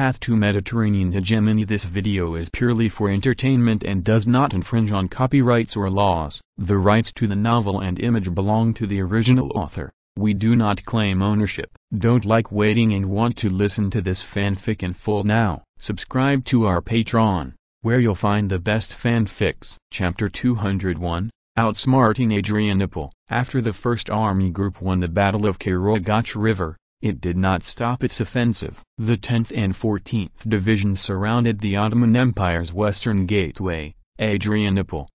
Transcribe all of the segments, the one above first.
path to Mediterranean hegemony. This video is purely for entertainment and does not infringe on copyrights or laws. The rights to the novel and image belong to the original author. We do not claim ownership. Don't like waiting and want to listen to this fanfic in full now? Subscribe to our Patreon, where you'll find the best fanfics. Chapter 201, Outsmarting Adrianople. After the First Army Group won the Battle of Karagach River, it did not stop its offensive. The 10th and 14th Divisions surrounded the Ottoman Empire's western gateway, Adrianople.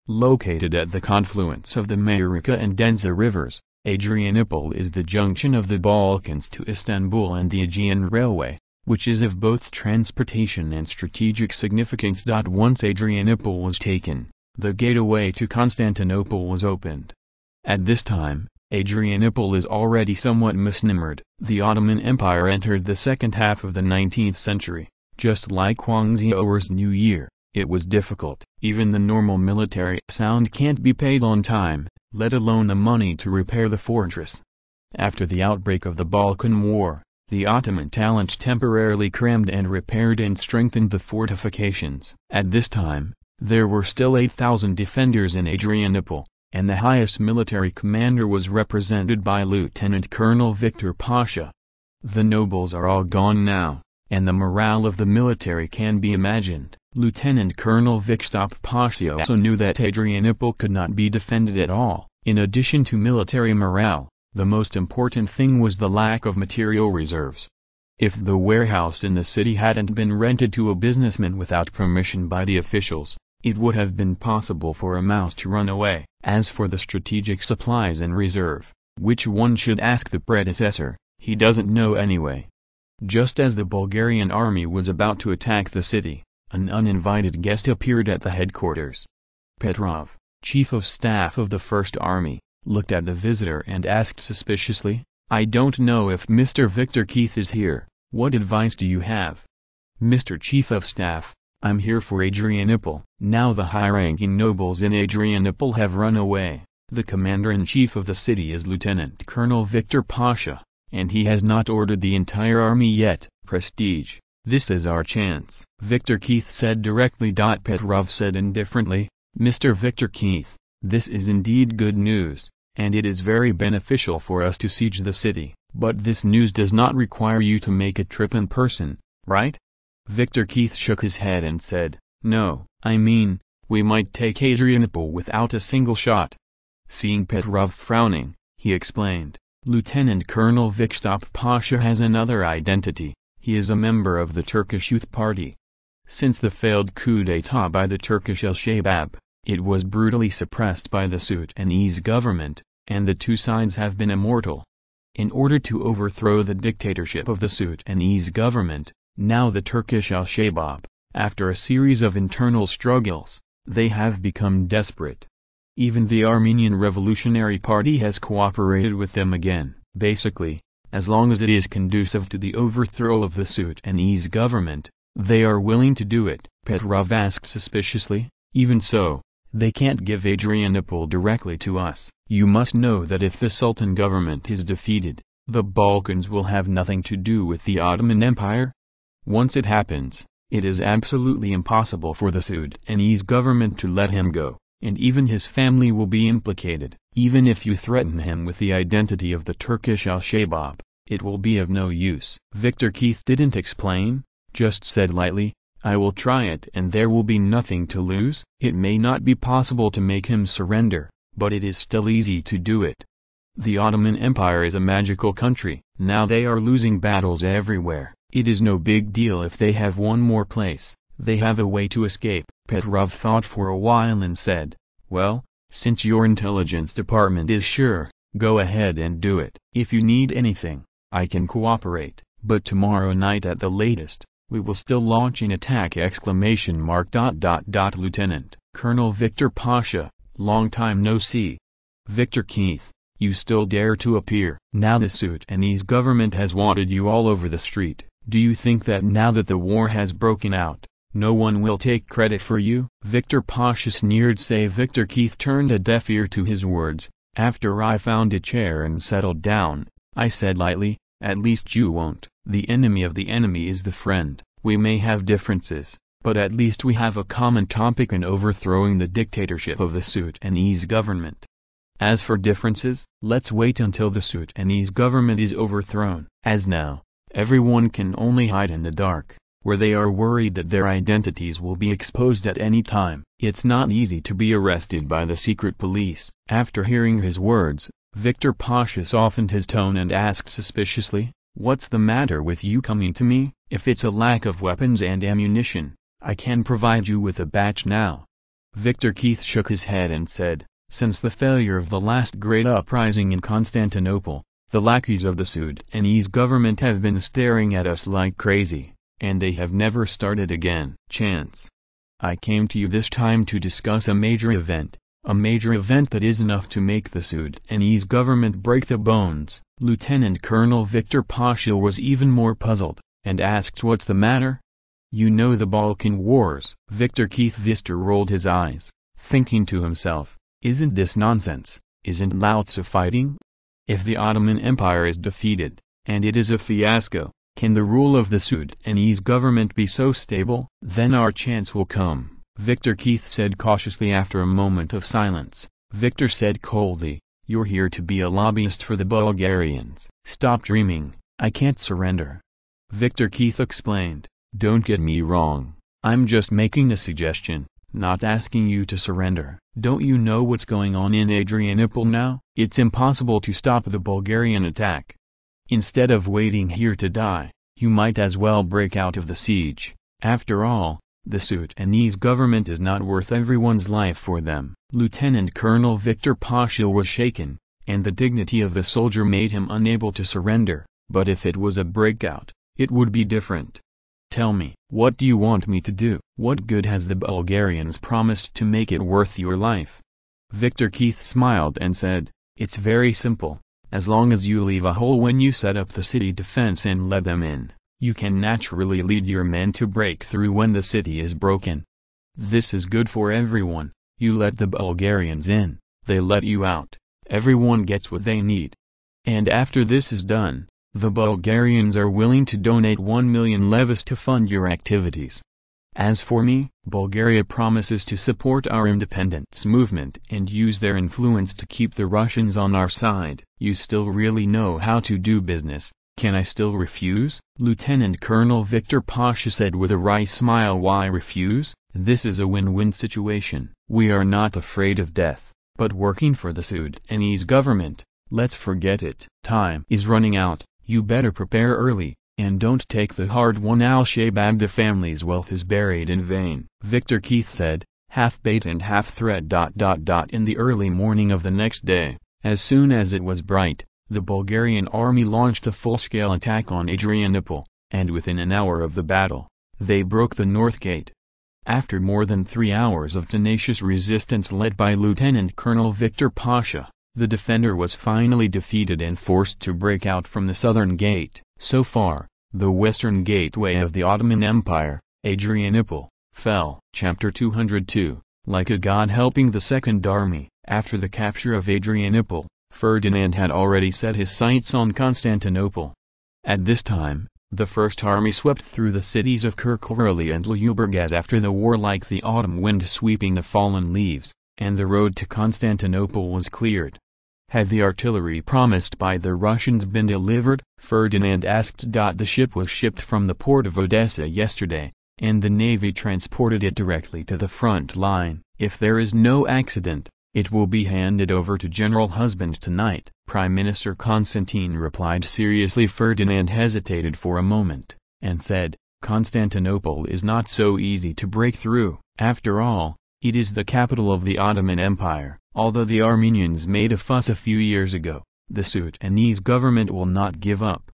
Located at the confluence of the Mayrika and Denza rivers, Adrianople is the junction of the Balkans to Istanbul and the Aegean Railway, which is of both transportation and strategic significance. Once Adrianople was taken, the gateway to Constantinople was opened. At this time, Adrianople is already somewhat misnumbered. The Ottoman Empire entered the second half of the 19th century. Just like Kwangzhou's New Year, it was difficult. Even the normal military sound can't be paid on time, let alone the money to repair the fortress. After the outbreak of the Balkan War, the Ottoman talent temporarily crammed and repaired and strengthened the fortifications. At this time, there were still 8,000 defenders in Adrianople, and the highest military commander was represented by Lieutenant Colonel Viktor Pasha. The nobles are all gone now, and the morale of the military can be imagined. Lieutenant Colonel Viktor Pasha also knew that Adrianople could not be defended at all. In addition to military morale, the most important thing was the lack of material reserves. If the warehouse in the city hadn't been rented to a businessman without permission by the officials, it would have been possible for a mouse to run away. As for the strategic supplies in reserve, which one should ask the predecessor, he doesn't know anyway. Just as the Bulgarian army was about to attack the city, an uninvited guest appeared at the headquarters. Petrov, chief of staff of the First Army, looked at the visitor and asked suspiciously, "I don't know if Mr. Victor Keith is here. What advice do you have?" "Mr. Chief of Staff, I'm here for Adrianople." Now the high-ranking nobles in Adrianople have run away. The commander-in-chief of the city is Lieutenant Colonel Viktor Pasha, and he has not ordered the entire army yet. Prestige, this is our chance. Victor Keith said directly. Petrov said indifferently, "Mr. Victor Keith, this is indeed good news, and it is very beneficial for us to siege the city, but this news does not require you to make a trip in person, right?" Victor Keith shook his head and said, "No, I mean, we might take Adrianople without a single shot." Seeing Petrov frowning, he explained, "Lieutenant Colonel Viktor Pasha has another identity. He is a member of the Turkish Youth Party. Since the failed coup d'état by the Turkish El-Shabaab, it was brutally suppressed by the Sudanese government, and the two sides have been immortal. In order to overthrow the dictatorship of the Sudanese government, now the Turkish El-Shabaab, after a series of internal struggles, they have become desperate. Even the Armenian Revolutionary Party has cooperated with them again. Basically, as long as it is conducive to the overthrow of the Sudanese government, they are willing to do it." Petrov asked suspiciously, "Even so, they can't give Adrianople directly to us. You must know that if the Sultan government is defeated, the Balkans will have nothing to do with the Ottoman Empire. Once it happens, it is absolutely impossible for the Sudanese government to let him go, and even his family will be implicated. Even if you threaten him with the identity of the Turkish Al-Shabaab, it will be of no use." Victor Keith didn't explain, just said lightly, "I will try it and there will be nothing to lose." It may not be possible to make him surrender, but it is still easy to do it. The Ottoman Empire is a magical country. Now they are losing battles everywhere. It is no big deal if they have one more place. They have a way to escape. Petrov thought for a while and said, "Well, since your intelligence department is sure, go ahead and do it. If you need anything, I can cooperate, but tomorrow night at the latest, we will still launch an attack!" Lieutenant Colonel Viktor Pasha, long time no see. Victor Keith, you still dare to appear. Now the Sudanese government has wanted you all over the street. Do you think that now that the war has broken out, no one will take credit for you? Victor Pasha sneered. Victor Keith turned a deaf ear to his words. After I found a chair and settled down, I said lightly, "At least you won't." The enemy of the enemy is the friend. We may have differences, but at least we have a common topic in overthrowing the dictatorship of the Sudanese government. As for differences, let's wait until the Sudanese government is overthrown. As now, everyone can only hide in the dark, where they are worried that their identities will be exposed at any time. It's not easy to be arrested by the secret police. After hearing his words, Viktor Pasha softened his tone and asked suspiciously, "What's the matter with you coming to me? If it's a lack of weapons and ammunition, I can provide you with a batch now." Viktor Keith shook his head and said, "Since the failure of the last great uprising in Constantinople, the lackeys of the Sudanese government have been staring at us like crazy, and they have never started again." Chance. I came to you this time to discuss a major event that is enough to make the Sudanese government break the bones. Lieutenant Colonel Viktor Pasha was even more puzzled, and asked, "What's the matter?" "You know the Balkan Wars." Viktor Keith Vister rolled his eyes, thinking to himself, "Isn't this nonsense? Isn't Lao Tzu fighting? If the Ottoman Empire is defeated, and it is a fiasco, can the rule of the Sudanese government be so stable? Then our chance will come," Viktor Keith said cautiously after a moment of silence. Viktor said coldly, "You're here to be a lobbyist for the Bulgarians. Stop dreaming. I can't surrender." Viktor Keith explained, "Don't get me wrong. I'm just making a suggestion, not asking you to surrender. Don't you know what's going on in Adrianople now? It's impossible to stop the Bulgarian attack. Instead of waiting here to die, you might as well break out of the siege. After all, the Sudanese government is not worth everyone's life for them." Lieutenant Colonel Viktor Pasha was shaken, and the dignity of the soldier made him unable to surrender, but if it was a breakout, it would be different. "Tell me, what do you want me to do? What good has the Bulgarians promised to make it worth your life?" Viktor Keith smiled and said, "It's very simple. As long as you leave a hole when you set up the city defense and let them in, you can naturally lead your men to break through when the city is broken. This is good for everyone. You let the Bulgarians in, they let you out, everyone gets what they need. And after this is done, the Bulgarians are willing to donate 1 million levis to fund your activities. As for me, Bulgaria promises to support our independence movement and use their influence to keep the Russians on our side." "You still really know how to do business. Can I still refuse?" Lieutenant Colonel Viktor Pasha said with a wry smile. "Why refuse? This is a win-win situation. We are not afraid of death, but working for the Sudanese government, let's forget it. Time is running out. You better prepare early, and don't take the hard one. Al-Shabaab, the family's wealth is buried in vain," Viktor Keith said, half bait and half threat. In the early morning of the next day, as soon as it was bright, the Bulgarian army launched a full-scale attack on Adrianople, and within an hour of the battle, they broke the north gate. After more than 3 hours of tenacious resistance led by Lieutenant Colonel Viktor Pasha, the defender was finally defeated and forced to break out from the southern gate. So far, the western gateway of the Ottoman Empire, Adrianople, fell. Chapter 202, Like a God helping the Second Army. After the capture of Adrianople, Ferdinand had already set his sights on Constantinople. At this time, the First Army swept through the cities of Kirklareli and Ljuburgaz after the war like the autumn wind sweeping the fallen leaves, and the road to Constantinople was cleared. Had the artillery promised by the Russians been delivered? Ferdinand asked. The ship was shipped from the port of Odessa yesterday, and the navy transported it directly to the front line. If there is no accident, it will be handed over to General Husband tonight. Prime Minister Constantine replied seriously. Ferdinand hesitated for a moment, and said, "Constantinople is not so easy to break through. After all, it is the capital of the Ottoman Empire. Although the Armenians made a fuss a few years ago, the Sudanese government will not give up.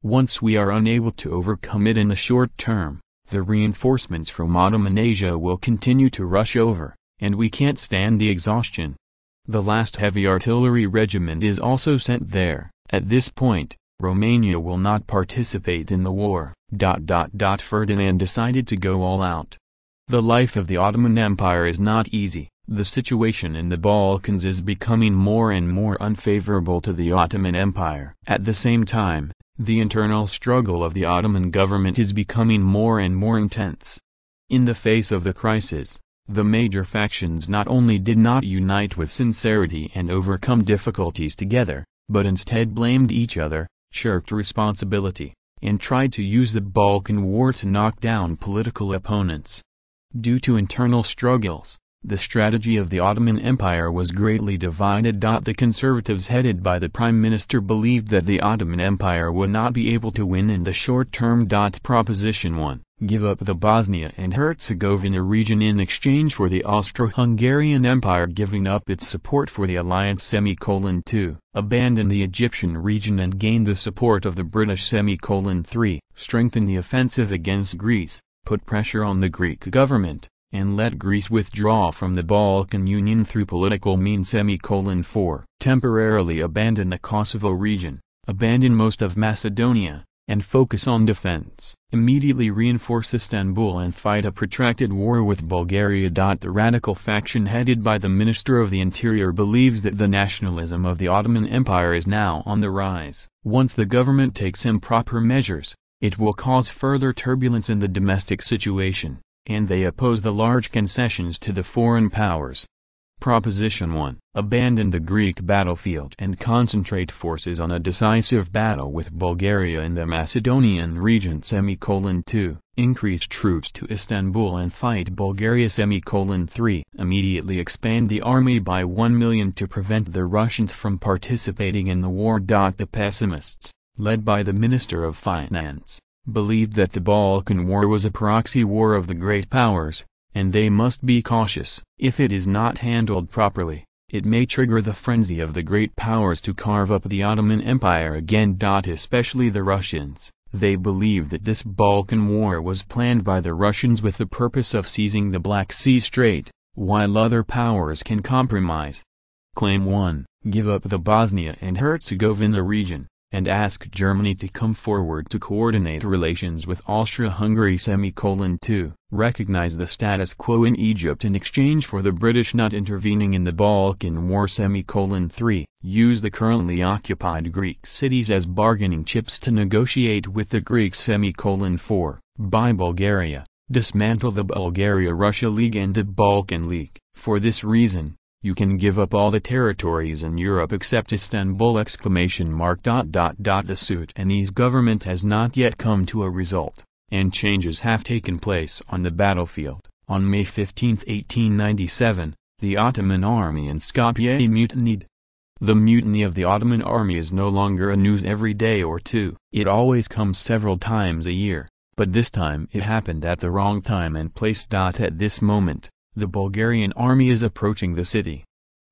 Once we are unable to overcome it in the short term, the reinforcements from Ottoman Asia will continue to rush over, and we can't stand the exhaustion. The last heavy artillery regiment is also sent there. At this point, Romania will not participate in the war." Ferdinand decided to go all out. The life of the Ottoman Empire is not easy. The situation in the Balkans is becoming more and more unfavorable to the Ottoman Empire. At the same time, the internal struggle of the Ottoman government is becoming more and more intense. In the face of the crisis, the major factions not only did not unite with sincerity and overcome difficulties together, but instead blamed each other, shirked responsibility, and tried to use the Balkan War to knock down political opponents. Due to internal struggles, the strategy of the Ottoman Empire was greatly divided. The conservatives headed by the Prime Minister believed that the Ottoman Empire would not be able to win in the short term. Proposition 1. Give up the Bosnia and Herzegovina region in exchange for the Austro-Hungarian Empire giving up its support for the alliance. 2. Abandon the Egyptian region and gain the support of the British. 3. Strengthen the offensive against Greece, put pressure on the Greek government, and let Greece withdraw from the Balkan Union through political means. 4. Temporarily abandon the Kosovo region, abandon most of Macedonia, and focus on defense. Immediately reinforce Istanbul and fight a protracted war with Bulgaria. The radical faction headed by the Minister of the Interior believes that the nationalism of the Ottoman Empire is now on the rise. Once the government takes improper measures, it will cause further turbulence in the domestic situation, and they oppose the large concessions to the foreign powers. Proposition 1. Abandon the Greek battlefield and concentrate forces on a decisive battle with Bulgaria in the Macedonian region. 2. Increase troops to Istanbul and fight Bulgaria. 3. Immediately expand the army by 1 million to prevent the Russians from participating in the war. The pessimists, led by the Minister of Finance, believed that the Balkan War was a proxy war of the great powers, and they must be cautious. If it is not handled properly, it may trigger the frenzy of the great powers to carve up the Ottoman Empire again. Especially the Russians, they believe that this Balkan War was planned by the Russians with the purpose of seizing the Black Sea Strait, while other powers can compromise. Claim 1. Give up the Bosnia and Herzegovina region, and ask Germany to come forward to coordinate relations with Austria-Hungary. 2. Recognize the status quo in Egypt in exchange for the British not intervening in the Balkan War. 3. Use the currently occupied Greek cities as bargaining chips to negotiate with the Greeks. 4. Buy Bulgaria, dismantle the Bulgaria-Russia League and the Balkan League. For this reason, you can give up all the territories in Europe except Istanbul! The Sudanese government has not yet come to a result, and changes have taken place on the battlefield. On May 15, 1897, the Ottoman army in Skopje mutinied. The mutiny of the Ottoman army is no longer a news every day or two. It always comes several times a year, but this time it happened at the wrong time and place. At this moment, the Bulgarian army is approaching the city.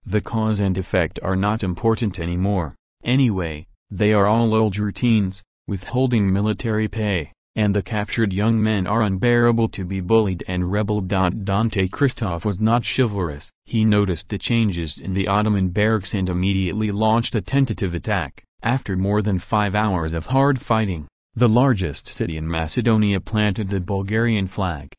The cause and effect are not important anymore. Anyway, they are all old routines, withholding military pay, and the captured young men are unbearable to be bullied and rebelled. Dante Christoph was not chivalrous. He noticed the changes in the Ottoman barracks and immediately launched a tentative attack. After more than 5 hours of hard fighting, the largest city in Macedonia planted the Bulgarian flag.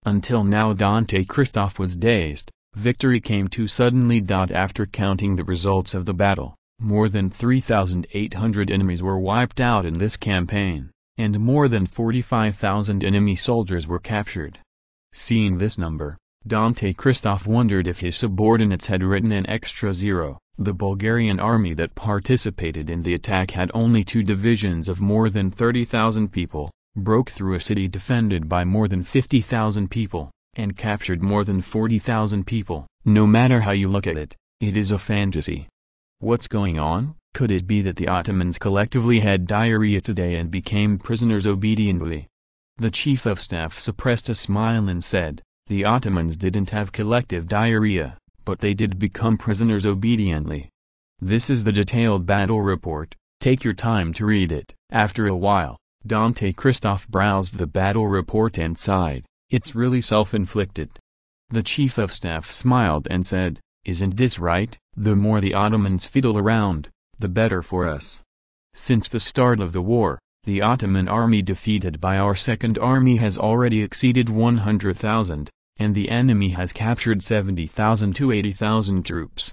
Until now Dante Christoph was dazed. Victory came too suddenly. After counting the results of the battle, more than 3,800 enemies were wiped out in this campaign, and more than 45,000 enemy soldiers were captured. Seeing this number, Dante Christoph wondered if his subordinates had written an extra zero. The Bulgarian army that participated in the attack had only 2 divisions of more than 30,000 people, broke through a city defended by more than 50,000 people, and captured more than 40,000 people. No matter how you look at it, it is a fantasy. What's going on? Could it be that the Ottomans collectively had diarrhea today and became prisoners obediently? The chief of staff suppressed a smile and said, the Ottomans didn't have collective diarrhea, but they did become prisoners obediently. This is the detailed battle report. Take your time to read it. After a while, Dante Christoph browsed the battle report and sighed. It's really self-inflicted. The chief of staff smiled and said, isn't this right? The more the Ottomans fiddle around, the better for us. Since the start of the war, the Ottoman army defeated by our Second Army has already exceeded 100,000, and the enemy has captured 70,000 to 80,000 troops.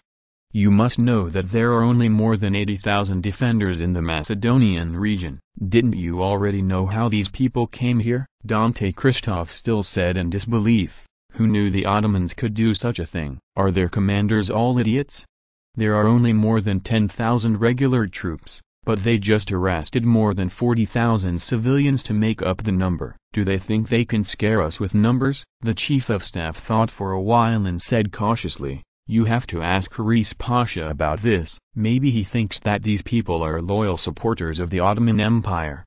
You must know that there are only more than 80,000 defenders in the Macedonian region. Didn't you already know how these people came here? Dante Christoph still said in disbelief. Who knew the Ottomans could do such a thing? Are their commanders all idiots? There are only more than 10,000 regular troops, but they just arrested more than 40,000 civilians to make up the number. Do they think they can scare us with numbers? The chief of staff thought for a while and said cautiously, "You have to ask Haris Pasha about this. Maybe he thinks that these people are loyal supporters of the Ottoman Empire.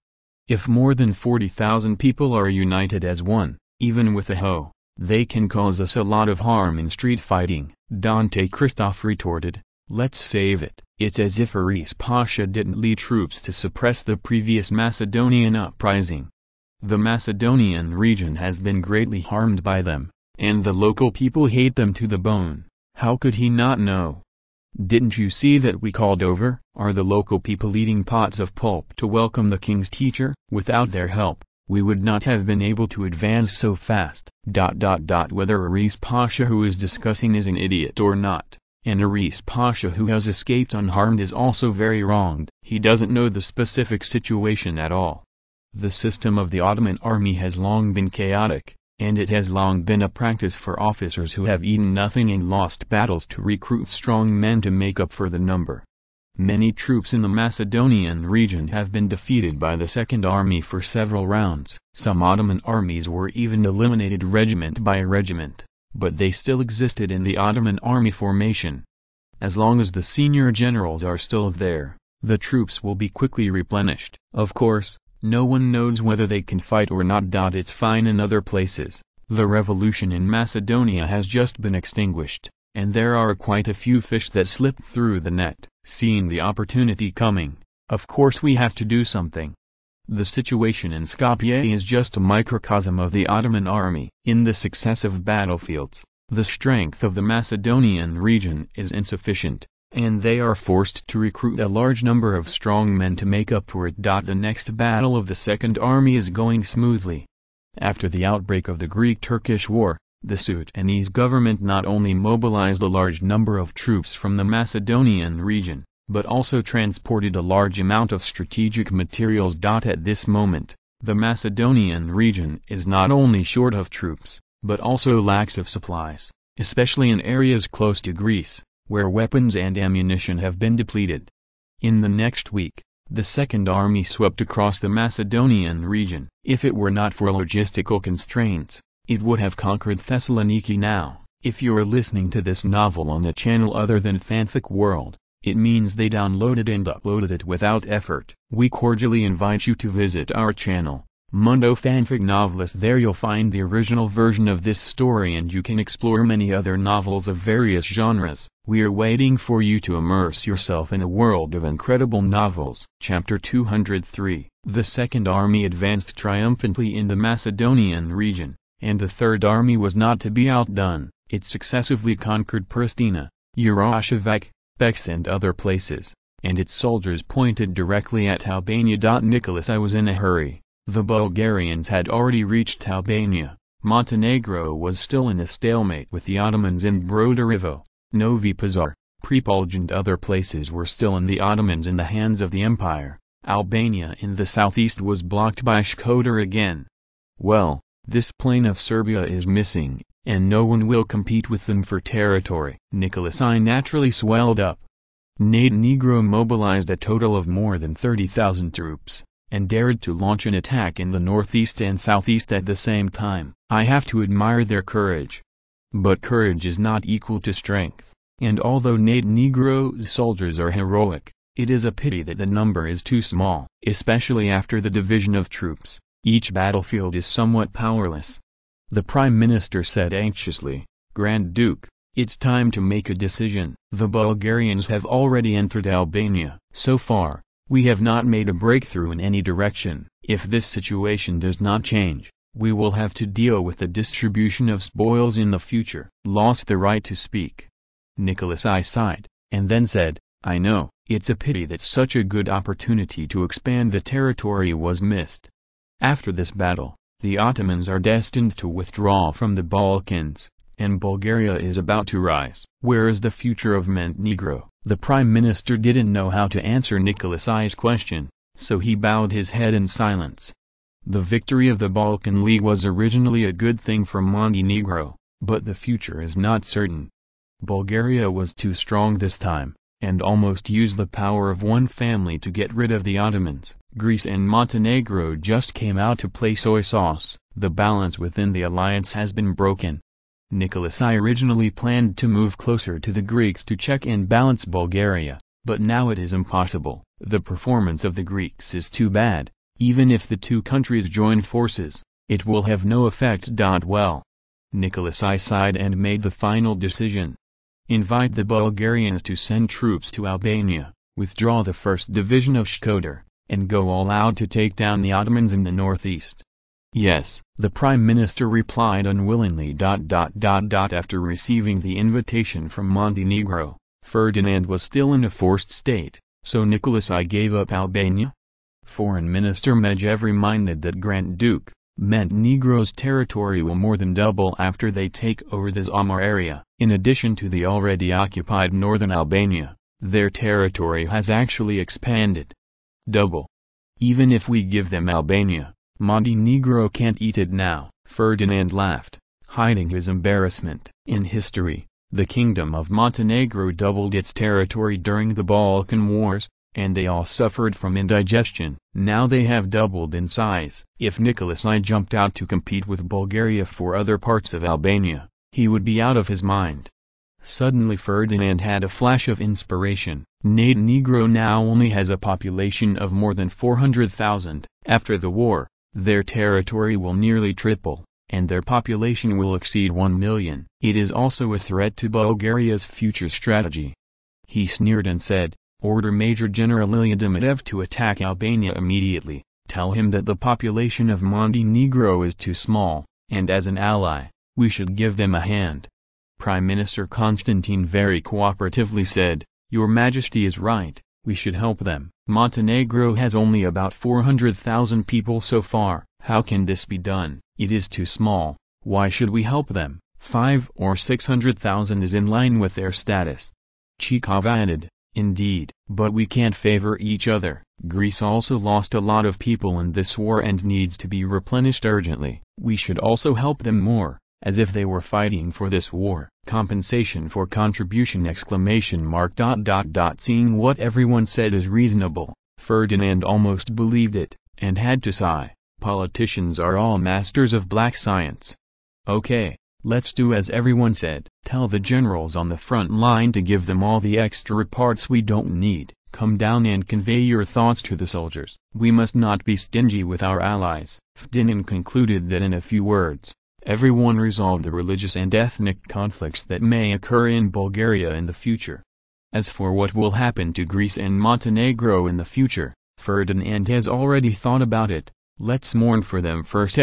If more than 40,000 people are united as one, even with a hoe, they can cause us a lot of harm in street fighting." Dante Christoph retorted, "Let's save it." It's as if Haris Pasha didn't lead troops to suppress the previous Macedonian uprising. The Macedonian region has been greatly harmed by them, and the local people hate them to the bone. How could he not know? Didn't you see that we called over? Are the local people eating pots of pulp to welcome the king's teacher? Without their help, we would not have been able to advance so fast. Whether Haris Pasha who is discussing is an idiot or not, and Haris Pasha who has escaped unharmed is also very wronged. He doesn't know the specific situation at all. The system of the Ottoman army has long been chaotic, and it has long been a practice for officers who have eaten nothing and lost battles to recruit strong men to make up for the number. Many troops in the Macedonian region have been defeated by the Second Army for several rounds. Some Ottoman armies were even eliminated regiment by regiment, but they still existed in the Ottoman army formation. As long as the senior generals are still there, the troops will be quickly replenished. Of course, no one knows whether they can fight or not. It's fine in other places. The revolution in Macedonia has just been extinguished, and there are quite a few fish that slipped through the net. Seeing the opportunity coming, of course we have to do something. The situation in Skopje is just a microcosm of the Ottoman army. In the successive battlefields, the strength of the Macedonian region is insufficient, and they are forced to recruit a large number of strong men to make up for it. The next battle of the Second Army is going smoothly. After the outbreak of the Greek-Turkish War, the Sudanese government not only mobilized a large number of troops from the Macedonian region, but also transported a large amount of strategic materials. At this moment, the Macedonian region is not only short of troops, but also lacks of supplies, especially in areas close to Greece, where weapons and ammunition have been depleted. In the next week, the Second Army swept across the Macedonian region. If it were not for logistical constraints, it would have conquered Thessaloniki now. If you're listening to this novel on a channel other than Fanfic World, it means they downloaded and uploaded it without effort. We cordially invite you to visit our channel, Mundo Fanfic Novelist. There you'll find the original version of this story and you can explore many other novels of various genres. We are waiting for you to immerse yourself in a world of incredible novels. Chapter 203. The Second Army advanced triumphantly in the Macedonian region, and the Third Army was not to be outdone. It successively conquered Pristina, Yaroslavl, Bex and other places, and its soldiers pointed directly at Albania. Nicholas I was in a hurry. The Bulgarians had already reached Albania. Montenegro was still in a stalemate with the Ottomans in Brodarivo, Novi Pazar, Prepolj and other places were still in the Ottomans in the hands of the empire. Albania in the southeast was blocked by Shkodër again. Well, this plain of Serbia is missing, and no one will compete with them for territory. Nicholas I naturally swelled up. Montenegro mobilized a total of more than 30,000 troops, and dared to launch an attack in the northeast and southeast at the same time. I have to admire their courage. But courage is not equal to strength, and although Montenegro's soldiers are heroic, it is a pity that the number is too small. Especially after the division of troops, each battlefield is somewhat powerless. The Prime Minister said anxiously, "Grand Duke, it's time to make a decision." The Bulgarians have already entered Albania. So far, we have not made a breakthrough in any direction. If this situation does not change, we will have to deal with the distribution of spoils in the future. Lost the right to speak. Nicholas I sighed, and then said, "I know, it's a pity that such a good opportunity to expand the territory was missed." After this battle, The Ottomans are destined to withdraw from the Balkans, and Bulgaria is about to rise. Where is the future of Montenegro? The Prime Minister didn't know how to answer Nicholas I's question, so he bowed his head in silence. The victory of the Balkan League was originally a good thing for Montenegro, but the future is not certain. Bulgaria was too strong this time, and almost used the power of one family to get rid of the Ottomans. Greece and Montenegro just came out to play soy sauce. The balance within the alliance has been broken. Nicholas I originally planned to move closer to the Greeks to check and balance Bulgaria, but now it is impossible. The performance of the Greeks is too bad. Even if the two countries join forces, it will have no effect. Well, Nicholas I sighed and made the final decision. Invite the Bulgarians to send troops to Albania, withdraw the 1st Division of Shkodër, and go all out to take down the Ottomans in the northeast. Yes, the Prime Minister replied unwillingly. After receiving the invitation from Montenegro, Ferdinand was still in a forced state, so Nicholas I gave up Albania? Foreign Minister Medvedev reminded that Grand Duke, Montenegro's territory will more than double after they take over the Samar area. In addition to the already occupied northern Albania, their territory has actually expanded. Double. Even if we give them Albania, Montenegro can't eat it now. Ferdinand laughed, hiding his embarrassment. In history, the Kingdom of Montenegro doubled its territory during the Balkan Wars, and they all suffered from indigestion. Now they have doubled in size. If Nicholas I jumped out to compete with Bulgaria for other parts of Albania, he would be out of his mind. Suddenly Ferdinand had a flash of inspiration. Montenegro now only has a population of more than 400,000. After the war, their territory will nearly triple, and their population will exceed 1 million. It is also a threat to Bulgaria's future strategy. He sneered and said, "Order Major General Ilya Dmitriev to attack Albania immediately. Tell him that the population of Montenegro is too small, and as an ally, we should give them a hand." Prime Minister Constantine very cooperatively said, "Your Majesty is right, we should help them. Montenegro has only about 400,000 people so far. How can this be done? It is too small. Why should we help them? 500,000 or 600,000 is in line with their status." Chekhov added, "Indeed, but we can't favor each other. Greece also lost a lot of people in this war and needs to be replenished urgently. We should also help them more, as if they were fighting for this war. Compensation for contribution!" Seeing what everyone said is reasonable, Ferdinand almost believed it, and had to sigh. Politicians are all masters of black science. Okay, let's do as everyone said. Tell the generals on the front line to give them all the extra parts we don't need. Come down and convey your thoughts to the soldiers. We must not be stingy with our allies. Ferdinand concluded that in a few words, everyone resolved the religious and ethnic conflicts that may occur in Bulgaria in the future. As for what will happen to Greece and Montenegro in the future, Ferdinand has already thought about it. Let's mourn for them first!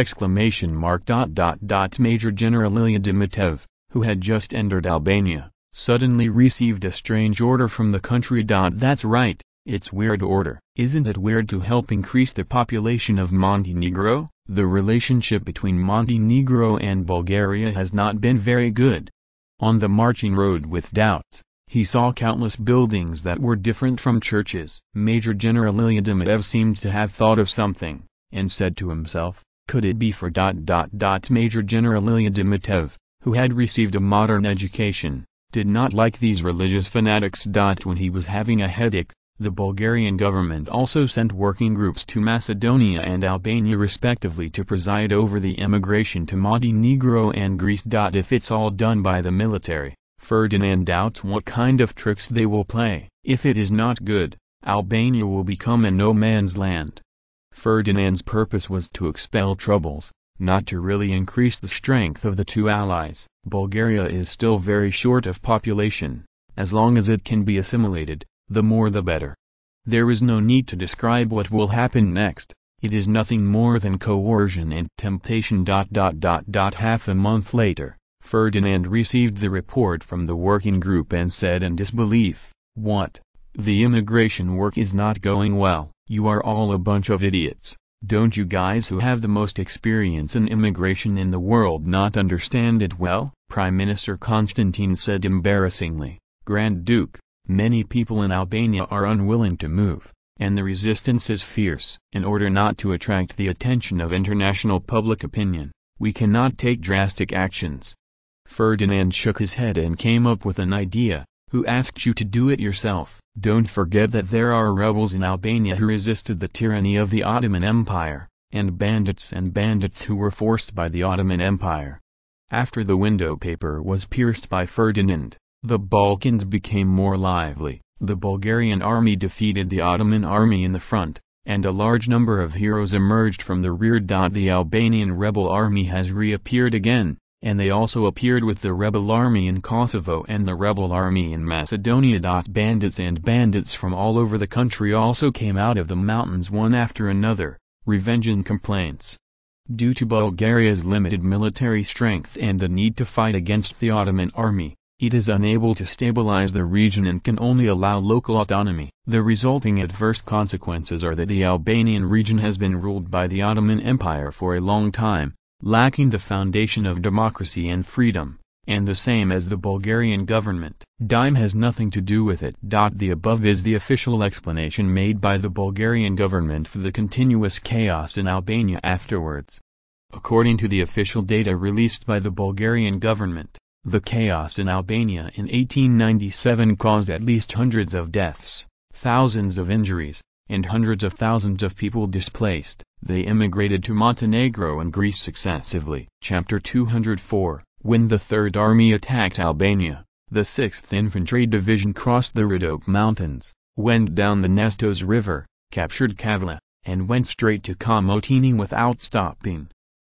Major General Ilya Dmitriev, who had just entered Albania, suddenly received a strange order from the country. That's right, it's weird order. Isn't it weird to help increase the population of Montenegro? The relationship between Montenegro and Bulgaria has not been very good. On the marching road with doubts, he saw countless buildings that were different from churches. Major General Ilya Dmitriev seemed to have thought of something, and said to himself, could it be for ... Major General Ilya Dmitriev, who had received a modern education, did not like these religious fanatics. When he was having a headache, the Bulgarian government also sent working groups to Macedonia and Albania respectively to preside over the immigration to Montenegro and Greece. If it's all done by the military, Ferdinand doubts what kind of tricks they will play. If it is not good, Albania will become a no-man's land. Ferdinand's purpose was to expel troubles, not to really increase the strength of the two allies. Bulgaria is still very short of population. As long as it can be assimilated, the more the better. There is no need to describe what will happen next. It is nothing more than coercion and temptation. Half a month later, Ferdinand received the report from the working group and said in disbelief, "What? The immigration work is not going well. You are all a bunch of idiots. Don't you guys who have the most experience in immigration in the world not understand it well? Prime Minister Constantine said embarrassingly. Grand Duke, many people in Albania are unwilling to move, and the resistance is fierce. In order not to attract the attention of international public opinion, we cannot take drastic actions. Ferdinand shook his head and came up with an idea. Who asked you to do it yourself? Don't forget that there are rebels in Albania who resisted the tyranny of the Ottoman Empire, and bandits who were forced by the Ottoman Empire. After the window paper was pierced by Ferdinand, the Balkans became more lively. The Bulgarian army defeated the Ottoman army in the front, and a large number of heroes emerged from the rear. The Albanian rebel army has reappeared again, and they also appeared with the rebel army in Kosovo and the rebel army in Macedonia. Bandits from all over the country also came out of the mountains one after another, revenging complaints. Due to Bulgaria's limited military strength and the need to fight against the Ottoman army, it is unable to stabilize the region and can only allow local autonomy. The resulting adverse consequences are that the Albanian region has been ruled by the Ottoman Empire for a long time, lacking the foundation of democracy and freedom, and the same as the Bulgarian government. Dime has nothing to do with it. The above is the official explanation made by the Bulgarian government for the continuous chaos in Albania afterwards. According to the official data released by the Bulgarian government, the chaos in Albania in 1897 caused at least hundreds of deaths, thousands of injuries, and hundreds of thousands of people displaced. They immigrated to Montenegro and Greece successively. Chapter 204. When the Third Army attacked Albania, the 6th Infantry Division crossed the Rhodope Mountains, went down the Nestos River, captured Kavla, and went straight to Komotini without stopping.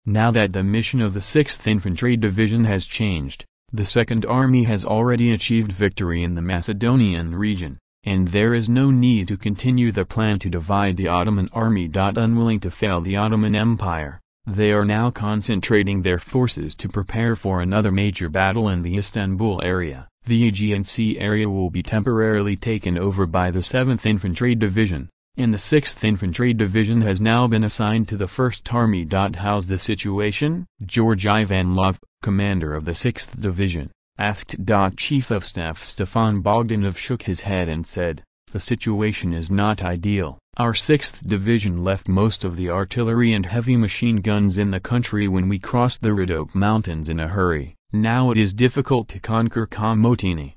Now that the mission of the 6th Infantry Division has changed, the Second Army has already achieved victory in the Macedonian region, and there is no need to continue the plan to divide the Ottoman army. Unwilling to fail the Ottoman Empire, they are now concentrating their forces to prepare for another major battle in the Istanbul area. The Aegean Sea area will be temporarily taken over by the 7th Infantry Division, and the 6th Infantry Division has now been assigned to the 1st Army. How's the situation? George Ivanov, commander of the 6th Division, asked. Chief of Staff Stefan Bogdanov shook his head and said, "The situation is not ideal. Our 6th Division left most of the artillery and heavy machine guns in the country when we crossed the Rhodope Mountains in a hurry. Now it is difficult to conquer Komotini.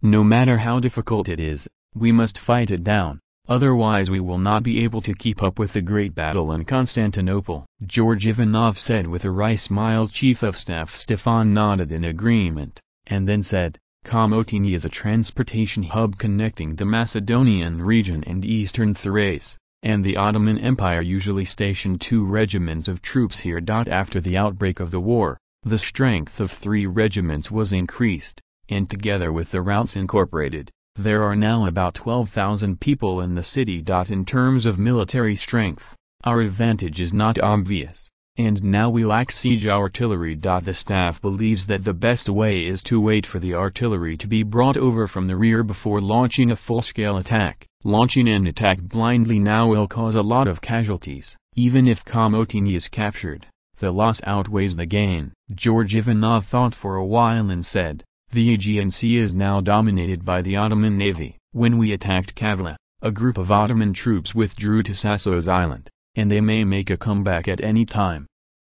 No matter how difficult it is, we must fight it down, otherwise we will not be able to keep up with the great battle in Constantinople." George Ivanov said with a wry smile. Chief of Staff Stefan nodded in agreement, and then said, "Komotini is a transportation hub connecting the Macedonian region and eastern Thrace, and the Ottoman Empire usually stationed 2 regiments of troops here. After the outbreak of the war, the strength of 3 regiments was increased, and together with the routes incorporated, there are now about 12,000 people in the city. In terms of military strength, our advantage is not obvious, and now we lack siege artillery. The staff believes that the best way is to wait for the artillery to be brought over from the rear before launching a full-scale attack. Launching an attack blindly now will cause a lot of casualties. Even if Komotini is captured, the loss outweighs the gain." George Ivanov thought for a while and said, "The Aegean Sea is now dominated by the Ottoman navy. When we attacked Kavla, a group of Ottoman troops withdrew to Sassos Island, and they may make a comeback at any time.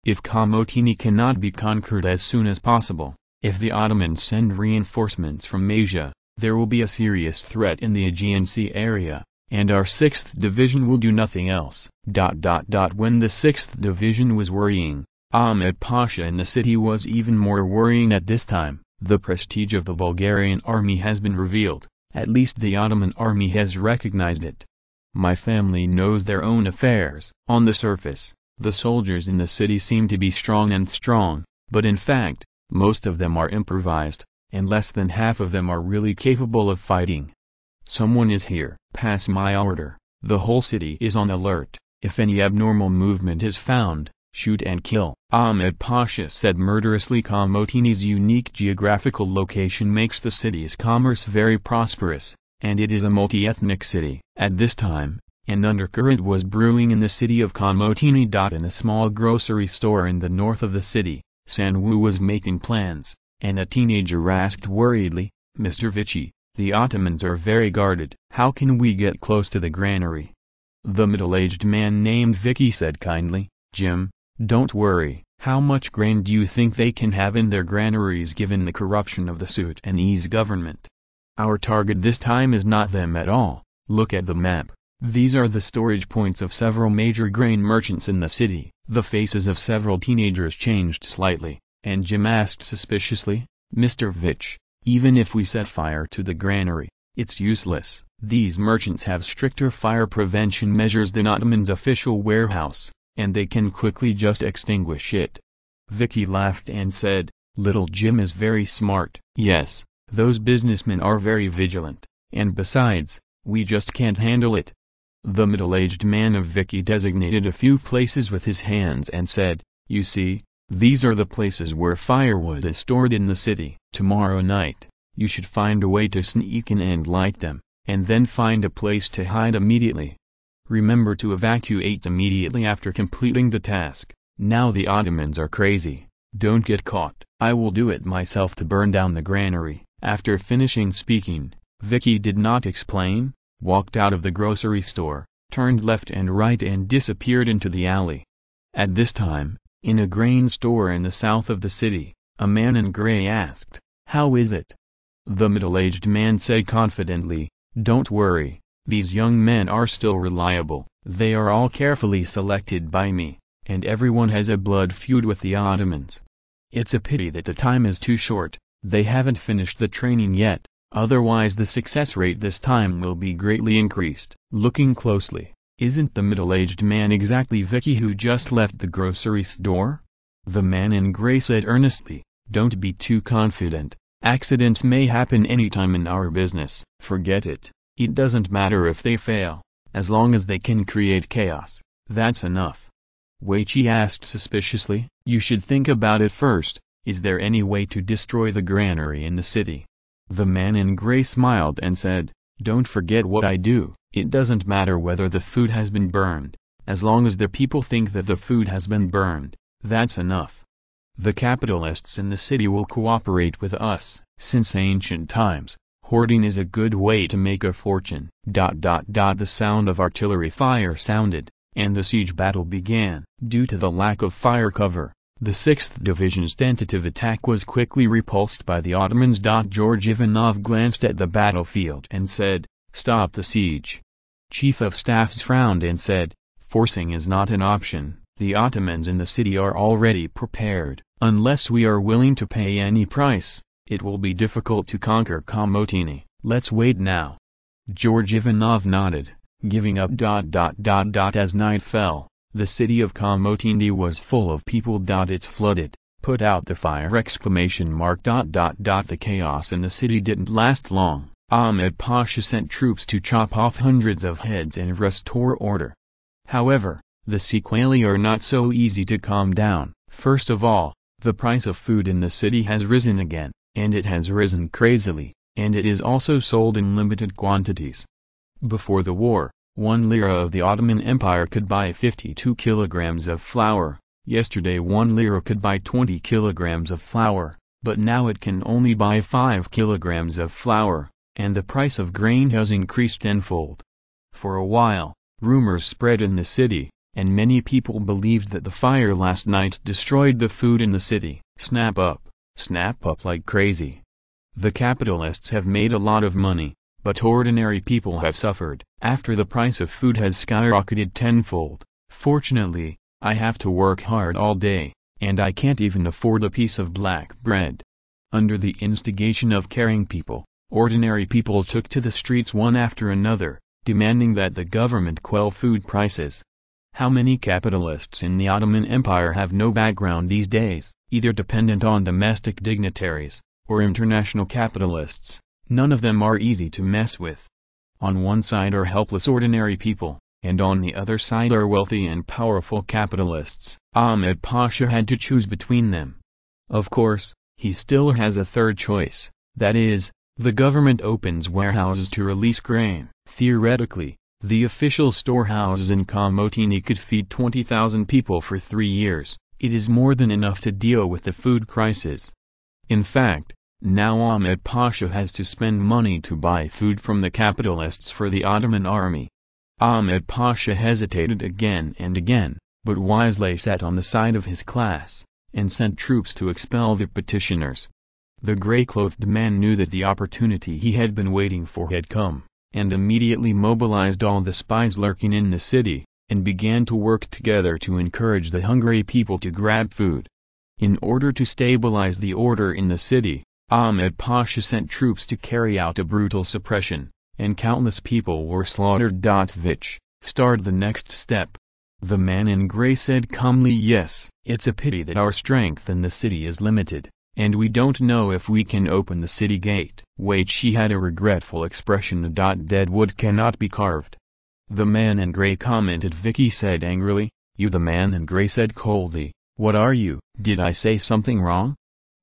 If Komotini cannot be conquered as soon as possible, if the Ottomans send reinforcements from Asia, there will be a serious threat in the Aegean Sea area, and our 6th Division will do nothing else." When the 6th Division was worrying, Ahmed Pasha in the city was even more worrying at this time. The prestige of the Bulgarian army has been revealed, at least the Ottoman army has recognized it. "My family knows their own affairs." On the surface, the soldiers in the city seem to be strong, but in fact, most of them are improvised, and less than half of them are really capable of fighting. "Someone is here. Pass my order. The whole city is on alert. If any abnormal movement is found, shoot and kill." Ahmed Pasha said murderously. Komotini's unique geographical location makes the city's commerce very prosperous, and it is a multi-ethnic city. At this time, An undercurrent was brewing in the city of Komotini. In a small grocery store in the north of the city, Sanwu was making plans, and a teenager asked worriedly, "Mr. Vichy, the Ottomans are very guarded. How can we get close to the granary?" The middle-aged man named Vicky said kindly, "Jim, don't worry. How much grain do you think they can have in their granaries given the corruption of the Sudanese government? Our target this time is not them at all. Look at the map. These are the storage points of several major grain merchants in the city." The faces of several teenagers changed slightly, and Jim asked suspiciously, "Mr. Vich, even if we set fire to the granary, it's useless. These merchants have stricter fire prevention measures than Ottoman's official warehouse, and they can quickly just extinguish it." Vicky laughed and said, "Little Jim is very smart." "Yes, those businessmen are very vigilant, and besides, we just can't handle it." The middle-aged man of Vicky designated a few places with his hands and said, "You see, these are the places where firewood is stored in the city. Tomorrow night, you should find a way to sneak in and light them, and then find a place to hide immediately. Remember to evacuate immediately after completing the task. Now the Ottomans are crazy. Don't get caught. I will do it myself to burn down the granary." After finishing speaking, Vicky did not explain, walked out of the grocery store, turned left and right and disappeared into the alley. At this time, in a grain store in the south of the city, a man in gray asked, "How is it?" The middle-aged man said confidently, "Don't worry, these young men are still reliable. They are all carefully selected by me, and everyone has a blood feud with the Ottomans. It's a pity that the time is too short. They haven't finished the training yet, otherwise the success rate this time will be greatly increased." Looking closely, isn't the middle-aged man exactly Vicky who just left the grocery store? The man in gray said earnestly, "Don't be too confident. Accidents may happen anytime in our business." "Forget it. It doesn't matter if they fail, as long as they can create chaos. That's enough." Weichi asked suspiciously, "You should think about it first. Is there any way to destroy the granary in the city?" The man in gray smiled and said, "Don't forget what I do. It doesn't matter whether the food has been burned, as long as the people think that the food has been burned, that's enough. The capitalists in the city will cooperate with us. Since ancient times, hoarding is a good way to make a fortune." The sound of artillery fire sounded, and the siege battle began. Due to the lack of fire cover, the 6th Division's tentative attack was quickly repulsed by the Ottomans. George Ivanov glanced at the battlefield and said, "Stop the siege." Chief of Staffs frowned and said, "Forcing is not an option. The Ottomans in the city are already prepared. Unless we are willing to pay any price, it will be difficult to conquer Komotini. Let's wait now." George Ivanov nodded, giving up. As night fell, the city of Komotini was full of people. It's flooded. Put out the fire! The chaos in the city didn't last long. Ahmed Pasha sent troops to chop off hundreds of heads and restore order. However, the sequelae are not so easy to calm down. First of all, the price of food in the city has risen again, and it has risen crazily, and it is also sold in limited quantities. Before the war, 1 lira of the Ottoman Empire could buy 52 kilograms of flour. Yesterday 1 lira could buy 20 kilograms of flour, but now it can only buy 5 kilograms of flour, and the price of grain has increased tenfold. For a while, rumors spread in the city, and many people believed that the fire last night destroyed the food in the city. Snap up like crazy. The capitalists have made a lot of money, but ordinary people have suffered. After the price of food has skyrocketed tenfold, fortunately, I have to work hard all day, and I can't even afford a piece of black bread. Under the instigation of caring people, ordinary people took to the streets one after another, demanding that the government quell food prices. How many capitalists in the Ottoman Empire have no background these days, either dependent on domestic dignitaries, or international capitalists? None of them are easy to mess with. On one side are helpless ordinary people, and on the other side are wealthy and powerful capitalists. Ahmed Pasha had to choose between them. Of course, he still has a third choice, that is, the government opens warehouses to release grain. Theoretically, The official storehouses in Komotini could feed 20,000 people for 3 years. It is more than enough to deal with the food crisis. In fact, now Ahmed Pasha has to spend money to buy food from the capitalists for the Ottoman army. Ahmed Pasha hesitated again and again, but wisely sat on the side of his class, and sent troops to expel the petitioners. The grey-clothed man knew that the opportunity he had been waiting for had come, and immediately mobilized all the spies lurking in the city, and began to work together to encourage the hungry people to grab food. In order to stabilize the order in the city, Ahmed Pasha sent troops to carry out a brutal suppression, and countless people were slaughtered. Which started the next step. The man in grey said calmly, "Yes, it's a pity that our strength in the city is limited, and we don't know if we can open the city gate." Wait, she had a regretful expression. Dead wood cannot be carved. The man in grey commented. Vicky said angrily. "You?" The man in grey said coldly. "What are you? Did I say something wrong?"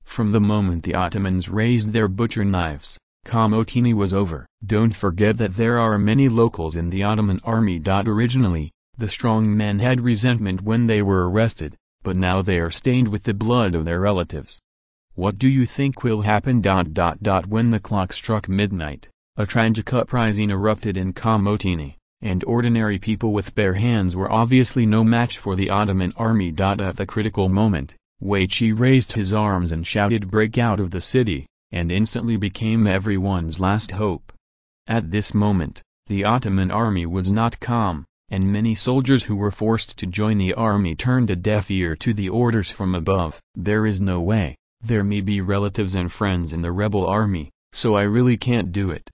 From the moment the Ottomans raised their butcher knives, Komotini was over. Don't forget that there are many locals in the Ottoman army. Originally, the strong men had resentment when they were arrested, but now they are stained with the blood of their relatives. What do you think will happen? When the clock struck midnight, a tragic uprising erupted in Komotini, and ordinary people with bare hands were obviously no match for the Ottoman army. At the critical moment, Weichi raised his arms and shouted, "Break out of the city," and instantly became everyone's last hope. At this moment, the Ottoman army was not calm, and many soldiers who were forced to join the army turned a deaf ear to the orders from above. "There is no way. There may be relatives and friends in the rebel army, so I really can't do it."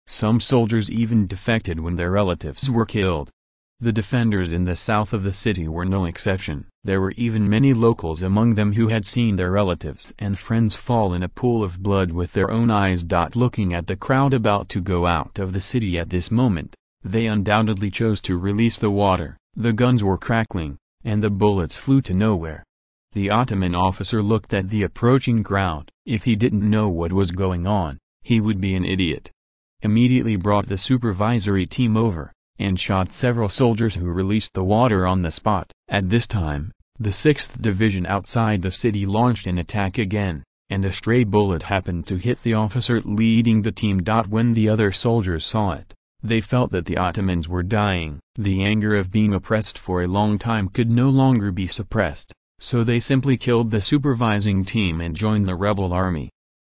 Some soldiers even defected when their relatives were killed. The defenders in the south of the city were no exception. There were even many locals among them who had seen their relatives and friends fall in a pool of blood with their own eyes. Looking at the crowd about to go out of the city at this moment, they undoubtedly chose to release the water. The guns were crackling, and the bullets flew to nowhere. The Ottoman officer looked at the approaching crowd. If he didn't know what was going on, he would be an idiot. Immediately brought the supervisory team over, and shot several soldiers who released the water on the spot. At this time, the 6th Division outside the city launched an attack again, and a stray bullet happened to hit the officer leading the team. When the other soldiers saw it, they felt that the Ottomans were dying. The anger of being oppressed for a long time could no longer be suppressed, so they simply killed the supervising team and joined the rebel army.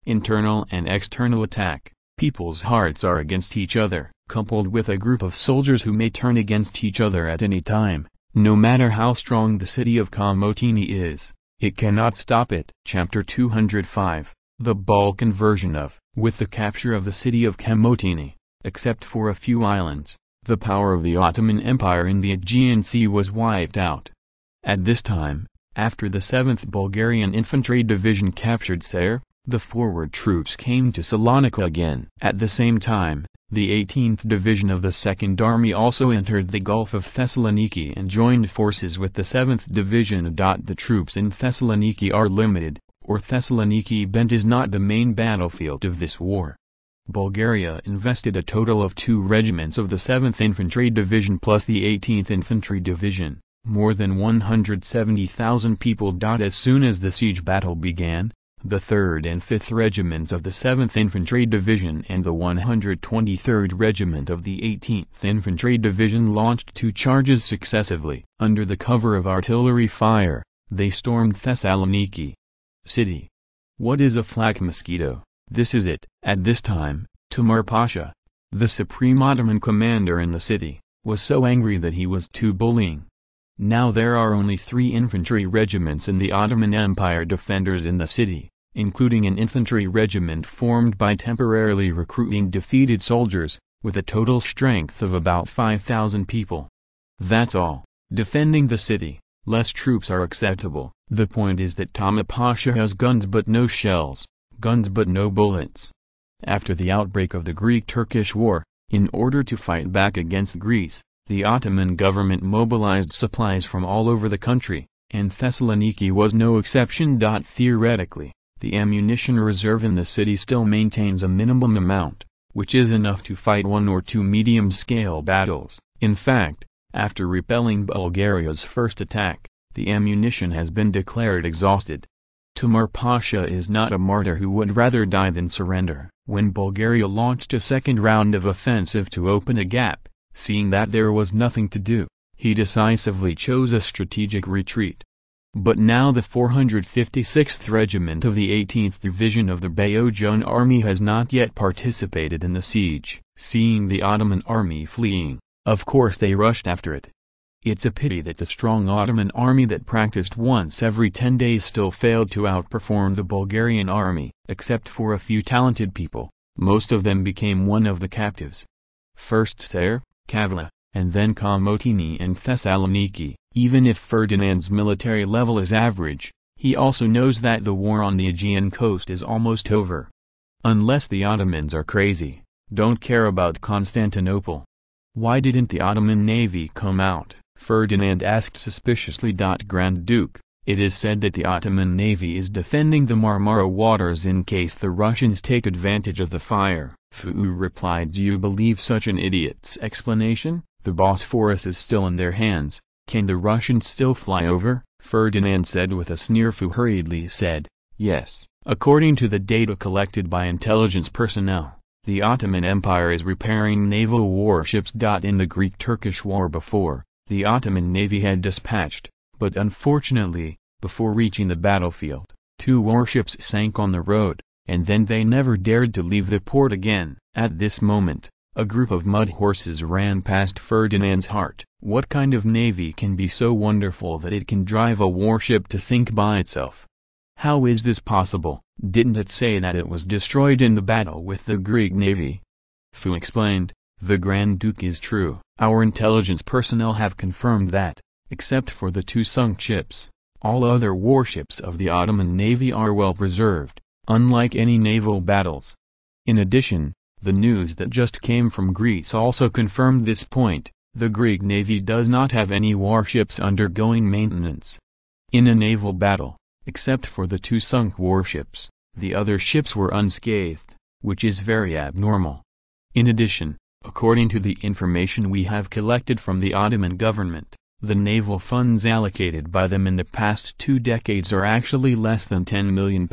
Internal and external attack. People's hearts are against each other, coupled with a group of soldiers who may turn against each other at any time. No matter how strong the city of Komotini is, it cannot stop it. Chapter 205, the Balkan version of. With the capture of the city of Komotini, except for a few islands, the power of the Ottoman Empire in the Aegean Sea was wiped out. At this time, after the 7th Bulgarian Infantry Division captured Ser, the forward troops came to Salonika again. At the same time, the 18th Division of the Second Army also entered the Gulf of Thessaloniki and joined forces with the 7th Division. The troops in Thessaloniki are limited, or Thessaloniki Bent is not the main battlefield of this war. Bulgaria invested a total of 2 regiments of the 7th Infantry Division plus the 18th Infantry Division, more than 170,000 people. As soon as the siege battle began, the 3rd and 5th Regiments of the 7th Infantry Division and the 123rd Regiment of the 18th Infantry Division launched 2 charges successively. Under the cover of artillery fire, they stormed Thessaloniki city. What is a flak mosquito? This is it. At this time, Timur Pasha, the supreme Ottoman commander in the city, was so angry that he was too bullying. Now there are only 3 infantry regiments in the Ottoman Empire defenders in the city, including an infantry regiment formed by temporarily recruiting defeated soldiers, with a total strength of about 5,000 people. That's all. Defending the city, less troops are acceptable. The point is that Timur Pasha has guns but no shells, guns but no bullets. After the outbreak of the Greek-Turkish War, in order to fight back against Greece, the Ottoman government mobilized supplies from all over the country, and Thessaloniki was no exception. Theoretically, the ammunition reserve in the city still maintains a minimum amount, which is enough to fight 1 or 2 medium-scale battles. In fact, after repelling Bulgaria's first attack, the ammunition has been declared exhausted. Timur Pasha is not a martyr who would rather die than surrender. When Bulgaria launched a second round of offensive to open a gap, seeing that there was nothing to do, he decisively chose a strategic retreat. But now the 456th Regiment of the 18th Division of the Bayojan Army has not yet participated in the siege. Seeing the Ottoman army fleeing, of course they rushed after it. It's a pity that the strong Ottoman army that practiced once every 10 days still failed to outperform the Bulgarian army, except for a few talented people. Most of them became one of the captives. First Ser, Kavla, and then Komotini and Thessaloniki. Even if Ferdinand's military level is average, he also knows that the war on the Aegean coast is almost over. Unless the Ottomans are crazy, don't care about Constantinople. Why didn't the Ottoman navy come out? Ferdinand asked suspiciously. Grand Duke, it is said that the Ottoman navy is defending the Marmara waters in case the Russians take advantage of the fire. Fu replied, do you believe such an idiot's explanation? The Bosphorus is still in their hands. Can the Russians still fly over? Ferdinand said with a sneer. Fu hurriedly said, yes. According to the data collected by intelligence personnel, the Ottoman Empire is repairing naval warships. In the Greek-Turkish War before, the Ottoman navy had dispatched, but unfortunately, before reaching the battlefield, 2 warships sank on the road, and then they never dared to leave the port again. At this moment, a group of mud horses ran past Ferdinand's heart. What kind of navy can be so wonderful that it can drive a warship to sink by itself? How is this possible? Didn't it say that it was destroyed in the battle with the Greek navy? Fu explained, the Grand Duke is true. Our intelligence personnel have confirmed that, except for the 2 sunk ships, all other warships of the Ottoman navy are well preserved, unlike any naval battles. In addition, the news that just came from Greece also confirmed this point. The Greek navy does not have any warships undergoing maintenance. In a naval battle, except for the 2 sunk warships, the other ships were unscathed, which is very abnormal. In addition, according to the information we have collected from the Ottoman government, the naval funds allocated by them in the past 2 decades are actually less than £10 million.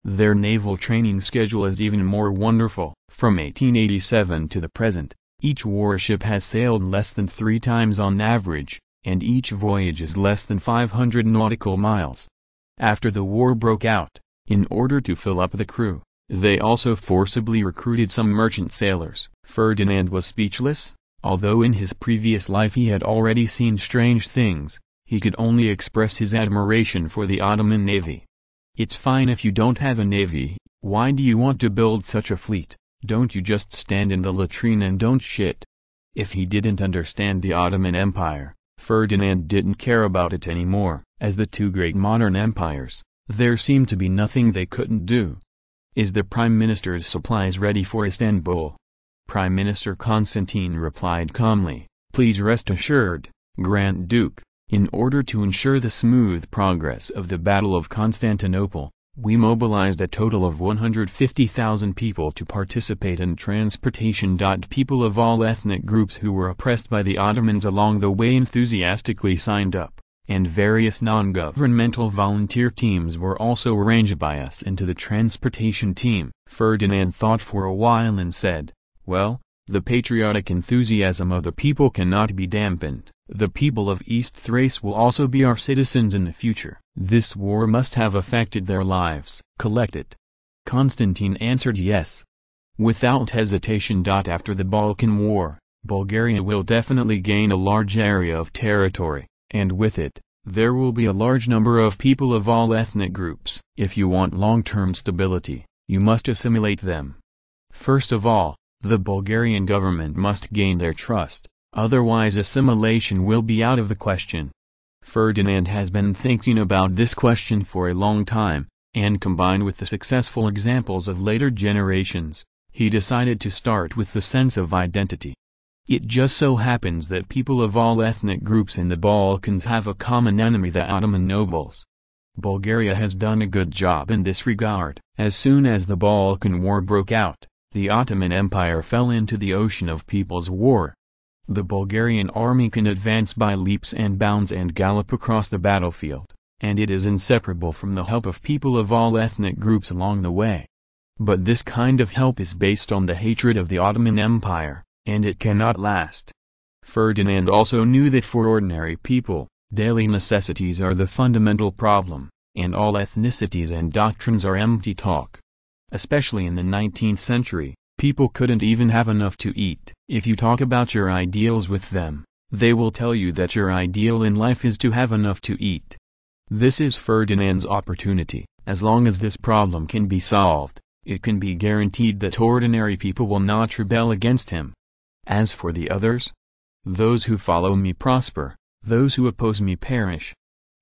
Their naval training schedule is even more wonderful. From 1887 to the present, each warship has sailed less than 3 times on average, and each voyage is less than 500 nautical miles. After the war broke out, in order to fill up the crew, they also forcibly recruited some merchant sailors. Ferdinand was speechless. Although in his previous life he had already seen strange things, he could only express his admiration for the Ottoman navy. It's fine if you don't have a navy. Why do you want to build such a fleet? Don't you just stand in the latrine and don't shit? If he didn't understand the Ottoman Empire, Ferdinand didn't care about it anymore. As the 2 great modern empires, there seemed to be nothing they couldn't do. Is the Prime Minister's supplies ready for Istanbul? Prime Minister Constantine replied calmly, please rest assured, Grand Duke, in order to ensure the smooth progress of the Battle of Constantinople, we mobilized a total of 150,000 people to participate in transportation. People of all ethnic groups who were oppressed by the Ottomans along the way enthusiastically signed up, and various non-governmental volunteer teams were also arranged by us into the transportation team. Ferdinand thought for a while and said, well, the patriotic enthusiasm of the people cannot be dampened. The people of East Thrace will also be our citizens in the future. This war must have affected their lives. Collect it. Constantine answered yes. Without hesitation. After the Balkan War, Bulgaria will definitely gain a large area of territory, and with it, there will be a large number of people of all ethnic groups. If you want long-term stability, you must assimilate them. First of all, the Bulgarian government must gain their trust, otherwise assimilation will be out of the question. Ferdinand has been thinking about this question for a long time, and combined with the successful examples of later generations, he decided to start with the sense of identity. It just so happens that people of all ethnic groups in the Balkans have a common enemy: the Ottoman nobles. Bulgaria has done a good job in this regard. As soon as the Balkan War broke out, the Ottoman Empire fell into the ocean of people's war. The Bulgarian army can advance by leaps and bounds and gallop across the battlefield, and it is inseparable from the help of people of all ethnic groups along the way. But this kind of help is based on the hatred of the Ottoman Empire, and it cannot last. Ferdinand also knew that for ordinary people, daily necessities are the fundamental problem, and all ethnicities and doctrines are empty talk. Especially in the 19th century, people couldn't even have enough to eat. If you talk about your ideals with them, they will tell you that your ideal in life is to have enough to eat. This is Ferdinand's opportunity. As long as this problem can be solved, it can be guaranteed that ordinary people will not rebel against him. As for the others, those who follow me prosper, those who oppose me perish.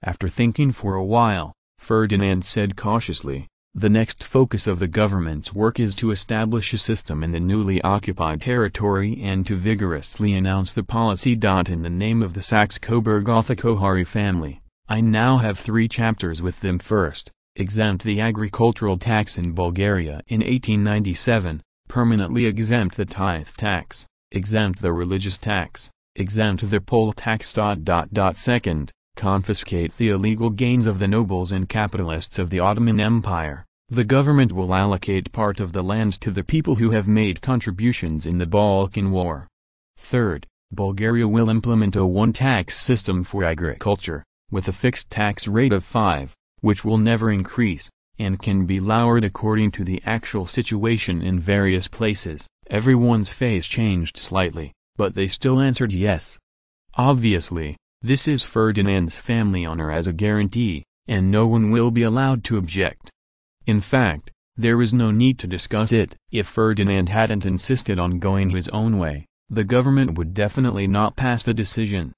After thinking for a while, Ferdinand said cautiously, the next focus of the government's work is to establish a system in the newly occupied territory and to vigorously announce the policy. In the name of the Saxe-Coburg-Gotha-Kohari family, I now have 3 chapters with them. First, exempt the agricultural tax in Bulgaria in 1897, permanently exempt the tithe tax, exempt the religious tax, exempt the poll tax. Second, confiscate the illegal gains of the nobles and capitalists of the Ottoman Empire. The government will allocate part of the land to the people who have made contributions in the Balkan War. Third, Bulgaria will implement a one-tax system for agriculture, with a fixed tax rate of 5, which will never increase, and can be lowered according to the actual situation in various places. Everyone's face changed slightly, but they still answered yes. Obviously, this is Ferdinand's family honor as a guarantee, and no one will be allowed to object. In fact, there is no need to discuss it. If Ferdinand hadn't insisted on going his own way, the government would definitely not pass the decision.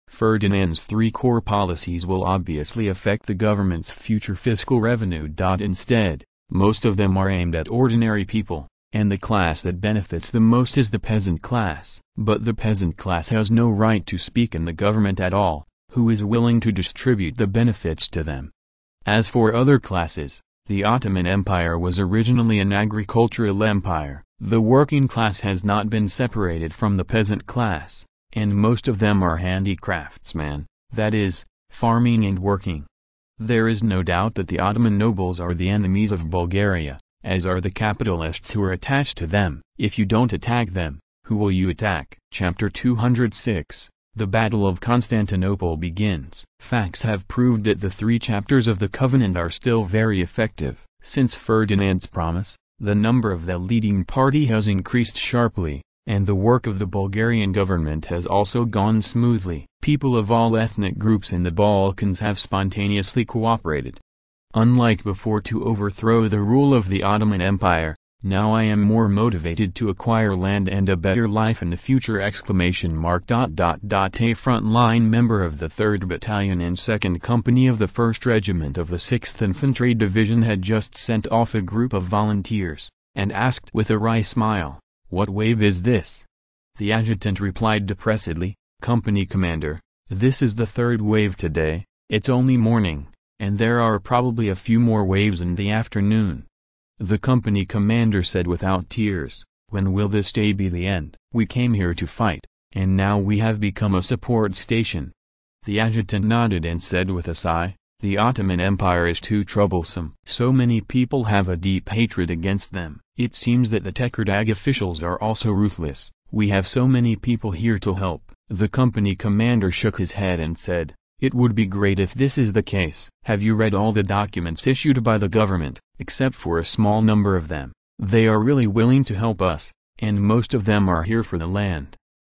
Ferdinand's 3 core policies will obviously affect the government's future fiscal revenue. Instead, most of them are aimed at ordinary people, and the class that benefits the most is the peasant class. But the peasant class has no right to speak in the government at all. Who is willing to distribute the benefits to them? As for other classes, the Ottoman Empire was originally an agricultural empire. The working class has not been separated from the peasant class, and most of them are handicraftsmen, that is, farming and working. There is no doubt that the Ottoman nobles are the enemies of Bulgaria, as are the capitalists who are attached to them. If you don't attack them, who will you attack? Chapter 206. The Battle of Constantinople begins. Facts have proved that the 3 chapters of the Covenant are still very effective. Since Ferdinand's promise, the number of the leading party has increased sharply, and the work of the Bulgarian government has also gone smoothly. People of all ethnic groups in the Balkans have spontaneously cooperated. Unlike before to overthrow the rule of the Ottoman Empire, now I am more motivated to acquire land and a better life in the future! A frontline member of the 3rd Battalion and 2nd Company of the 1st Regiment of the 6th Infantry Division had just sent off a group of volunteers, and asked with a wry smile, "What wave is this?" The adjutant replied depressedly, "Company commander, this is the 3rd wave today. It's only morning, and there are probably a few more waves in the afternoon." The company commander said without tears, "When will this day be the end? We came here to fight, and now we have become a support station." The adjutant nodded and said with a sigh, "The Ottoman Empire is too troublesome. So many people have a deep hatred against them. It seems that the Tekrdag officials are also ruthless. We have so many people here to help." The company commander shook his head and said, "It would be great if this is the case. Have you read all the documents issued by the government? Except for a small number of them, they are really willing to help us, and most of them are here for the land."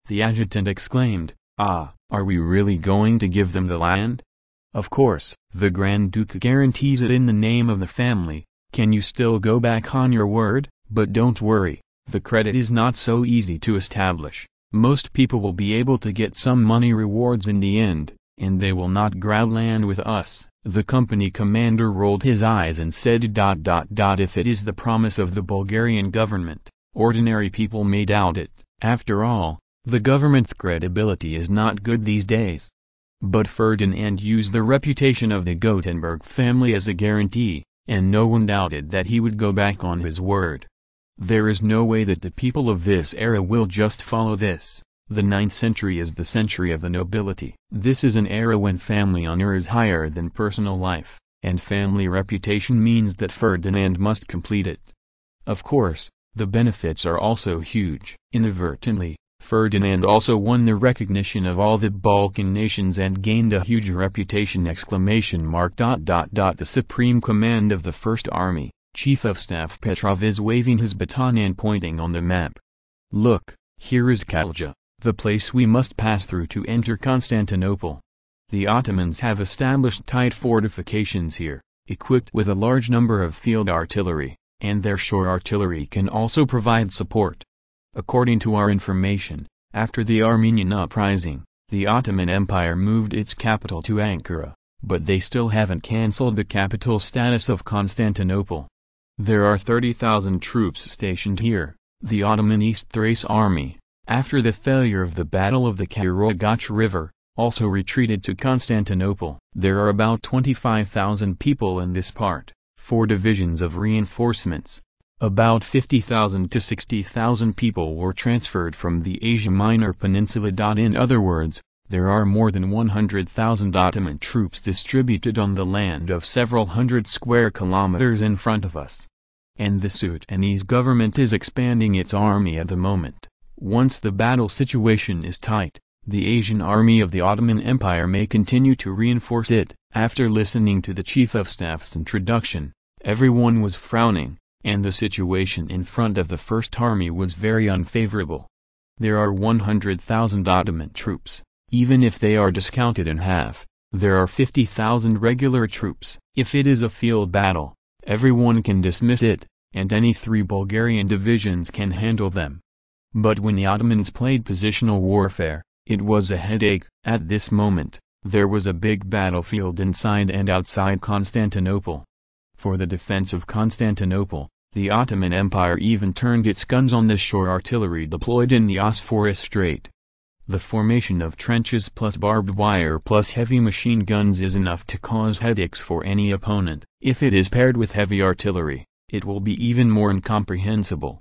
The adjutant exclaimed, "Ah, are we really going to give them the land?" "Of course, the Grand Duke guarantees it in the name of the family. Can you still go back on your word? But don't worry, the credit is not so easy to establish. Most people will be able to get some money rewards in the end, and they will not grab land with us." The company commander rolled his eyes and said, "If it is the promise of the Bulgarian government, ordinary people may doubt it. After all, the government's credibility is not good these days." But Ferdinand used the reputation of the Gothenburg family as a guarantee, and no one doubted that he would go back on his word. There is no way that the people of this era will just follow this. The 9th century is the century of the nobility. This is an era when family honor is higher than personal life, and family reputation means that Ferdinand must complete it. Of course, the benefits are also huge. Inadvertently, Ferdinand also won the recognition of all the Balkan nations and gained a huge reputation! The supreme command of the First Army, Chief of Staff Petrov is waving his baton and pointing on the map. Look, here is Kalja, the place we must pass through to enter Constantinople. The Ottomans have established tight fortifications here, equipped with a large number of field artillery, and their shore artillery can also provide support. According to our information, after the Armenian uprising, the Ottoman Empire moved its capital to Ankara, but they still haven't cancelled the capital status of Constantinople. There are 30,000 troops stationed here. The Ottoman East Thrace army, after the failure of the Battle of the Karagach River, also retreated to Constantinople. There are about 25,000 people in this part, 4 divisions of reinforcements. About 50,000 to 60,000 people were transferred from the Asia Minor Peninsula. In other words, there are more than 100,000 Ottoman troops distributed on the land of several hundred square kilometers in front of us. And the Sudanese government is expanding its army at the moment. Once the battle situation is tight, the Asian army of the Ottoman Empire may continue to reinforce it. After listening to the Chief of Staff's introduction, everyone was frowning, and the situation in front of the First Army was very unfavorable. There are 100,000 Ottoman troops. Even if they are discounted in half, there are 50,000 regular troops. If it is a field battle, everyone can dismiss it, and any 3 Bulgarian divisions can handle them. But when the Ottomans played positional warfare, it was a headache. At this moment, there was a big battlefield inside and outside Constantinople. For the defense of Constantinople, the Ottoman Empire even turned its guns on the shore artillery deployed in the Bosphorus Strait. The formation of trenches plus barbed wire plus heavy machine guns is enough to cause headaches for any opponent. If it is paired with heavy artillery, it will be even more incomprehensible.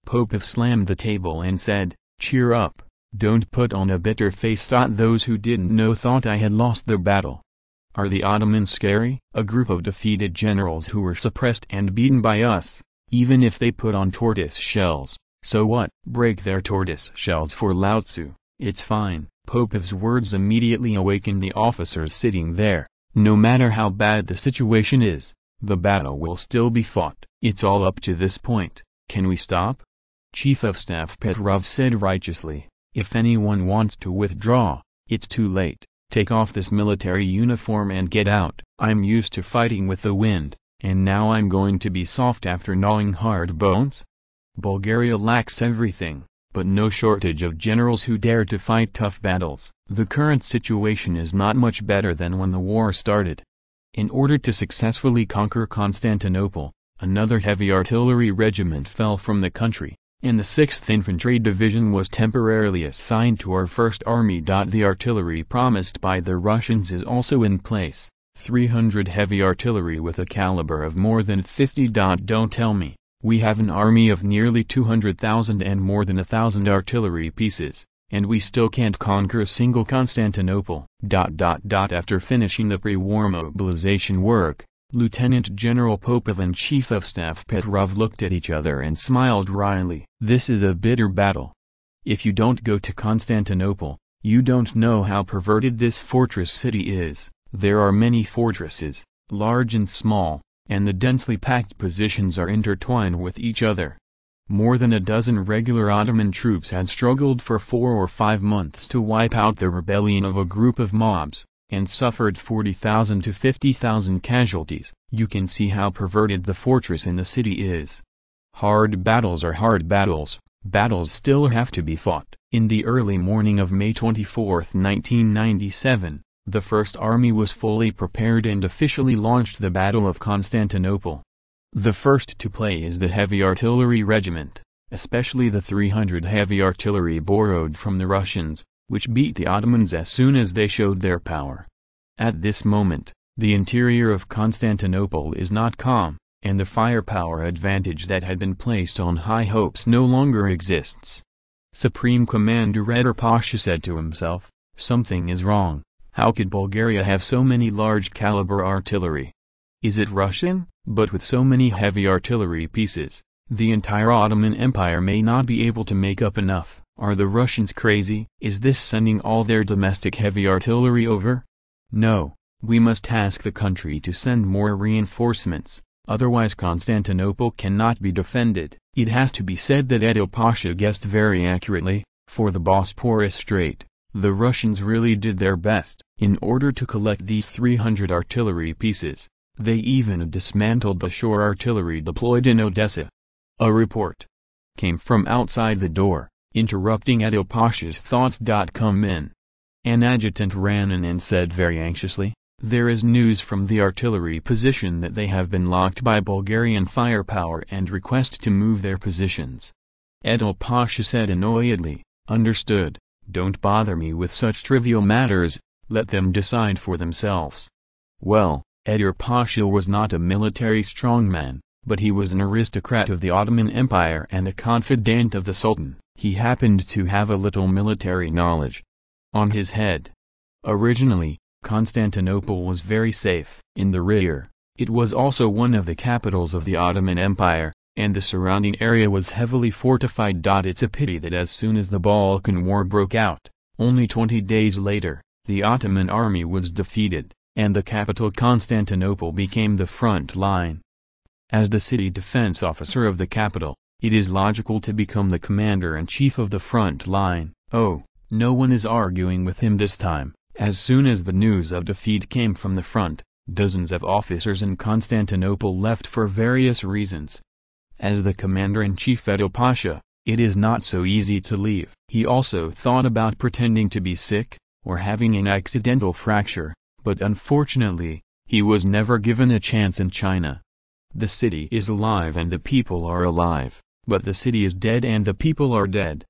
Popov slammed the table and said, "Cheer up, don't put on a bitter face." Those who didn't know thought I had lost the battle. Are the Ottomans scary? A group of defeated generals who were suppressed and beaten by us, even if they put on tortoise shells, so what? Break their tortoise shells for Lao Tzu. It's fine. Popov's words immediately awakened the officers sitting there. No matter how bad the situation is, the battle will still be fought. It's all up to this point. Can we stop? Chief of Staff Petrov said righteously, "If anyone wants to withdraw, it's too late. Take off this military uniform and get out. I'm used to fighting with the wind, and now I'm going to be soft after gnawing hard bones?" Bulgaria lacks everything, but no shortage of generals who dare to fight tough battles. The current situation is not much better than when the war started. In order to successfully conquer Constantinople, another heavy artillery regiment fell from the country, and the 6th Infantry Division was temporarily assigned to our First Army. The artillery promised by the Russians is also in place, 300 heavy artillery with a caliber of more than 50. Don't tell me. We have an army of nearly 200,000 and more than 1,000 artillery pieces, and we still can't conquer a single Constantinople. After finishing the pre-war mobilization work, Lieutenant General Popov and Chief of Staff Petrov looked at each other and smiled wryly. This is a bitter battle. If you don't go to Constantinople, you don't know how perverted this fortress city is. There are many fortresses, large and small, and the densely packed positions are intertwined with each other. More than a dozen regular Ottoman troops had struggled for 4 or 5 months to wipe out the rebellion of a group of mobs, and suffered 40,000 to 50,000 casualties. You can see how perverted the fortress in the city is. Hard battles are hard battles. Battles still have to be fought. In the early morning of May 24, 1997, the First Army was fully prepared and officially launched the Battle of Constantinople. The first to play is the Heavy Artillery Regiment, especially the 300 heavy artillery borrowed from the Russians, which beat the Ottomans as soon as they showed their power. At this moment, the interior of Constantinople is not calm, and the firepower advantage that had been placed on high hopes no longer exists. Supreme Commander Eder Pasha said to himself, "Something is wrong. How could Bulgaria have so many large-caliber artillery? Is it Russian? But with so many heavy artillery pieces, the entire Ottoman Empire may not be able to make up enough. Are the Russians crazy? Is this sending all their domestic heavy artillery over? No, we must ask the country to send more reinforcements, otherwise Constantinople cannot be defended." It has to be said that Eder Pasha guessed very accurately. For the Bosporus Strait, the Russians really did their best. In order to collect these 300 artillery pieces, they even dismantled the shore artillery deployed in Odessa. A report came from outside the door, interrupting Eder Pasha's thoughts. Come in. An adjutant ran in and said very anxiously, "There is news from the artillery position that they have been locked by Bulgarian firepower and request to move their positions." Eder Pasha said annoyedly, "Understood, don't bother me with such trivial matters, let them decide for themselves." Well, Eder Pasha was not a military strongman, but he was an aristocrat of the Ottoman Empire and a confidant of the Sultan. He happened to have a little military knowledge on his head. Originally, Constantinople was very safe in the rear. It was also one of the capitals of the Ottoman Empire, and the surrounding area was heavily fortified. It's a pity that as soon as the Balkan War broke out, only 20 days later, the Ottoman army was defeated, and the capital Constantinople became the front line. As the city defense officer of the capital, it is logical to become the commander-in-chief of the front line. Oh, no one is arguing with him this time. As soon as the news of defeat came from the front, dozens of officers in Constantinople left for various reasons. As the commander-in-chief Eder Pasha, it is not so easy to leave. He also thought about pretending to be sick, or having an accidental fracture, but unfortunately, he was never given a chance in China. The city is alive and the people are alive, but the city is dead and the people are dead.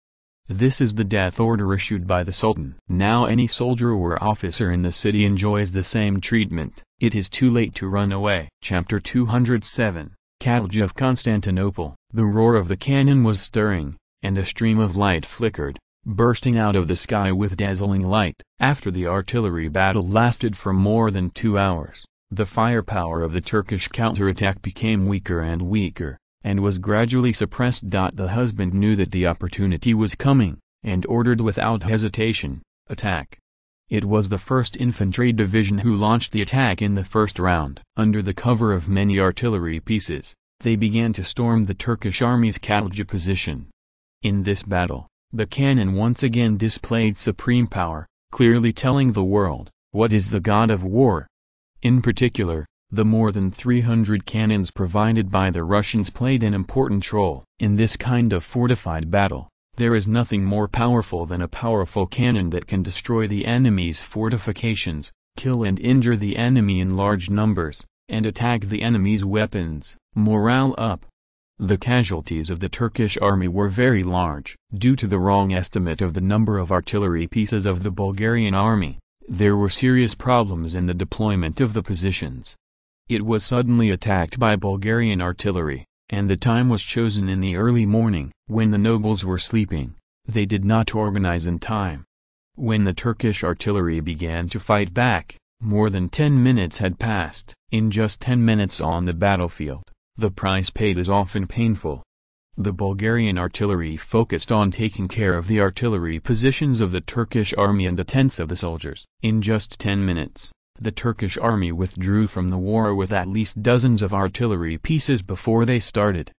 This is the death order issued by the Sultan. Now any soldier or officer in the city enjoys the same treatment. It is too late to run away. Chapter 207, Catalog of Constantinople. The roar of the cannon was stirring, and a stream of light flickered, bursting out of the sky with dazzling light. After the artillery battle lasted for more than 2 hours, the firepower of the Turkish counterattack became weaker and weaker, and was gradually suppressed. The husband knew that the opportunity was coming, and ordered without hesitation, "Attack." It was the 1st Infantry Division who launched the attack in the first round. Under the cover of many artillery pieces, they began to storm the Turkish army's Kalja position. In this battle, the cannon once again displayed supreme power, clearly telling the world, what is the god of war. In particular, the more than 300 cannons provided by the Russians played an important role. In this kind of fortified battle, there is nothing more powerful than a powerful cannon that can destroy the enemy's fortifications, kill and injure the enemy in large numbers, and attack the enemy's weapons. Morale up. The casualties of the Turkish army were very large. Due to the wrong estimate of the number of artillery pieces of the Bulgarian army, there were serious problems in the deployment of the positions. It was suddenly attacked by Bulgarian artillery, and the time was chosen in the early morning, when the nobles were sleeping. They did not organize in time. When the Turkish artillery began to fight back, more than 10 minutes had passed. In just 10 minutes on the battlefield, the price paid is often painful. The Bulgarian artillery focused on taking care of the artillery positions of the Turkish army and the tents of the soldiers. In just 10 minutes, the Turkish army withdrew from the war with at least dozens of artillery pieces before they started.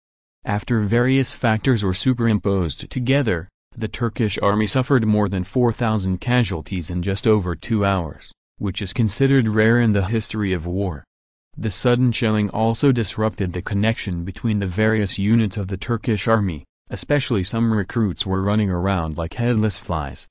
After various factors were superimposed together, the Turkish army suffered more than 4,000 casualties in just over 2 hours, which is considered rare in the history of war. The sudden shelling also disrupted the connection between the various units of the Turkish army, especially some recruits were running around like headless flies.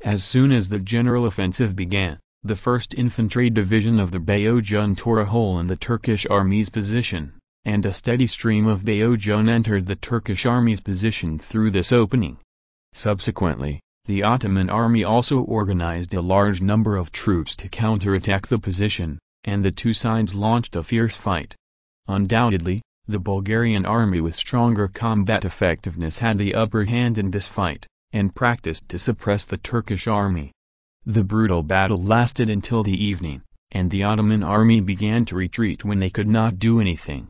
As soon as the general offensive began, the 1st Infantry Division of the Bayojun tore a hole in the Turkish army's position, and a steady stream of Bayojun entered the Turkish army's position through this opening. Subsequently, the Ottoman army also organized a large number of troops to counterattack the position, and the two sides launched a fierce fight. Undoubtedly, the Bulgarian army with stronger combat effectiveness had the upper hand in this fight, and practiced to suppress the Turkish army. The brutal battle lasted until the evening, and the Ottoman army began to retreat when they could not do anything.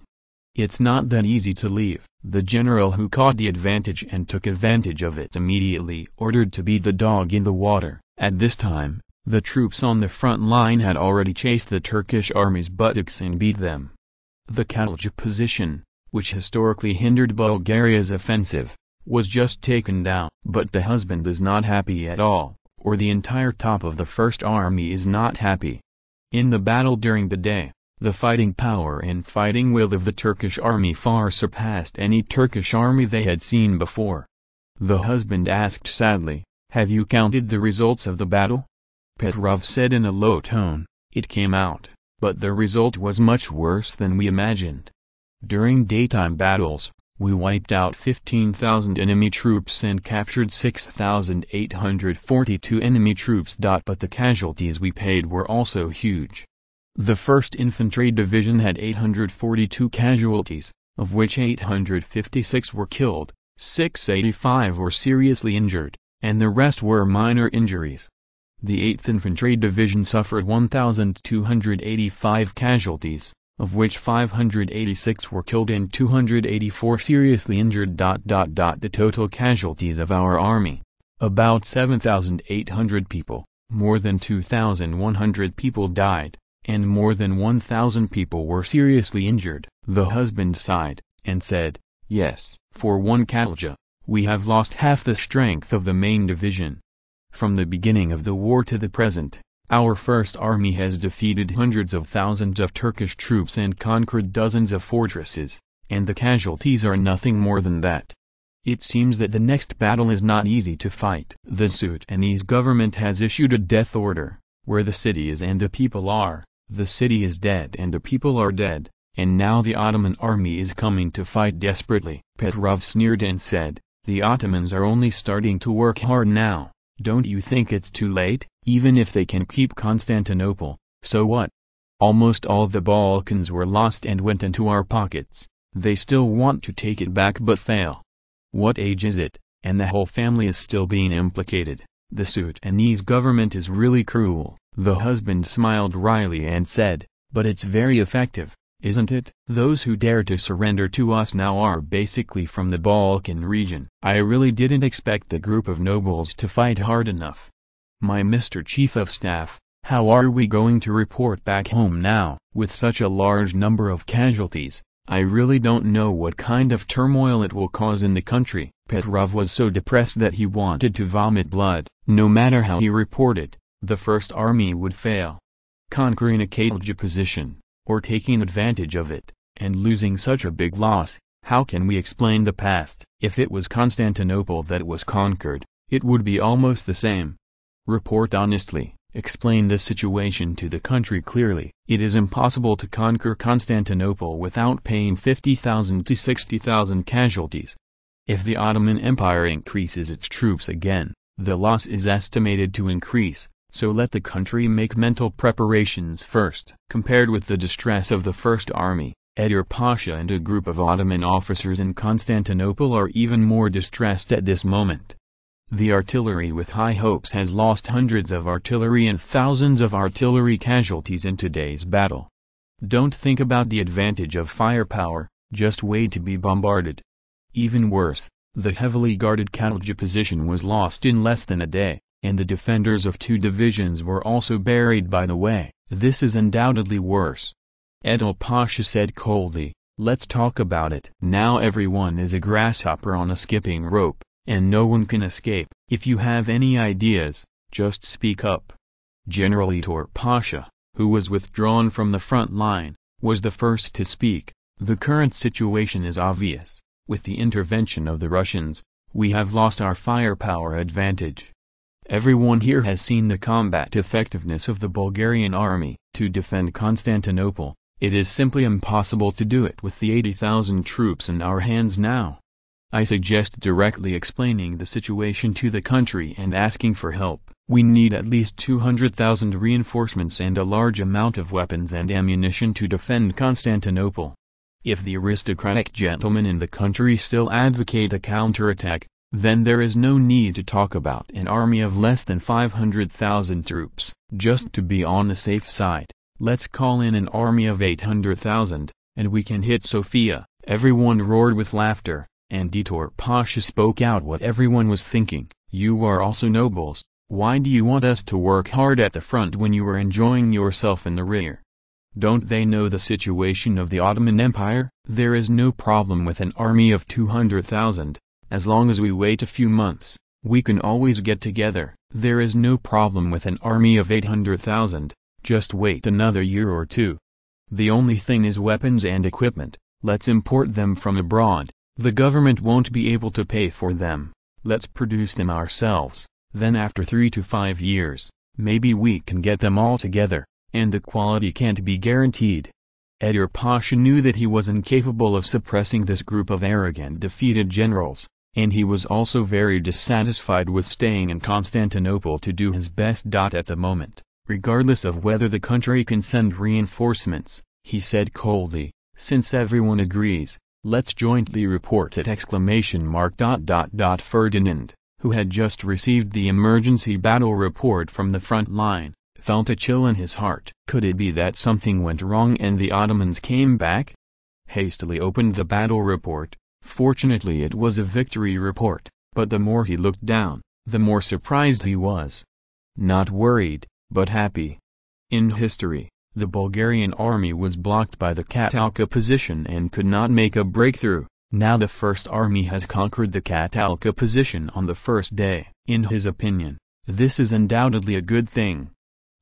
It's not that easy to leave. The general who caught the advantage and took advantage of it immediately ordered to beat the dog in the water. At this time, the troops on the front line had already chased the Turkish army's buttocks and beat them. The Katalja position, which historically hindered Bulgaria's offensive, was just taken down. But the husband is not happy at all, or the entire top of the First Army is not happy. In the battle during the day, the fighting power and fighting will of the Turkish army far surpassed any Turkish army they had seen before. The husband asked sadly, "Have you counted the results of the battle?" Petrov said in a low tone, "It came out, but the result was much worse than we imagined. During daytime battles, we wiped out 15,000 enemy troops and captured 6,842 enemy troops. But the casualties we paid were also huge. The 1st Infantry Division had 842 casualties, of which 856 were killed, 685 were seriously injured, and the rest were minor injuries. The 8th Infantry Division suffered 1,285 casualties, of which 586 were killed and 284 seriously injured. The total casualties of our army, about 7,800 people, more than 2,100 people died, and more than 1,000 people were seriously injured." The husband sighed, and said, "Yes, for one Katalja, we have lost half the strength of the main division. From the beginning of the war to the present, our First Army has defeated hundreds of thousands of Turkish troops and conquered dozens of fortresses, and the casualties are nothing more than that. It seems that the next battle is not easy to fight. The Sudanese government has issued a death order, where the city is and the people are. The city is dead and the people are dead, and now the Ottoman army is coming to fight desperately." Petrov sneered and said, "The Ottomans are only starting to work hard now. Don't you think it's too late? Even if they can keep Constantinople, so what? Almost all the Balkans were lost and went into our pockets. They still want to take it back but fail. What age is it, and the whole family is still being implicated? The Sudanese government is really cruel." The husband smiled wryly and said, "But it's very effective, isn't it? Those who dare to surrender to us now are basically from the Balkan region. I really didn't expect the group of nobles to fight hard enough. My Mr. Chief of Staff, how are we going to report back home now? With such a large number of casualties, I really don't know what kind of turmoil it will cause in the country." Petrov was so depressed that he wanted to vomit blood. No matter how he reported, the First Army would fail. Conquering a Katalja position, or taking advantage of it, and losing such a big loss, how can we explain the past? If it was Constantinople that was conquered, it would be almost the same. Report honestly, explain the situation to the country clearly. It is impossible to conquer Constantinople without paying 50,000 to 60,000 casualties. If the Ottoman Empire increases its troops again, the loss is estimated to increase. So let the country make mental preparations first. Compared with the distress of the First Army, Edir Pasha and a group of Ottoman officers in Constantinople are even more distressed at this moment. The artillery with high hopes has lost hundreds of artillery and thousands of artillery casualties in today's battle. Don't think about the advantage of firepower, just wait to be bombarded. Even worse, the heavily guarded Katalja position was lost in less than a day, and the defenders of 2 divisions were also buried by the way. This is undoubtedly worse. Edil Pasha said coldly, "Let's talk about it." Now everyone is a grasshopper on a skipping rope, and no one can escape. If you have any ideas, just speak up. General Edir Pasha, who was withdrawn from the front line, was the first to speak. The current situation is obvious. With the intervention of the Russians, we have lost our firepower advantage. Everyone here has seen the combat effectiveness of the Bulgarian army. To defend Constantinople, it is simply impossible to do it with the 80,000 troops in our hands now. I suggest directly explaining the situation to the country and asking for help. We need at least 200,000 reinforcements and a large amount of weapons and ammunition to defend Constantinople. If the aristocratic gentlemen in the country still advocate a counterattack, then there is no need to talk about an army of less than 500,000 troops. Just to be on the safe side, let's call in an army of 800,000, and we can hit Sofia." Everyone roared with laughter, and Ditor Pasha spoke out what everyone was thinking: "You are also nobles, why do you want us to work hard at the front when you are enjoying yourself in the rear? Don't they know the situation of the Ottoman Empire? There is no problem with an army of 200,000, as long as we wait a few months, we can always get together. There is no problem with an army of 800,000, just wait another year or two. The only thing is weapons and equipment, let's import them from abroad, the government won't be able to pay for them, let's produce them ourselves, then after 3 to 5 years, maybe we can get them all together, and the quality can't be guaranteed." Edir Pasha knew that he was incapable of suppressing this group of arrogant defeated generals, and he was also very dissatisfied with staying in Constantinople to do his best. At the moment, regardless of whether the country can send reinforcements, he said coldly, "Since everyone agrees, let's jointly report it!" Ferdinand, who had just received the emergency battle report from the front line, felt a chill in his heart. Could it be that something went wrong and the Ottomans came back? Hastily opened the battle report. Fortunately it was a victory report, but the more he looked down, the more surprised he was. Not worried, but happy. In history, the Bulgarian army was blocked by the Catalca position and could not make a breakthrough. Now the First Army has conquered the Catalca position on the first day. In his opinion, this is undoubtedly a good thing.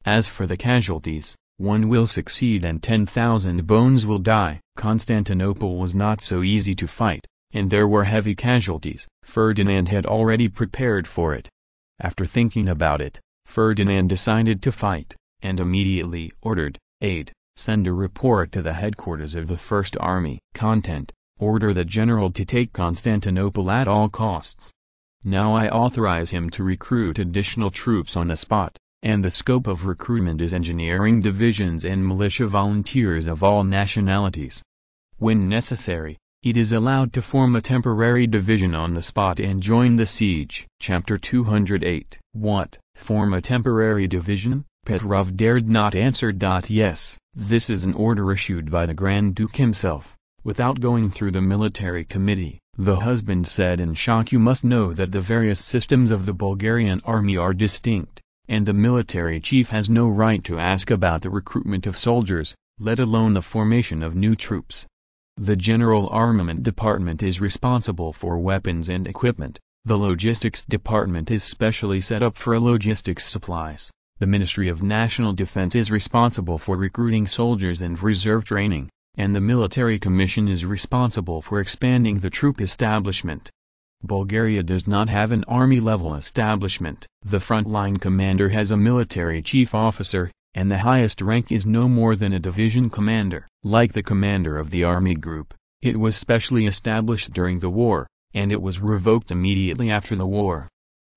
As for the casualties, one will succeed and 10,000 bones will die. Constantinople was not so easy to fight, and there were heavy casualties. Ferdinand had already prepared for it. After thinking about it, Ferdinand decided to fight, and immediately ordered, aid, send a report to the headquarters of the First Army. Content, order the general to take Constantinople at all costs. Now I authorize him to recruit additional troops on the spot, and the scope of recruitment is engineering divisions and militia volunteers of all nationalities. When necessary, it is allowed to form a temporary division on the spot and join the siege. Chapter 208. What, form a temporary division? Petrov dared not answer. Yes, this is an order issued by the Grand Duke himself, without going through the military committee. The husband said in shock. You must know that the various systems of the Bulgarian army are distinct, and the military chief has no right to ask about the recruitment of soldiers, let alone the formation of new troops. The General Armament Department is responsible for weapons and equipment, the Logistics Department is specially set up for logistics supplies, the Ministry of National Defense is responsible for recruiting soldiers and reserve training, and the Military Commission is responsible for expanding the troop establishment. Bulgaria does not have an army-level establishment. The frontline commander has a military chief officer, and the highest rank is no more than a division commander. Like the commander of the army group, it was specially established during the war, and it was revoked immediately after the war.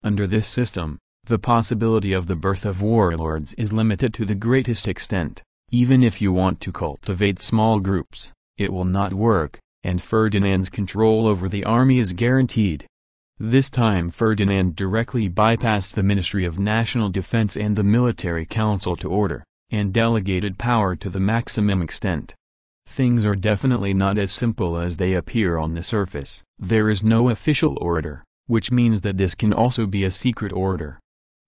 Under this system, the possibility of the birth of warlords is limited to the greatest extent. Even if you want to cultivate small groups, it will not work, and Ferdinand's control over the army is guaranteed. This time Ferdinand directly bypassed the Ministry of National Defense and the Military Council to order, and delegated power to the maximum extent. Things are definitely not as simple as they appear on the surface. There is no official order, which means that this can also be a secret order.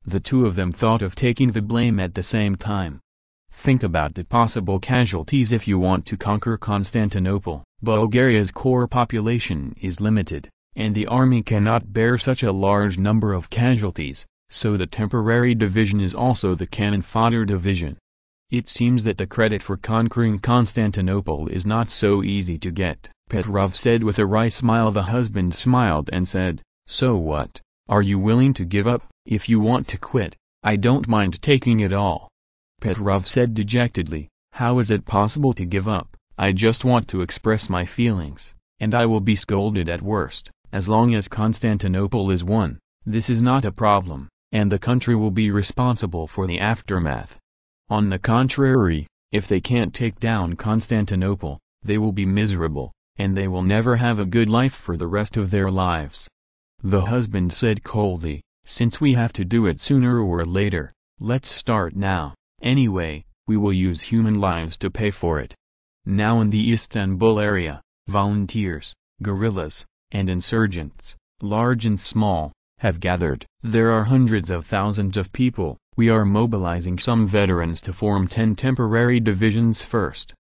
The two of them thought of taking the blame at the same time. Think about the possible casualties if you want to conquer Constantinople. Bulgaria's core population is limited, and the army cannot bear such a large number of casualties, so the temporary division is also the cannon fodder division. It seems that the credit for conquering Constantinople is not so easy to get, Petrov said with a wry smile. The husband smiled and said, "So what, are you willing to give up? If you want to quit, I don't mind taking it all." Petrov said dejectedly, "How is it possible to give up? I just want to express my feelings, and I will be scolded at worst. As long as Constantinople is won, this is not a problem, and the country will be responsible for the aftermath. On the contrary, if they can't take down Constantinople, they will be miserable, and they will never have a good life for the rest of their lives." The husband said coldly, "Since we have to do it sooner or later, let's start now. Anyway, we will use human lives to pay for it." Now in the Istanbul area, volunteers, guerrillas, and insurgents, large and small, have gathered. There are hundreds of thousands of people. We are mobilizing some veterans to form 10 temporary divisions first.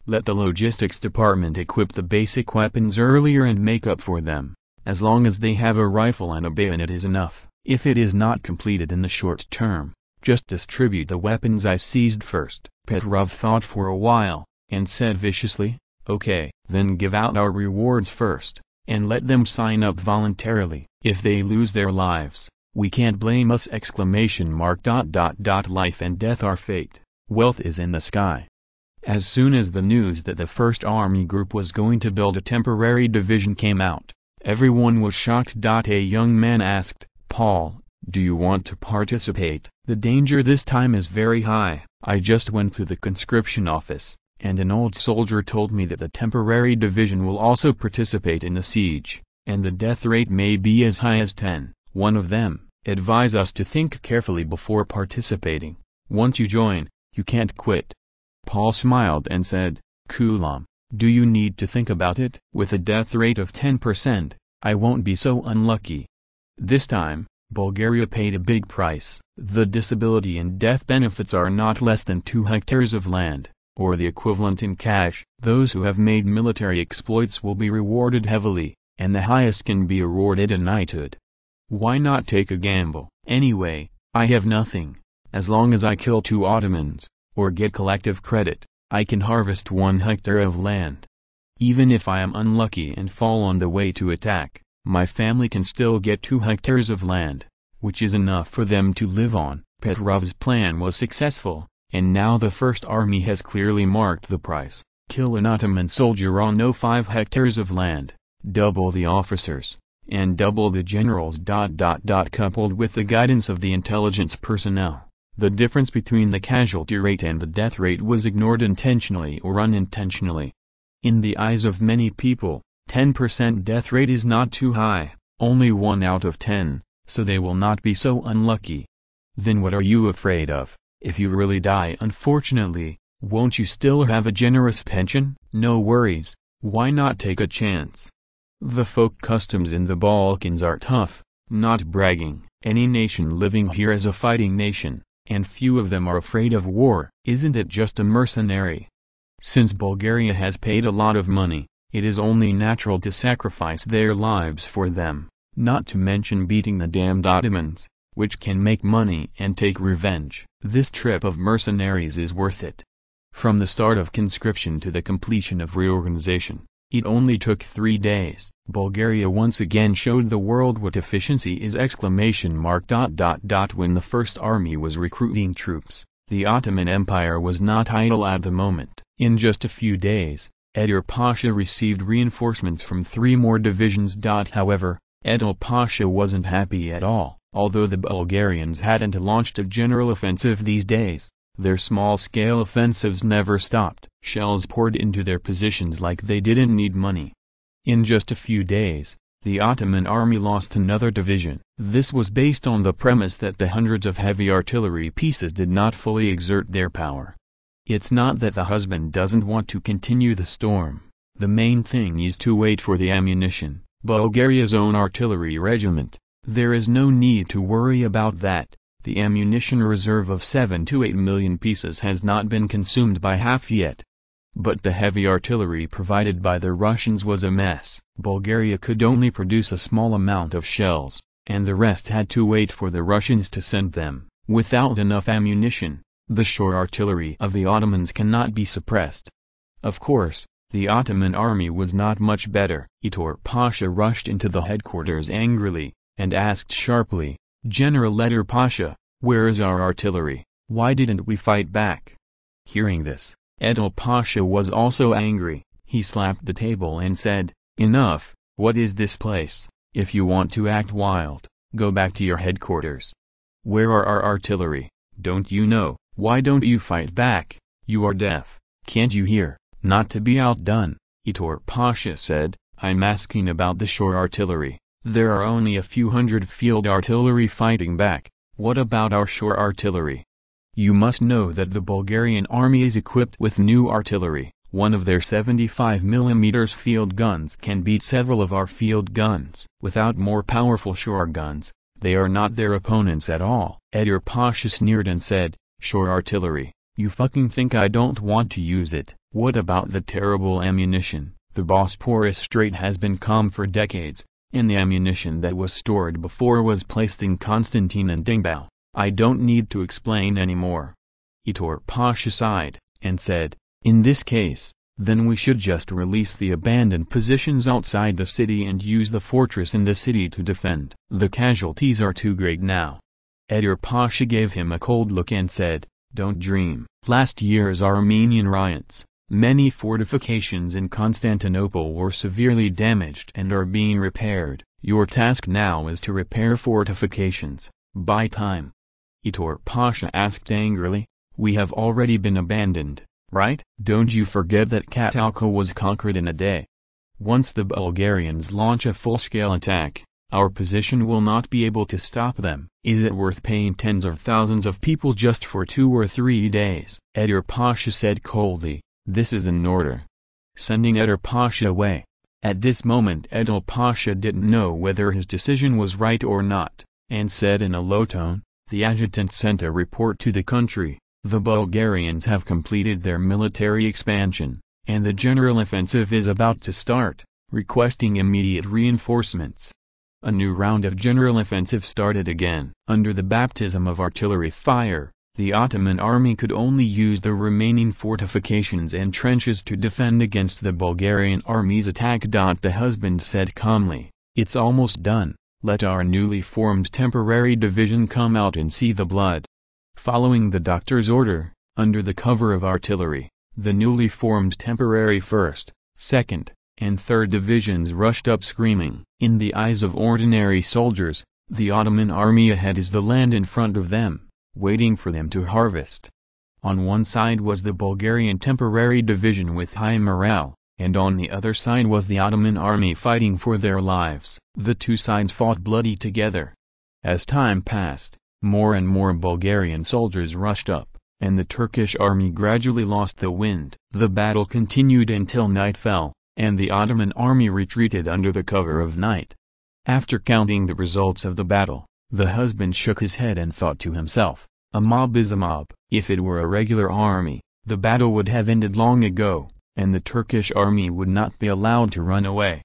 Let the logistics department equip the basic weapons earlier and make up for them. As long as they have a rifle and a bayonet is enough. If it is not completed in the short term, just distribute the weapons I seized first. Petrov thought for a while, and said viciously, "Okay, then give out our rewards first, and let them sign up voluntarily. If they lose their lives, we can't blame us!" Life and death are fate, wealth is in the sky. As soon as the news that the First Army Group was going to build a temporary division came out, everyone was shocked. A young man asked, "Paul, do you want to participate? The danger this time is very high. I just went to the conscription office, and an old soldier told me that the temporary division will also participate in the siege, and the death rate may be as high as 10. One of them advised us to think carefully before participating. Once you join, you can't quit." Paul smiled and said, "Kulam, do you need to think about it? With a death rate of 10%, I won't be so unlucky." This time, Bulgaria paid a big price. The disability and death benefits are not less than 2 hectares of land, or the equivalent in cash. Those who have made military exploits will be rewarded heavily, and the highest can be awarded a knighthood. Why not take a gamble? Anyway, I have nothing. As long as I kill 2 Ottomans, or get collective credit, I can harvest 1 hectare of land. Even if I am unlucky and fall on the way to attack, my family can still get 2 hectares of land, which is enough for them to live on. Petrov's plan was successful, and now the First Army has clearly marked the price. Kill an Ottoman soldier on 5 hectares of land, double the officers, and double the generals. Coupled with the guidance of the intelligence personnel, the difference between the casualty rate and the death rate was ignored intentionally or unintentionally. In the eyes of many people, 10% death rate is not too high, only 1 out of 10, so they will not be so unlucky. Then what are you afraid of? If you really die unfortunately, won't you still have a generous pension? No worries, why not take a chance? The folk customs in the Balkans are tough, not bragging. Any nation living here is a fighting nation, and few of them are afraid of war. Isn't it just a mercenary? Since Bulgaria has paid a lot of money, it is only natural to sacrifice their lives for them, not to mention beating the damned Ottomans, which can make money and take revenge. This trip of mercenaries is worth it. From the start of conscription to the completion of reorganization, it only took 3 days. Bulgaria once again showed the world what efficiency is! When the First Army was recruiting troops, the Ottoman Empire was not idle at the moment. In just a few days, Edir Pasha received reinforcements from 3 more divisions. However, Edil Pasha wasn't happy at all. Although the Bulgarians hadn't launched a general offensive these days, their small-scale offensives never stopped. Shells poured into their positions like they didn't need money. In just a few days, the Ottoman army lost another division. This was based on the premise that the hundreds of heavy artillery pieces did not fully exert their power. It's not that the husband doesn't want to continue the storm. The main thing is to wait for the ammunition. Bulgaria's own artillery regiment. There is no need to worry about that. The ammunition reserve of 7 to 8 million pieces has not been consumed by half yet. But the heavy artillery provided by the Russians was a mess. Bulgaria could only produce a small amount of shells, and the rest had to wait for the Russians to send them. Without enough ammunition, the shore artillery of the Ottomans cannot be suppressed. Of course, the Ottoman army was not much better. Edir Pasha rushed into the headquarters angrily, and asked sharply, "General Edir Pasha, where is our artillery? Why didn't we fight back?" Hearing this, Edir Pasha was also angry. He slapped the table and said, "Enough, what is this place? If you want to act wild, go back to your headquarters. Where are our artillery? Don't you know? Why don't you fight back? You are deaf, can't you hear?" Not to be outdone, Edir Pasha said, "I'm asking about the shore artillery. There are only a few hundred field artillery fighting back. What about our shore artillery? You must know that the Bulgarian army is equipped with new artillery. One of their 75mm field guns can beat several of our field guns. Without more powerful shore guns, they are not their opponents at all. Enver Pasha sneered and said, "Shore artillery, you fucking think I don't want to use it? What about the terrible ammunition? The Bosporus Strait has been calm for decades, and the ammunition that was stored before was placed in Constantine and Dingbao. I don't need to explain anymore." Enver Pasha sighed, and said, "In this case, then we should just release the abandoned positions outside the city and use the fortress in the city to defend. The casualties are too great now." Enver Pasha gave him a cold look and said, "Don't dream." Last year's Armenian riots, many fortifications in Constantinople were severely damaged and are being repaired. Your task now is to repair fortifications. Buy time. Enver Pasha asked angrily, "We have already been abandoned, right? Don't you forget that Catalca was conquered in a day. Once the Bulgarians launch a full-scale attack, our position will not be able to stop them. Is it worth paying tens of thousands of people just for 2 or 3 days?" Enver Pasha said coldly, "This is an order." Sending Enver Pasha away. At this moment Enver Pasha didn't know whether his decision was right or not, and said in a low tone, "The adjutant sent a report to the country. The Bulgarians have completed their military expansion, and the general offensive is about to start, requesting immediate reinforcements." A new round of general offensive started again. Under the baptism of artillery fire, the Ottoman army could only use the remaining fortifications and trenches to defend against the Bulgarian army's attack. The husband said calmly, "It's almost done. Let our newly formed temporary division come out and see the blood." Following the doctor's order, under the cover of artillery, the newly formed temporary 1st, 2nd, and 3rd divisions rushed up screaming. In the eyes of ordinary soldiers, the Ottoman army ahead is the land in front of them, waiting for them to harvest. On one side was the Bulgarian temporary division with high morale, and on the other side was the Ottoman army fighting for their lives. The two sides fought bloody together. As time passed, more and more Bulgarian soldiers rushed up, and the Turkish army gradually lost the wind. The battle continued until night fell, and the Ottoman army retreated under the cover of night. After counting the results of the battle, the husband shook his head and thought to himself, "A mob is a mob." If it were a regular army, the battle would have ended long ago, and the Turkish army would not be allowed to run away.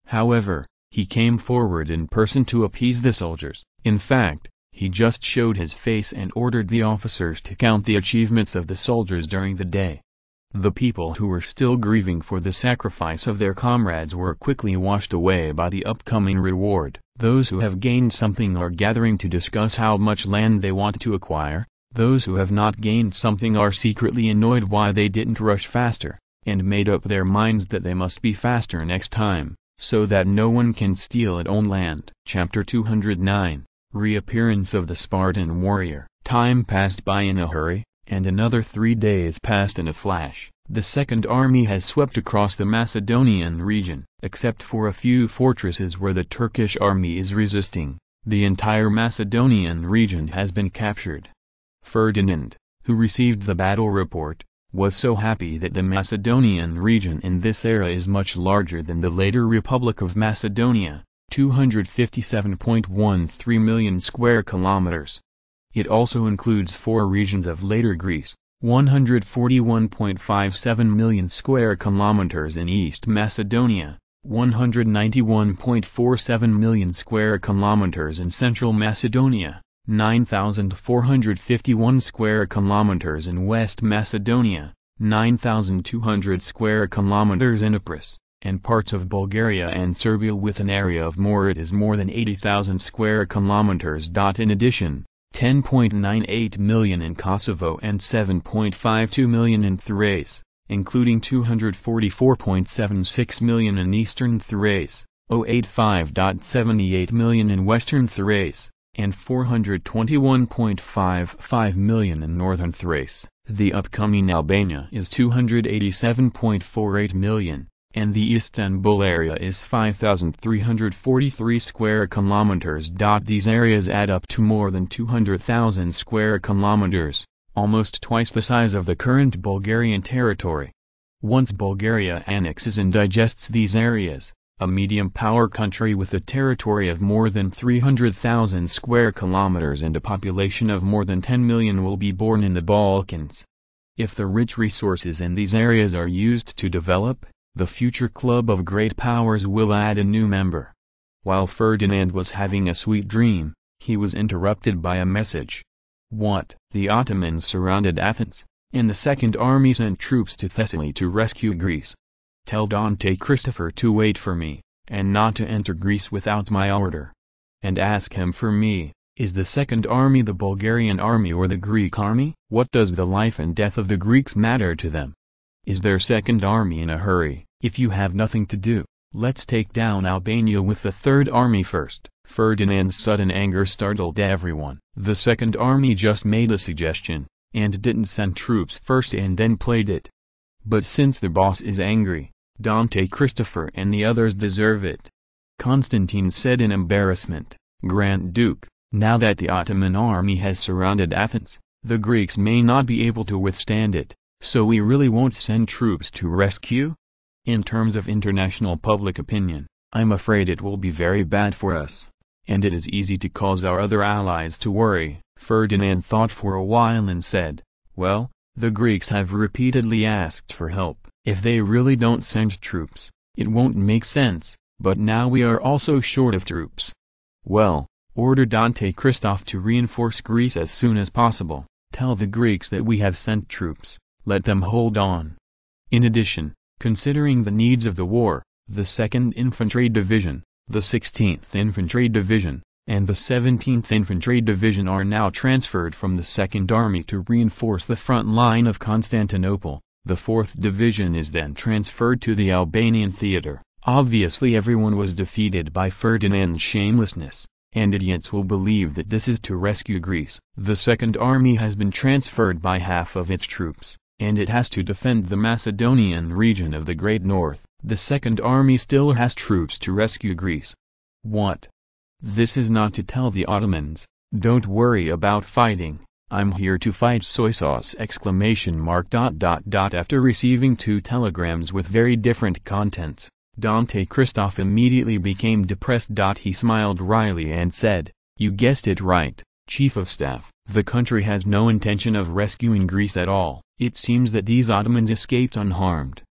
However, he came forward in person to appease the soldiers. In fact, he just showed his face and ordered the officers to count the achievements of the soldiers during the day. The people who were still grieving for the sacrifice of their comrades were quickly washed away by the upcoming reward. Those who have gained something are gathering to discuss how much land they want to acquire. Those who have not gained something are secretly annoyed why they didn't rush faster, and made up their minds that they must be faster next time, so that no one can steal it on land. Chapter 209, Reappearance of the Spartan Warrior. Time passed by in a hurry, and another 3 days passed in a flash. The Second Army has swept across the Macedonian region. Except for a few fortresses where the Turkish army is resisting, the entire Macedonian region has been captured. Ferdinand, who received the battle report, was so happy that the Macedonian region in this era is much larger than the later Republic of Macedonia, 257.13 million square kilometers. It also includes 4 regions of later Greece, 141.57 million square kilometers in East Macedonia, 191.47 million square kilometers in Central Macedonia, 9,451 square kilometers in West Macedonia, 9,200 square kilometers in Cyprus, and parts of Bulgaria and Serbia with an area of more than 80,000 square kilometers. In addition, 10.98 million in Kosovo and 7.52 million in Thrace, including 244.76 million in Eastern Thrace, 085.78 million in Western Thrace, and 421.55 million in Northern Thrace. The upcoming Albania is 287.48 million, and the Istanbul area is 5,343 square kilometers. These areas add up to more than 200,000 square kilometers, almost twice the size of the current Bulgarian territory. Once Bulgaria annexes and digests these areas, a medium-power country with a territory of more than 300,000 square kilometers and a population of more than 10 million will be born in the Balkans. If the rich resources in these areas are used to develop, the future club of great powers will add a new member. While Ferdinand was having a sweet dream, he was interrupted by a message. What? The Ottomans surrounded Athens, and the Second Army sent troops to Thessaly to rescue Greece. Tell Dante Christopher to wait for me, and not to enter Greece without my order. And ask him for me, is the Second Army the Bulgarian army or the Greek army? What does the life and death of the Greeks matter to them? Is their Second Army in a hurry? If you have nothing to do, let's take down Albania with the Third Army first. Ferdinand's sudden anger startled everyone. The Second Army just made a suggestion, and didn't send troops first and then played it. But since the boss is angry, Dante Christopher and the others deserve it. Constantine said in embarrassment, Grand Duke, now that the Ottoman army has surrounded Athens, the Greeks may not be able to withstand it, so we really won't send troops to rescue? In terms of international public opinion, I'm afraid it will be very bad for us. And it is easy to cause our other allies to worry. Ferdinand thought for a while and said, well, the Greeks have repeatedly asked for help. If they really don't send troops, it won't make sense, but now we are also short of troops. Well, order Dante Christoph to reinforce Greece as soon as possible. Tell the Greeks that we have sent troops, let them hold on. In addition, considering the needs of the war, the 2nd Infantry Division, the 16th Infantry Division, and the 17th Infantry Division are now transferred from the Second Army to reinforce the front line of Constantinople. The 4th Division is then transferred to the Albanian theater. Obviously everyone was defeated by Ferdinand's shamelessness, and idiots will believe that this is to rescue Greece. The Second Army has been transferred by half of its troops, and it has to defend the Macedonian region of the Great North. The Second Army still has troops to rescue Greece. What? This is not to tell the Ottomans, don't worry about fighting, I'm here to fight soy sauce! After receiving 2 telegrams with very different contents, Dante Christoph immediately became depressed. He smiled wryly and said, you guessed it right, Chief of Staff. The country has no intention of rescuing Greece at all. It seems that these Ottomans escaped unharmed.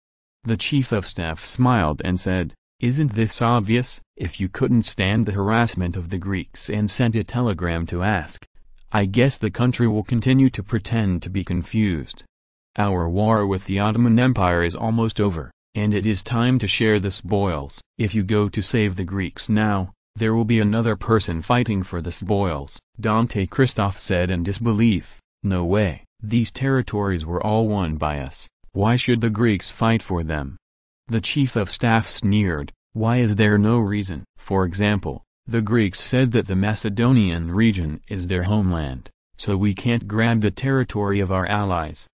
The Chief of Staff smiled and said, isn't this obvious? If you couldn't stand the harassment of the Greeks and sent a telegram to ask, I guess the country will continue to pretend to be confused. Our war with the Ottoman Empire is almost over, and it is time to share the spoils. If you go to save the Greeks now, there will be another person fighting for the spoils. Dante Christoph said in disbelief, no way, these territories were all won by us. Why should the Greeks fight for them? The Chief of Staff sneered, why is there no reason? For example, the Greeks said that the Macedonian region is their homeland, so we can't grab the territory of our allies.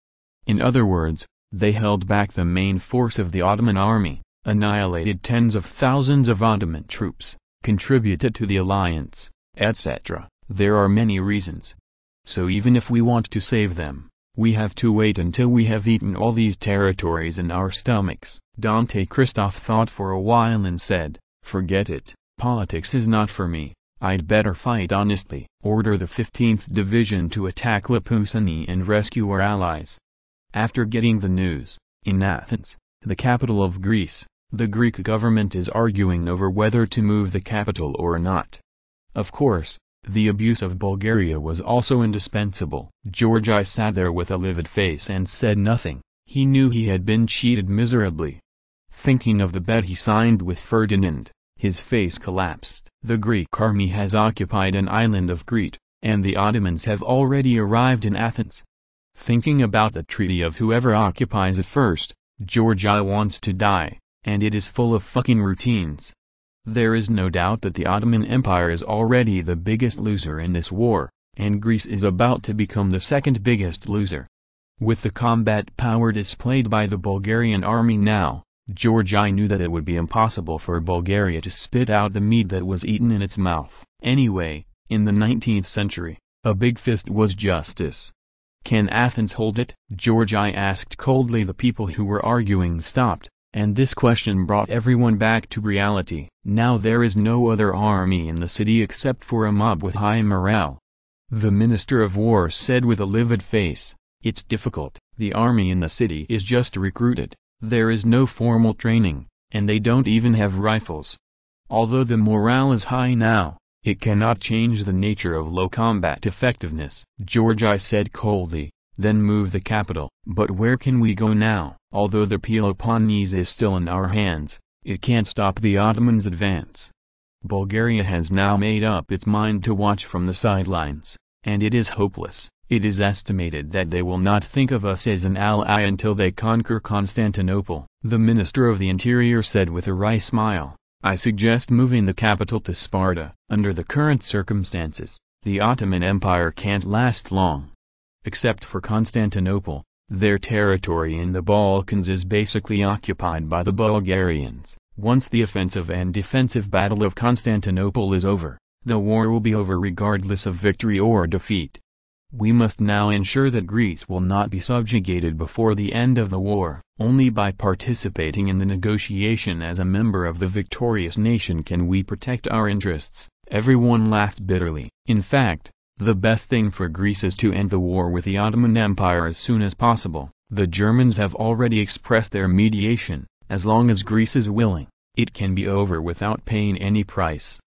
In other words, they held back the main force of the Ottoman army, annihilated tens of thousands of Ottoman troops, contributed to the alliance, etc. There are many reasons. So even if we want to save them, we have to wait until we have eaten all these territories in our stomachs. Dante Christoph thought for a while and said, forget it, politics is not for me, I'd better fight honestly. Order the 15th Division to attack Lapusani and rescue our allies. After getting the news, in Athens, the capital of Greece, the Greek government is arguing over whether to move the capital or not. Of course, the abuse of Bulgaria was also indispensable. George I sat there with a livid face and said nothing. He knew he had been cheated miserably. Thinking of the bet he signed with Ferdinand, his face collapsed. The Greek army has occupied an island of Crete, and the Ottomans have already arrived in Athens. Thinking about the treaty of whoever occupies it first, George I wants to die, and it is full of fucking routines. There is no doubt that the Ottoman Empire is already the biggest loser in this war, and Greece is about to become the second biggest loser. With the combat power displayed by the Bulgarian army now, Georgi knew that it would be impossible for Bulgaria to spit out the meat that was eaten in its mouth. Anyway, in the 19th century, a big fist was justice. Can Athens hold it? Georgi asked coldly. The people who were arguing stopped, and this question brought everyone back to reality. Now there is no other army in the city except for a mob with high morale. The Minister of War said with a livid face, "It's difficult. The army in the city is just recruited. There is no formal training, and they don't even have rifles. Although the morale is high now, it cannot change the nature of low combat effectiveness." Georgi said coldly, "Then move the capital." "But where can we go now? Although the Peloponnese is still in our hands, it can't stop the Ottomans' advance. Bulgaria has now made up its mind to watch from the sidelines, and it is hopeless. It is estimated that they will not think of us as an ally until they conquer Constantinople." The Minister of the Interior said with a wry smile, "I suggest moving the capital to Sparta." Under the current circumstances, the Ottoman Empire can't last long. Except for Constantinople, their territory in the Balkans is basically occupied by the Bulgarians. Once the offensive and defensive battle of Constantinople is over, the war will be over regardless of victory or defeat. We must now ensure that Greece will not be subjugated before the end of the war. Only by participating in the negotiation as a member of the victorious nation can we protect our interests. Everyone laughed bitterly. In fact, the best thing for Greece is to end the war with the Ottoman Empire as soon as possible. The Germans have already expressed their mediation. As long as Greece is willing, it can be over without paying any price.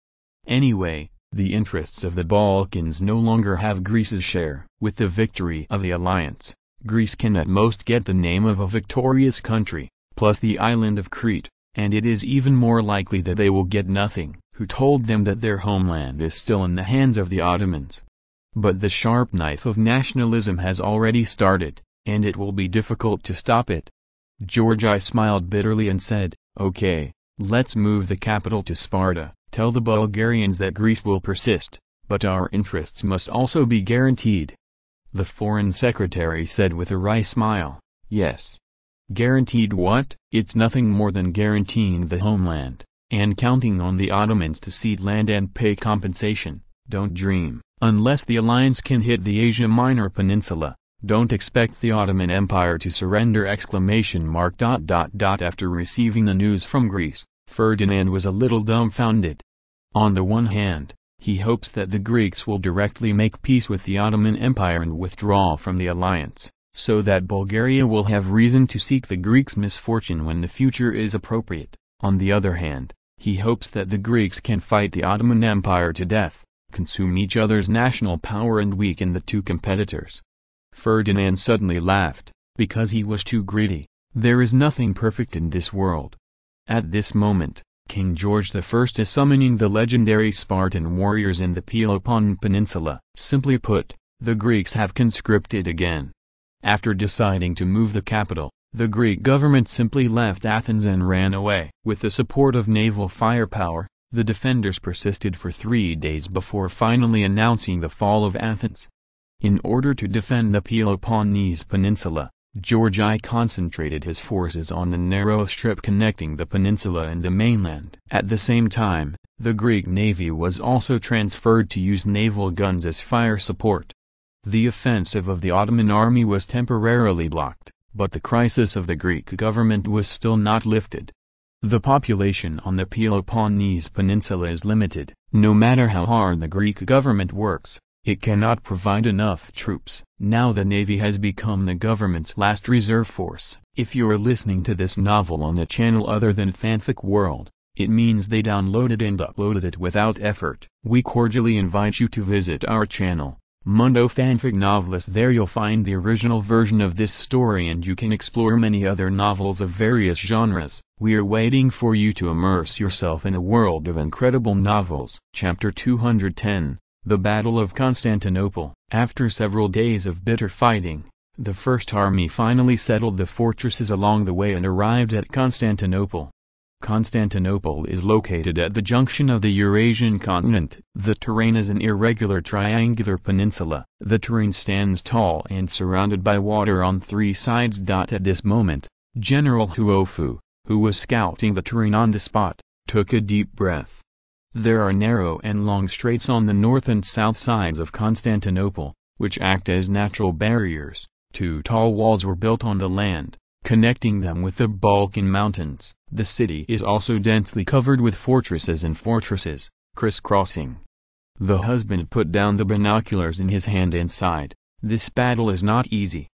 Anyway, the interests of the Balkans no longer have Greece's share. With the victory of the alliance, Greece can at most get the name of a victorious country, plus the island of Crete, and it is even more likely that they will get nothing. Who told them that their homeland is still in the hands of the Ottomans? But the sharp knife of nationalism has already started, and it will be difficult to stop it. Georgi smiled bitterly and said, "Okay, let's move the capital to Sparta. Tell the Bulgarians that Greece will persist, but our interests must also be guaranteed." The Foreign Secretary said with a wry smile, "Yes." Guaranteed what? It's nothing more than guaranteeing the homeland, and counting on the Ottomans to cede land and pay compensation. Don't dream. Unless the alliance can hit the Asia Minor Peninsula, don't expect the Ottoman Empire to surrender! After receiving the news from Greece, Ferdinand was a little dumbfounded. On the one hand, he hopes that the Greeks will directly make peace with the Ottoman Empire and withdraw from the alliance, so that Bulgaria will have reason to seek the Greeks' misfortune when the future is appropriate. On the other hand, he hopes that the Greeks can fight the Ottoman Empire to death, consume each other's national power and weaken the two competitors. Ferdinand suddenly laughed, because he was too greedy. There is nothing perfect in this world. At this moment, King George I is summoning the legendary Spartan warriors in the Peloponnese Peninsula. Simply put, the Greeks have conscripted again. After deciding to move the capital, the Greek government simply left Athens and ran away. With the support of naval firepower, the defenders persisted for 3 days before finally announcing the fall of Athens. In order to defend the Peloponnese Peninsula, Georgi concentrated his forces on the narrow strip connecting the peninsula and the mainland. At the same time, the Greek navy was also transferred to use naval guns as fire support. The offensive of the Ottoman army was temporarily blocked, but the crisis of the Greek government was still not lifted. The population on the Peloponnese Peninsula is limited. No matter how hard the Greek government works, it cannot provide enough troops. Now the Navy has become the government's last reserve force. If you're listening to this novel on a channel other than Fanfic World, it means they downloaded and uploaded it without effort. We cordially invite you to visit our channel, Mundo Fanfic Novelist. There you'll find the original version of this story and you can explore many other novels of various genres. We are waiting for you to immerse yourself in a world of incredible novels. Chapter 210. The Battle of Constantinople. After several days of bitter fighting, the First Army finally settled the fortresses along the way and arrived at Constantinople. Constantinople is located at the junction of the Eurasian continent. The terrain is an irregular triangular peninsula. The terrain stands tall and surrounded by water on 3 sides. At this moment, General Huofu, who was scouting the terrain on the spot, took a deep breath. There are narrow and long straits on the north and south sides of Constantinople, which act as natural barriers. 2 tall walls were built on the land, connecting them with the Balkan mountains. The city is also densely covered with fortresses and fortresses, crisscrossing. The husband put down the binoculars in his hand and sighed. This battle is not easy.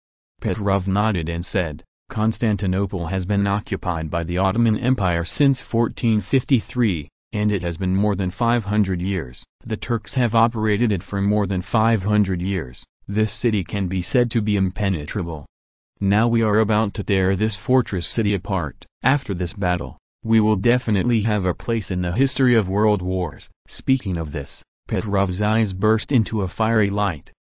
Petrov nodded and said, Constantinople has been occupied by the Ottoman Empire since 1453, and it has been more than 500 years. The Turks have operated it for more than 500 years. This city can be said to be impenetrable. Now we are about to tear this fortress city apart. After this battle, we will definitely have a place in the history of world wars. Speaking of this, Petrov's eyes burst into a fiery light.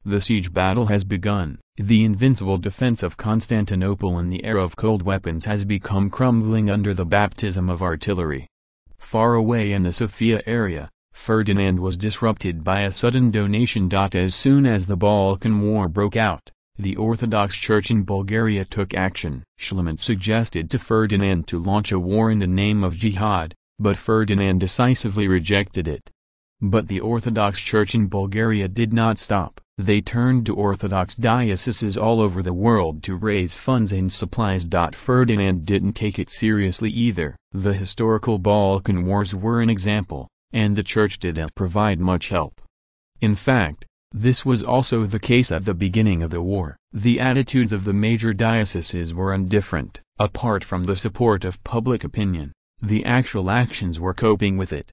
The siege battle has begun. The invincible defense of Constantinople in the era of cold weapons has become crumbling under the baptism of artillery. Far away in the Sofia area, Ferdinand was disrupted by a sudden donation. As soon as the Balkan War broke out, the Orthodox Church in Bulgaria took action. Schliemann suggested to Ferdinand to launch a war in the name of jihad, but Ferdinand decisively rejected it. But the Orthodox Church in Bulgaria did not stop. They turned to Orthodox dioceses all over the world to raise funds and supplies. Ferdinand didn't take it seriously either. The historical Balkan Wars were an example, and the Church didn't provide much help. In fact, this was also the case at the beginning of the war. The attitudes of the major dioceses were indifferent. Apart from the support of public opinion, the actual actions were coping with it.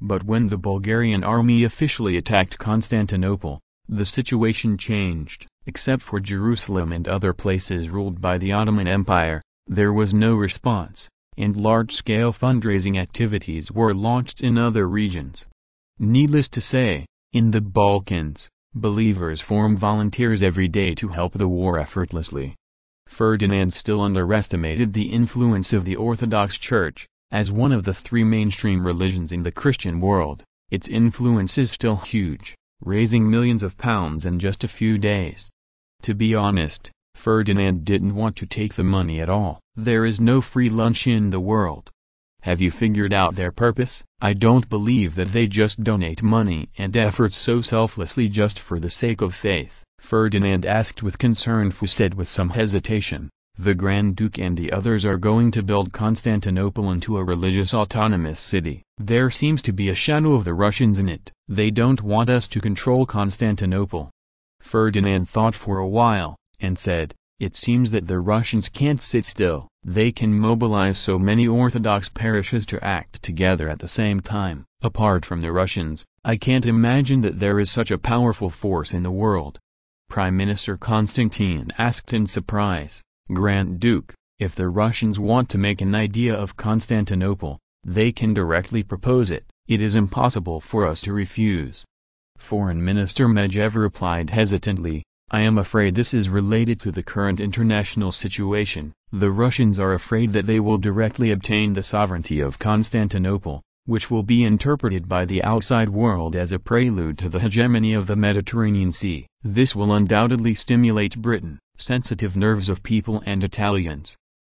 But when the Bulgarian army officially attacked Constantinople, the situation changed. Except for Jerusalem and other places ruled by the Ottoman Empire, there was no response, and large-scale fundraising activities were launched in other regions. Needless to say, in the Balkans, believers form volunteers every day to help the war effortlessly. Ferdinand still underestimated the influence of the Orthodox Church. As one of the 3 mainstream religions in the Christian world, its influence is still huge, raising millions of pounds in just a few days. To be honest, Ferdinand didn't want to take the money at all. There is no free lunch in the world. Have you figured out their purpose? I don't believe that they just donate money and efforts so selflessly just for the sake of faith. Ferdinand asked with concern. Who said with some hesitation, the Grand Duke and the others are going to build Constantinople into a religious autonomous city. There seems to be a shadow of the Russians in it. They don't want us to control Constantinople. Ferdinand thought for a while, and said, it seems that the Russians can't sit still. They can mobilize so many Orthodox parishes to act together at the same time. Apart from the Russians, I can't imagine that there is such a powerful force in the world. Prime Minister Constantine asked in surprise, Grand Duke, if the Russians want to make an idea of Constantinople, they can directly propose it. It is impossible for us to refuse. Foreign Minister Medvedev replied hesitantly, I am afraid this is related to the current international situation. The Russians are afraid that they will directly obtain the sovereignty of Constantinople, which will be interpreted by the outside world as a prelude to the hegemony of the Mediterranean Sea. This will undoubtedly stimulate Britain, sensitive nerves of people and Italians.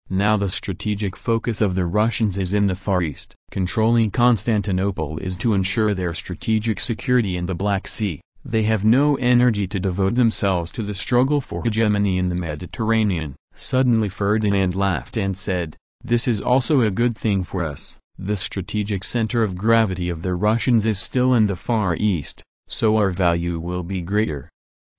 Now the strategic focus of the Russians is in the Far East. Controlling Constantinople is to ensure their strategic security in the Black Sea. They have no energy to devote themselves to the struggle for hegemony in the Mediterranean. Suddenly Ferdinand laughed and said, this is also a good thing for us. The strategic center of gravity of the Russians is still in the Far East, so our value will be greater.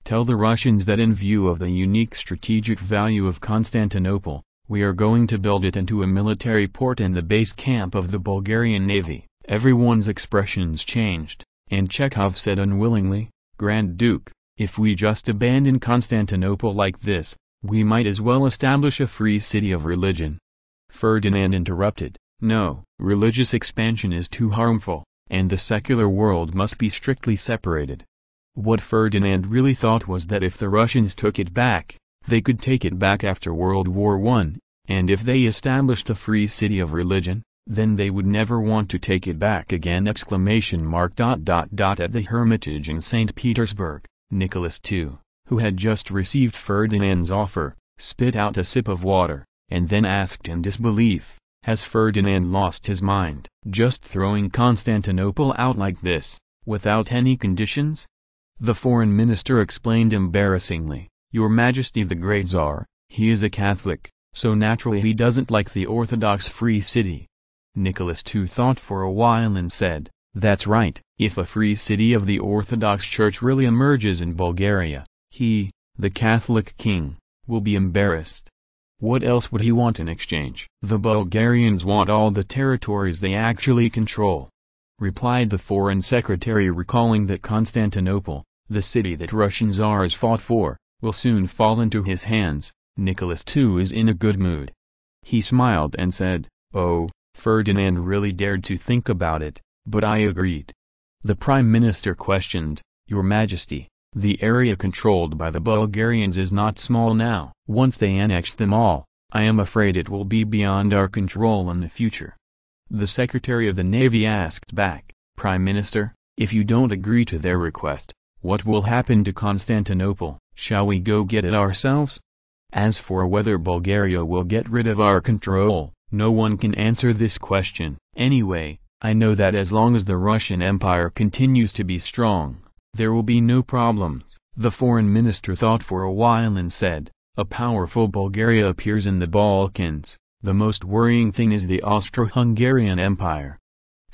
Tell the Russians that in view of the unique strategic value of Constantinople, we are going to build it into a military port and the base camp of the Bulgarian Navy. Everyone's expressions changed, and Chekhov said unwillingly, Grand Duke, if we just abandon Constantinople like this, we might as well establish a free city of religion. Ferdinand interrupted, no, religious expansion is too harmful, and the secular world must be strictly separated. What Ferdinand really thought was that if the Russians took it back, they could take it back after World War I, and if they established a free city of religion, then they would never want to take it back again! At the Hermitage in St. Petersburg, Nicholas II, who had just received Ferdinand's offer, spit out a sip of water. and then asked in disbelief, "Has Ferdinand lost his mind, just throwing Constantinople out like this, without any conditions?" The foreign minister explained embarrassingly, "Your Majesty the Great Tsar, he is a Catholic, so naturally he doesn't like the Orthodox free city." Nicholas II thought for a while and said, "That's right, if a free city of the Orthodox Church really emerges in Bulgaria, he, the Catholic king, will be embarrassed. What else would he want in exchange?" "The Bulgarians want all the territories they actually control," replied the foreign secretary, recalling that Constantinople, the city that Russian czars fought for, will soon fall into his hands. Nicholas II is in a good mood. He smiled and said, "Oh, Ferdinand really dared to think about it, but I agreed." The prime minister questioned, "Your Majesty, the area controlled by the Bulgarians is not small now. Once they annex them all, I am afraid it will be beyond our control in the future." The Secretary of the Navy asked back, "Prime Minister, if you don't agree to their request, what will happen to Constantinople? Shall we go get it ourselves?" As for whether Bulgaria will get rid of our control, no one can answer this question. Anyway, I know that as long as the Russian Empire continues to be strong, there will be no problems. The foreign minister thought for a while and said, "A powerful Bulgaria appears in the Balkans. The most worrying thing is the Austro-Hungarian Empire.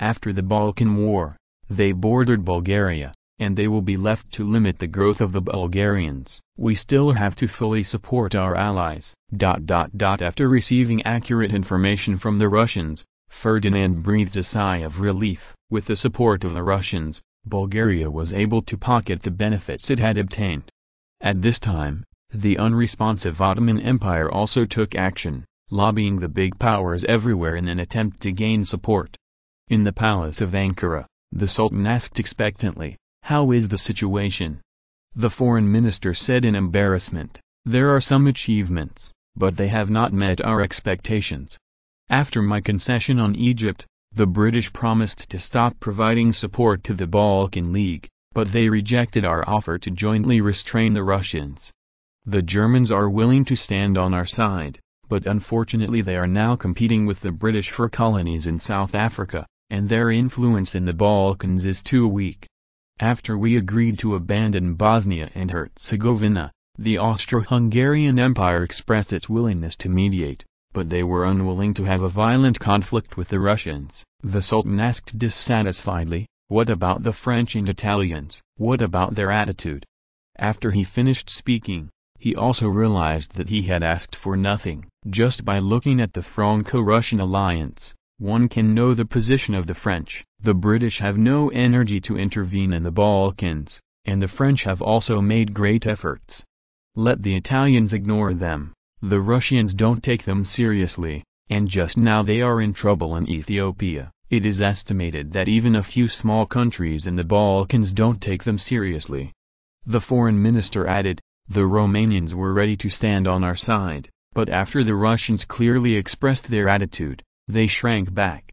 After the Balkan War, they bordered Bulgaria, and they will be left to limit the growth of the Bulgarians. We still have to fully support our allies." After receiving accurate information from the Russians, Ferdinand breathed a sigh of relief. With the support of the Russians, Bulgaria was able to pocket the benefits it had obtained. At this time, the unresponsive Ottoman Empire also took action, lobbying the big powers everywhere in an attempt to gain support. In the palace of Ankara, the Sultan asked expectantly, "How is the situation?" The foreign minister said in embarrassment, "There are some achievements, but they have not met our expectations. After my concession on Egypt, the British promised to stop providing support to the Balkan League, but they rejected our offer to jointly restrain the Russians. The Germans are willing to stand on our side, but unfortunately they are now competing with the British for colonies in South Africa, and their influence in the Balkans is too weak. After we agreed to abandon Bosnia and Herzegovina, the Austro-Hungarian Empire expressed its willingness to mediate, but they were unwilling to have a violent conflict with the Russians." The Sultan asked dissatisfiedly, "What about the French and Italians? What about their attitude?" After he finished speaking, he also realized that he had asked for nothing. Just by looking at the Franco-Russian alliance, one can know the position of the French. The British have no energy to intervene in the Balkans, and the French have also made great efforts. Let the Italians ignore them. The Russians don't take them seriously, and just now they are in trouble in Ethiopia. It is estimated that even a few small countries in the Balkans don't take them seriously. The foreign minister added, "The Romanians were ready to stand on our side, but after the Russians clearly expressed their attitude, they shrank back."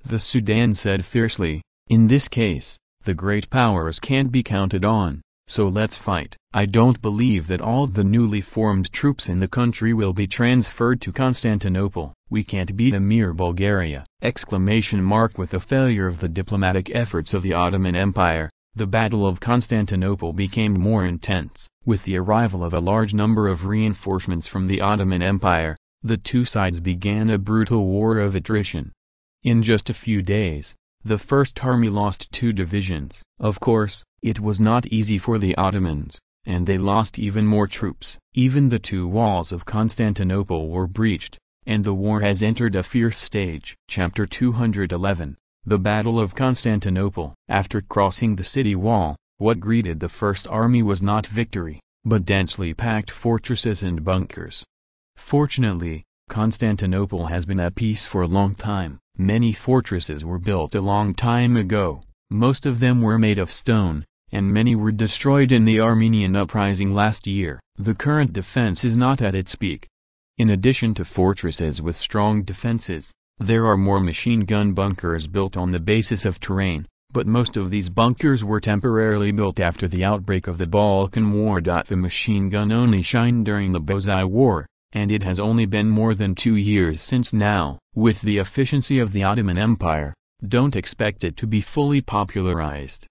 The Sudan said fiercely, "In this case, the great powers can't be counted on, so let's fight." "I don't believe that all the newly formed troops in the country will be transferred to Constantinople. We can't beat a mere Bulgaria!" With the failure of the diplomatic efforts of the Ottoman Empire, the Battle of Constantinople became more intense. With the arrival of a large number of reinforcements from the Ottoman Empire, the two sides began a brutal war of attrition. In just a few days, the First Army lost 2 divisions. Of course, it was not easy for the Ottomans, and they lost even more troops. Even the 2 walls of Constantinople were breached, and the war has entered a fierce stage. Chapter 211, The Battle of Constantinople. After crossing the city wall, what greeted the First Army was not victory, but densely packed fortresses and bunkers. Fortunately, Constantinople has been at peace for a long time. Many fortresses were built a long time ago, most of them were made of stone, and many were destroyed in the Armenian uprising last year. The current defense is not at its peak. In addition to fortresses with strong defenses, there are more machine gun bunkers built on the basis of terrain, but most of these bunkers were temporarily built after the outbreak of the Balkan War. The machine gun only shined during the Bosai War, and it has only been more than 2 years since now. With the efficiency of the Ottoman Empire, don't expect it to be fully popularized.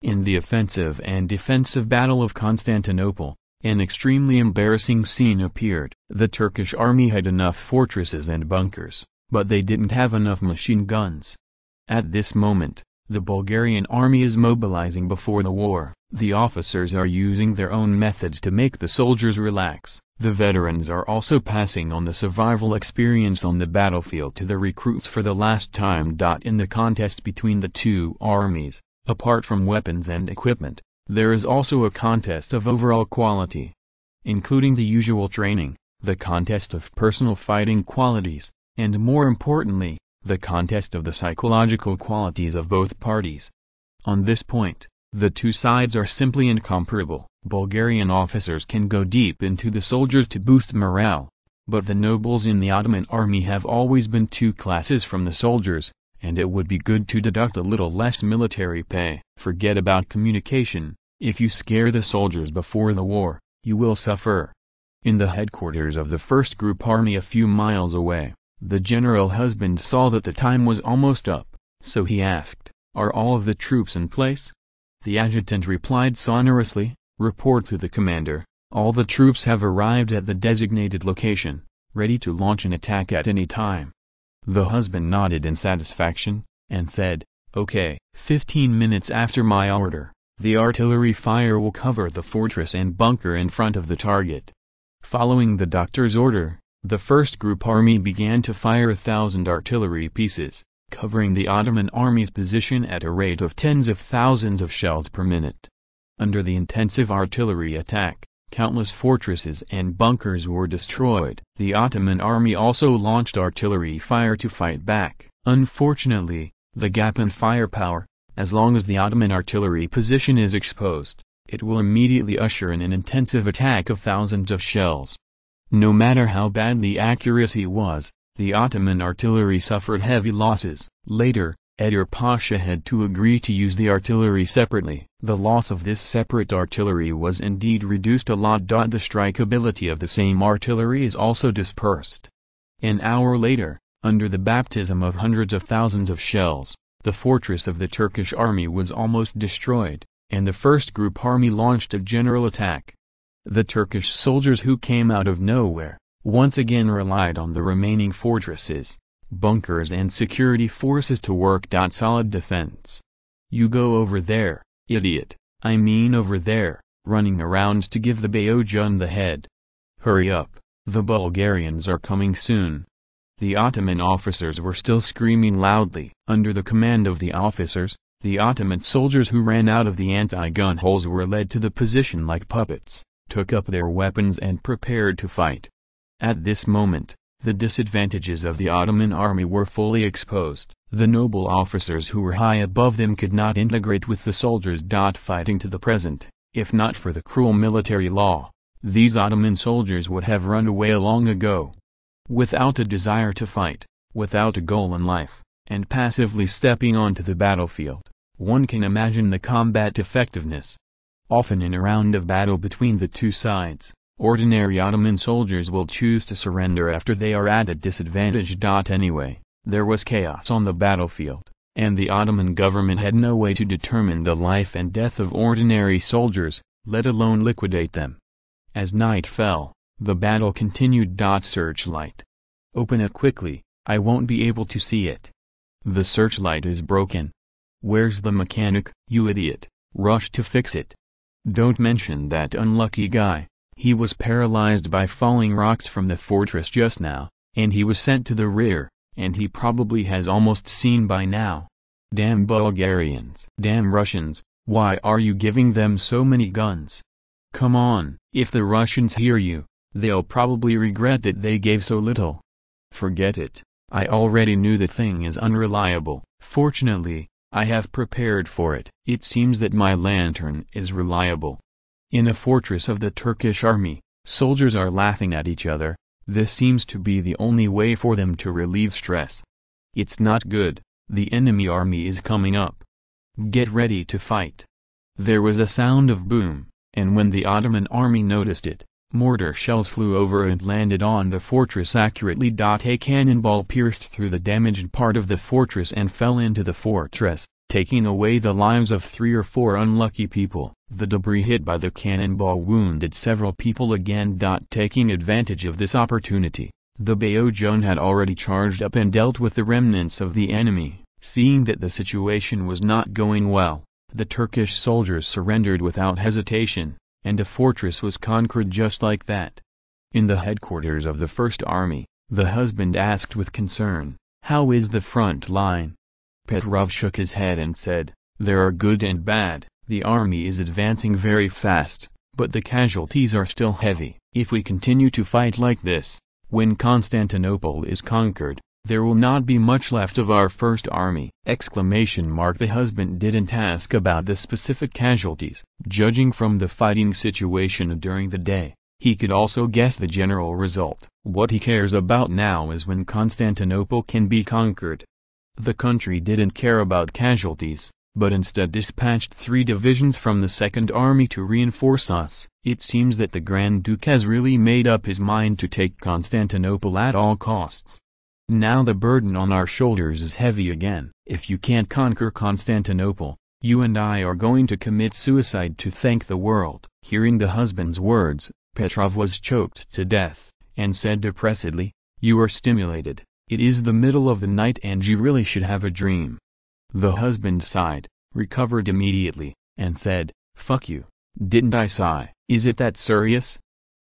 In the offensive and defensive Battle of Constantinople, an extremely embarrassing scene appeared. The Turkish army had enough fortresses and bunkers, but they didn't have enough machine guns. At this moment, the Bulgarian army is mobilizing before the war. The officers are using their own methods to make the soldiers relax. The veterans are also passing on the survival experience on the battlefield to the recruits for the last time. In the contest between the two armies, apart from weapons and equipment, there is also a contest of overall quality, including the usual training, the contest of personal fighting qualities, and more importantly, the contest of the psychological qualities of both parties. On this point, the two sides are simply incomparable. Bulgarian officers can go deep into the soldiers to boost morale, but the nobles in the Ottoman army have always been two classes from the soldiers, and it would be good to deduct a little less military pay. Forget about communication. If you scare the soldiers before the war, you will suffer. In the headquarters of the first group army a few miles away, the general husband saw that the time was almost up, so he asked, "Are all of the troops in place?" The adjutant replied sonorously, "Report to the commander, all the troops have arrived at the designated location, ready to launch an attack at any time." The husband nodded in satisfaction, and said, "Okay." 15 minutes after my order, the artillery fire will cover the fortress and bunker in front of the target. Following the doctor's order, the first group army began to fire 1,000 artillery pieces, covering the Ottoman army's position at a rate of tens of thousands of shells per minute. Under the intensive artillery attack, countless fortresses and bunkers were destroyed. The Ottoman army also launched artillery fire to fight back. Unfortunately, the gap in firepower, as long as the Ottoman artillery position is exposed, it will immediately usher in an intensive attack of thousands of shells. No matter how bad the accuracy was, the Ottoman artillery suffered heavy losses. Later, Edir Pasha had to agree to use the artillery separately. The loss of this separate artillery was indeed reduced a lot. The strikeability of the same artillery is also dispersed. An hour later, under the baptism of hundreds of thousands of shells, the fortress of the Turkish army was almost destroyed, and the first group army launched a general attack. The Turkish soldiers who came out of nowhere, once again relied on the remaining fortresses, bunkers and security forces to work out solid defense. "You go over there, idiot, I mean over there," running around to give the Bayojun the head. "Hurry up, the Bulgarians are coming soon." The Ottoman officers were still screaming loudly. Under the command of the officers, the Ottoman soldiers who ran out of the anti-gun holes were led to the position like puppets, took up their weapons and prepared to fight. At this moment, the disadvantages of the Ottoman army were fully exposed. The noble officers who were high above them could not integrate with the soldiers. Fighting to the present, if not for the cruel military law, these Ottoman soldiers would have run away long ago. Without a desire to fight, without a goal in life, and passively stepping onto the battlefield, one can imagine the combat effectiveness. Often in a round of battle between the two sides, ordinary Ottoman soldiers will choose to surrender after they are at a disadvantage. Anyway, there was chaos on the battlefield, and the Ottoman government had no way to determine the life and death of ordinary soldiers, let alone liquidate them. As night fell, the battle continued. Searchlight. Open it quickly, I won't be able to see it. The searchlight is broken. Where's the mechanic, you idiot? Rush to fix it. Don't mention that unlucky guy. He was paralyzed by falling rocks from the fortress just now, and he was sent to the rear, and he probably has almost seen by now. Damn Bulgarians. Damn Russians, why are you giving them so many guns? Come on. If the Russians hear you, they'll probably regret that they gave so little. Forget it. I already knew the thing is unreliable. Fortunately, I have prepared for it. It seems that my lantern is reliable. In a fortress of the Turkish army, soldiers are laughing at each other. This seems to be the only way for them to relieve stress. It's not good. The enemy army is coming up. Get ready to fight. There was a sound of boom, and when the Ottoman army noticed it, Mortar shells flew over and landed on the fortress accurately. A cannonball pierced through the damaged part of the fortress and fell into the fortress, taking away the lives of 3 or 4 unlucky people. The debris hit by the cannonball wounded several people again. Taking advantage of this opportunity, the Bayojon had already charged up and dealt with the remnants of the enemy. Seeing that the situation was not going well, the Turkish soldiers surrendered without hesitation, and the fortress was conquered just like that. In the headquarters of the First Army, the husband asked with concern, "How is the front line?" Petrov shook his head and said, "There are good and bad. The army is advancing very fast, but the casualties are still heavy. If we continue to fight like this, when Constantinople is conquered, there will not be much left of our First Army!" The husband didn't ask about the specific casualties. Judging from the fighting situation during the day, he could also guess the general result. What he cares about now is when Constantinople can be conquered. The country didn't care about casualties, but instead dispatched 3 divisions from the Second Army to reinforce us. It seems that the Grand Duke has really made up his mind to take Constantinople at all costs. Now the burden on our shoulders is heavy again. If you can't conquer Constantinople, you and I are going to commit suicide to thank the world. Hearing the husband's words, Petrov was choked to death, and said depressedly, "You are stimulated. It is the middle of the night and you really should have a dream." The husband sighed, recovered immediately, and said, "Fuck you. Didn't I sigh? Is it that serious?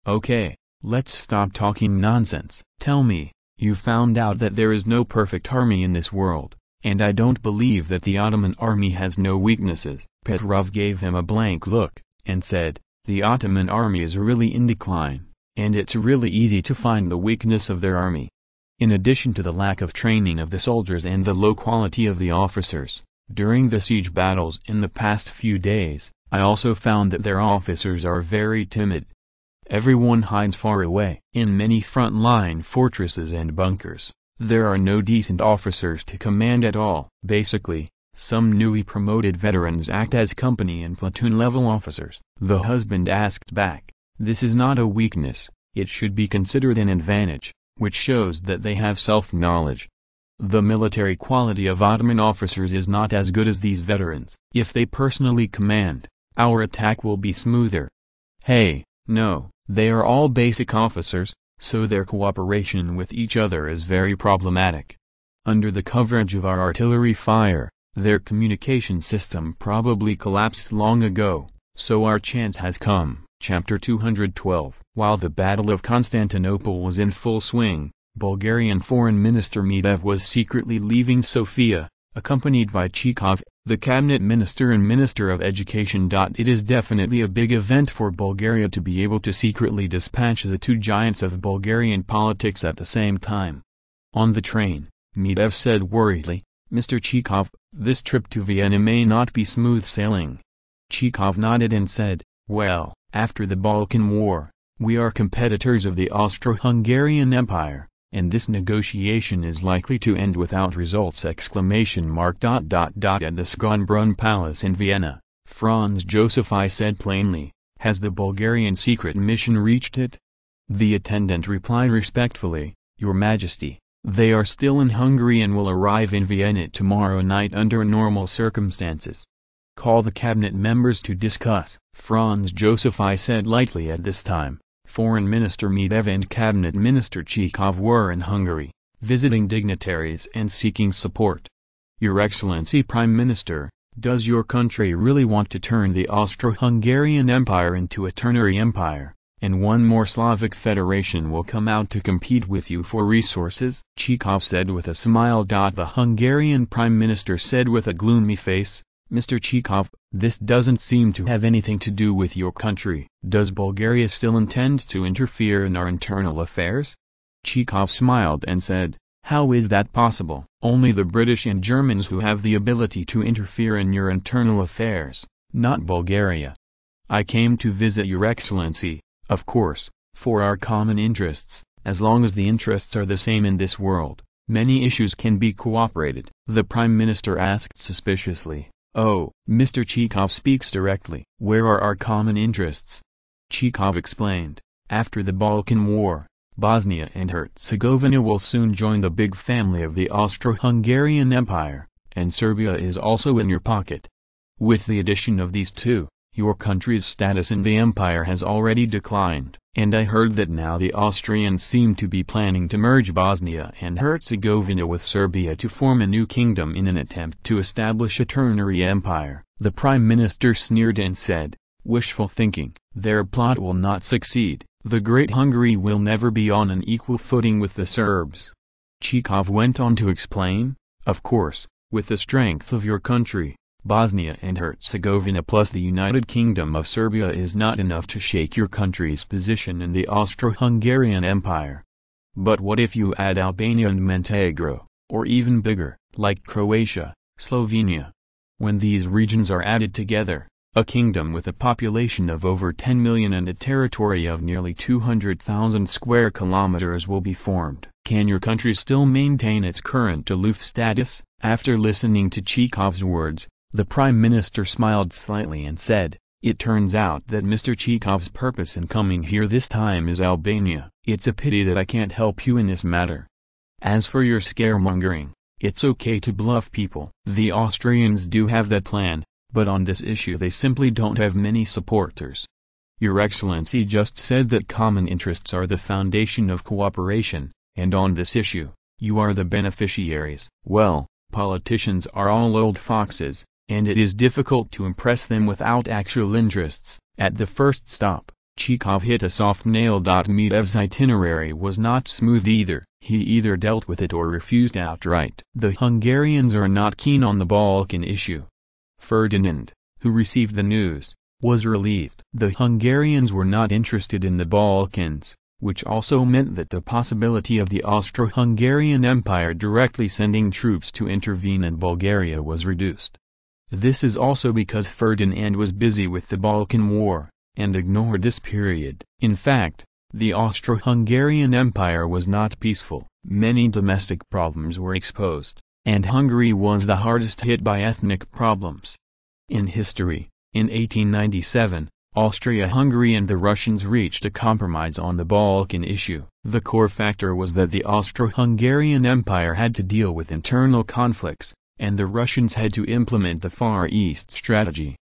Okay, let's stop talking nonsense. Tell me. You found out that there is no perfect army in this world, and I don't believe that the Ottoman army has no weaknesses." Petrov gave him a blank look, and said, "The Ottoman army is really in decline, and it's really easy to find the weakness of their army. In addition to the lack of training of the soldiers and the low quality of the officers, during the siege battles in the past few days, I also found that their officers are very timid. Everyone hides far away. In many front-line fortresses and bunkers, there are no decent officers to command at all. Basically, some newly promoted veterans act as company and platoon-level officers." The husband asked back, "This is not a weakness, it should be considered an advantage, which shows that they have self-knowledge. The military quality of Ottoman officers is not as good as these veterans. If they personally command, our attack will be smoother. Hey, no. They are all basic officers, so their cooperation with each other is very problematic. Under the coverage of our artillery fire, their communication system probably collapsed long ago, so our chance has come." Chapter 212. While the Battle of Constantinople was in full swing, Bulgarian Foreign Minister Medvedev was secretly leaving Sofia, accompanied by Chekhov, the cabinet minister and minister of education. It is definitely a big event for Bulgaria to be able to secretly dispatch the 2 giants of Bulgarian politics at the same time. On the train, Medvedev said worriedly, "Mr. Chekhov, this trip to Vienna may not be smooth sailing." Chekhov nodded and said, "Well, after the Balkan War, we are competitors of the Austro-Hungarian Empire, and this negotiation is likely to end without results!" At the Schönbrunn Palace in Vienna, Franz Joseph I said plainly, "Has the Bulgarian secret mission reached it?" The attendant replied respectfully, "Your Majesty, they are still in Hungary and will arrive in Vienna tomorrow night under normal circumstances. Call the cabinet members to discuss." Franz Joseph I said lightly. At this time, Foreign Minister Medvedev and Cabinet Minister Chekhov were in Hungary, visiting dignitaries and seeking support. "Your Excellency Prime Minister, does your country really want to turn the Austro-Hungarian Empire into a ternary empire, and one more Slavic federation will come out to compete with you for resources?" Chekhov said with a smile. The Hungarian Prime Minister said with a gloomy face, "Mr. Chekhov, this doesn't seem to have anything to do with your country. Does Bulgaria still intend to interfere in our internal affairs?" Chekhov smiled and said, "How is that possible? Only the British and Germans who have the ability to interfere in your internal affairs, not Bulgaria. I came to visit your Excellency, of course, for our common interests. As long as the interests are the same in this world, many issues can be cooperated." The Prime Minister asked suspiciously, "Oh, Mr. Chekhov speaks directly. Where are our common interests?" Chekhov explained, After the Balkan War, Bosnia and Herzegovina will soon join the big family of the Austro-Hungarian Empire, and Serbia is also in your pocket. With the addition of these two, your country's status in the empire has already declined, and I heard that now the Austrians seem to be planning to merge Bosnia and Herzegovina with Serbia to form a new kingdom in an attempt to establish a ternary empire. The Prime Minister sneered and said, "Wishful thinking, their plot will not succeed. The Great Hungary will never be on an equal footing with the Serbs." Chekhov went on to explain, "Of course, with the strength of your country, Bosnia and Herzegovina plus the United Kingdom of Serbia is not enough to shake your country's position in the Austro-Hungarian Empire. But what if you add Albania and Montenegro, or even bigger, like Croatia, Slovenia? When these regions are added together, a kingdom with a population of over 10 million and a territory of nearly 200,000 square kilometers will be formed. Can your country still maintain its current aloof status?" After listening to Chekhov's words, the Prime Minister smiled slightly and said, "It turns out that Mr. Chekhov's purpose in coming here this time is Albania. It's a pity that I can't help you in this matter. As for your scaremongering, it's okay to bluff people. The Austrians do have that plan, but on this issue they simply don't have many supporters. Your Excellency just said that common interests are the foundation of cooperation, and on this issue, you are the beneficiaries. Well, politicians are all old foxes, and it is difficult to impress them without actual interests." At the first stop, Chekhov hit a soft nail. Medvedev's itinerary was not smooth either. He either dealt with it or refused outright. The Hungarians are not keen on the Balkan issue. Ferdinand, who received the news, was relieved. The Hungarians were not interested in the Balkans, which also meant that the possibility of the Austro-Hungarian Empire directly sending troops to intervene in Bulgaria was reduced. This is also because Ferdinand was busy with the Balkan War, and ignored this period. In fact, the Austro-Hungarian Empire was not peaceful. Many domestic problems were exposed, and Hungary was the hardest hit by ethnic problems. In history, in 1897, Austria-Hungary and the Russians reached a compromise on the Balkan issue. The core factor was that the Austro-Hungarian Empire had to deal with internal conflicts, and the Russians had to implement the Far East strategy.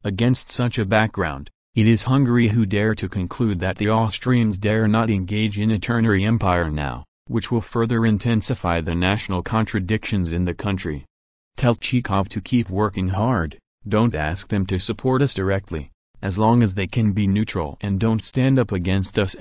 Against such a background, it is Hungary who dare to conclude that the Austrians dare not engage in a ternary empire now, which will further intensify the national contradictions in the country. Tell Chekhov to keep working hard, don't ask them to support us directly, as long as they can be neutral and don't stand up against us!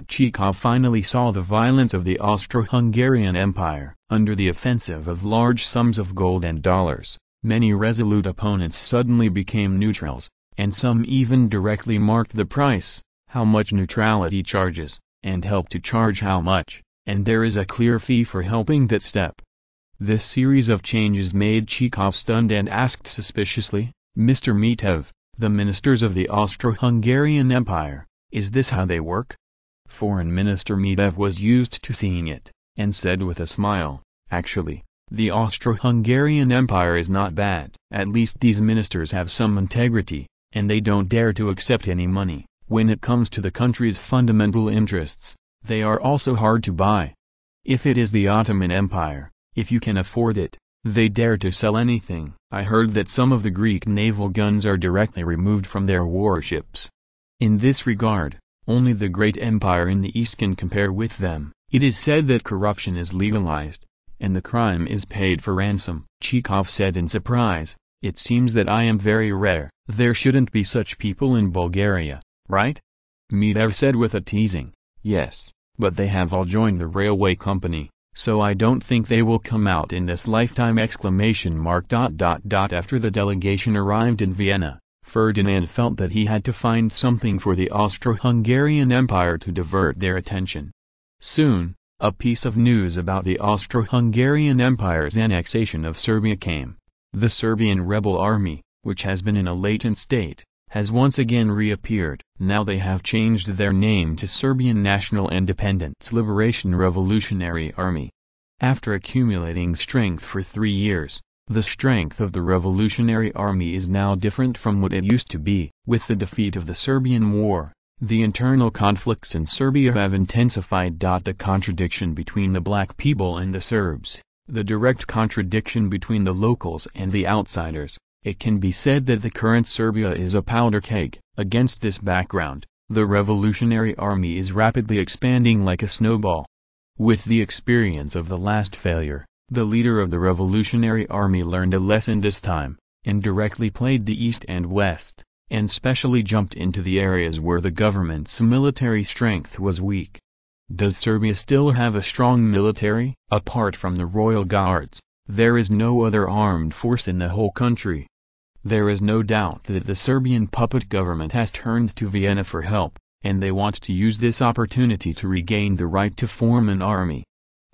Chekhov finally saw the violence of the Austro-Hungarian Empire. Under the offensive of large sums of gold and dollars, many resolute opponents suddenly became neutrals, and some even directly marked the price, how much neutrality charges, and help to charge how much, and there is a clear fee for helping that step. This series of changes made Chekhov stunned and asked suspiciously, "Mr. Medvedev, the ministers of the Austro-Hungarian Empire, is this how they work?" Foreign Minister Medvedev was used to seeing it, and said with a smile, "Actually, the Austro-Hungarian Empire is not bad. At least these ministers have some integrity, and they don't dare to accept any money. When it comes to the country's fundamental interests, they are also hard to buy. If it is the Ottoman Empire, if you can afford it, they dare to sell anything. I heard that some of the Greek naval guns are directly removed from their warships. In this regard, only the great empire in the East can compare with them. It is said that corruption is legalized, and the crime is paid for ransom." Chekhov said in surprise, "It seems that I am very rare. There shouldn't be such people in Bulgaria, right?" Medvedev said with a teasing, "Yes, but they have all joined the railway company, so I don't think they will come out in this lifetime!" After the delegation arrived in Vienna, Ferdinand felt that he had to find something for the Austro-Hungarian Empire to divert their attention. Soon, a piece of news about the Austro-Hungarian Empire's annexation of Serbia came. The Serbian rebel army, which has been in a latent state, has once again reappeared. Now they have changed their name to Serbian National Independence Liberation Revolutionary Army. After accumulating strength for 3 years, the strength of the Revolutionary Army is now different from what it used to be. With the defeat of the Serbian War, The internal conflicts in Serbia have intensified. The contradiction between the black people and the Serbs, the direct contradiction between the locals and the outsiders. It can be said that the current Serbia is a powder keg. Against this background, the Revolutionary Army is rapidly expanding like a snowball. With the experience of the last failure, the leader of the Revolutionary Army learned a lesson this time, and directly played the East and West, and specially jumped into the areas where the government's military strength was weak. Does Serbia still have a strong military? Apart from the Royal Guards, there is no other armed force in the whole country. There is no doubt that the Serbian puppet government has turned to Vienna for help, and they want to use this opportunity to regain the right to form an army.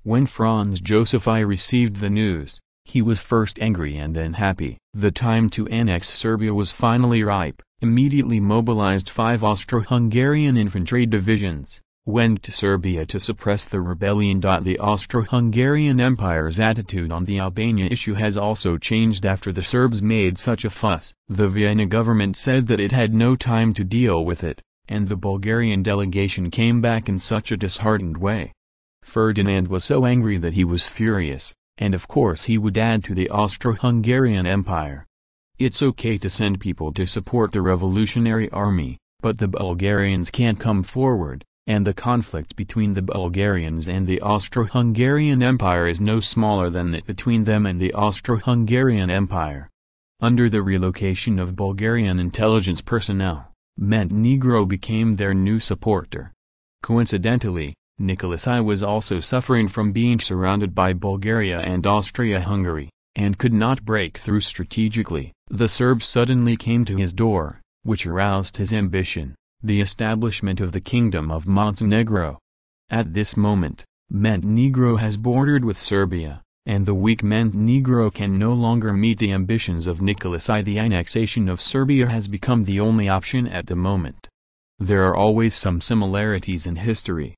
When Franz Joseph I received the news, he was first angry and then happy. The time to annex Serbia was finally ripe. Immediately mobilized 5 Austro-Hungarian infantry divisions, went to Serbia to suppress the rebellion. The Austro-Hungarian Empire's attitude on the Albania issue has also changed after the Serbs made such a fuss. The Vienna government said that it had no time to deal with it, and the Bulgarian delegation came back in such a disheartened way. Ferdinand was so angry that he was furious, and of course he would add to the Austro-Hungarian Empire. It's okay to send people to support the Revolutionary Army, but the Bulgarians can't come forward, and the conflict between the Bulgarians and the Austro-Hungarian Empire is no smaller than that between them and the Austro-Hungarian Empire. Under the relocation of Bulgarian intelligence personnel, Montenegro became their new supporter. Coincidentally, Nicholas I was also suffering from being surrounded by Bulgaria and Austria-Hungary, and could not break through strategically. The Serbs suddenly came to his door, which aroused his ambition, the establishment of the Kingdom of Montenegro. At this moment, Montenegro has bordered with Serbia, and the weak Montenegro can no longer meet the ambitions of Nicholas I. The annexation of Serbia has become the only option at the moment. There are always some similarities in history.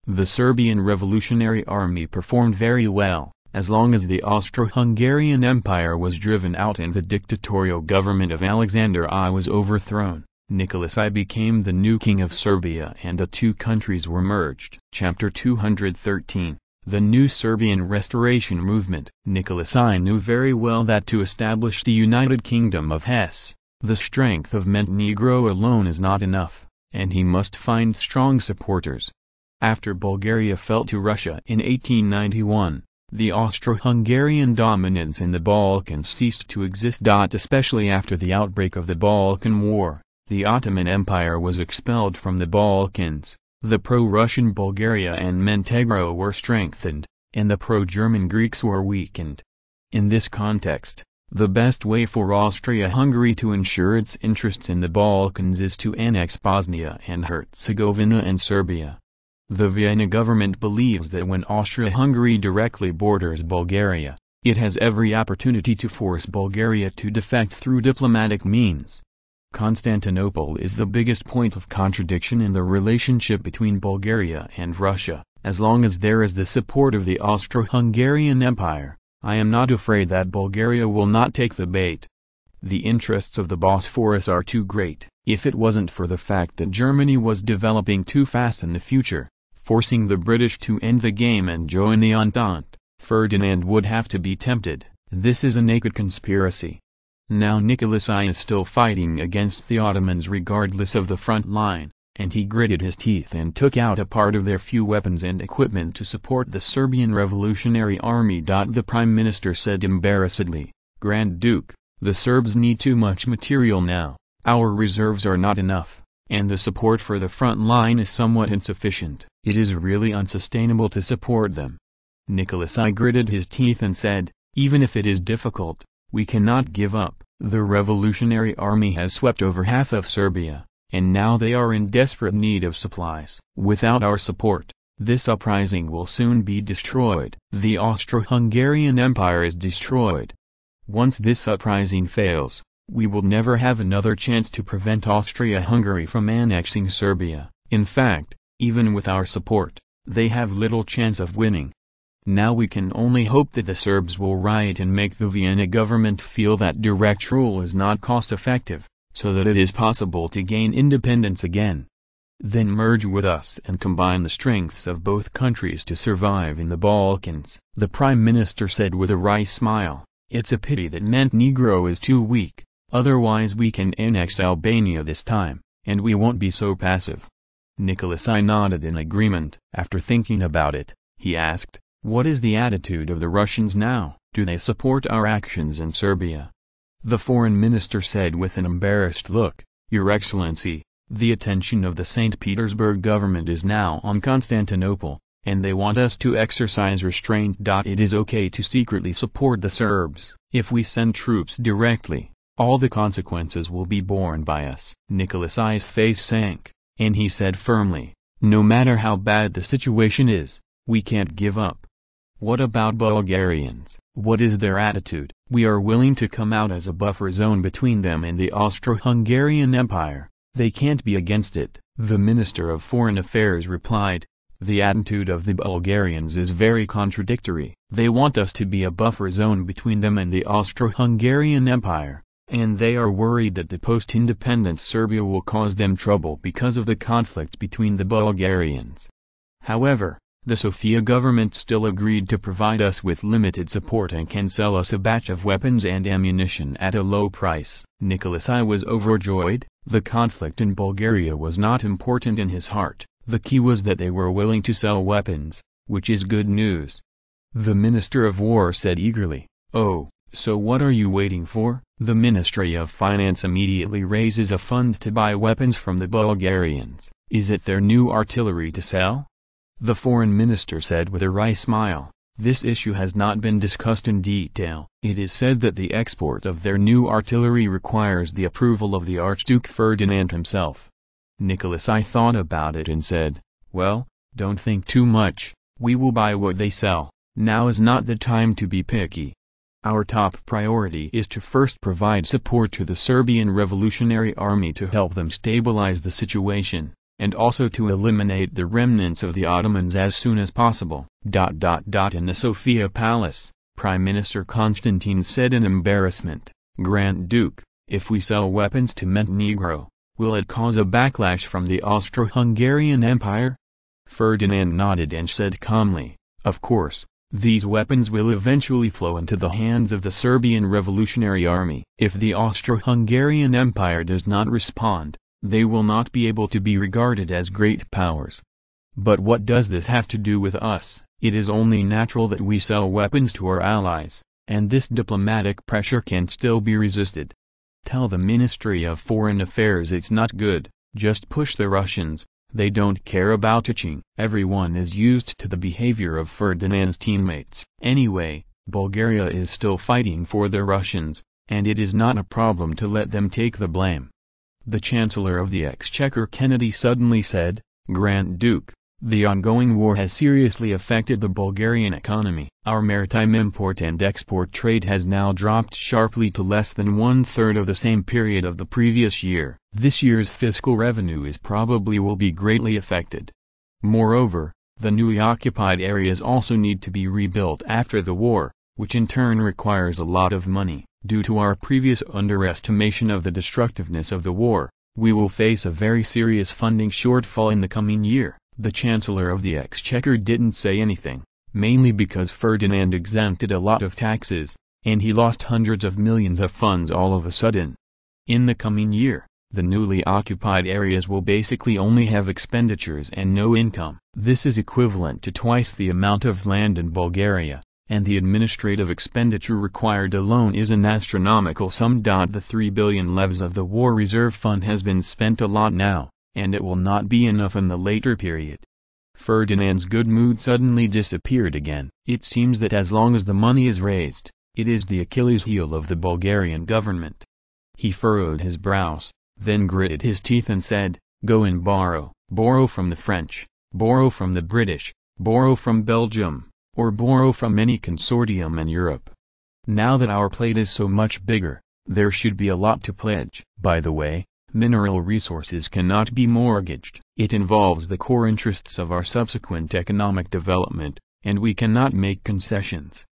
The Serbian Revolutionary Army performed very well, as long as the Austro-Hungarian Empire was driven out and the dictatorial government of Alexander I was overthrown. Nicholas I became the new king of Serbia and the two countries were merged. Chapter 213. The New Serbian Restoration Movement. Nicholas I knew very well that to establish the United Kingdom of Hesse, the strength of Montenegro alone is not enough, and he must find strong supporters. After Bulgaria fell to Russia in 1891, the Austro-Hungarian dominance in the Balkans ceased to exist. Especially after the outbreak of the Balkan War, the Ottoman Empire was expelled from the Balkans, the pro-Russian Bulgaria and Montenegro were strengthened, and the pro-German Greeks were weakened. In this context, the best way for Austria-Hungary to ensure its interests in the Balkans is to annex Bosnia and Herzegovina and Serbia. The Vienna government believes that when Austria-Hungary directly borders Bulgaria, it has every opportunity to force Bulgaria to defect through diplomatic means. Constantinople is the biggest point of contradiction in the relationship between Bulgaria and Russia. As long as there is the support of the Austro-Hungarian Empire, I am not afraid that Bulgaria will not take the bait. The interests of the Bosphorus are too great. If it wasn't for the fact that Germany was developing too fast in the future, forcing the British to end the game and join the Entente, Ferdinand would have to be tempted. This is a naked conspiracy. Now Nicholas I is still fighting against the Ottomans regardless of the front line, and he gritted his teeth and took out a part of their few weapons and equipment to support the Serbian Revolutionary Army. The Prime Minister said embarrassedly, "Grand Duke, the Serbs need too much material now, our reserves are not enough, and the support for the front line is somewhat insufficient. It is really unsustainable to support them." Nicholas I gritted his teeth and said, "Even if it is difficult, we cannot give up. The Revolutionary Army has swept over half of Serbia, and now they are in desperate need of supplies. Without our support, this uprising will soon be destroyed. The Austro-Hungarian Empire is destroyed. Once this uprising fails, we will never have another chance to prevent Austria-Hungary from annexing Serbia. In fact, even with our support, they have little chance of winning. Now we can only hope that the Serbs will riot and make the Vienna government feel that direct rule is not cost-effective, so that it is possible to gain independence again." then merge with us and combine the strengths of both countries to survive in the Balkans. The Prime Minister said with a wry smile, "It's a pity that Montenegro is too weak, otherwise we can annex Albania this time, and we won't be so passive." Nikolai nodded in agreement. After thinking about it, he asked, "What is the attitude of the Russians now? Do they support our actions in Serbia?" The foreign minister said with an embarrassed look, "Your Excellency, the attention of the St. Petersburg government is now on Constantinople, and they want us to exercise restraint. It is okay to secretly support the Serbs. If we send troops directly, all the consequences will be borne by us." Nikolai's face sank, and he said firmly, "No matter how bad the situation is, we can't give up." "What about Bulgarians? What is their attitude?" "We are willing to come out as a buffer zone between them and the Austro-Hungarian Empire. They can't be against it," the Minister of Foreign Affairs replied. "The attitude of the Bulgarians is very contradictory. They want us to be a buffer zone between them and the Austro-Hungarian Empire, and they are worried that the post-independence Serbia will cause them trouble because of the conflict between the Bulgarians. However, the Sofia government still agreed to provide us with limited support and can sell us a batch of weapons and ammunition at a low price." Nikolai was overjoyed. The conflict in Bulgaria was not important in his heart. The key was that they were willing to sell weapons, which is good news. The Minister of War said eagerly, "Oh, so what are you waiting for?" The Ministry of Finance immediately raises a fund to buy weapons from the Bulgarians. "Is it their new artillery to sell?" The foreign minister said with a wry smile, "This issue has not been discussed in detail. It is said that the export of their new artillery requires the approval of the Archduke Ferdinand himself." Nikolai thought about it and said, "Well, don't think too much, we will buy what they sell. Now is not the time to be picky. Our top priority is to first provide support to the Serbian Revolutionary Army to help them stabilize the situation, and also to eliminate the remnants of the Ottomans as soon as possible." In the Sofia Palace, Prime Minister Constantine said in embarrassment, "Grand Duke, if we sell weapons to Montenegro, will it cause a backlash from the Austro-Hungarian Empire?" Ferdinand nodded and said calmly, "Of course, these weapons will eventually flow into the hands of the Serbian Revolutionary Army. If the Austro-Hungarian Empire does not respond, they will not be able to be regarded as great powers. But what does this have to do with us? It is only natural that we sell weapons to our allies, and this diplomatic pressure can still be resisted. Tell the Ministry of Foreign Affairs it's not good, just push the Russians, they don't care about itching." Everyone is used to the behavior of Ferdinand's teammates. Anyway, Bulgaria is still fighting for the Russians, and it is not a problem to let them take the blame. The Chancellor of the Exchequer Kennedy suddenly said, "Grand Duke, the ongoing war has seriously affected the Bulgarian economy. Our maritime import and export trade has now dropped sharply to less than one-third of the same period of the previous year. This year's fiscal revenue will be greatly affected. Moreover, the newly occupied areas also need to be rebuilt after the war, which in turn requires a lot of money. Due to our previous underestimation of the destructiveness of the war, we will face a very serious funding shortfall in the coming year." The Chancellor of the Exchequer didn't say anything, mainly because Ferdinand exempted a lot of taxes, and he lost hundreds of millions of funds all of a sudden. In the coming year, the newly occupied areas will basically only have expenditures and no income. This is equivalent to twice the amount of land in Bulgaria, and the administrative expenditure required alone is an astronomical sum. The 3 billion levs of the War Reserve Fund has been spent a lot now, and it will not be enough in the later period. Ferdinand's good mood suddenly disappeared again. It seems that as long as the money is raised, it is the Achilles heel of the Bulgarian government. He furrowed his brows, then gritted his teeth and said, "Go and borrow. Borrow from the French, borrow from the British, borrow from Belgium, or borrow from any consortium in Europe. Now that our plate is so much bigger, there should be a lot to pledge. By the way, mineral resources cannot be mortgaged. It involves the core interests of our subsequent economic development, and we cannot make concessions."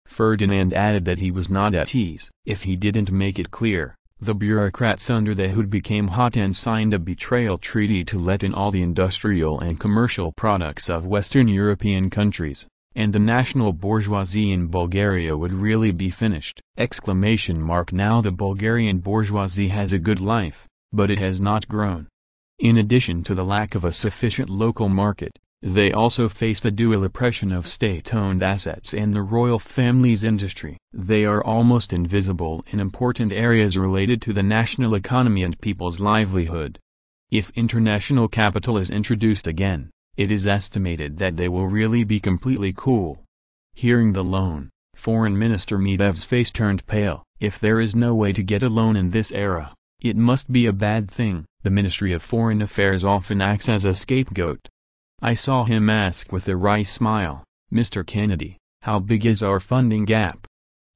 Ferdinand added that he was not at ease. If he didn't make it clear, The bureaucrats under the hood became hot and signed a betrayal treaty to let in all the industrial and commercial products of Western European countries, and the national bourgeoisie in Bulgaria would really be finished! Now the Bulgarian bourgeoisie has a good life, but it has not grown. In addition to the lack of a sufficient local market, they also face the dual oppression of state-owned assets and the royal family's industry. They are almost invisible in important areas related to the national economy and people's livelihood. If international capital is introduced again, it is estimated that they will really be completely cool. Hearing the loan, Foreign Minister Medvedev's face turned pale. If there is no way to get a loan in this era, it must be a bad thing. The Ministry of Foreign Affairs often acts as a scapegoat. I saw him ask with a wry smile, "Mr. Kennedy, how big is our funding gap?"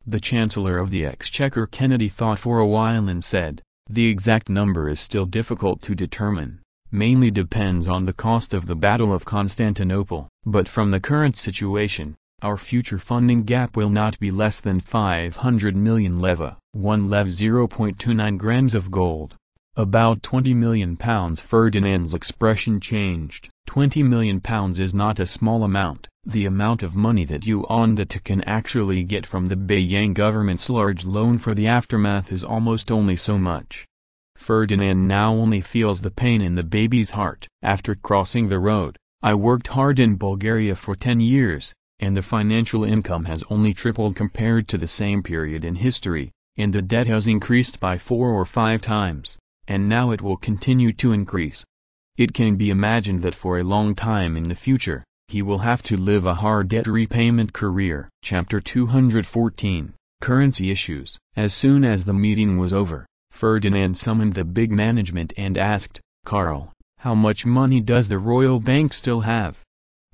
The Chancellor of the Exchequer Kennedy thought for a while and said, "The exact number is still difficult to determine, mainly depends on the cost of the Battle of Constantinople. But from the current situation, our future funding gap will not be less than 500 million leva, 1 lev 0.29 grams of gold. About £20 million." Ferdinand's expression changed. £20 million is not a small amount. The amount of money that UNDT can actually get from the Decaying government's large loan for the aftermath is almost only so much. Ferdinand now only feels the pain in the baby's heart. After crossing the road, "I worked hard in Bulgaria for 10 years, and the financial income has only tripled compared to the same period in history, and the debt has increased by 4 or 5 times. And now it will continue to increase." It can be imagined that for a long time in the future, he will have to live a hard debt repayment career. Chapter 214, Currency Issues. As soon as the meeting was over, Ferdinand summoned the big management and asked, "Karl, how much money does the Royal Bank still have?"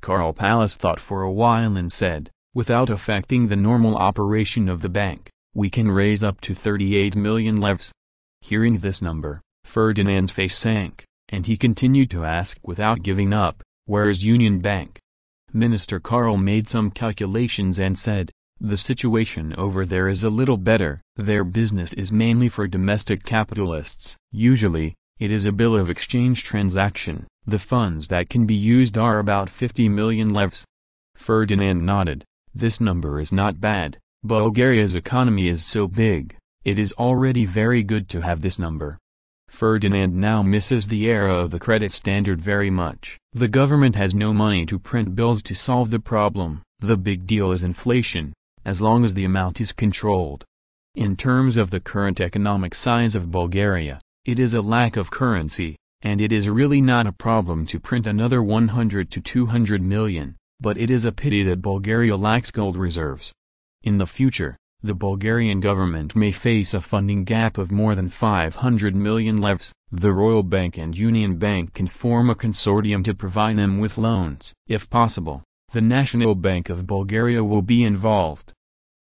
Karl Pallas thought for a while and said, "Without affecting the normal operation of the bank, we can raise up to 38 million levs." Hearing this number, Ferdinand's face sank, and he continued to ask without giving up, "Where's Union Bank?" Minister Karl made some calculations and said, "The situation over there is a little better. Their business is mainly for domestic capitalists. Usually, it is a bill of exchange transaction. The funds that can be used are about 50 million levs." Ferdinand nodded. "This number is not bad. Bulgaria's economy is so big. It is already very good to have this number." Ferdinand now misses the era of the credit standard very much. The government has no money to print bills to solve the problem. The big deal is inflation, as long as the amount is controlled. In terms of the current economic size of Bulgaria, it is a lack of currency, and it is really not a problem to print another 100 to 200 million, but it is a pity that Bulgaria lacks gold reserves. In the future, the Bulgarian government may face a funding gap of more than 500 million levs. The Royal Bank and Union Bank can form a consortium to provide them with loans. If possible, the National Bank of Bulgaria will be involved.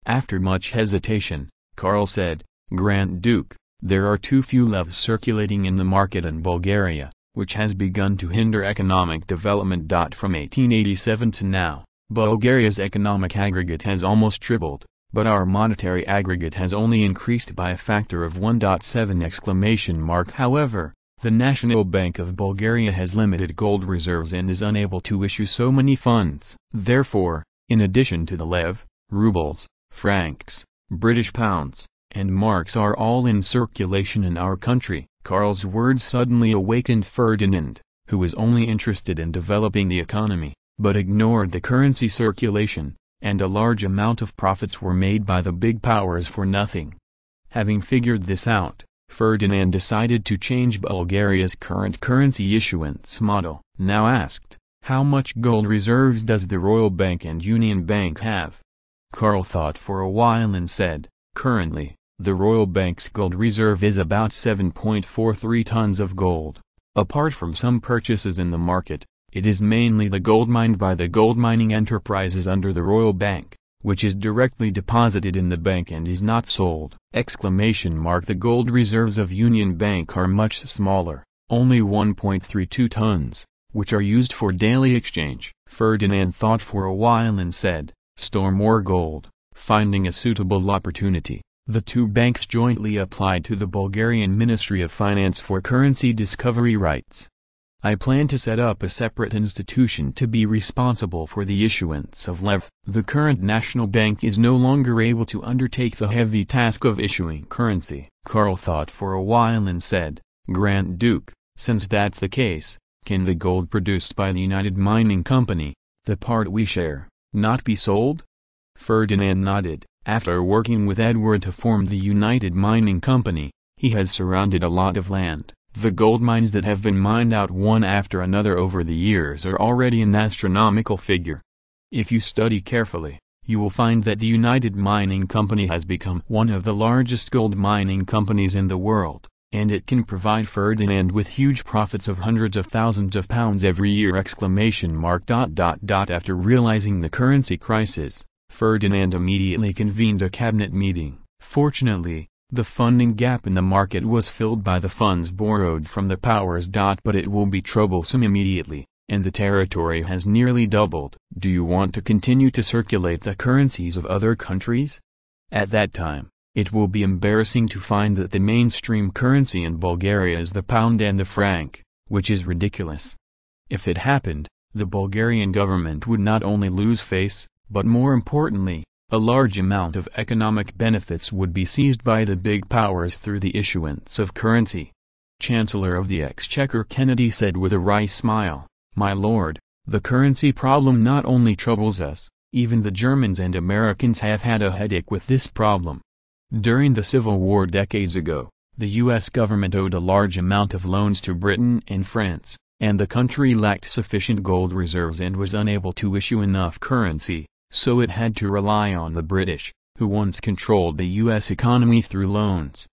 After much hesitation, Karl said, "Grand Duke, there are too few levs circulating in the market in Bulgaria, which has begun to hinder economic development. From 1887 to now, Bulgaria's economic aggregate has almost tripled, but our monetary aggregate has only increased by a factor of 1.7! However, the National Bank of Bulgaria has limited gold reserves and is unable to issue so many funds. Therefore, in addition to the lev, rubles, francs, British pounds, and marks are all in circulation in our country." Karl's words suddenly awakened Ferdinand, who was only interested in developing the economy, but ignored the currency circulation, and a large amount of profits were made by the big powers for nothing. Having figured this out, Ferdinand decided to change Bulgaria's current currency issuance model. Now asked, "How much gold reserves does the Royal Bank and Union Bank have?" Karl thought for a while and said, "Currently, the Royal Bank's gold reserve is about 7.43 tons of gold. Apart from some purchases in the market, it is mainly the gold mined by the gold mining enterprises under the Royal Bank, which is directly deposited in the bank and is not sold!" The gold reserves of Union Bank are much smaller, only 1.32 tons, which are used for daily exchange. Ferdinand thought for a while and said, "Store more gold." Finding a suitable opportunity, The two banks jointly applied to the Bulgarian Ministry of Finance for currency discovery rights. I plan to set up a separate institution to be responsible for the issuance of lev. The current national bank is no longer able to undertake the heavy task of issuing currency. Karl thought for a while and said, Grand Duke, since that's the case, can the gold produced by the United Mining Company, the part we share, not be sold? Ferdinand nodded. After working with Edward to form the United Mining Company, he has surrounded a lot of land. The gold mines that have been mined out one after another over the years are already an astronomical figure. If you study carefully, you will find that the United Mining Company has become one of the largest gold mining companies in the world, and it can provide Ferdinand with huge profits of hundreds of thousands of pounds every year! After realizing the currency crisis, Ferdinand immediately convened a cabinet meeting. Fortunately, the funding gap in the market was filled by the funds borrowed from the powers. But it will be troublesome immediately, and the territory has nearly doubled. Do you want to continue to circulate the currencies of other countries? At that time, it will be embarrassing to find that the mainstream currency in Bulgaria is the pound and the franc, which is ridiculous. If it happened, the Bulgarian government would not only lose face, but more importantly, a large amount of economic benefits would be seized by the big powers through the issuance of currency. Chancellor of the Exchequer Kennedy said with a wry smile, My lord, the currency problem not only troubles us, even the Germans and Americans have had a headache with this problem. During the Civil War decades ago, the U.S. government owed a large amount of loans to Britain and France, and the country lacked sufficient gold reserves and was unable to issue enough currency. So it had to rely on the British, who once controlled the U.S. economy through loans.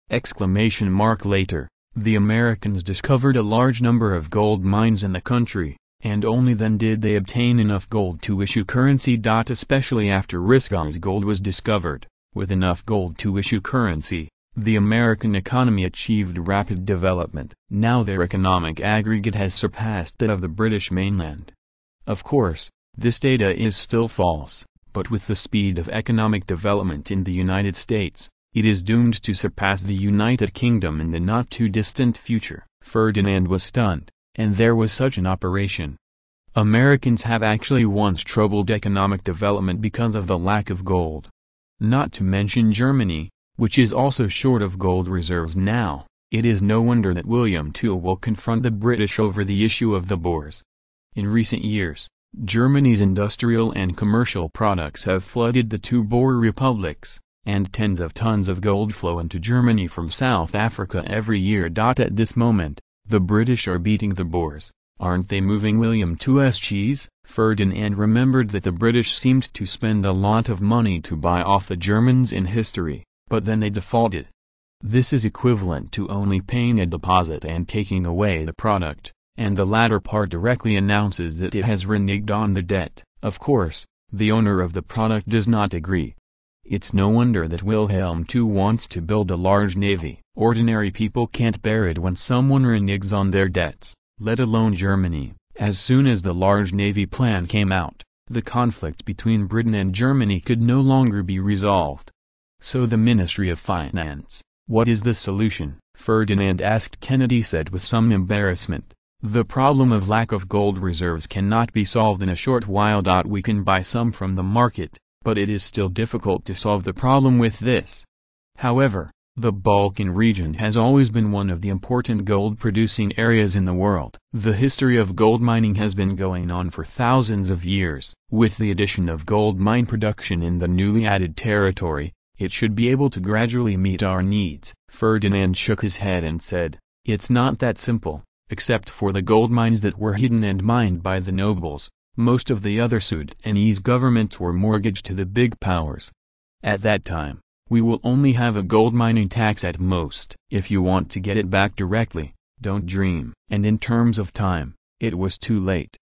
Later, the Americans discovered a large number of gold mines in the country, and only then did they obtain enough gold to issue currency. Especially after Riscos gold was discovered, with enough gold to issue currency, the American economy achieved rapid development. Now their economic aggregate has surpassed that of the British mainland. Of course, this data is still false, but with the speed of economic development in the United States, it is doomed to surpass the United Kingdom in the not-too-distant future. Ferdinand was stunned, and there was such an operation. Americans have actually once troubled economic development because of the lack of gold. Not to mention Germany, which is also short of gold reserves now. It is no wonder that William II will confront the British over the issue of the Boers. In recent years, Germany's industrial and commercial products have flooded the two Boer republics, and tens of tons of gold flow into Germany from South Africa every year. At this moment, the British are beating the Boers. Aren't they moving William II's cheese? Ferdinand remembered that the British seemed to spend a lot of money to buy off the Germans in history, but then they defaulted. This is equivalent to only paying a deposit and taking away the product, and the latter part directly announces that it has reneged on the debt. Of course, the owner of the product does not agree. It's no wonder that Wilhelm II wants to build a large navy. Ordinary people can't bear it when someone reneges on their debts, let alone Germany. As soon as the large navy plan came out, the conflict between Britain and Germany could no longer be resolved. So the Ministry of Finance, what is the solution? Ferdinand asked. Kennedy said with some embarrassment. The problem of lack of gold reserves cannot be solved in a short while. We can buy some from the market, but it is still difficult to solve the problem with this. However, the Balkan region has always been one of the important gold-producing areas in the world. The history of gold mining has been going on for thousands of years. With the addition of gold mine production in the newly added territory, it should be able to gradually meet our needs. Ferdinand shook his head and said, It's not that simple. Except for the gold mines that were hidden and mined by the nobles, most of the other Sudanese governments were mortgaged to the big powers. At that time, we will only have a gold mining tax at most. If you want to get it back directly, don't dream. And in terms of time, it was too late.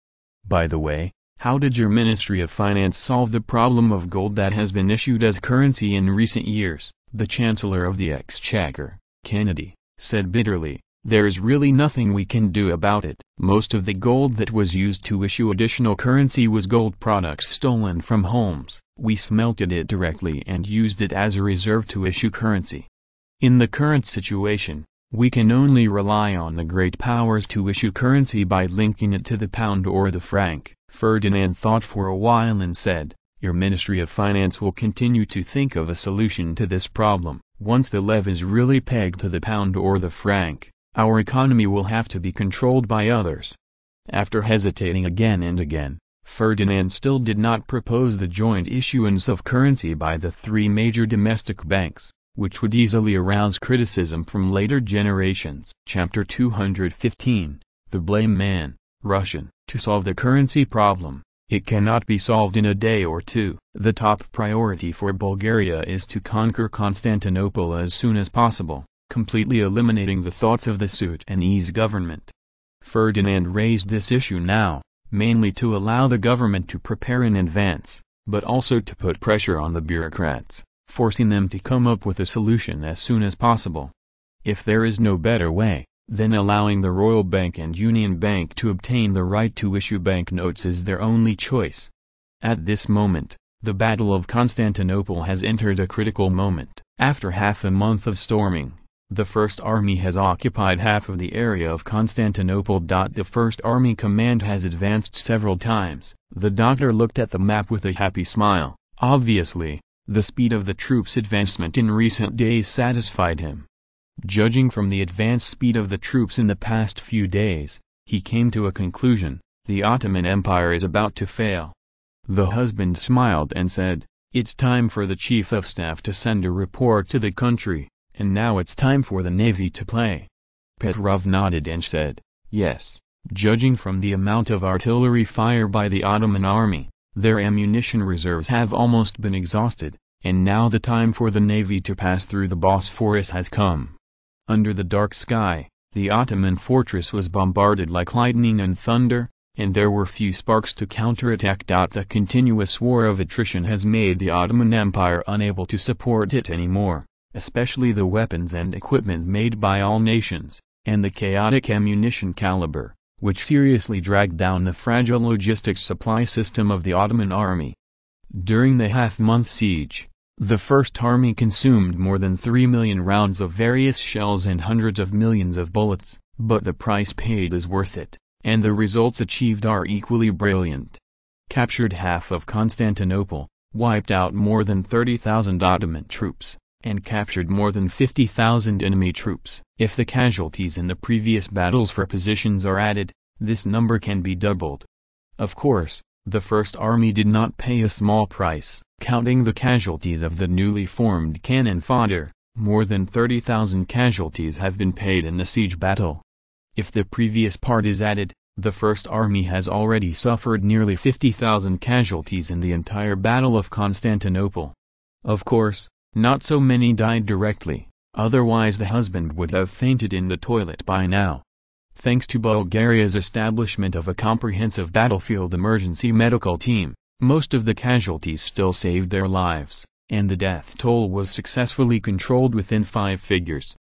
By the way, how did your Ministry of Finance solve the problem of gold that has been issued as currency in recent years? The Chancellor of the Exchequer, Kennedy, said bitterly, There's really nothing we can do about it. Most of the gold that was used to issue additional currency was gold products stolen from homes. We smelted it directly and used it as a reserve to issue currency. In the current situation, we can only rely on the great powers to issue currency by linking it to the pound or the franc. Ferdinand thought for a while and said, "Your Ministry of Finance will continue to think of a solution to this problem. Once the lev is really pegged to the pound or the franc, our economy will have to be controlled by others." After hesitating again and again, Ferdinand still did not propose the joint issuance of currency by the three major domestic banks, which would easily arouse criticism from later generations. Chapter 215, The Blame Man, Russian. To solve the currency problem, it cannot be solved in a day or two. The top priority for Bulgaria is to conquer Constantinople as soon as possible, completely eliminating the thoughts of the Sudanese government. Ferdinand raised this issue now, mainly to allow the government to prepare in advance, but also to put pressure on the bureaucrats, forcing them to come up with a solution as soon as possible. If there is no better way, then allowing the Royal Bank and Union Bank to obtain the right to issue banknotes is their only choice. At this moment, the Battle of Constantinople has entered a critical moment. After half a month of storming, the First Army has occupied half of the area of Constantinople. The First Army Command has advanced several times. The doctor looked at the map with a happy smile. Obviously, the speed of the troops' advancement in recent days satisfied him. Judging from the advance speed of the troops in the past few days, he came to a conclusion: the Ottoman Empire is about to fail. The husband smiled and said, "It's time for the Chief of Staff to send a report to the country, and now it's time for the Navy to play." Petrov nodded and said, "Yes, judging from the amount of artillery fire by the Ottoman army, their ammunition reserves have almost been exhausted, and now the time for the Navy to pass through the Bosphorus has come." Under the dark sky, the Ottoman fortress was bombarded like lightning and thunder, and there were few sparks to counterattack. The continuous war of attrition has made the Ottoman Empire unable to support it anymore, especially the weapons and equipment made by all nations, and the chaotic ammunition caliber, which seriously dragged down the fragile logistics supply system of the Ottoman army. During the half-month siege, the First Army consumed more than 3 million rounds of various shells and hundreds of millions of bullets, but the price paid is worth it, and the results achieved are equally brilliant. Captured half of Constantinople, wiped out more than 30,000 Ottoman troops, and captured more than 50,000 enemy troops. If the casualties in the previous battles for positions are added, this number can be doubled. Of course, the First Army did not pay a small price. Counting the casualties of the newly formed cannon fodder, more than 30,000 casualties have been paid in the siege battle. If the previous part is added, the First Army has already suffered nearly 50,000 casualties in the entire Battle of Constantinople. Of course, not so many died directly, otherwise the husband would have fainted in the toilet by now. Thanks to Bulgaria's establishment of a comprehensive battlefield emergency medical team, most of the casualties still saved their lives, and the death toll was successfully controlled within 5 figures.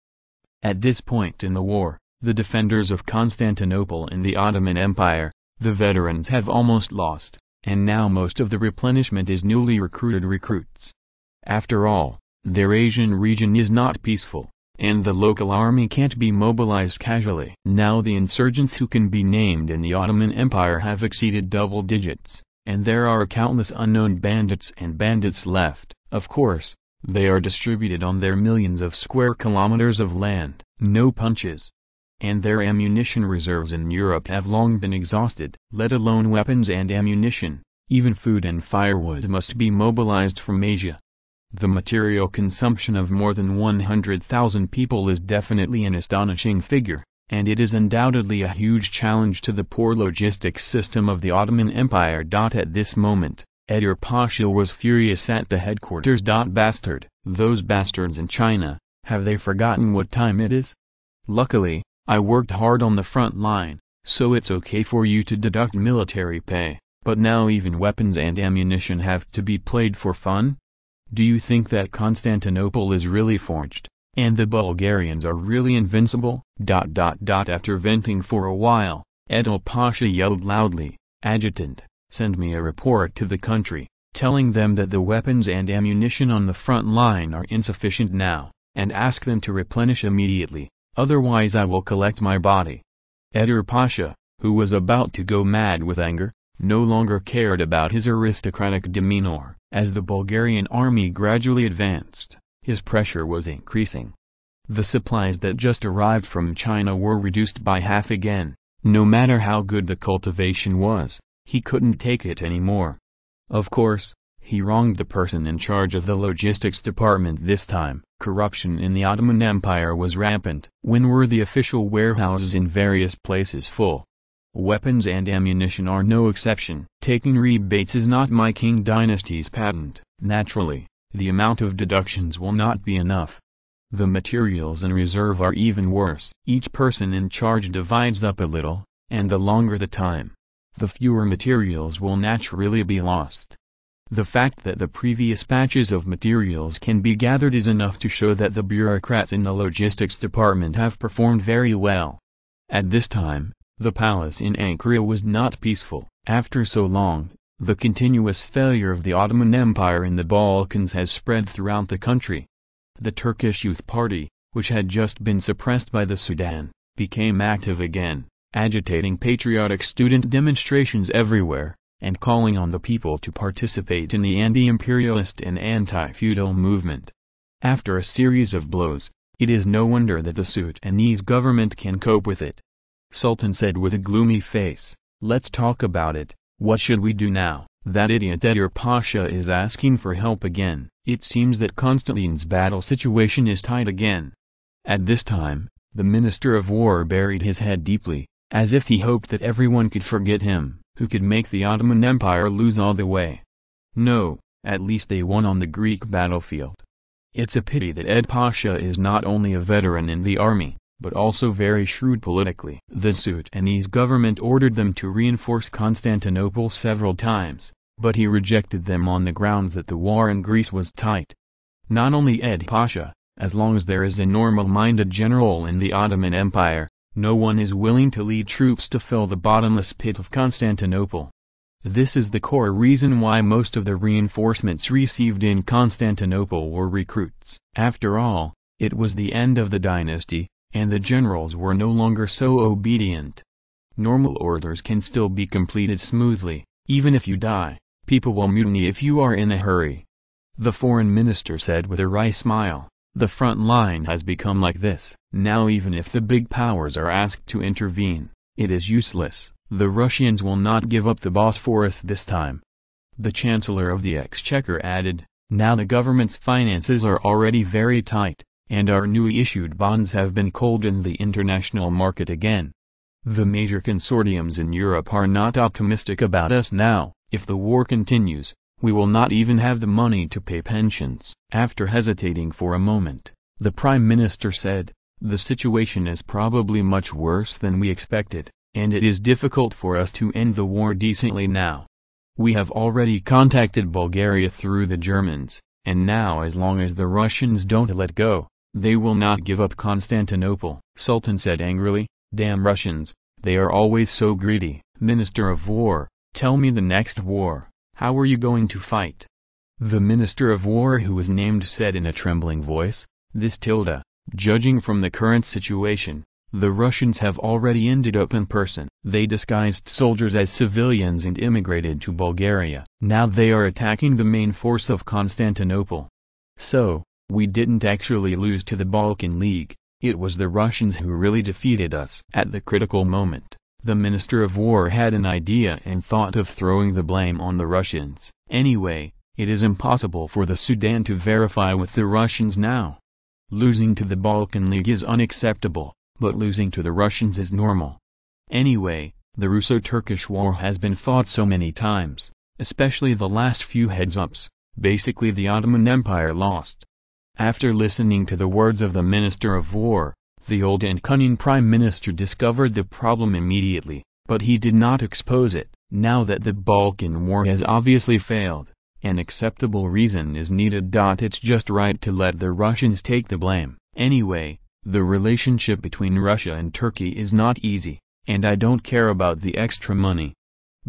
At this point in the war, the defenders of Constantinople in the Ottoman Empire, the veterans have almost lost, and now most of the replenishment is newly recruited recruits. After all, their Asian region is not peaceful, and the local army can't be mobilized casually. Now the insurgents who can be named in the Ottoman Empire have exceeded double digits. And there are countless unknown bandits and bandits left. Of course, they are distributed on their millions of square kilometers of land. No punches. And their ammunition reserves in Europe have long been exhausted. Let alone weapons and ammunition, even food and firewood must be mobilized from Asia. The material consumption of more than 100,000 people is definitely an astonishing figure, and it is undoubtedly a huge challenge to the poor logistics system of the Ottoman Empire. At this moment, Edir Pasha was furious at the headquarters. Bastard, those bastards in China, have they forgotten what time it is? Luckily, I worked hard on the front line, so it's okay for you to deduct military pay, but now even weapons and ammunition have to be played for fun? Do you think that Constantinople is really forged? And the Bulgarians are really invincible? After venting for a while, Edil Pasha yelled loudly, "Adjutant, send me a report to the country, telling them that the weapons and ammunition on the front line are insufficient now, and ask them to replenish immediately, otherwise I will collect my body." Edil Pasha, who was about to go mad with anger, no longer cared about his aristocratic demeanor. As the Bulgarian army gradually advanced, his pressure was increasing. The supplies that just arrived from China were reduced by half again. No matter how good the cultivation was, he couldn't take it anymore. Of course, he wronged the person in charge of the logistics department this time. Corruption in the Ottoman Empire was rampant. When were the official warehouses in various places full? Weapons and ammunition are no exception. Taking rebates is not my King dynasty's patent. Naturally, the amount of deductions will not be enough. The materials in reserve are even worse. Each person in charge divides up a little, and the longer the time, the fewer materials will naturally be lost. The fact that the previous batches of materials can be gathered is enough to show that the bureaucrats in the logistics department have performed very well. At this time, the palace in Ankara was not peaceful. After so long, the continuous failure of the Ottoman Empire in the Balkans has spread throughout the country. The Turkish Youth Party, which had just been suppressed by the Sudan, became active again, agitating patriotic student demonstrations everywhere, and calling on the people to participate in the anti-imperialist and anti-feudal movement. After a series of blows, it is no wonder that the Sudanese government can cope with it. Sultan said with a gloomy face, "Let's talk about it. What should we do now?" That idiot Edil Pasha is asking for help again. It seems that Constantine's battle situation is tight again. At this time, the Minister of War buried his head deeply, as if he hoped that everyone could forget him, who could make the Ottoman Empire lose all the way. No, at least they won on the Greek battlefield. It's a pity that Edil Pasha is not only a veteran in the army, but also very shrewd politically. The Sudanese government ordered them to reinforce Constantinople several times, but he rejected them on the grounds that the war in Greece was tight. Not only Edil Pasha, as long as there is a normal-minded general in the Ottoman Empire, no one is willing to lead troops to fill the bottomless pit of Constantinople. This is the core reason why most of the reinforcements received in Constantinople were recruits. After all, it was the end of the dynasty, and the generals were no longer so obedient. Normal orders can still be completed smoothly. Even if you die, people will mutiny if you are in a hurry. The foreign minister said with a wry smile, "The front line has become like this. Now even if the big powers are asked to intervene, it is useless. The Russians will not give up the Bosphorus this time." The Chancellor of the Exchequer added, "Now the government's finances are already very tight, and our newly issued bonds have been called in the international market again. The major consortiums in Europe are not optimistic about us now. If the war continues, we will not even have the money to pay pensions." After hesitating for a moment, the Prime Minister said, "The situation is probably much worse than we expected, and it is difficult for us to end the war decently now. We have already contacted Bulgaria through the Germans, and now as long as the Russians don't let go, they will not give up Constantinople." Sultan said angrily, "Damn Russians, they are always so greedy." Minister of War, tell me the next war, how are you going to fight? The Minister of War who was named said in a trembling voice, Judging from the current situation, the Russians have already ended up in person. They disguised soldiers as civilians and immigrated to Bulgaria. Now they are attacking the main force of Constantinople. So, we didn't actually lose to the Balkan League, it was the Russians who really defeated us." At the critical moment, the Minister of War had an idea and thought of throwing the blame on the Russians. Anyway, it is impossible for the Sudan to verify with the Russians now. Losing to the Balkan League is unacceptable, but losing to the Russians is normal. Anyway, the Russo-Turkish War has been fought so many times, especially the last few heads-ups, basically the Ottoman Empire lost. After listening to the words of the Minister of War, the old and cunning Prime Minister discovered the problem immediately, but he did not expose it. Now that the Balkan War has obviously failed, an acceptable reason is needed. It's just right to let the Russians take the blame. Anyway, the relationship between Russia and Turkey is not easy, and I don't care about the extra money.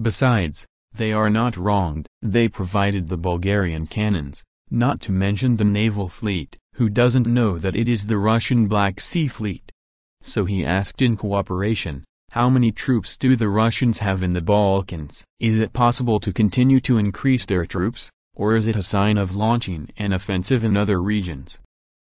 Besides, they are not wronged. They provided the Bulgarian cannons, not to mention the naval fleet. Who doesn't know that it is the Russian Black Sea Fleet? So he asked in cooperation, how many troops do the Russians have in the Balkans? Is it possible to continue to increase their troops, or is it a sign of launching an offensive in other regions?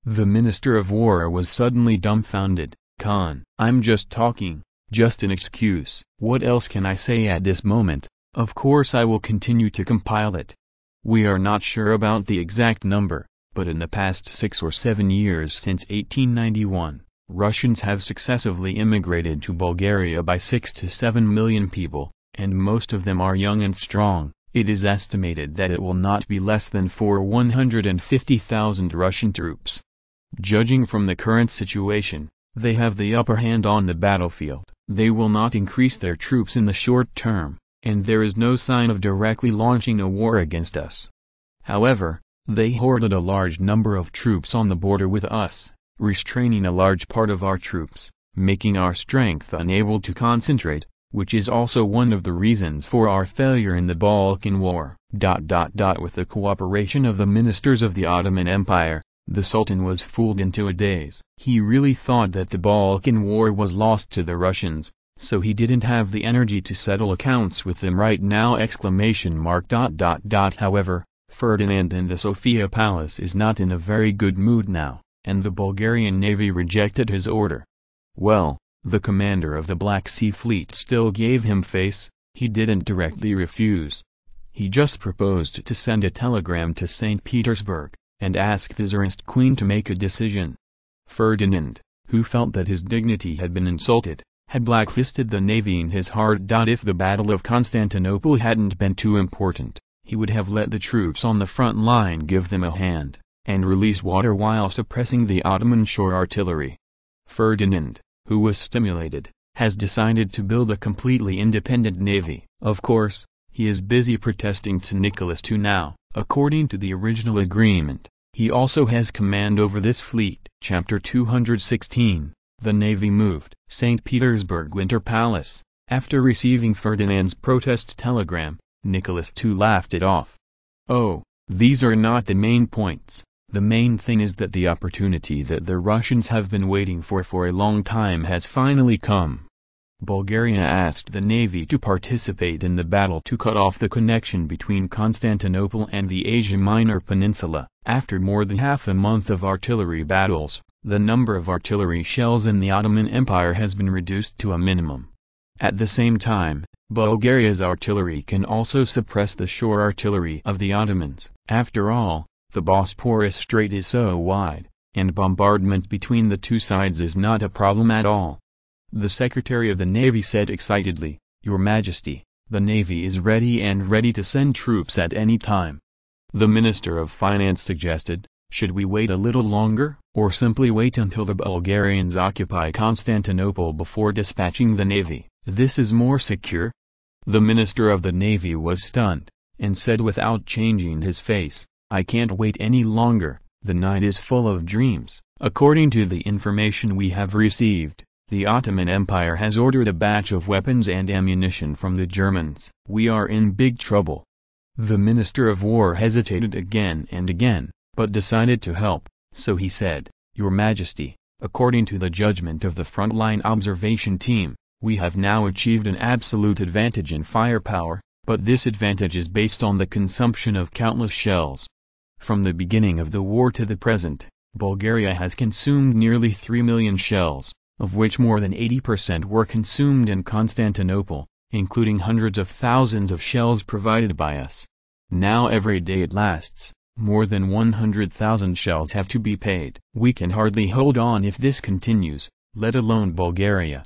The Minister of War was suddenly dumbfounded. Khan, I'm just talking, just an excuse. What else can I say at this moment? Of course I will continue to compile it. We are not sure about the exact number, but in the past 6 or 7 years since 1891, Russians have successively immigrated to Bulgaria by 6 to 7 million people, and most of them are young and strong. It is estimated that it will not be less than 150,000 Russian troops. Judging from the current situation, they have the upper hand on the battlefield. They will not increase their troops in the short term, and there is no sign of directly launching a war against us. However, they hoarded a large number of troops on the border with us, restraining a large part of our troops, making our strength unable to concentrate, which is also one of the reasons for our failure in the Balkan War. With the cooperation of the ministers of the Ottoman Empire, the Sultan was fooled into a daze. He really thought that the Balkan War was lost to the Russians, so he didn't have the energy to settle accounts with them right now! However, Ferdinand in the Sofia Palace is not in a very good mood now, and the Bulgarian Navy rejected his order. Well, the commander of the Black Sea Fleet still gave him face. He didn't directly refuse. He just proposed to send a telegram to St. Petersburg, and ask the Tsarist Queen to make a decision. Ferdinand, who felt that his dignity had been insulted, had blacklisted the navy in his heart. If the Battle of Constantinople hadn't been too important, he would have let the troops on the front line give them a hand, and release water while suppressing the Ottoman shore artillery. Ferdinand, who was stimulated, has decided to build a completely independent navy. Of course, he is busy protesting to Nicholas II now. According to the original agreement, he also has command over this fleet. Chapter 216. The Navy moved. St. Petersburg Winter Palace. After receiving Ferdinand's protest telegram, Nicholas II laughed it off. Oh, these are not the main points. The main thing is that the opportunity that the Russians have been waiting for a long time has finally come. Bulgaria asked the navy to participate in the battle to cut off the connection between Constantinople and the Asia Minor Peninsula. After more than half a month of artillery battles, the number of artillery shells in the Ottoman Empire has been reduced to a minimum. At the same time, Bulgaria's artillery can also suppress the shore artillery of the Ottomans. After all, the Bosporus Strait is so wide, and bombardment between the two sides is not a problem at all. The Secretary of the Navy said excitedly, "Your Majesty, the Navy is ready to send troops at any time." The Minister of Finance suggested, should we wait a little longer, or simply wait until the Bulgarians occupy Constantinople before dispatching the Navy? This is more secure. The Minister of the Navy was stunned, and said without changing his face, "I can't wait any longer, the night is full of dreams." According to the information we have received, the Ottoman Empire has ordered a batch of weapons and ammunition from the Germans. We are in big trouble. The Minister of War hesitated again and again, but decided to help, so he said, "Your Majesty, according to the judgment of the frontline observation team, we have now achieved an absolute advantage in firepower, but this advantage is based on the consumption of countless shells. From the beginning of the war to the present, Bulgaria has consumed nearly 3 million shells, of which more than 80% were consumed in Constantinople, including hundreds of thousands of shells provided by us. Now every day it lasts, more than 100,000 shells have to be paid. We can hardly hold on if this continues, let alone Bulgaria."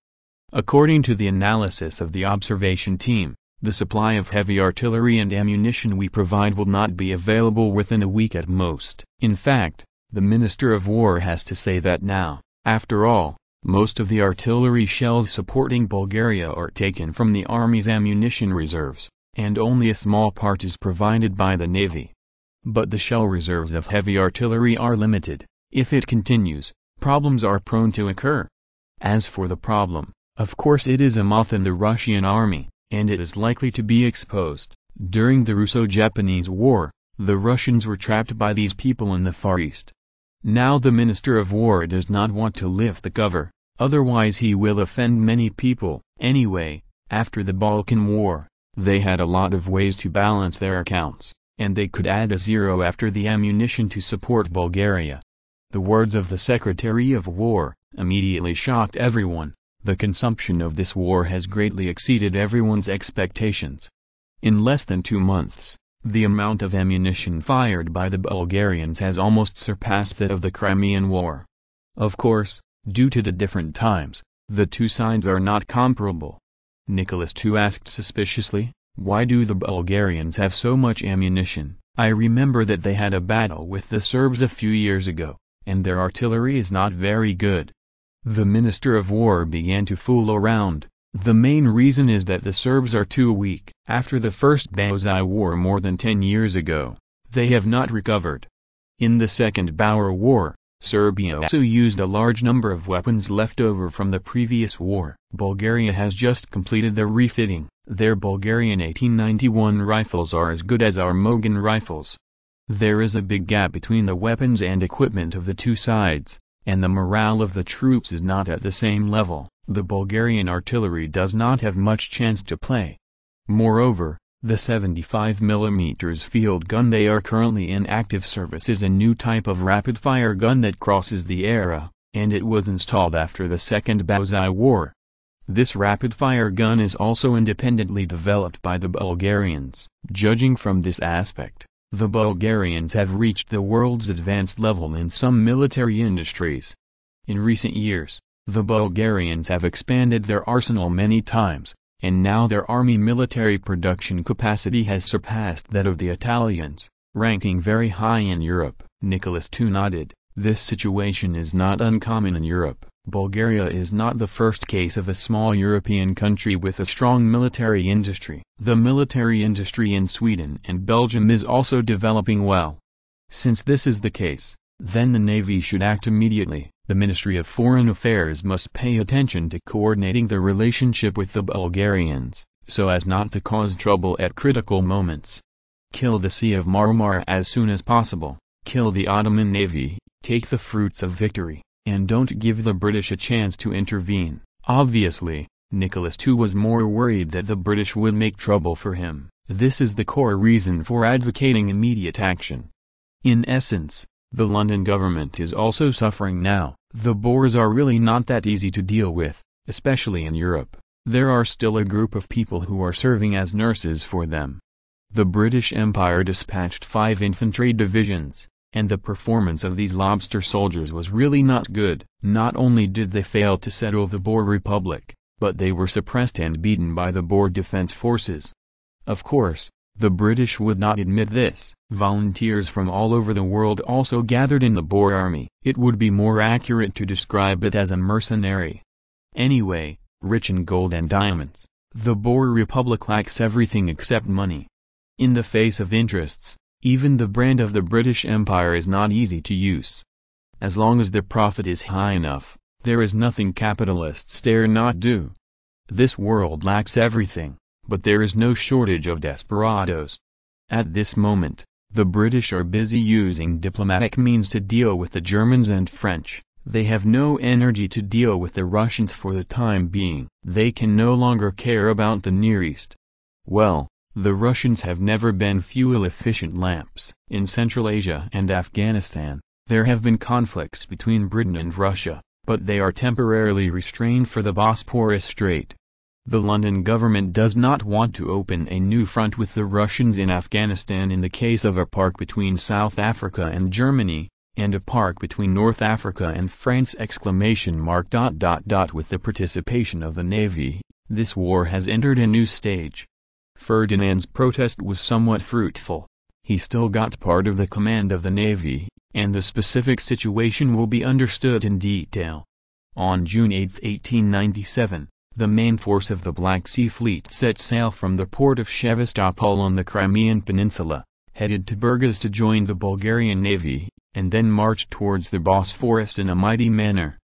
According to the analysis of the observation team, the supply of heavy artillery and ammunition we provide will not be available within a week at most. In fact, the Minister of War has to say that now. After all, most of the artillery shells supporting Bulgaria are taken from the army's ammunition reserves, and only a small part is provided by the navy. But the shell reserves of heavy artillery are limited. If it continues, problems are prone to occur. As for the problem, of course it is a moth in the Russian army, and it is likely to be exposed. During the Russo-Japanese War, the Russians were trapped by these people in the Far East. Now the Minister of War does not want to lift the cover, otherwise he will offend many people. Anyway, after the Balkan War, they had a lot of ways to balance their accounts, and they could add a zero after the ammunition to support Bulgaria. The words of the Secretary of War immediately shocked everyone. The consumption of this war has greatly exceeded everyone's expectations. In less than 2 months, the amount of ammunition fired by the Bulgarians has almost surpassed that of the Crimean War. Of course, due to the different times, the two sides are not comparable. Nicholas II asked suspiciously, "Why do the Bulgarians have so much ammunition? I remember that they had a battle with the Serbs a few years ago, and their artillery is not very good." The Minister of War began to fool around. The main reason is that the Serbs are too weak. After the First Bosai War more than 10 years ago, they have not recovered. In the Second Boer War, Serbia also used a large number of weapons left over from the previous war. Bulgaria has just completed the refitting. Their Bulgarian 1891 rifles are as good as our Mogan rifles. There is a big gap between the weapons and equipment of the two sides, and the morale of the troops is not at the same level. The Bulgarian artillery does not have much chance to play. Moreover, the 75mm field gun they are currently in active service is a new type of rapid-fire gun that crosses the era, and it was installed after the Second Bosai War. This rapid-fire gun is also independently developed by the Bulgarians. Judging from this aspect, the Bulgarians have reached the world's advanced level in some military industries. In recent years, the Bulgarians have expanded their arsenal many times, and now their army military production capacity has surpassed that of the Italians, ranking very high in Europe. Nicholas II nodded, "This situation is not uncommon in Europe. Bulgaria is not the first case of a small European country with a strong military industry. The military industry in Sweden and Belgium is also developing well. Since this is the case, then the Navy should act immediately. The Ministry of Foreign Affairs must pay attention to coordinating the relationship with the Bulgarians, so as not to cause trouble at critical moments. Kill the Sea of Marmara as soon as possible, kill the Ottoman Navy, take the fruits of victory, and don't give the British a chance to intervene." Obviously, Nicholas II was more worried that the British would make trouble for him. This is the core reason for advocating immediate action. In essence, the London government is also suffering now. The Boers are really not that easy to deal with, especially in Europe. There are still a group of people who are serving as nurses for them. The British Empire dispatched 5 infantry divisions, and the performance of these lobster soldiers was really not good. Not only did they fail to settle the Boer Republic, but they were suppressed and beaten by the Boer Defense Forces. Of course, the British would not admit this. Volunteers from all over the world also gathered in the Boer army. It would be more accurate to describe it as a mercenary. Anyway, rich in gold and diamonds, the Boer Republic lacks everything except money. In the face of interests, even the brand of the British Empire is not easy to use. As long as the profit is high enough, there is nothing capitalists dare not do. This world lacks everything, but there is no shortage of desperados. At this moment, the British are busy using diplomatic means to deal with the Germans and French. They have no energy to deal with the Russians for the time being. They can no longer care about the Near East. Well, the Russians have never been fuel-efficient lamps. In Central Asia and Afghanistan, there have been conflicts between Britain and Russia, but they are temporarily restrained for the Bosporus Strait. The London government does not want to open a new front with the Russians in Afghanistan in the case of a park between South Africa and Germany, and a park between North Africa and France! With the participation of the Navy, this war has entered a new stage. Ferdinand's protest was somewhat fruitful. He still got part of the command of the Navy, and the specific situation will be understood in detail. On June 8, 1897, the main force of the Black Sea Fleet set sail from the port of Sevastopol on the Crimean Peninsula, headed to Burgas to join the Bulgarian Navy, and then marched towards the Bosphorus in a mighty manner.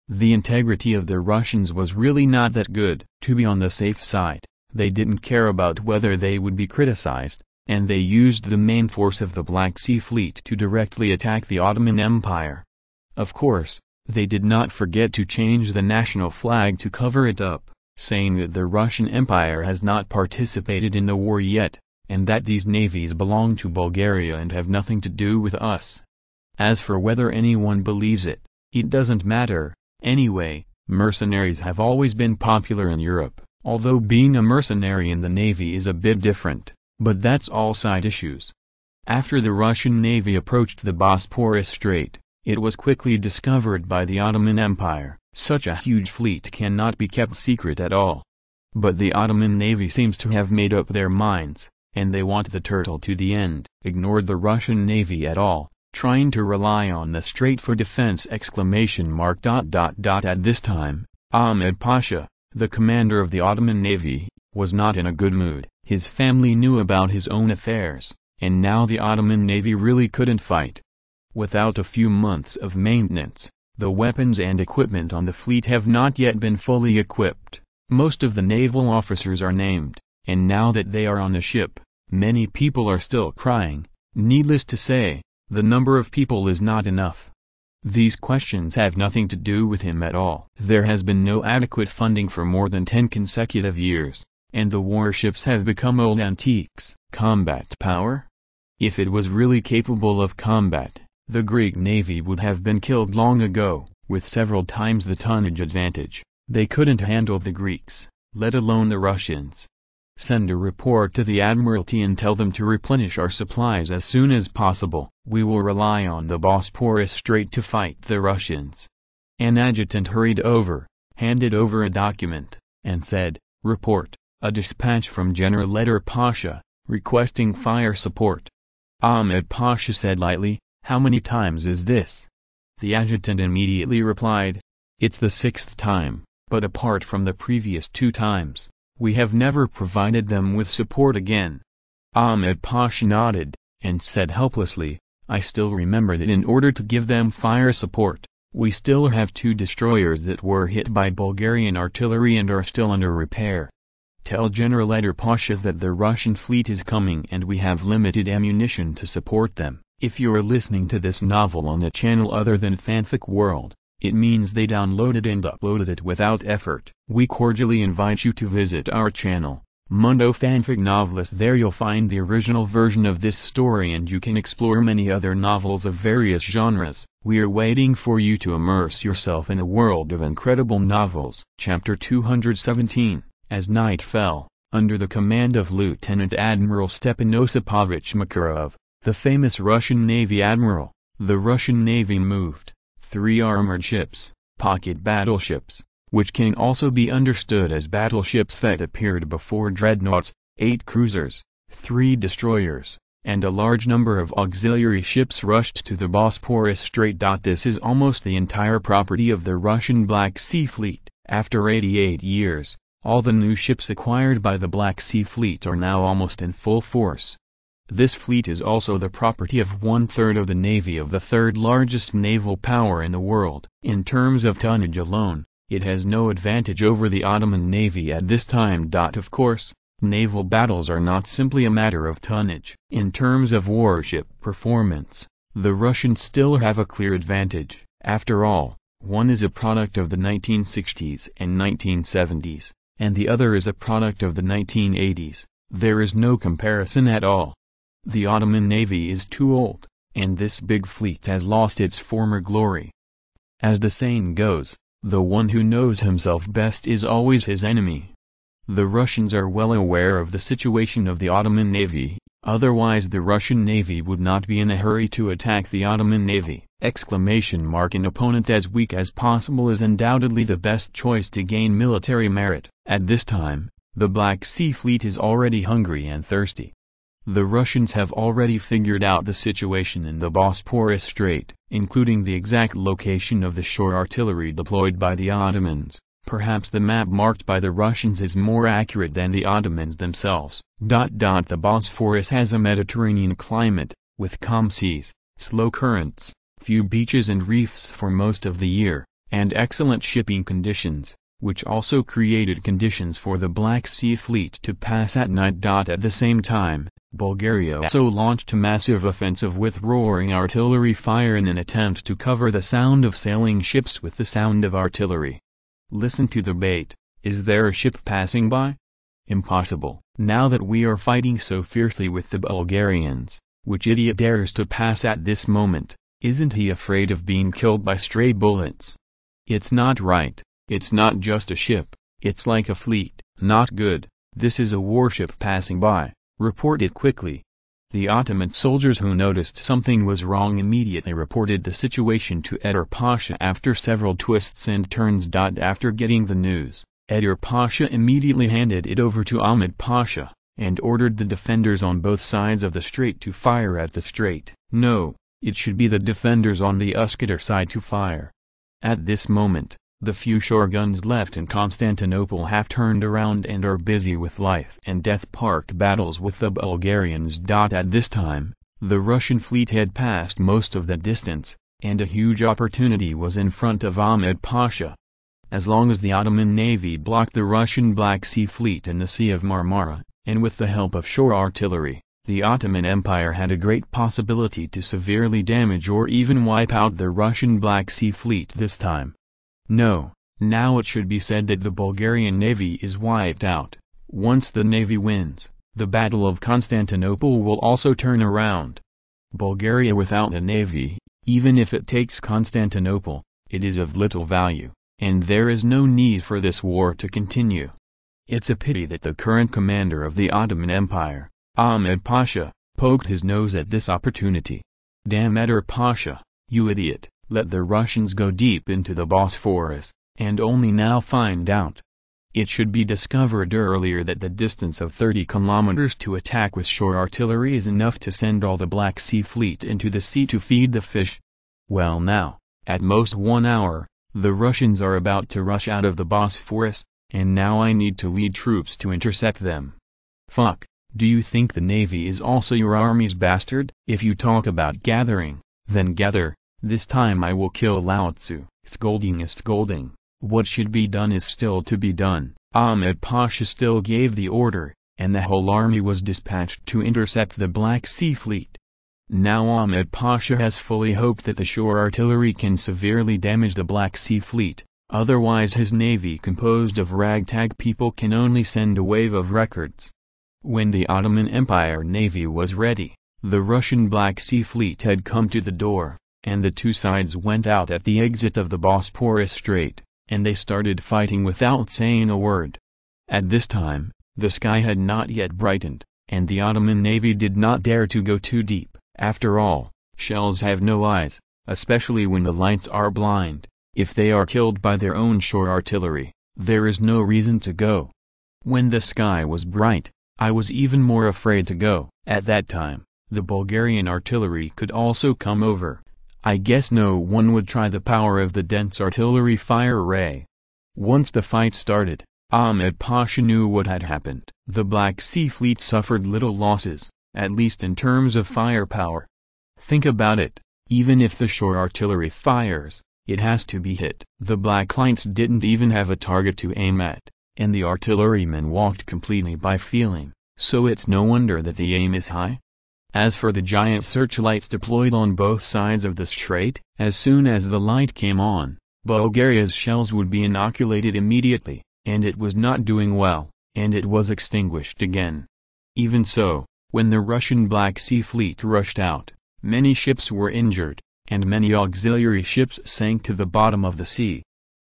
The integrity of the Russians was really not that good. To be on the safe side, they didn't care about whether they would be criticized, and they used the main force of the Black Sea Fleet to directly attack the Ottoman Empire. Of course, they did not forget to change the national flag to cover it up, saying that the Russian Empire has not participated in the war yet, and that these navies belong to Bulgaria and have nothing to do with us. As for whether anyone believes it, it doesn't matter. Anyway, mercenaries have always been popular in Europe, although being a mercenary in the navy is a bit different, but that's all side issues. After the Russian navy approached the Bosporus Strait, it was quickly discovered by the Ottoman Empire. Such a huge fleet cannot be kept secret at all. But the Ottoman navy seems to have made up their minds, and they want the turtle to the end. Ignored the Russian navy at all, trying to rely on the strait for defense! At this time, Ahmed Pasha, the commander of the Ottoman navy, was not in a good mood. His family knew about his own affairs, and now the Ottoman navy really couldn't fight. Without a few months of maintenance, the weapons and equipment on the fleet have not yet been fully equipped. Most of the naval officers are named, and now that they are on the ship, many people are still crying. Needless to say, the number of people is not enough. These questions have nothing to do with him at all. There has been no adequate funding for more than 10 consecutive years, and the warships have become old antiques. Combat power? If it was really capable of combat, the Greek navy would have been killed long ago. With several times the tonnage advantage, they couldn't handle the Greeks, let alone the Russians. Send a report to the Admiralty and tell them to replenish our supplies as soon as possible. We will rely on the Bosporus Strait to fight the Russians. An adjutant hurried over, handed over a document, and said, "Report, a dispatch from General Letter Pasha, requesting fire support." Ahmed Pasha said lightly, "How many times is this?" The adjutant immediately replied, "It's the 6th time, but apart from the previous 2 times, we have never provided them with support again." Ahmed Pasha nodded, and said helplessly, "I still remember that in order to give them fire support, we still have 2 destroyers that were hit by Bulgarian artillery and are still under repair. Tell General Letter Pasha that the Russian fleet is coming and we have limited ammunition to support them." If you are listening to this novel on a channel other than Fanfic World, it means they downloaded and uploaded it without effort. We cordially invite you to visit our channel, Mundo Fanfic Novelist. There you'll find the original version of this story and you can explore many other novels of various genres. We are waiting for you to immerse yourself in a world of incredible novels. Chapter 217, As Night Fell, under the command of Lieutenant Admiral Stepan Osipovich Makarov, the famous Russian Navy admiral, the Russian Navy moved 3 armored ships, pocket battleships, which can also be understood as battleships that appeared before dreadnoughts, 8 cruisers, 3 destroyers, and a large number of auxiliary ships rushed to the Bosporus Strait. This is almost the entire property of the Russian Black Sea Fleet. After 88 years, all the new ships acquired by the Black Sea Fleet are now almost in full force. This fleet is also the property of 1/3 of the navy of the 3rd largest naval power in the world. In terms of tonnage alone, it has no advantage over the Ottoman navy at this time. Of course, naval battles are not simply a matter of tonnage. In terms of warship performance, the Russians still have a clear advantage. After all, one is a product of the 1960s and 1970s, and the other is a product of the 1980s. There is no comparison at all. The Ottoman navy is too old, and this big fleet has lost its former glory. As the saying goes, the one who knows himself best is always his enemy. The Russians are well aware of the situation of the Ottoman navy, otherwise the Russian navy would not be in a hurry to attack the Ottoman navy. An opponent as weak as possible is undoubtedly the best choice to gain military merit. At this time, the Black Sea Fleet is already hungry and thirsty. The Russians have already figured out the situation in the Bosporus Strait, including the exact location of the shore artillery deployed by the Ottomans. Perhaps the map marked by the Russians is more accurate than the Ottomans themselves. The Bosphorus has a Mediterranean climate, with calm seas, slow currents, few beaches and reefs for most of the year, and excellent shipping conditions, which also created conditions for the Black Sea Fleet to pass at night. At the same time, Bulgaria also launched a massive offensive with roaring artillery fire in an attempt to cover the sound of sailing ships with the sound of artillery. Listen to the bait. Is there a ship passing by? Impossible. Now that we are fighting so fiercely with the Bulgarians, which idiot dares to pass at this moment? Isn't he afraid of being killed by stray bullets? It's not right. It's not just a ship, it's like a fleet. Not good. This is a warship passing by. Report it quickly. The Ottoman soldiers who noticed something was wrong immediately reported the situation to Eder Pasha after several twists and turns. After getting the news, Eder Pasha immediately handed it over to Ahmed Pasha, and ordered the defenders on both sides of the strait to fire at the strait. No, it should be the defenders on the Üsküdar side to fire. At this moment, the few shore guns left in Constantinople have turned around and are busy with life and death park battles with the Bulgarians. At this time, the Russian fleet had passed most of the distance, and a huge opportunity was in front of Ahmed Pasha. As long as the Ottoman navy blocked the Russian Black Sea Fleet in the Sea of Marmara, and with the help of shore artillery, the Ottoman Empire had a great possibility to severely damage or even wipe out the Russian Black Sea Fleet this time. No, now it should be said that the Bulgarian navy is wiped out. Once the navy wins, the Battle of Constantinople will also turn around. Bulgaria without a navy, even if it takes Constantinople, it is of little value, and there is no need for this war to continue. It's a pity that the current commander of the Ottoman Empire, Ahmed Pasha, poked his nose at this opportunity. Damn Eder Pasha, you idiot. Let the Russians go deep into the Bosphorus, and only now find out. It should be discovered earlier that the distance of 30 kilometers to attack with shore artillery is enough to send all the Black Sea Fleet into the sea to feed the fish. Well now, at most 1 hour, the Russians are about to rush out of the Bosphorus, and now I need to lead troops to intercept them. Fuck, do you think the Navy is also your army's bastard? If you talk about gathering, then gather. This time I will kill Lao Tzu. Scolding is scolding. What should be done is still to be done. Ahmed Pasha still gave the order, and the whole army was dispatched to intercept the Black Sea Fleet. Now Ahmed Pasha has fully hoped that the shore artillery can severely damage the Black Sea Fleet, otherwise his navy composed of ragtag people can only send a wave of records. When the Ottoman Empire navy was ready, the Russian Black Sea Fleet had come to the door, and the two sides went out at the exit of the Bosporus Strait, and they started fighting without saying a word. At this time, the sky had not yet brightened, and the Ottoman navy did not dare to go too deep. After all, shells have no eyes, especially when the lights are blind. If they are killed by their own shore artillery, there is no reason to go. When the sky was bright, I was even more afraid to go. At that time, the Bulgarian artillery could also come over. I guess no one would try the power of the dense artillery fire array. Once the fight started, Ahmed Pasha knew what had happened. The Black Sea Fleet suffered little losses, at least in terms of firepower. Think about it, even if the shore artillery fires, it has to be hit. The Black Lights didn't even have a target to aim at, and the artillerymen walked completely by feeling, so it's no wonder that the aim is high. As for the giant searchlights deployed on both sides of the strait, as soon as the light came on, Bulgaria's shells would be inoculated immediately, and it was not doing well, and it was extinguished again. Even so, when the Russian Black Sea Fleet rushed out, many ships were injured, and many auxiliary ships sank to the bottom of the sea.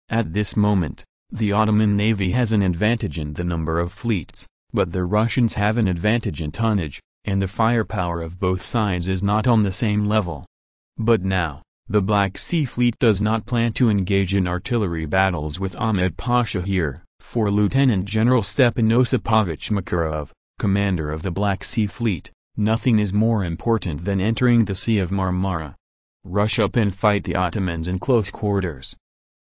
At this moment, the Ottoman navy has an advantage in the number of fleets, but the Russians have an advantage in tonnage, and the firepower of both sides is not on the same level. But now, the Black Sea Fleet does not plan to engage in artillery battles with Ahmed Pasha here. For Lieutenant General Stepan Osipovich Makarov, commander of the Black Sea Fleet, nothing is more important than entering the Sea of Marmara. Rush up and fight the Ottomans in close quarters.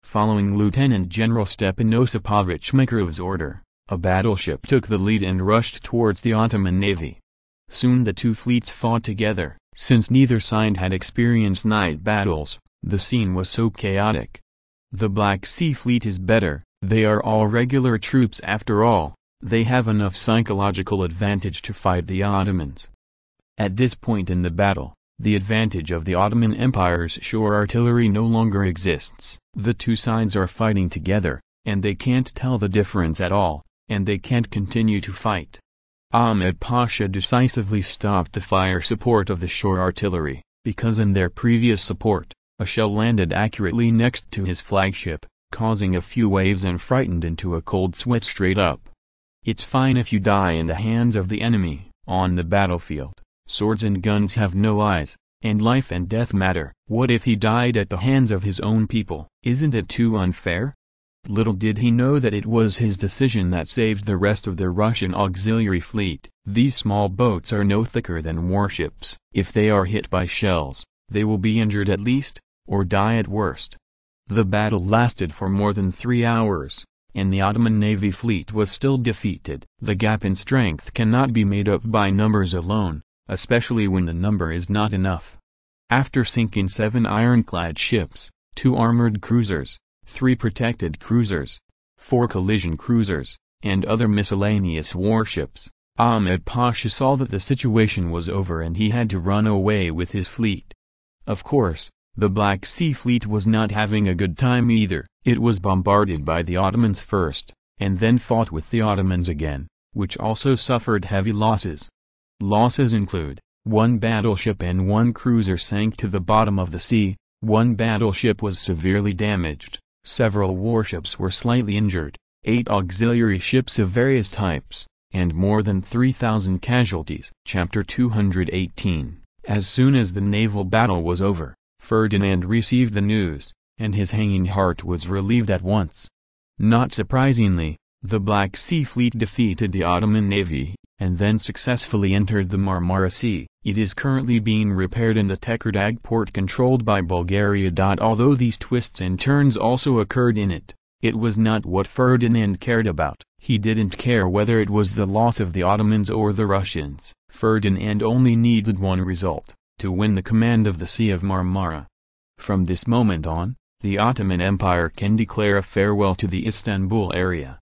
Following Lieutenant General Stepan Osipovich Makarov's order, a battleship took the lead and rushed towards the Ottoman navy. Soon the two fleets fought together, Since neither side had experienced night battles, the scene was so chaotic. The Black Sea Fleet is better, they are all regular troops after all, they have enough psychological advantage to fight the Ottomans. At this point in the battle, the advantage of the Ottoman Empire's shore artillery no longer exists. The two sides are fighting together, and they can't tell the difference at all, and they can't continue to fight. Ahmed Pasha decisively stopped the fire support of the shore artillery, because in their previous support, a shell landed accurately next to his flagship, causing a few waves and frightened into a cold sweat straight up. It's fine if you die in the hands of the enemy, on the battlefield. Swords and guns have no eyes, and life and death matter. What if he died at the hands of his own people? Isn't it too unfair? Little did he know that it was his decision that saved the rest of the Russian auxiliary fleet. These small boats are no thicker than warships. If they are hit by shells, they will be injured at least, or die at worst. The battle lasted for more than 3 hours, and the Ottoman Navy fleet was still defeated. The gap in strength cannot be made up by numbers alone, especially when the number is not enough. After sinking 7 ironclad ships, 2 armored cruisers, 3 protected cruisers, 4 collision cruisers, and other miscellaneous warships, Ahmed Pasha saw that the situation was over and he had to run away with his fleet. Of course, the Black Sea Fleet was not having a good time either. It was bombarded by the Ottomans first, and then fought with the Ottomans again, which also suffered heavy losses. Losses include, 1 battleship and 1 cruiser sank to the bottom of the sea, 1 battleship was severely damaged, several warships were slightly injured, 8 auxiliary ships of various types, and more than 3,000 casualties. Chapter 218. As soon as the naval battle was over, Ferdinand received the news, and his hanging heart was relieved at once. Not surprisingly, the Black Sea Fleet defeated the Ottoman Navy, and then successfully entered the Marmara Sea. It is currently being repaired in the Tekirdağ port controlled by Bulgaria. Although these twists and turns also occurred in it, it was not what Ferdinand cared about. He didn't care whether it was the loss of the Ottomans or the Russians. Ferdinand only needed one result, to win the command of the Sea of Marmara. From this moment on, the Ottoman Empire can declare a farewell to the Istanbul area.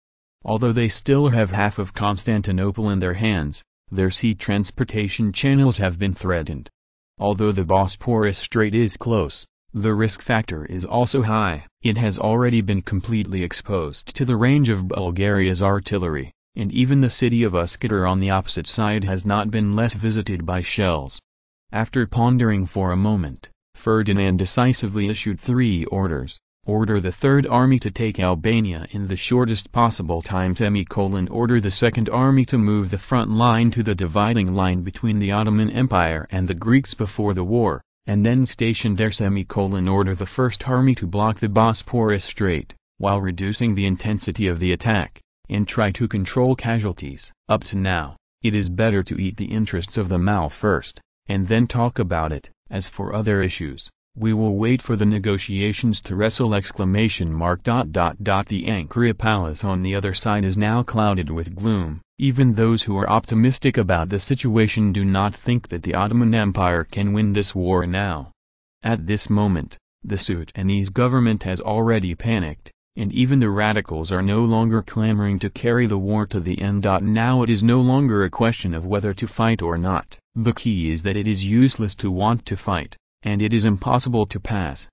Although they still have half of Constantinople in their hands, their sea transportation channels have been threatened. Although the Bosporus Strait is close, the risk factor is also high. It has already been completely exposed to the range of Bulgaria's artillery, and even the city of Üsküdar on the opposite side has not been less visited by shells. After pondering for a moment, Ferdinand decisively issued 3 orders. Order the Third Army to take Albania in the shortest possible time. Order the Second Army to move the front line to the dividing line between the Ottoman Empire and the Greeks before the war, and then station there. Order the First Army to block the Bosporus Strait, while reducing the intensity of the attack, and try to control casualties. Up to now, it is better to eat the interests of the mouth first, and then talk about it. As for other issues, we will wait for the negotiations to wrestle! The Ankara palace on the other side is now clouded with gloom. Even those who are optimistic about the situation do not think that the Ottoman Empire can win this war now. At this moment, the Sudanese government has already panicked, and even the radicals are no longer clamoring to carry the war to the end. Now it is no longer a question of whether to fight or not. The key is that it is useless to want to fight, and it is impossible to pass.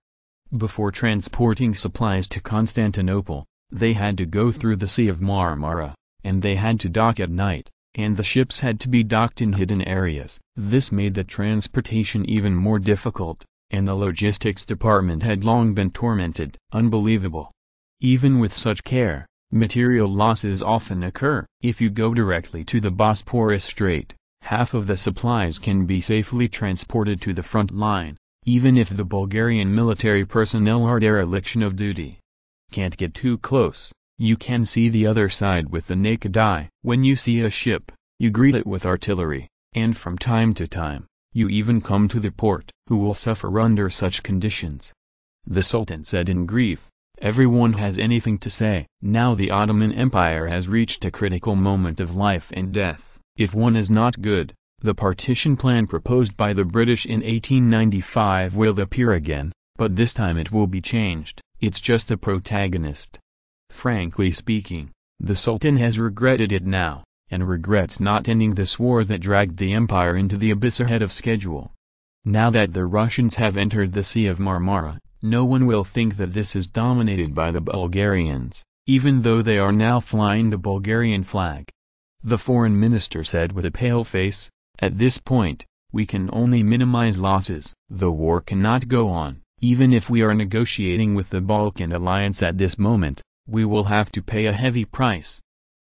Before transporting supplies to Constantinople, they had to go through the Sea of Marmara, and they had to dock at night, and the ships had to be docked in hidden areas. This made the transportation even more difficult, and the logistics department had long been tormented. Unbelievable. Even with such care, material losses often occur. If you go directly to the Bosporus Strait, half of the supplies can be safely transported to the front line, even if the Bulgarian military personnel are dereliction of duty. Can't get too close, you can see the other side with the naked eye. When you see a ship, you greet it with artillery, and from time to time, you even come to the port. Who will suffer under such conditions? The Sultan said in grief. Everyone has anything to say. Now the Ottoman Empire has reached a critical moment of life and death. If one is not good, The partition plan proposed by the British in 1895 will appear again, but this time it will be changed. It's just a protagonist. Frankly speaking, the Sultan has regretted it now, and regrets not ending this war that dragged the empire into the abyss ahead of schedule. Now that the Russians have entered the Sea of Marmara, no one will think that this is dominated by the Bulgarians, even though they are now flying the Bulgarian flag. The foreign minister said with a pale face, "At this point, we can only minimize losses. The war cannot go on. Even if we are negotiating with the Balkan alliance at this moment, we will have to pay a heavy price."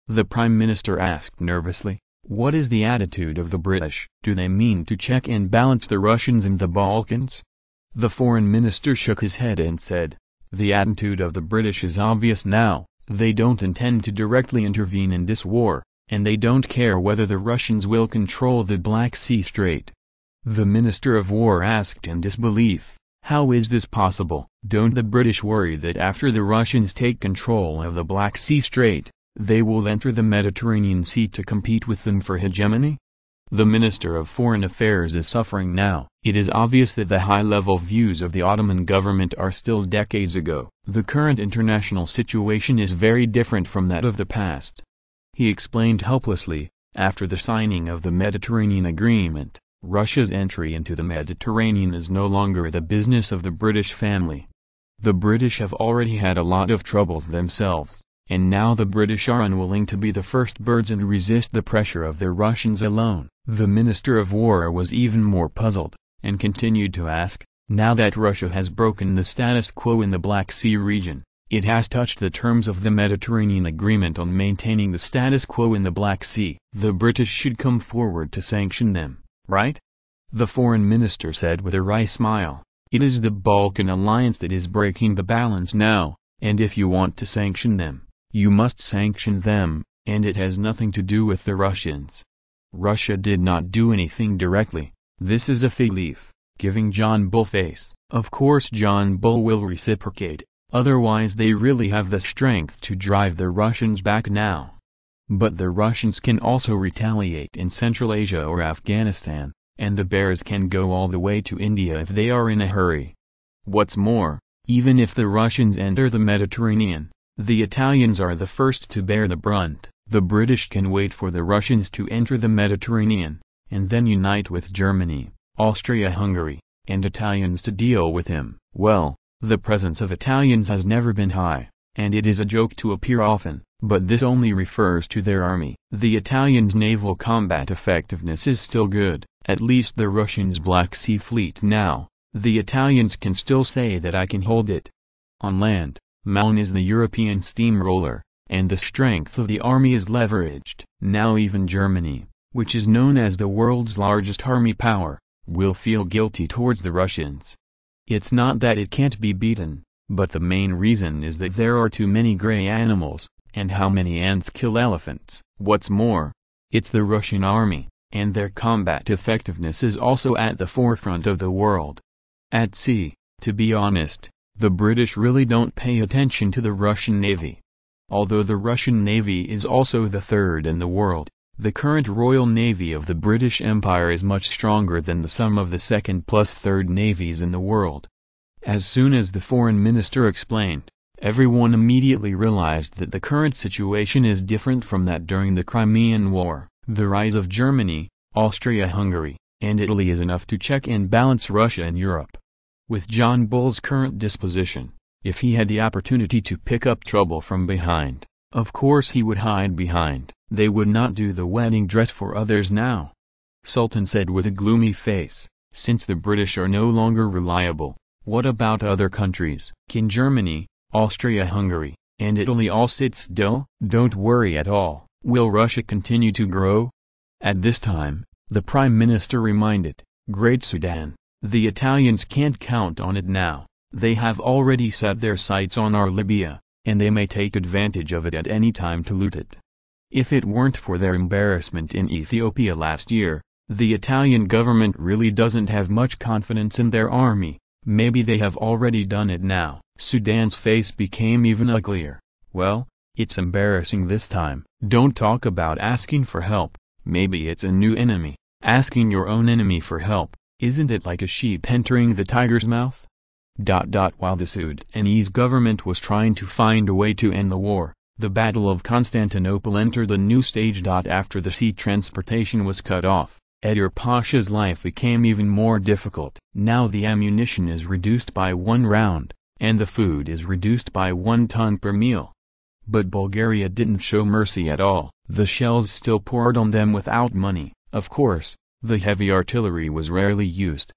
The prime minister asked nervously, "What is the attitude of the British? Do they mean to check and balance the Russians in the Balkans?" The foreign minister shook his head and said, "The attitude of the British is obvious now. They don't intend to directly intervene in this war, and they don't care whether the Russians will control the Black Sea Strait." The Minister of War asked in disbelief, "How is this possible? Don't the British worry that after the Russians take control of the Black Sea Strait, they will enter the Mediterranean Sea to compete with them for hegemony?" The Minister of Foreign Affairs is suffering now. It is obvious that the high-level views of the Ottoman government are still decades ago. The current international situation is very different from that of the past. He explained helplessly, after the signing of the Mediterranean Agreement, Russia's entry into the Mediterranean is no longer the business of the British family. The British have already had a lot of troubles themselves, and now the British are unwilling to be the first birds and resist the pressure of the Russians alone. The Minister of War was even more puzzled, and continued to ask, "Now that Russia has broken the status quo in the Black Sea region, it has touched the terms of the Mediterranean Agreement on maintaining the status quo in the Black Sea. The British should come forward to sanction them, right?" The foreign minister said with a wry smile, "It is the Balkan alliance that is breaking the balance now, and if you want to sanction them, you must sanction them, and it has nothing to do with the Russians. Russia did not do anything directly. This is a fig leaf, giving John Bull face. Of course John Bull will reciprocate, otherwise they really have the strength to drive the Russians back now. But the Russians can also retaliate in Central Asia or Afghanistan, and the bears can go all the way to India if they are in a hurry. What's more, even if the Russians enter the Mediterranean, the Italians are the first to bear the brunt. The British can wait for the Russians to enter the Mediterranean, and then unite with Germany, Austria-Hungary, and Italians to deal with him. Well, the presence of Italians has never been high, and it is a joke to appear often, but this only refers to their army. The Italians' naval combat effectiveness is still good, at least the Russians' Black Sea Fleet now. The Italians can still say that I can hold it. On land, Maun is the European steamroller, and the strength of the army is leveraged. Now even Germany, which is known as the world's largest army power, will feel guilty towards the Russians. It's not that it can't be beaten, but the main reason is that there are too many gray animals, and how many ants kill elephants. What's more, it's the Russian army, and their combat effectiveness is also at the forefront of the world. At sea, to be honest, the British really don't pay attention to the Russian Navy. Although the Russian Navy is also the third in the world, the current Royal Navy of the British Empire is much stronger than the sum of the second plus third navies in the world. As soon as the foreign minister explained, everyone immediately realized that the current situation is different from that during the Crimean War. The rise of Germany, Austria-Hungary, and Italy is enough to check and balance Russia and Europe. With John Bull's current disposition, if he had the opportunity to pick up trouble from behind, of course he would hide behind. They would not do the wedding dress for others now. Sultan said with a gloomy face, "Since the British are no longer reliable, what about other countries? Can Germany, Austria-Hungary, and Italy all sit still? Don't worry at all. Will Russia continue to grow?" At this time, the Prime Minister reminded, "Great Sudan, the Italians can't count on it now. They have already set their sights on our Libya, and they may take advantage of it at any time to loot it. If it weren't for their embarrassment in Ethiopia last year, the Italian government really doesn't have much confidence in their army. Maybe they have already done it now." Sudan's face became even uglier. "Well, it's embarrassing this time. Don't talk about asking for help. Maybe it's a new enemy. Asking your own enemy for help, isn't it like a sheep entering the tiger's mouth? While the Sudanese government was trying to find a way to end the war, the Battle of Constantinople entered a new stage. After the sea transportation was cut off, Enver Pasha's life became even more difficult. Now the ammunition is reduced by 1 round, and the food is reduced by 1 ton per meal. But Bulgaria didn't show mercy at all. The shells still poured on them without money. Of course, the heavy artillery was rarely used.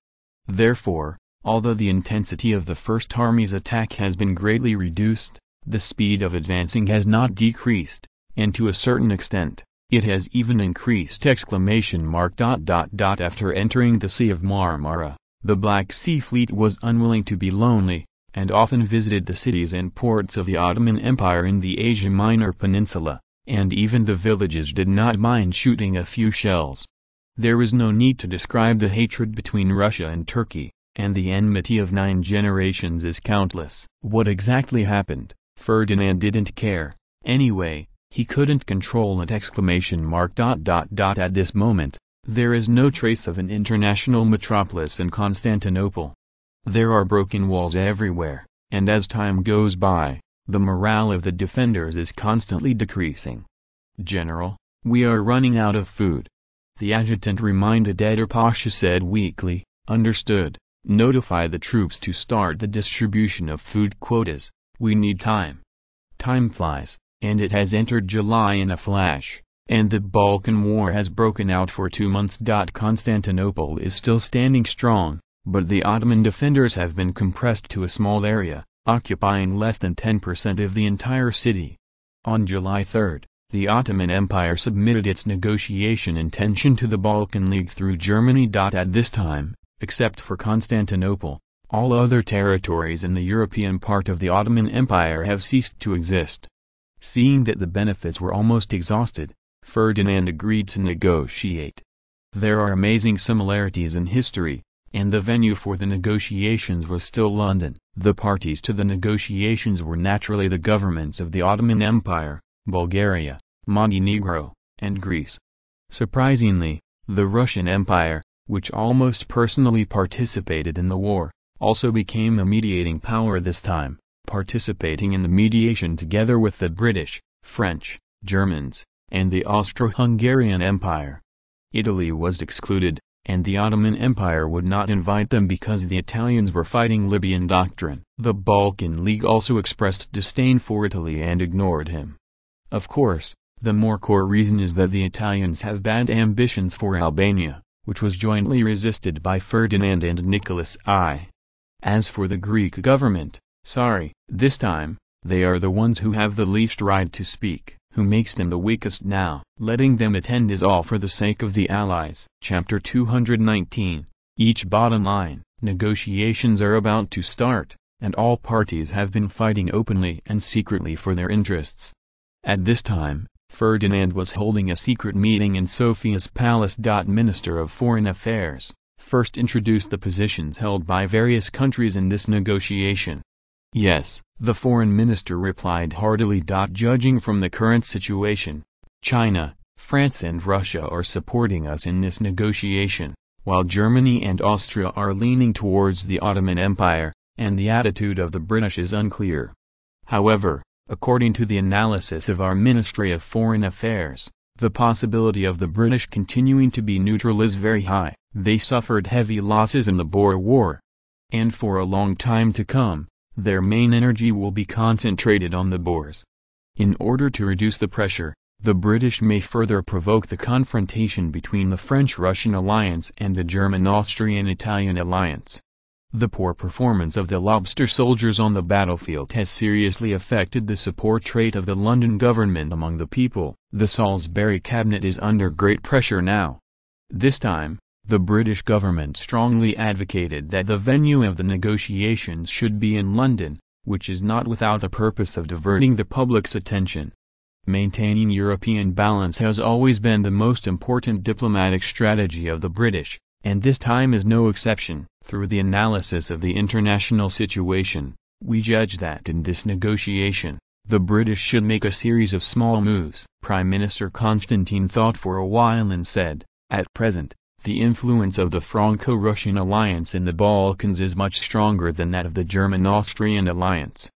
Therefore, although the intensity of the First Army's attack has been greatly reduced, the speed of advancing has not decreased, and to a certain extent, it has even increased! After entering the Sea of Marmara, the Black Sea Fleet was unwilling to be lonely, and often visited the cities and ports of the Ottoman Empire in the Asia Minor Peninsula, and even the villages did not mind shooting a few shells. There is no need to describe the hatred between Russia and Turkey, and the enmity of 9 generations is countless. What exactly happened? Ferdinand didn't care. Anyway, he couldn't control it! At this moment, there is no trace of an international metropolis in Constantinople. There are broken walls everywhere, and as time goes by, the morale of the defenders is constantly decreasing. "General, we are running out of food," the adjutant reminded Enver Pasha said weakly. "Understood. Notify the troops to start the distribution of food quotas. We need time." Time flies, and it has entered July in a flash, and the Balkan War has broken out for 2 months. Constantinople is still standing strong, but the Ottoman defenders have been compressed to a small area, occupying less than 10% of the entire city. On July 3, the Ottoman Empire submitted its negotiation intention to the Balkan League through Germany. At this time, except for Constantinople, all other territories in the European part of the Ottoman Empire have ceased to exist. Seeing that the benefits were almost exhausted, Ferdinand agreed to negotiate. There are amazing similarities in history, and the venue for the negotiations was still London. The parties to the negotiations were naturally the governments of the Ottoman Empire, Bulgaria, Montenegro, and Greece. Surprisingly, the Russian Empire, which almost personally participated in the war, also became a mediating power this time, participating in the mediation together with the British, French, Germans, and the Austro-Hungarian Empire. Italy was excluded, and the Ottoman Empire would not invite them because the Italians were fighting Libyan doctrine. The Balkan League also expressed disdain for Italy and ignored him. Of course, the more core reason is that the Italians have bad ambitions for Albania, which was jointly resisted by Ferdinand and Nicholas I. As for the Greek government, sorry, this time, they are the ones who have the least right to speak. Who makes them the weakest now? Letting them attend is all for the sake of the Allies. Chapter 219. Each bottom line. Negotiations are about to start, and all parties have been fighting openly and secretly for their interests. At this time, Ferdinand was holding a secret meeting in Sophia's palace. Minister of Foreign Affairs first introduced the positions held by various countries in this negotiation. Yes, the foreign minister replied heartily. Judging from the current situation, China, France and Russia are supporting us in this negotiation, while Germany and Austria are leaning towards the Ottoman Empire, and the attitude of the British is unclear. However, according to the analysis of our Ministry of Foreign Affairs, the possibility of the British continuing to be neutral is very high. They suffered heavy losses in the Boer War, and for a long time to come, their main energy will be concentrated on the Boers. In order to reduce the pressure, the British may further provoke the confrontation between the French-Russian alliance and the German-Austrian-Italian alliance. The poor performance of the lobster soldiers on the battlefield has seriously affected the support rate of the London government among the people. The Salisbury cabinet is under great pressure now. This time, the British government strongly advocated that the venue of the negotiations should be in London, which is not without the purpose of diverting the public's attention. Maintaining European balance has always been the most important diplomatic strategy of the British, and this time is no exception. Through the analysis of the international situation, we judge that in this negotiation, the British should make a series of small moves. Prime Minister Constantine thought for a while and said, "At present, The influence of the Franco-Russian alliance in the Balkans is much stronger than that of the German-Austrian alliance.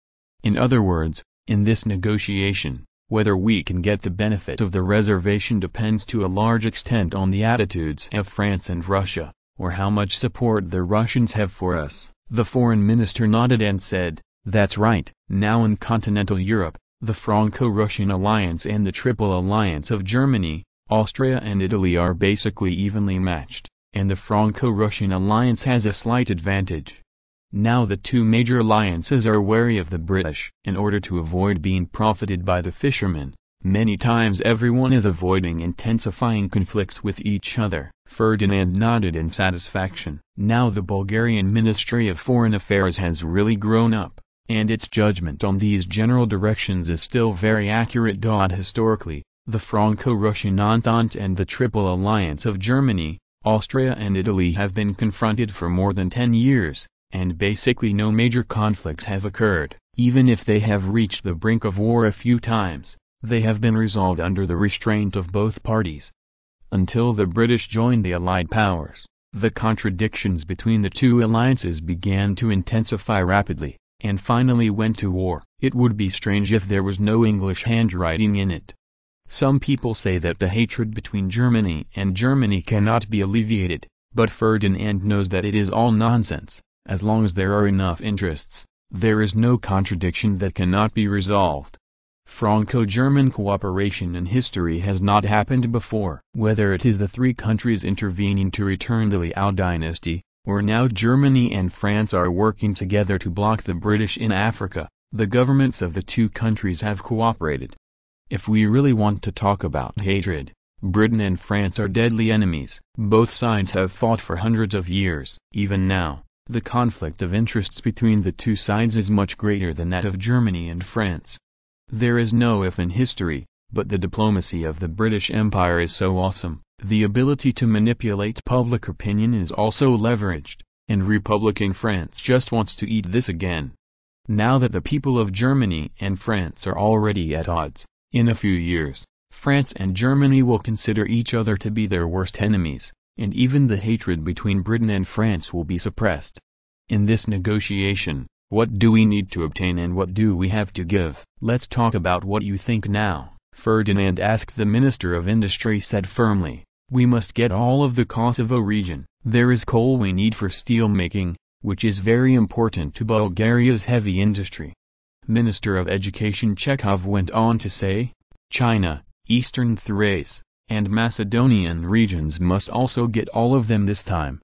In other words, in this negotiation, whether we can get the benefit of the reservation depends to a large extent on the attitudes of France and Russia, or how much support the Russians have for us. The foreign minister nodded and said, "That's right." Now in continental Europe, the Franco-Russian alliance and the Triple Alliance of Germany, Austria and Italy are basically evenly matched, and the Franco-Russian alliance has a slight advantage. Now the two major alliances are wary of the British. In order to avoid being profited by the fishermen, many times everyone is avoiding intensifying conflicts with each other. Ferdinand nodded in satisfaction. Now the Bulgarian Ministry of Foreign Affairs has really grown up, and its judgment on these general directions is still very accurate. Historically, the Franco-Russian Entente and the Triple Alliance of Germany, Austria and Italy have been confronted for more than 10 years. And basically no major conflicts have occurred. Even if they have reached the brink of war a few times, they have been resolved under the restraint of both parties. Until the British joined the Allied powers, the contradictions between the two alliances began to intensify rapidly, and finally went to war. It would be strange if there was no English handwriting in it. Some people say that the hatred between Germany and Germany cannot be alleviated, but Ferdinand knows that it is all nonsense. As long as there are enough interests, there is no contradiction that cannot be resolved. Franco-German cooperation in history has not happened before. Whether it is the three countries intervening to return the Liao dynasty, or now Germany and France are working together to block the British in Africa, the governments of the two countries have cooperated. If we really want to talk about hatred, Britain and France are deadly enemies. Both sides have fought for hundreds of years. Even now, the conflict of interests between the two sides is much greater than that of Germany and France. There is no if in history, but the diplomacy of the British Empire is so awesome. The ability to manipulate public opinion is also leveraged, and Republican France just wants to eat this again. Now that the people of Germany and France are already at odds, in a few years, France and Germany will consider each other to be their worst enemies, and even the hatred between Britain and France will be suppressed. In this negotiation, what do we need to obtain and what do we have to give? Let's talk about what you think now. Ferdinand asked. The Minister of Industry said firmly, "We must get all of the Kosovo region. There is coal we need for steel making, which is very important to Bulgaria's heavy industry." Minister of Education Chekhov went on to say, "China, Eastern Thrace, and Macedonian regions must also get all of them this time.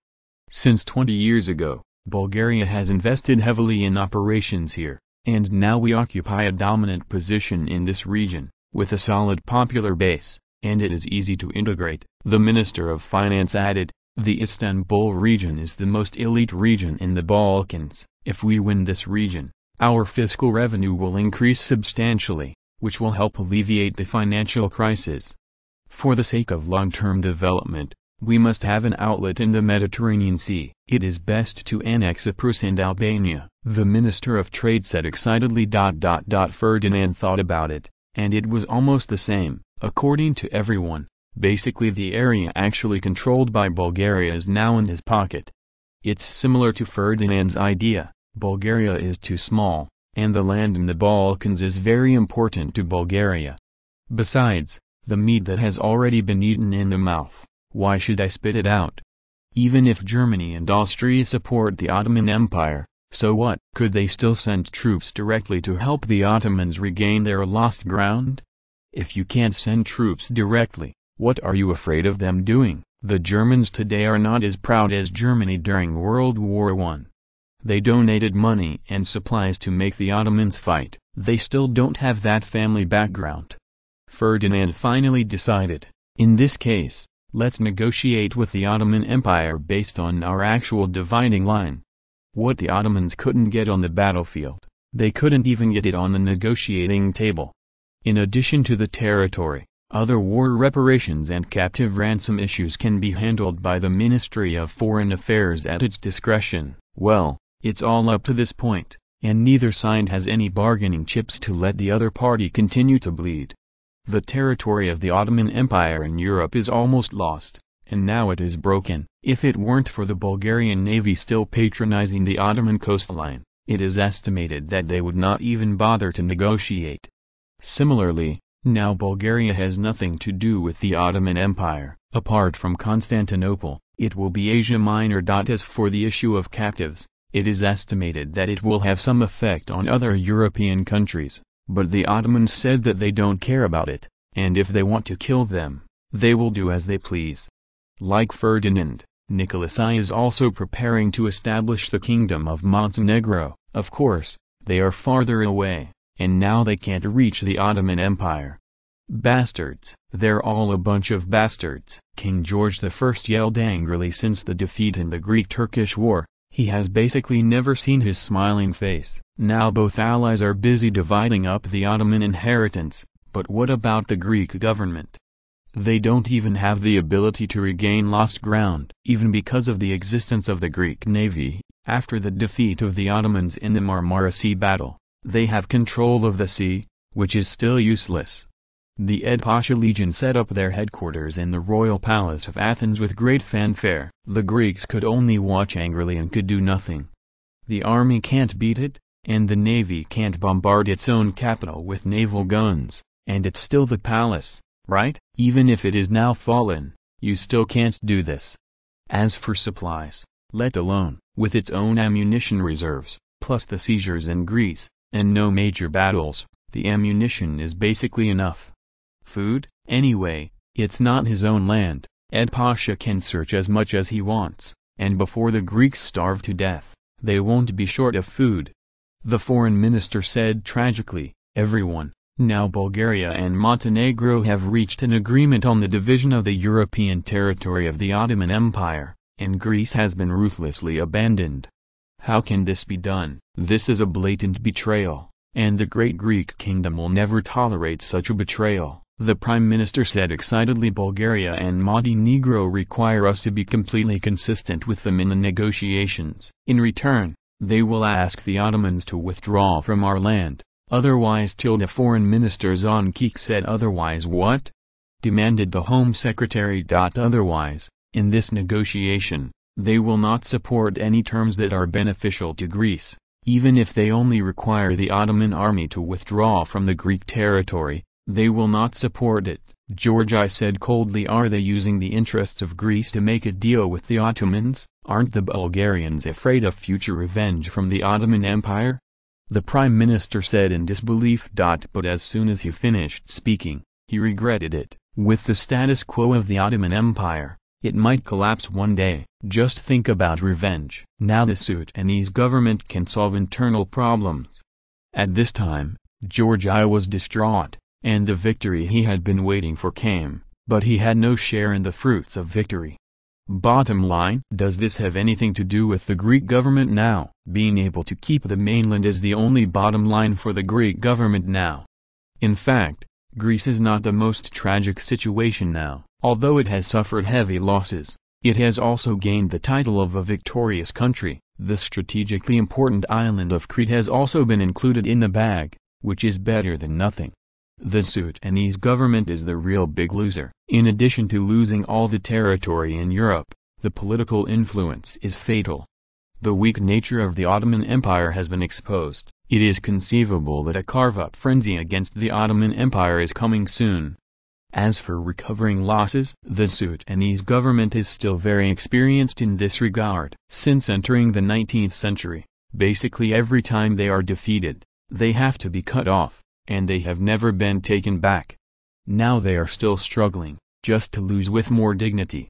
Since 20 years ago, Bulgaria has invested heavily in operations here, and now we occupy a dominant position in this region, with a solid popular base, and it is easy to integrate." The Minister of Finance added, "The Istanbul region is the most elite region in the Balkans. If we win this region, our fiscal revenue will increase substantially, which will help alleviate the financial crisis. For the sake of long-term development, we must have an outlet in the Mediterranean Sea. It is best to annex Cyprus and Albania." The Minister of Trade said excitedly. Ferdinand thought about it, and it was almost the same. According to everyone, basically the area actually controlled by Bulgaria is now in his pocket. It's similar to Ferdinand's idea. Bulgaria is too small, and the land in the Balkans is very important to Bulgaria. Besides, the meat that has already been eaten in the mouth, why should I spit it out? Even if Germany and Austria support the Ottoman Empire, so what? Could they still send troops directly to help the Ottomans regain their lost ground? If you can't send troops directly, what are you afraid of them doing? The Germans today are not as proud as Germany during World War I. They donated money and supplies to make the Ottomans fight. They still don't have that family background. Ferdinand finally decided, in this case, let's negotiate with the Ottoman Empire based on our actual dividing line. What the Ottomans couldn't get on the battlefield, they couldn't even get it on the negotiating table. In addition to the territory, other war reparations and captive ransom issues can be handled by the Ministry of Foreign Affairs at its discretion. Well, it's all up to this point, and neither side has any bargaining chips to let the other party continue to bleed. The territory of the Ottoman Empire in Europe is almost lost, and now it is broken. If it weren't for the Bulgarian navy still patronizing the Ottoman coastline, it is estimated that they would not even bother to negotiate. Similarly, now Bulgaria has nothing to do with the Ottoman Empire. Apart from Constantinople, it will be Asia Minor. As for the issue of captives, it is estimated that it will have some effect on other European countries, but the Ottomans said that they don't care about it, and if they want to kill them, they will do as they please. Like Ferdinand, Nicholas I is also preparing to establish the Kingdom of Montenegro. Of course, they are farther away, and now they can't reach the Ottoman Empire. Bastards, they're all a bunch of bastards. King George I yelled angrily since the defeat in the Greek-Turkish War. He has basically never seen his smiling face. Now both allies are busy dividing up the Ottoman inheritance, but what about the Greek government? They don't even have the ability to regain lost ground. Even because of the existence of the Greek navy, after the defeat of the Ottomans in the Marmara Sea battle, they have control of the sea, which is still useless. The Ed Pasha Legion set up their headquarters in the royal palace of Athens with great fanfare. The Greeks could only watch angrily and could do nothing. The army can't beat it, and the navy can't bombard its own capital with naval guns, and it's still the palace, right? Even if it is now fallen, you still can't do this. As for supplies, let alone, with its own ammunition reserves, plus the seizures in Greece, and no major battles, the ammunition is basically enough. Food? Anyway, it's not his own land. Ed Pasha can search as much as he wants, and before the Greeks starve to death, they won't be short of food. The foreign minister said tragically, everyone, now Bulgaria and Montenegro have reached an agreement on the division of the European territory of the Ottoman Empire, and Greece has been ruthlessly abandoned. How can this be done? This is a blatant betrayal, and the great Greek kingdom will never tolerate such a betrayal. The Prime Minister said excitedly, Bulgaria and Montenegro require us to be completely consistent with them in the negotiations. In return, they will ask the Ottomans to withdraw from our land, otherwise Foreign Minister Zonkik said. Otherwise what? Demanded the Home Secretary. Otherwise, in this negotiation, they will not support any terms that are beneficial to Greece, even if they only require the Ottoman army to withdraw from the Greek territory. They will not support it. George I said coldly. Are they using the interests of Greece to make a deal with the Ottomans? Aren't the Bulgarians afraid of future revenge from the Ottoman Empire? The Prime Minister said in disbelief. But as soon as he finished speaking, he regretted it. With the status quo of the Ottoman Empire, it might collapse one day. Just think about revenge. Now the Sudanese government can solve internal problems. At this time, George I was distraught, and the victory he had been waiting for came, but he had no share in the fruits of victory. Bottom line, does this have anything to do with the Greek government now? Being able to keep the mainland is the only bottom line for the Greek government now. In fact, Greece is not the most tragic situation now. Although it has suffered heavy losses, it has also gained the title of a victorious country. The strategically important island of Crete has also been included in the bag, which is better than nothing. The Sudanese government is the real big loser. In addition to losing all the territory in Europe, the political influence is fatal. The weak nature of the Ottoman Empire has been exposed. It is conceivable that a carve-up frenzy against the Ottoman Empire is coming soon. As for recovering losses, the Sudanese government is still very experienced in this regard. Since entering the 19th century, basically every time they are defeated, they have to be cut off, and they have never been taken back. Now they are still struggling, just to lose with more dignity.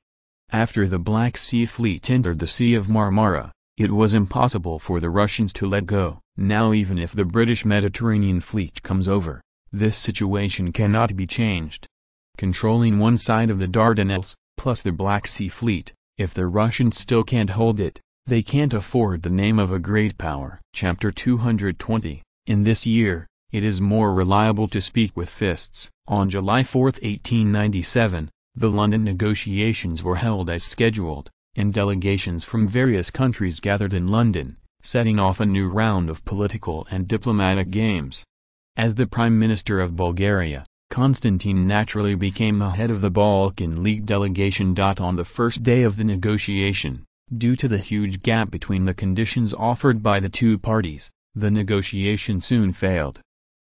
After the Black Sea Fleet entered the Sea of Marmara, it was impossible for the Russians to let go. Now even if the British Mediterranean Fleet comes over, this situation cannot be changed. Controlling one side of the Dardanelles, plus the Black Sea Fleet, if the Russians still can't hold it, they can't afford the name of a great power. Chapter 220. In this year, it is more reliable to speak with fists. On July 4, 1897, the London negotiations were held as scheduled, and delegations from various countries gathered in London, setting off a new round of political and diplomatic games. As the Prime Minister of Bulgaria, Constantine naturally became the head of the Balkan League delegation. On the first day of the negotiation, due to the huge gap between the conditions offered by the two parties, the negotiation soon failed.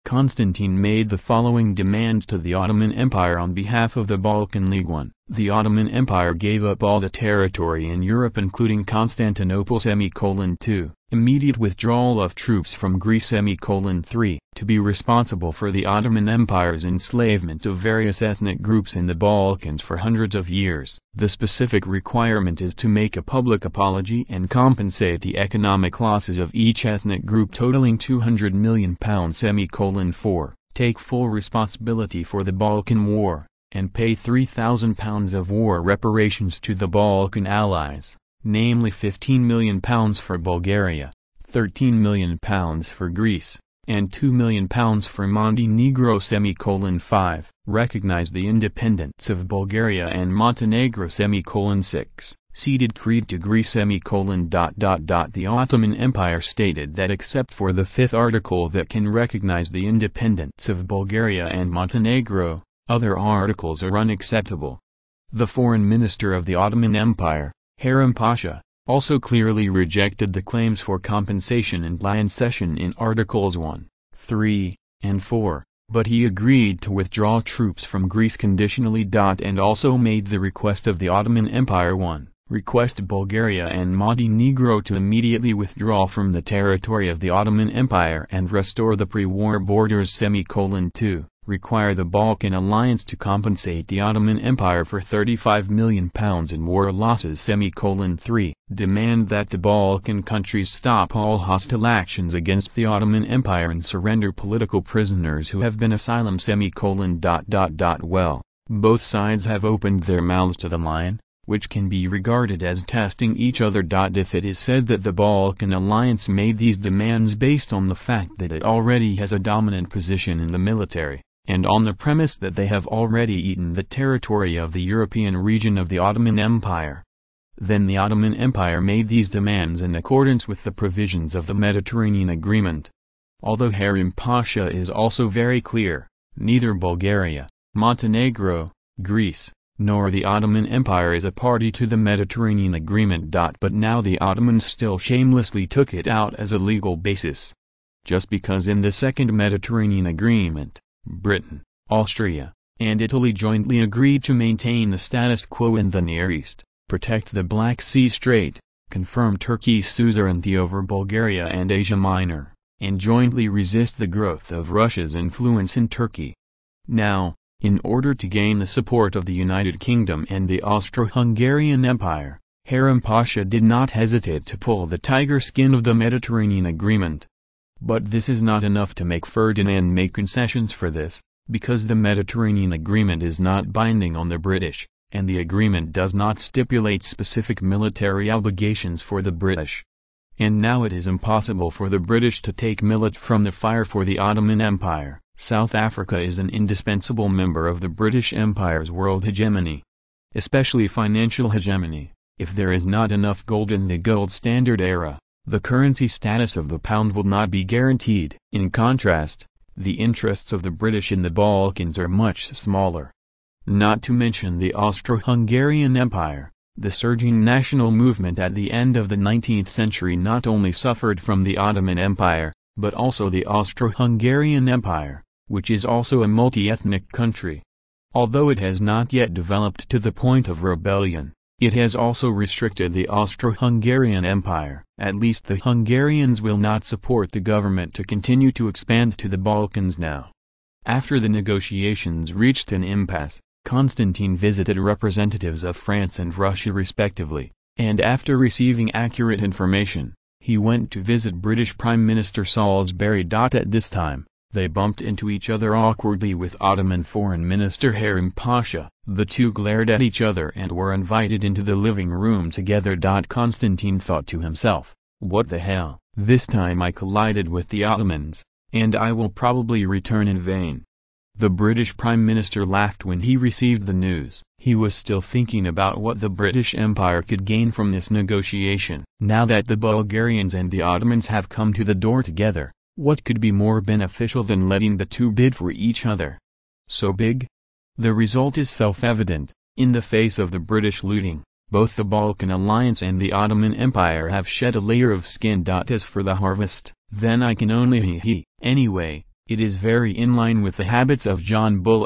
Constantine made the following demands to the Ottoman Empire on behalf of the Balkan League. 1. The Ottoman Empire gave up all the territory in Europe including Constantinople. 2. Immediate withdrawal of troops from Greece. 3. To be responsible for the Ottoman Empire's enslavement of various ethnic groups in the Balkans for hundreds of years. The specific requirement is to make a public apology and compensate the economic losses of each ethnic group totaling £200 million. 4. Take full responsibility for the Balkan War, and pay £3,000 of war reparations to the Balkan allies, namely £15 million for Bulgaria, £13 million for Greece, and £2 million for Montenegro. 5. Recognize the independence of Bulgaria and Montenegro. 6. Ceded Crete to Greece. The Ottoman Empire stated that except for the fifth article that can recognize the independence of Bulgaria and Montenegro, other articles are unacceptable. The foreign minister of the Ottoman Empire, Harun Pasha, also clearly rejected the claims for compensation and concession in Articles 1, 3, and 4, but he agreed to withdraw troops from Greece conditionally. And also made the request of the Ottoman Empire. 1. Request Bulgaria and Montenegro to immediately withdraw from the territory of the Ottoman Empire and restore the pre-war borders. 2. Require the Balkan Alliance to compensate the Ottoman Empire for £35 million in war losses. 3. Demand that the Balkan countries stop all hostile actions against the Ottoman Empire and surrender political prisoners who have been asylum. Well, both sides have opened their mouths to the lion, which can be regarded as testing each other. If it is said that the Balkan Alliance made these demands based on the fact that it already has a dominant position in the military, and on the premise that they have already eaten the territory of the European region of the Ottoman Empire, then the Ottoman Empire made these demands in accordance with the provisions of the Mediterranean Agreement. Although Harun Pasha is also very clear, neither Bulgaria, Montenegro, Greece, nor the Ottoman Empire is a party to the Mediterranean Agreement. But now the Ottomans still shamelessly took it out as a legal basis. Just because in the Second Mediterranean Agreement, Britain, Austria, and Italy jointly agreed to maintain the status quo in the Near East, protect the Black Sea Strait, confirm Turkey's suzerainty over Bulgaria and Asia Minor, and jointly resist the growth of Russia's influence in Turkey. Now, in order to gain the support of the United Kingdom and the Austro-Hungarian Empire, Harun Pasha did not hesitate to pull the tiger skin of the Mediterranean Agreement. But this is not enough to make Ferdinand make concessions for this, because the Mediterranean Agreement is not binding on the British, and the agreement does not stipulate specific military obligations for the British. And now it is impossible for the British to take millet from the fire for the Ottoman Empire. South Africa is an indispensable member of the British Empire's world hegemony, especially financial hegemony. If there is not enough gold in the gold standard era, the currency status of the pound will not be guaranteed. In contrast, the interests of the British in the Balkans are much smaller. Not to mention the Austro-Hungarian Empire, the surging national movement at the end of the 19th century not only suffered from the Ottoman Empire, but also the Austro-Hungarian Empire, which is also a multi-ethnic country. Although it has not yet developed to the point of rebellion, it has also restricted the Austro-Hungarian Empire. At least the Hungarians will not support the government to continue to expand to the Balkans now. After the negotiations reached an impasse, Constantine visited representatives of France and Russia respectively, and after receiving accurate information, he went to visit British Prime Minister Salisbury. At this time, they bumped into each other awkwardly with Ottoman Foreign Minister Harun Pasha. The two glared at each other and were invited into the living room together. Constantine thought to himself, "What the hell, this time I collided with the Ottomans, and I will probably return in vain." The British Prime Minister laughed when he received the news. He was still thinking about what the British Empire could gain from this negotiation. Now that the Bulgarians and the Ottomans have come to the door together, what could be more beneficial than letting the two bid for each other? So big? The result is self-evident. In the face of the British looting, both the Balkan Alliance and the Ottoman Empire have shed a layer of skin. As for the harvest, then I can only Anyway, it is very in line with the habits of John Bull!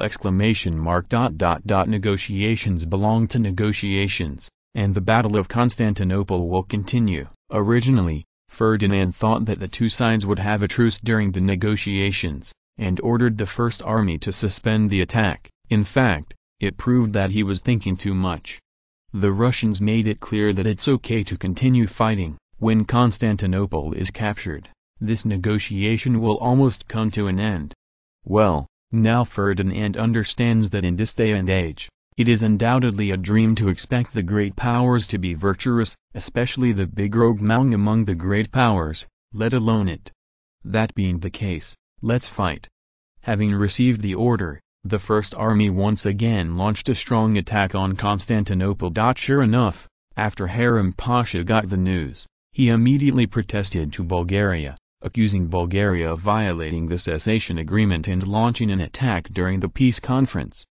Negotiations belong to negotiations, and the Battle of Constantinople will continue. Originally, Ferdinand thought that the two sides would have a truce during the negotiations, and ordered the First Army to suspend the attack. In fact, it proved that he was thinking too much. The Russians made it clear that it's okay to continue fighting. When Constantinople is captured, this negotiation will almost come to an end. Well, now Ferdinand understands that in this day and age, it is undoubtedly a dream to expect the great powers to be virtuous, especially the big rogue among the great powers, let alone it. That being the case, let's fight. Having received the order, the First Army once again launched a strong attack on Constantinople. Sure enough, after Harem Pasha got the news, he immediately protested to Bulgaria, accusing Bulgaria of violating the cessation agreement and launching an attack during the peace conference.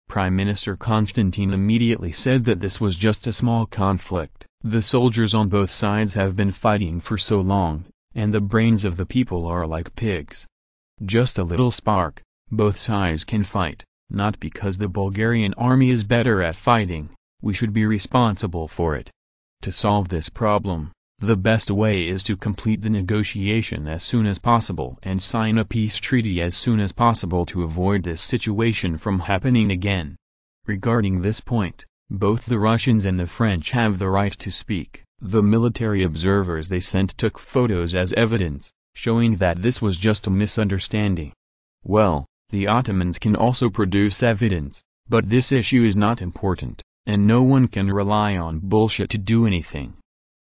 Prime Minister Constantine immediately said that this was just a small conflict. The soldiers on both sides have been fighting for so long, and the brains of the people are like pigs. Just a little spark. Both sides can fight, not because the Bulgarian army is better at fighting, we should be responsible for it. To solve this problem, the best way is to complete the negotiation as soon as possible and sign a peace treaty as soon as possible to avoid this situation from happening again. Regarding this point, both the Russians and the French have the right to speak. The military observers they sent took photos as evidence, showing that this was just a misunderstanding. Well, the Ottomans can also produce evidence, but this issue is not important, and no one can rely on bullshit to do anything.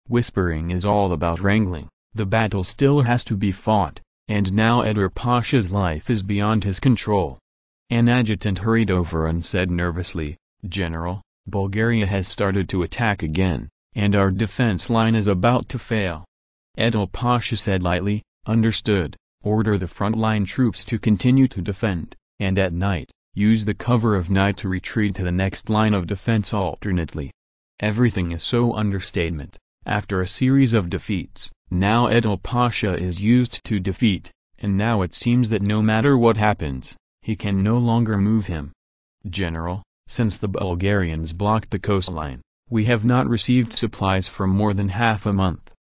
Whispering is all about wrangling. The battle still has to be fought, and now Enver Pasha's life is beyond his control. An adjutant hurried over and said nervously, "General, Bulgaria has started to attack again, and our defense line is about to fail." Enver Pasha said lightly, "Understood. Order the front-line troops to continue to defend, and at night, use the cover of night to retreat to the next line of defense alternately." Everything is so understatement. After a series of defeats, now Enver Pasha is used to defeat, and now it seems that no matter what happens, he can no longer move him. "General, since the Bulgarians blocked the coastline, we have not received supplies for more than half a month."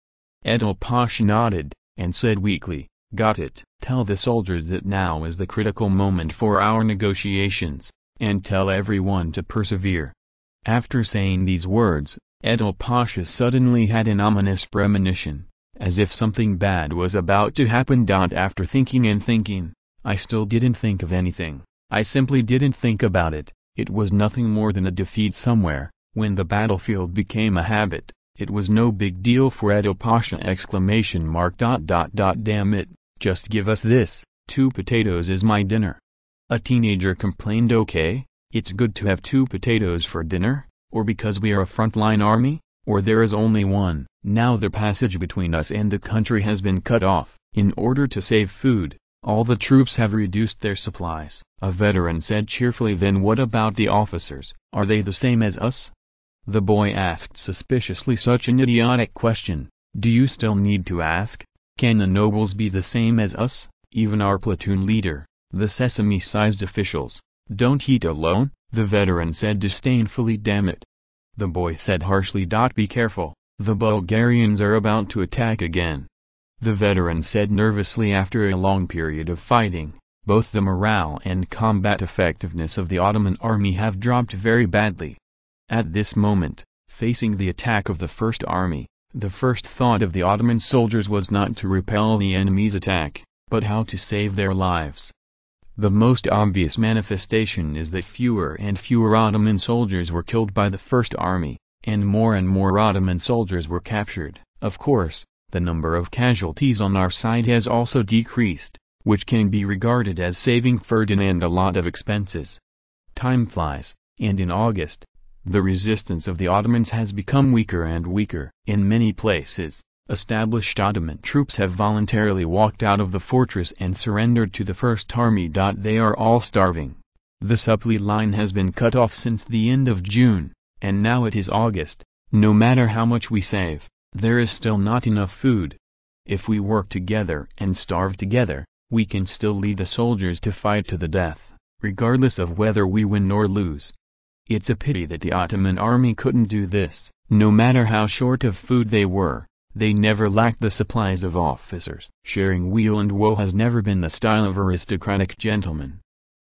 Enver Pasha nodded, and said weakly, "Got it. Tell the soldiers that now is the critical moment for our negotiations, and tell everyone to persevere." After saying these words, Enver Pasha suddenly had an ominous premonition, as if something bad was about to happen. After thinking and thinking, I still didn't think of anything. I simply didn't think about it. It was nothing more than a defeat somewhere. When the battlefield became a habit, it was no big deal for Enver Pasha! Damn it, just give us this, 2 potatoes is my dinner. A teenager complained. Okay, it's good to have 2 potatoes for dinner, or because we are a frontline army, or there is only one. Now the passage between us and the country has been cut off. In order to save food, all the troops have reduced their supplies. A veteran said cheerfully. Then what about the officers, are they the same as us? The boy asked suspiciously. Such an idiotic question. Do you still need to ask? Can the nobles be the same as us? Even our platoon leader, the sesame-sized officials, don't eat alone? The veteran said disdainfully. Damn it. The boy said harshly. Be careful, the Bulgarians are about to attack again. The veteran said nervously. After a long period of fighting, both the morale and combat effectiveness of the Ottoman army have dropped very badly. At this moment, facing the attack of the First Army, the first thought of the Ottoman soldiers was not to repel the enemy's attack, but how to save their lives. The most obvious manifestation is that fewer and fewer Ottoman soldiers were killed by the First Army, and more Ottoman soldiers were captured. Of course, the number of casualties on our side has also decreased, which can be regarded as saving Ferdinand a lot of expenses. Time flies, and in August, the resistance of the Ottomans has become weaker and weaker. In many places, established Ottoman troops have voluntarily walked out of the fortress and surrendered to the First Army. They are all starving. The supply line has been cut off since the end of June, and now it is August. No matter how much we save, there is still not enough food. If we work together and starve together, we can still lead the soldiers to fight to the death, regardless of whether we win or lose. It's a pity that the Ottoman army couldn't do this. No matter how short of food they were, they never lacked the supplies of officers. Sharing weal and woe has never been the style of aristocratic gentlemen.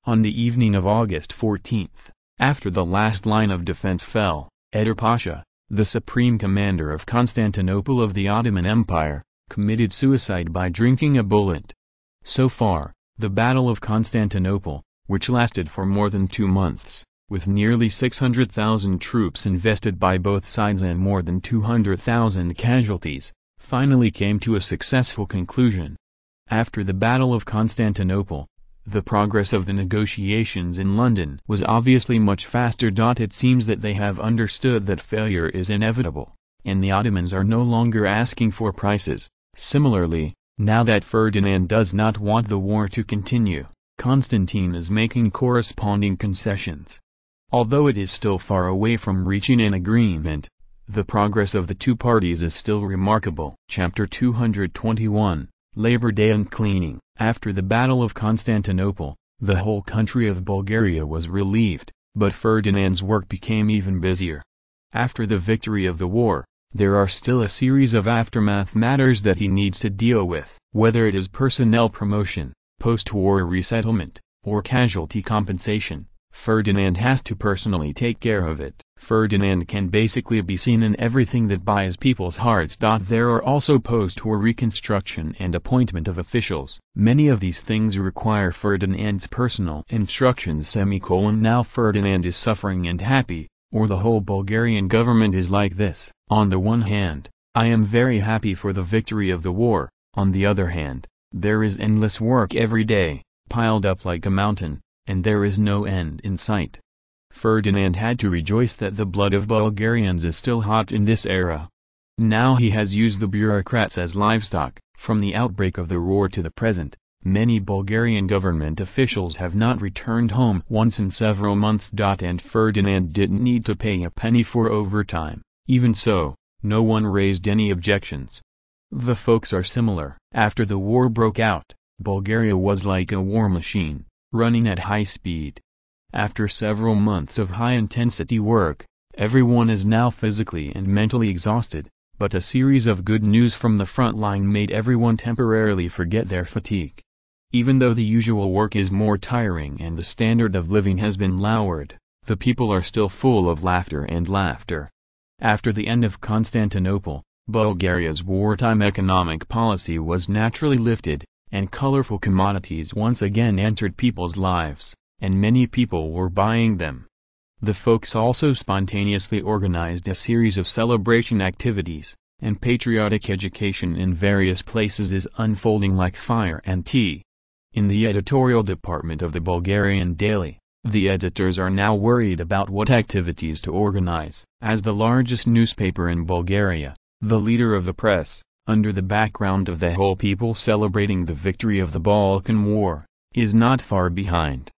On the evening of August 14th, after the last line of defense fell, Eder Pasha, the supreme commander of Constantinople of the Ottoman Empire, committed suicide by drinking a bullet. So far, the Battle of Constantinople, which lasted for more than 2 months, with nearly 600,000 troops invested by both sides and more than 200,000 casualties, finally came to a successful conclusion. After the Battle of Constantinople, the progress of the negotiations in London was obviously much faster. It seems that they have understood that failure is inevitable, and the Ottomans are no longer asking for prices. Similarly, now that Ferdinand does not want the war to continue, Constantine is making corresponding concessions. Although it is still far away from reaching an agreement, the progress of the two parties is still remarkable. Chapter 221, Labor Day and Cleaning. After the Battle of Constantinople, the whole country of Bulgaria was relieved, but Ferdinand's work became even busier. After the victory of the war, there are still a series of aftermath matters that he needs to deal with. Whether it is personnel promotion, post-war resettlement, or casualty compensation, Ferdinand has to personally take care of it. Ferdinand can basically be seen in everything that buys people's hearts. There are also post-war reconstruction and appointment of officials. Many of these things require Ferdinand's personal instructions. Now Ferdinand is suffering and happy, or the whole Bulgarian government is like this. On the one hand, I am very happy for the victory of the war. On the other hand, there is endless work every day, piled up like a mountain, and there is no end in sight. Ferdinand had to rejoice that the blood of Bulgarians is still hot in this era. Now he has used the bureaucrats as livestock. From the outbreak of the war to the present, many Bulgarian government officials have not returned home once in several months. And Ferdinand didn't need to pay a penny for overtime. Even so, no one raised any objections. The folks are similar. After the war broke out, Bulgaria was like a war machine, running at high speed. After several months of high-intensity work, everyone is now physically and mentally exhausted, but a series of good news from the front line made everyone temporarily forget their fatigue. Even though the usual work is more tiring and the standard of living has been lowered, the people are still full of laughter and laughter. After the end of Constantinople, Bulgaria's wartime economic policy was naturally lifted, and colorful commodities once again entered people's lives, and many people were buying them. The folks also spontaneously organized a series of celebration activities, and patriotic education in various places is unfolding like fire and tea. In the editorial department of the Bulgarian Daily, the editors are now worried about what activities to organize. As the largest newspaper in Bulgaria, the leader of the press, under the background of the whole people celebrating the victory of the Balkan War, is not far behind.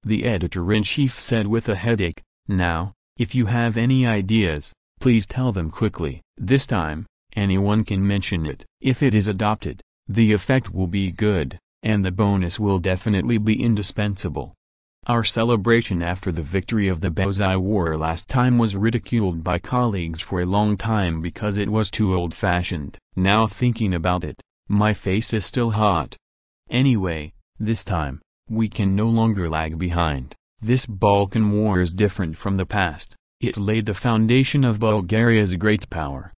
The editor-in-chief said with a headache, "Now, if you have any ideas, please tell them quickly. This time, anyone can mention it. If it is adopted, the effect will be good, and the bonus will definitely be indispensable." Our celebration after the victory of the Bosai War last time was ridiculed by colleagues for a long time because it was too old-fashioned. Now thinking about it, my face is still hot. Anyway, this time, we can no longer lag behind. This Balkan War is different from the past. It laid the foundation of Bulgaria's great power.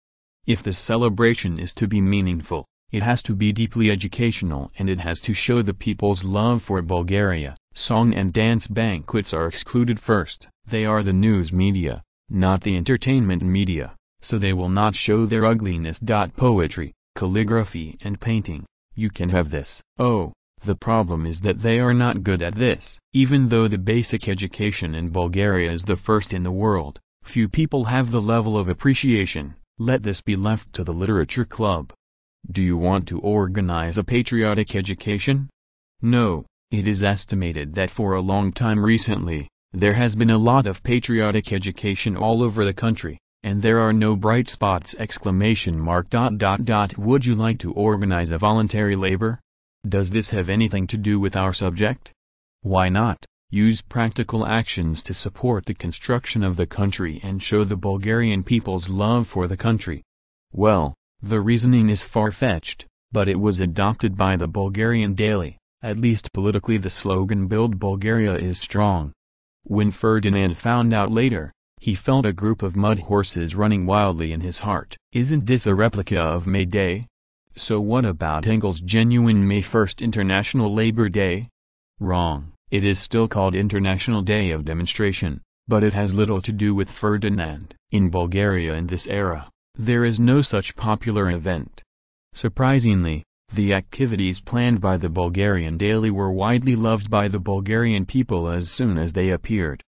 If the celebration is to be meaningful, it has to be deeply educational and it has to show the people's love for Bulgaria. Song and dance banquets are excluded first. They are the news media, not the entertainment media, so they will not show their ugliness. Poetry, calligraphy and painting, you can have this. Oh, the problem is that they are not good at this. Even though the basic education in Bulgaria is the first in the world, few people have the level of appreciation. Let this be left to the literature club. Do you want to organize a patriotic education? No, It is estimated that for a long time recently, there has been a lot of patriotic education all over the country, and there are no bright spots! Would you like to organize a voluntary labor? Does this have anything to do with our subject? Why not use practical actions to support the construction of the country and show the Bulgarian people's love for the country? Well, the reasoning is far-fetched, but it was adopted by the Bulgarian daily. At least politically the slogan "Build Bulgaria" is strong. When Ferdinand found out later, he felt a group of mud horses running wildly in his heart. Isn't this a replica of May Day? So what about Engels' genuine May 1st International Labor Day? Wrong. It is still called International Day of Demonstration, but it has little to do with Ferdinand. In Bulgaria in this era, there is no such popular event. Surprisingly, the activities planned by the Bulgarian daily were widely loved by the Bulgarian people as soon as they appeared.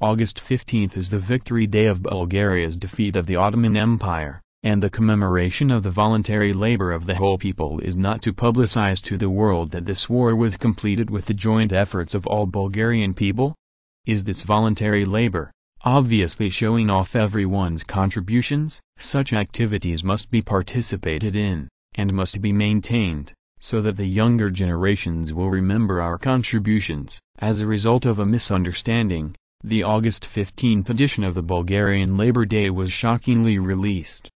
August 15th is the victory day of Bulgaria's defeat of the Ottoman Empire, and the commemoration of the voluntary labor of the whole people is not to publicize to the world that this war was completed with the joint efforts of all Bulgarian people? Is this voluntary labor obviously showing off everyone's contributions? Such activities must be participated in, and must be maintained, so that the younger generations will remember our contributions. As a result of a misunderstanding, the August 15th edition of the Bulgarian Labor Day was shockingly released.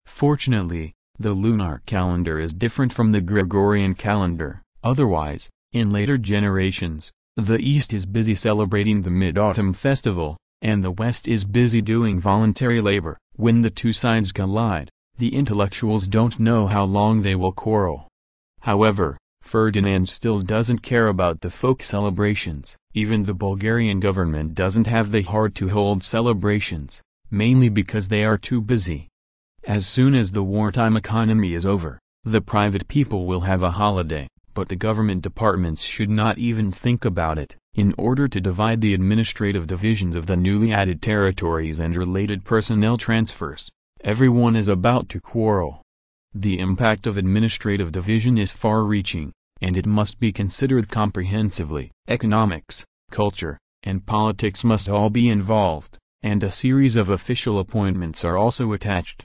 Fortunately, the lunar calendar is different from the Gregorian calendar. Otherwise, in later generations, the East is busy celebrating the Mid-Autumn Festival, and the West is busy doing voluntary labor. When the two sides collide, the intellectuals don't know how long they will quarrel. However, Ferdinand still doesn't care about the folk celebrations. Even the Bulgarian government doesn't have the heart to hold celebrations, mainly because they are too busy. As soon as the wartime economy is over, the private people will have a holiday, but the government departments should not even think about it. In order to divide the administrative divisions of the newly added territories and related personnel transfers, everyone is about to quarrel. The impact of administrative division is far-reaching, and it must be considered comprehensively. Economics, culture, and politics must all be involved, and a series of official appointments are also attached.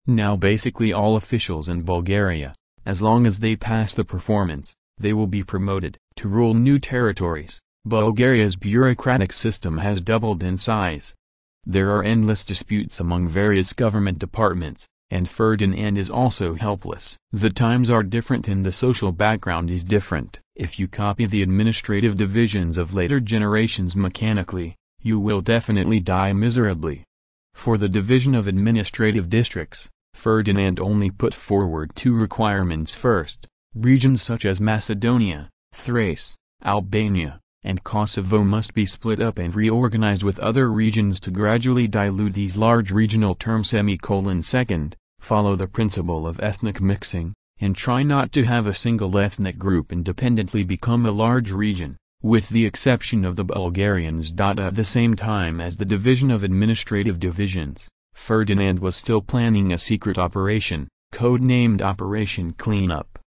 Now basically all officials in Bulgaria, as long as they pass the performance, they will be promoted to rule new territories. Bulgaria's bureaucratic system has doubled in size. There are endless disputes among various government departments, and Ferdinand is also helpless. The times are different and the social background is different. If you copy the administrative divisions of later generations mechanically, you will definitely die miserably. For the division of administrative districts, Ferdinand only put forward two requirements. First, regions such as Macedonia, Thrace, Albania, and Kosovo must be split up and reorganized with other regions to gradually dilute these large regional terms. Second, follow the principle of ethnic mixing, and try not to have a single ethnic group independently become a large region, with the exception of the Bulgarians. At the same time as the division of administrative divisions, Ferdinand was still planning a secret operation, codenamed Operation Cleanup.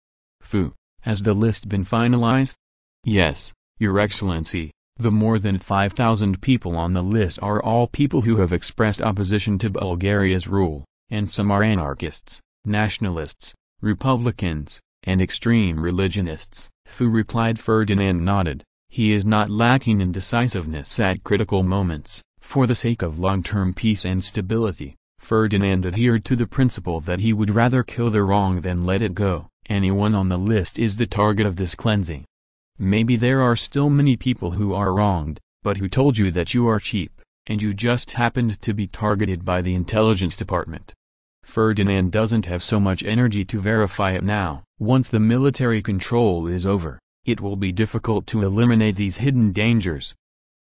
Has the list been finalized? Yes, Your Excellency. The more than 5,000 people on the list are all people who have expressed opposition to Bulgaria's rule, and some are anarchists, nationalists, Republicans, and extreme religionists. Replied. Ferdinand nodded. He is not lacking in decisiveness at critical moments. For the sake of long-term peace and stability, Ferdinand adhered to the principle that he would rather kill the wrong than let it go. Anyone on the list is the target of this cleansing. Maybe there are still many people who are wronged, but who told you that you are cheap, and you just happened to be targeted by the intelligence department. Ferdinand doesn't have so much energy to verify it now. Once the military control is over, it will be difficult to eliminate these hidden dangers.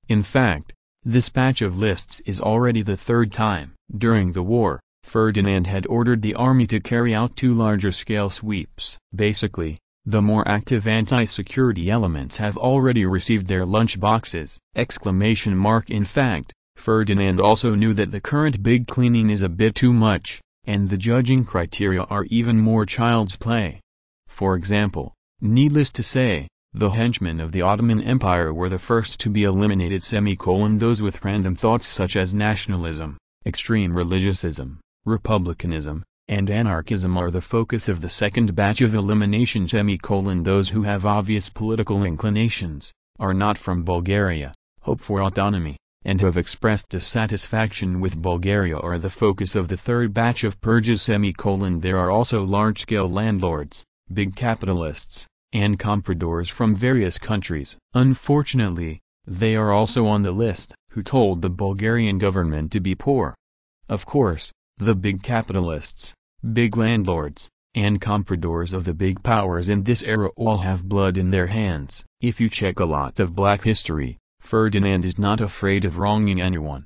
In fact, this batch of lists is already the third time. During the war, Ferdinand had ordered the army to carry out two larger-scale sweeps. Basically, the more active anti-security elements have already received their lunch boxes! In fact, Ferdinand also knew that the current big cleaning is a bit too much, and the judging criteria are even more child's play. For example, needless to say, The henchmen of the Ottoman Empire were the first to be eliminated. Those with random thoughts such as nationalism, extreme religiousism, republicanism, and anarchism are the focus of the second batch of elimination. Those who have obvious political inclinations, are not from Bulgaria, hope for autonomy, and have expressed dissatisfaction with Bulgaria are the focus of the third batch of purges. There are also large-scale landlords, big capitalists, and compradors from various countries. Unfortunately, they are also on the list, who told the Bulgarian government to be poor. Of course, the big capitalists, big landlords, and compradors of the big powers in this era all have blood in their hands. If you check a lot of black history, Ferdinand is not afraid of wronging anyone.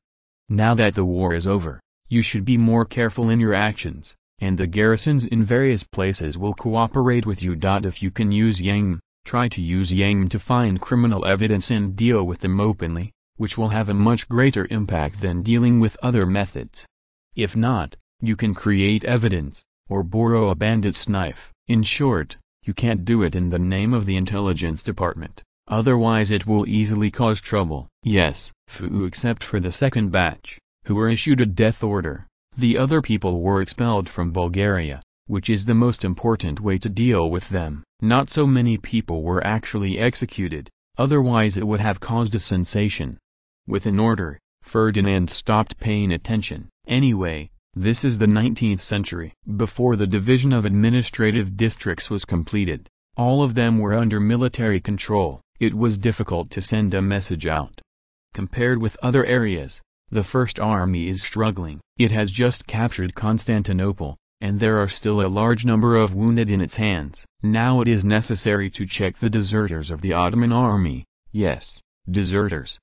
Now that the war is over, you should be more careful in your actions, and the garrisons in various places will cooperate with you. If you can use yang, try to use yang to find criminal evidence and deal with them openly, which will have a much greater impact than dealing with other methods. If not, you can create evidence, or borrow a bandit's knife. In short, you can't do it in the name of the intelligence department, otherwise it will easily cause trouble. Yes, except for the second batch, who were issued a death order. The other people were expelled from Bulgaria, which is the most important way to deal with them. Not so many people were actually executed, otherwise it would have caused a sensation. With an order, Ferdinand stopped paying attention. Anyway, this is the 19th century. Before the division of administrative districts was completed, all of them were under military control. It was difficult to send a message out. Compared with other areas, the First Army is struggling. It has just captured Constantinople, and there are still a large number of wounded in its hands. Now it is necessary to check the deserters of the Ottoman army. Yes, deserters.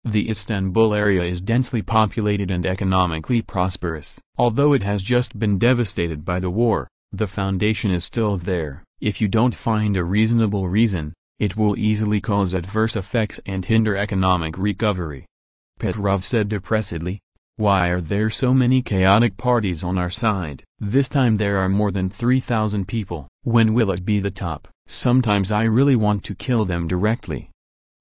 The Istanbul area is densely populated and economically prosperous. Although it has just been devastated by the war, the foundation is still there. If you don't find a reasonable reason, it will easily cause adverse effects and hinder economic recovery. Petrov said depressedly. Why are there so many chaotic parties on our side? This time there are more than 3,000 people. When will it be the top? Sometimes I really want to kill them directly.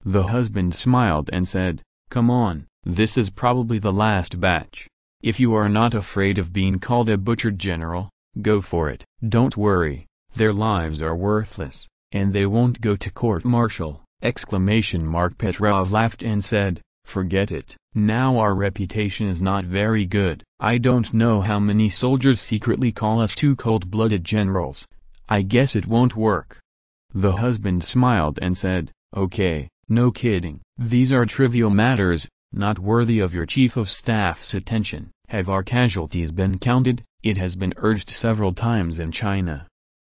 The husband smiled and said, "Come on, this is probably the last batch. If you are not afraid of being called a butchered general, go for it. Don't worry, their lives are worthless, and they won't go to court-martial!" Petrov laughed and said, "Forget it. Now our reputation is not very good. I don't know how many soldiers secretly call us two cold-blooded generals. I guess it won't work." The husband smiled and said, "Okay, no kidding. These are trivial matters, not worthy of your chief of staff's attention. Have our casualties been counted?" It has been urged several times in China.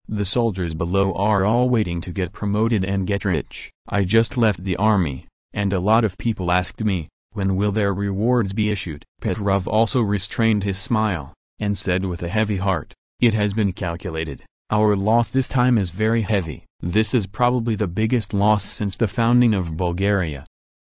The soldiers below are all waiting to get promoted and get rich. I just left the army, and a lot of people asked me, when will their rewards be issued? Petrov also restrained his smile, and said with a heavy heart, "It has been calculated. Our loss this time is very heavy. This is probably the biggest loss since the founding of Bulgaria.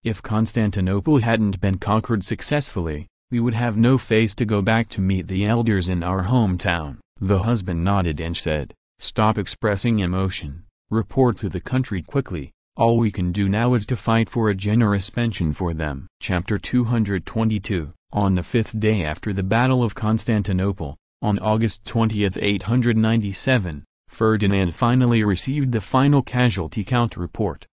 If Constantinople hadn't been conquered successfully, we would have no face to go back to meet the elders in our hometown." The husband nodded and said, "Stop expressing emotion. Report to the country quickly. All we can do now is to fight for a generous pension for them." Chapter 222. On the fifth day after the Battle of Constantinople, on August 20, 897, Ferdinand finally received the final casualty count report.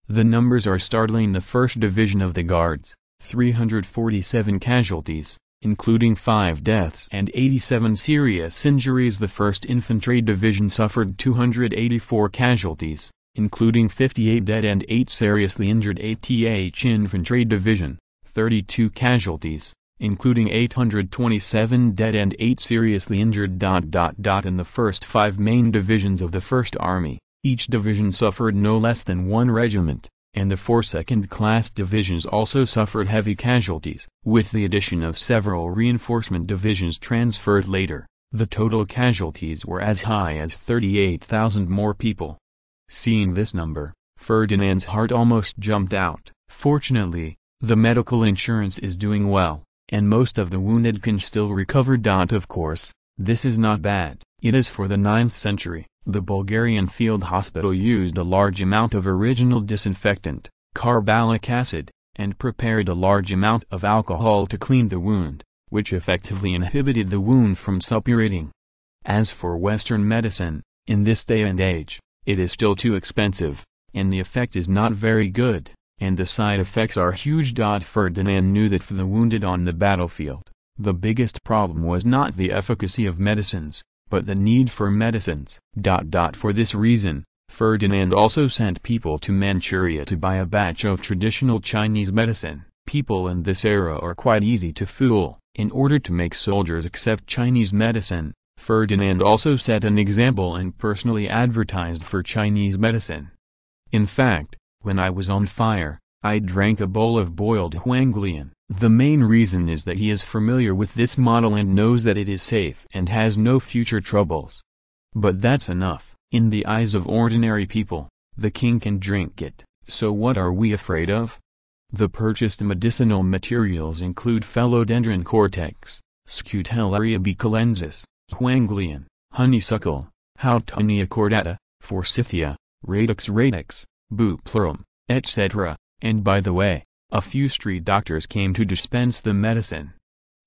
The numbers are startling. The 1st Division of the Guards, 347 casualties, including 5 deaths and 87 serious injuries. The 1st Infantry Division suffered 284 casualties, including 58 dead and 8 seriously injured. 8th Infantry Division, 32 casualties, including 827 dead and 8 seriously injured. In the first 5 main divisions of the First Army, each division suffered no less than 1 regiment, and the 4 second-class divisions also suffered heavy casualties. With the addition of several reinforcement divisions transferred later, the total casualties were as high as 38,000 more people. Seeing this number, Ferdinand's heart almost jumped out. Fortunately, the medical insurance is doing well, and most of the wounded can still recover. Of course, this is not bad. It is for the 9th century. The Bulgarian field hospital used a large amount of original disinfectant, carbolic acid, and prepared a large amount of alcohol to clean the wound, which effectively inhibited the wound from suppurating. As for Western medicine, in this day and age, it is still too expensive, and the effect is not very good, and the side effects are huge. Ferdinand knew that for the wounded on the battlefield, the biggest problem was not the efficacy of medicines, but the need for medicines. For this reason, Ferdinand also sent people to Manchuria to buy a batch of traditional Chinese medicine. People in this era are quite easy to fool. In order to make soldiers accept Chinese medicine, Ferdinand also set an example and personally advertised for Chinese medicine. In fact, when I was on fire, I drank a bowl of boiled huanglian. The main reason is that he is familiar with this model and knows that it is safe and has no future troubles. But that's enough. In the eyes of ordinary people, the king can drink it, so what are we afraid of? The purchased medicinal materials include philodendron cortex, Scutellaria bicalensis, huanglian, honeysuckle, Houtonia cordata, forsythia, radix, bupleurum, etc., and by the way, a few street doctors came to dispense the medicine.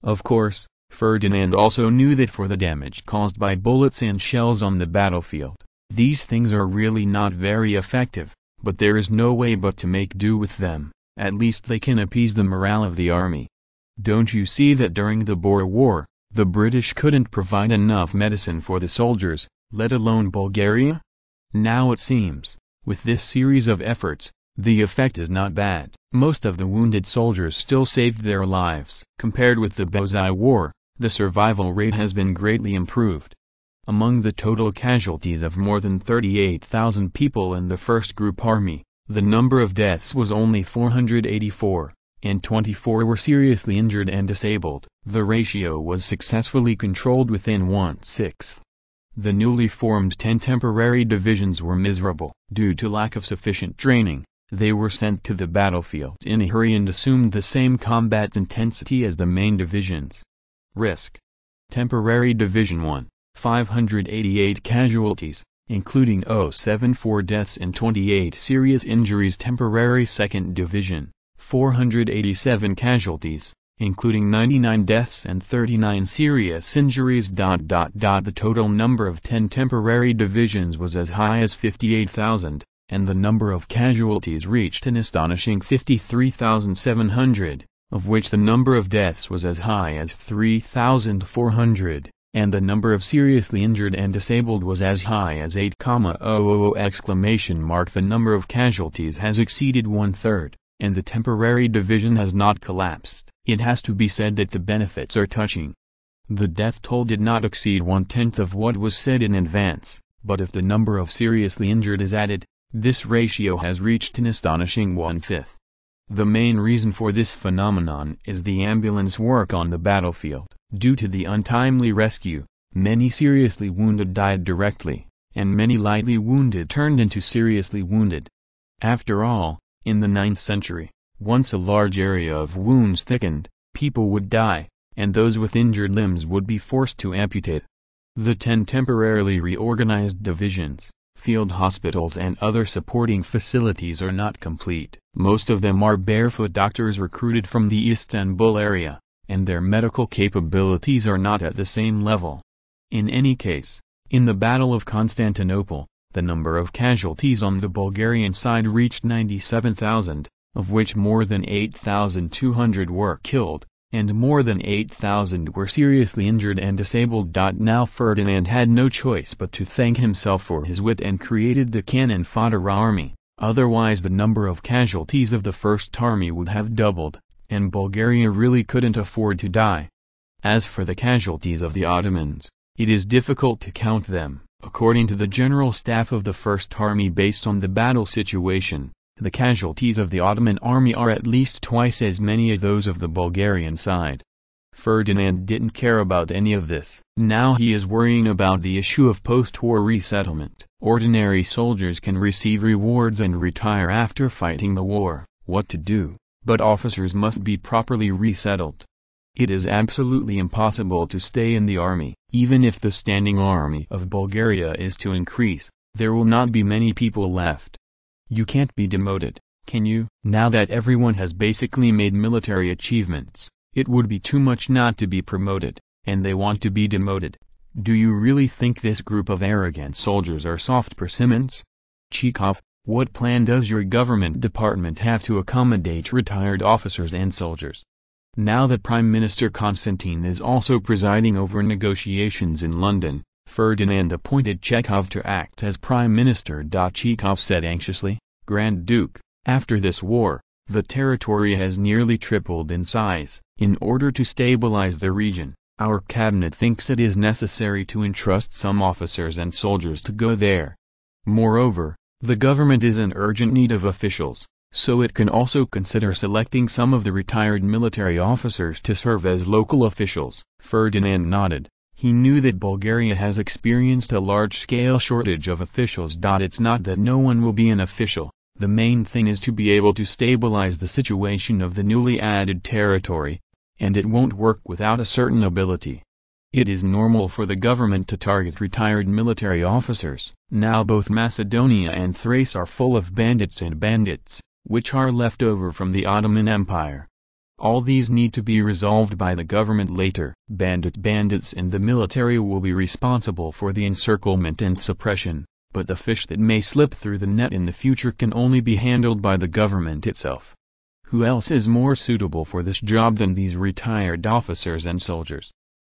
Of course, Ferdinand also knew that for the damage caused by bullets and shells on the battlefield, these things are really not very effective, but there is no way but to make do with them. At least they can appease the morale of the army. Don't you see that during the Boer War, the British couldn't provide enough medicine for the soldiers, let alone Bulgaria? Now it seems, with this series of efforts, the effect is not bad. Most of the wounded soldiers still saved their lives. Compared with the Bosai War, the survival rate has been greatly improved. Among the total casualties of more than 38,000 people in the First Group Army, the number of deaths was only 484, and 24 were seriously injured and disabled. The ratio was successfully controlled within 1/6. The newly formed 10 temporary divisions were miserable. Due to lack of sufficient training, they were sent to the battlefield in a hurry and assumed the same combat intensity as the main divisions. Risk. Temporary Division 1, 588 casualties, including 074 deaths and 28 serious injuries. Temporary 2nd Division, 487 casualties, including 99 deaths and 39 serious injuries. The total number of 10 temporary divisions was as high as 58,000, and the number of casualties reached an astonishing 53,700, of which the number of deaths was as high as 3,400. And the number of seriously injured and disabled was as high as 8,000! The number of casualties has exceeded 1/3, and the temporary division has not collapsed. It has to be said that the benefits are touching. The death toll did not exceed 1/10 of what was said in advance, but if the number of seriously injured is added, this ratio has reached an astonishing 1/5. The main reason for this phenomenon is the ambulance work on the battlefield. Due to the untimely rescue, many seriously wounded died directly, and many lightly wounded turned into seriously wounded. After all, in the 9th century, once a large area of wounds thickened, people would die, and those with injured limbs would be forced to amputate. The 10 temporarily reorganized divisions, field hospitals and other supporting facilities are not complete. Most of them are barefoot doctors recruited from the Istanbul area, and their medical capabilities are not at the same level. In any case, in the Battle of Constantinople, the number of casualties on the Bulgarian side reached 97,000, of which more than 8,200 were killed, and more than 8,000 were seriously injured and disabled. Now Ferdinand had no choice but to thank himself for his wit and created the cannon fodder army, otherwise the number of casualties of the First Army would have doubled, and Bulgaria really couldn't afford to die. As for the casualties of the Ottomans, it is difficult to count them. According to the General Staff of the First Army, based on the battle situation, the casualties of the Ottoman army are at least twice as many as those of the Bulgarian side. Ferdinand didn't care about any of this. Now he is worrying about the issue of post-war resettlement. Ordinary soldiers can receive rewards and retire after fighting the war. What to do? But officers must be properly resettled. It is absolutely impossible to stay in the army. Even if the standing army of Bulgaria is to increase, there will not be many people left. You can't be demoted, can you? Now that everyone has basically made military achievements, it would be too much not to be promoted, and they want to be demoted. Do you really think this group of arrogant soldiers are soft persimmons? Chekhov, what plan does your government department have to accommodate retired officers and soldiers? Now that Prime Minister Konstantin is also presiding over negotiations in London, Ferdinand appointed Chekhov to act as Prime Minister. Chekhov said anxiously, Grand Duke, after this war, the territory has nearly tripled in size. In order to stabilize the region, our cabinet thinks it is necessary to entrust some officers and soldiers to go there. Moreover, the government is in urgent need of officials, so it can also consider selecting some of the retired military officers to serve as local officials. Ferdinand nodded. He knew that Bulgaria has experienced a large-scale shortage of officials. It's not that no one will be an official, the main thing is to be able to stabilize the situation of the newly added territory, and it won't work without a certain ability. It is normal for the government to target retired military officers. Now both Macedonia and Thrace are full of bandits, which are left over from the Ottoman Empire. All these need to be resolved by the government later. Bandits and the military will be responsible for the encirclement and suppression, but the fish that may slip through the net in the future can only be handled by the government itself. Who else is more suitable for this job than these retired officers and soldiers?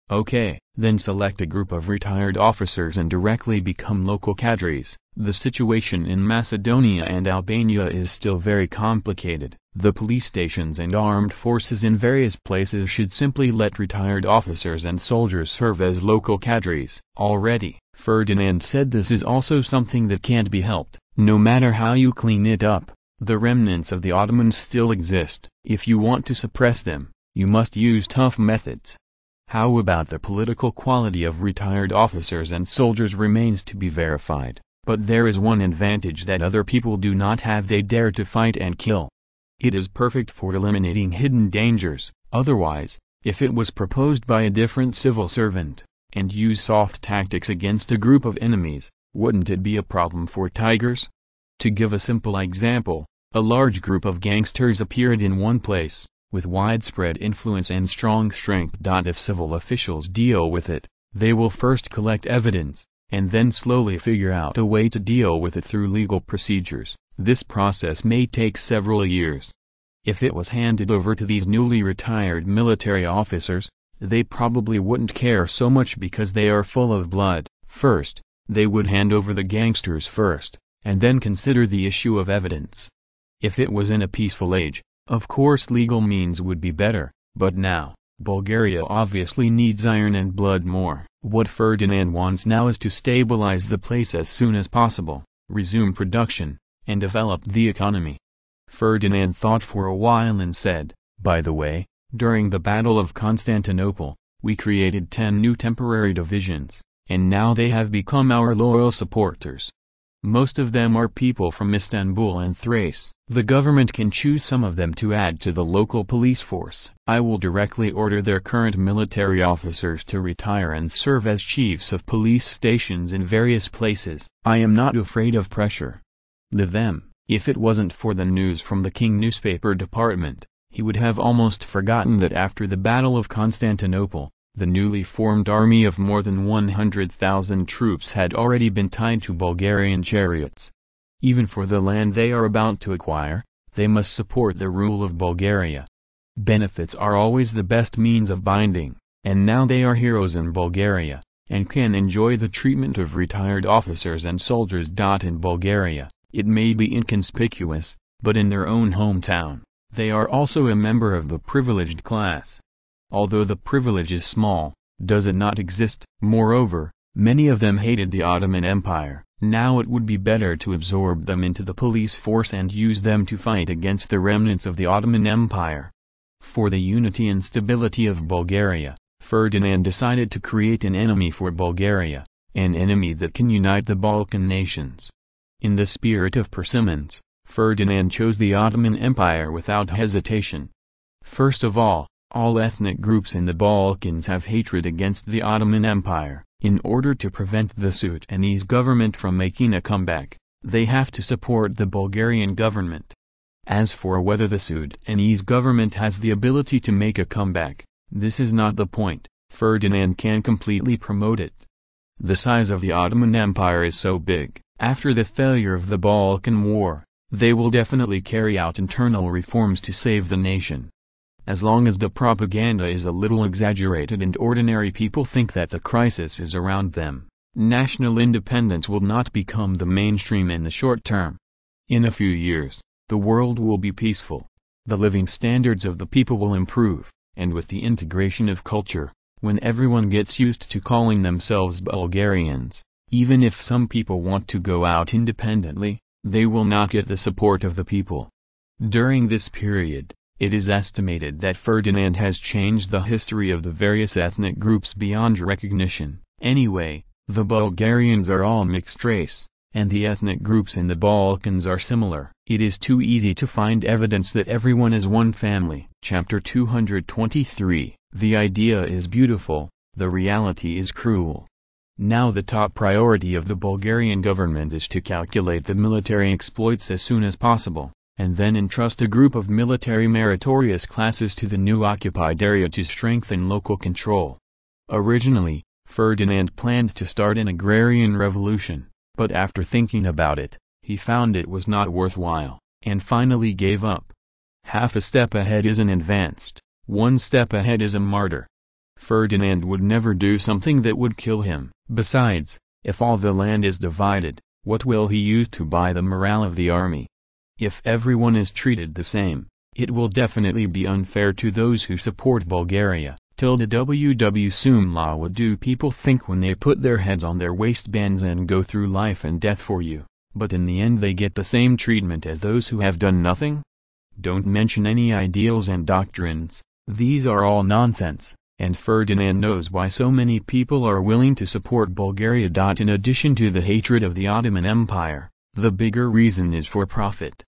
Okay, then select a group of retired officers and directly become local cadres. The situation in Macedonia and Albania is still very complicated. The police stations and armed forces in various places should simply let retired officers and soldiers serve as local cadres. Already, Ferdinand said this is also something that can't be helped. No matter how you clean it up, the remnants of the Ottomans still exist. If you want to suppress them, you must use tough methods. How about the political quality of retired officers and soldiers remains to be verified, but there is one advantage that other people do not have: they dare to fight and kill. It is perfect for eliminating hidden dangers. Otherwise, if it was proposed by a different civil servant, and use soft tactics against a group of enemies, wouldn't it be a problem for tigers? To give a simple example, a large group of gangsters appeared in one place, with widespread influence and strong strength. If civil officials deal with it, they will first collect evidence, and then slowly figure out a way to deal with it through legal procedures. This process may take several years. If it was handed over to these newly retired military officers, they probably wouldn't care so much because they are full of blood. First, they would hand over the gangsters first, and then consider the issue of evidence. If it was in a peaceful age, of course legal means would be better, but now, Bulgaria obviously needs iron and blood more. What Ferdinand wants now is to stabilize the place as soon as possible, resume production, and develop the economy. Ferdinand thought for a while and said, by the way, during the Battle of Constantinople, we created 10 new temporary divisions, and now they have become our loyal supporters. Most of them are people from Istanbul and Thrace. The government can choose some of them to add to the local police force. I will directly order their current military officers to retire and serve as chiefs of police stations in various places. I am not afraid of pressure. Leave them. If it wasn't for the news from the King newspaper department, he would have almost forgotten that after the Battle of Constantinople, the newly formed army of more than 100,000 troops had already been tied to Bulgarian chariots. Even for the land they are about to acquire, they must support the rule of Bulgaria. Benefits are always the best means of binding, and now they are heroes in Bulgaria, and can enjoy the treatment of retired officers and soldiers. In Bulgaria, it may be inconspicuous, but in their own hometown, they are also a member of the privileged class. Although the privilege is small, does it not exist? Moreover, many of them hated the Ottoman Empire. Now it would be better to absorb them into the police force and use them to fight against the remnants of the Ottoman Empire. For the unity and stability of Bulgaria, Ferdinand decided to create an enemy for Bulgaria, an enemy that can unite the Balkan nations. In the spirit of persimmons, Ferdinand chose the Ottoman Empire without hesitation. First of all, All ethnic groups in the Balkans have hatred against the Ottoman Empire. In order to prevent the Sudanese government from making a comeback, they have to support the Bulgarian government. As for whether the Sudanese government has the ability to make a comeback, this is not the point. Ferdinand can completely promote it. The size of the Ottoman Empire is so big. After the failure of the Balkan War, they will definitely carry out internal reforms to save the nation. As long as the propaganda is a little exaggerated and ordinary people think that the crisis is around them, national independence will not become the mainstream in the short term. In a few years, the world will be peaceful. The living standards of the people will improve, and with the integration of culture, when everyone gets used to calling themselves Bulgarians, even if some people want to go out independently, they will not get the support of the people. During this period, it is estimated that Ferdinand has changed the history of the various ethnic groups beyond recognition. Anyway, the Bulgarians are all mixed race, and the ethnic groups in the Balkans are similar. It is too easy to find evidence that everyone is one family. Chapter 223. The idea is beautiful, the reality is cruel. Now the top priority of the Bulgarian government is to calculate the military exploits as soon as possible, and then entrust a group of military meritorious classes to the new occupied area to strengthen local control. Originally, Ferdinand planned to start an agrarian revolution, but after thinking about it, he found it was not worthwhile, and finally gave up. Half a step ahead is an advanced, one step ahead is a martyr. Ferdinand would never do something that would kill him. Besides, if all the land is divided, what will he use to buy the morale of the army? If everyone is treated the same, it will definitely be unfair to those who support Bulgaria. What do people think when they put their heads on their waistbands and go through life and death for you, but in the end they get the same treatment as those who have done nothing? Don't mention any ideals and doctrines, these are all nonsense, and Ferdinand knows why so many people are willing to support Bulgaria. In addition to the hatred of the Ottoman Empire, the bigger reason is for profit.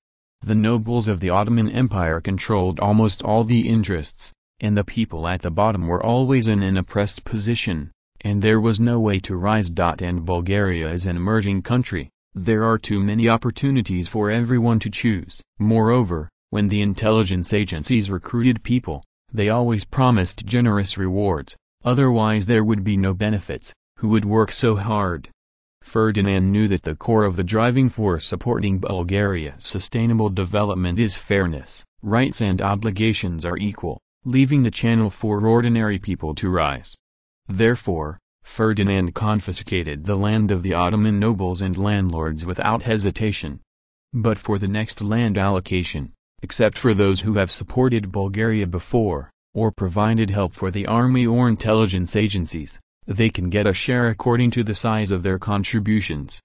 The nobles of the Ottoman Empire controlled almost all the interests, and the people at the bottom were always in an oppressed position, and there was no way to rise. And Bulgaria is an emerging country, there are too many opportunities for everyone to choose. Moreover, when the intelligence agencies recruited people, they always promised generous rewards, otherwise there would be no benefits. Who would work so hard? Ferdinand knew that the core of the driving force supporting Bulgaria's sustainable development is fairness. Rights and obligations are equal, leaving the channel for ordinary people to rise. Therefore, Ferdinand confiscated the land of the Ottoman nobles and landlords without hesitation. But for the next land allocation, except for those who have supported Bulgaria before, or provided help for the army or intelligence agencies, they can get a share according to the size of their contributions.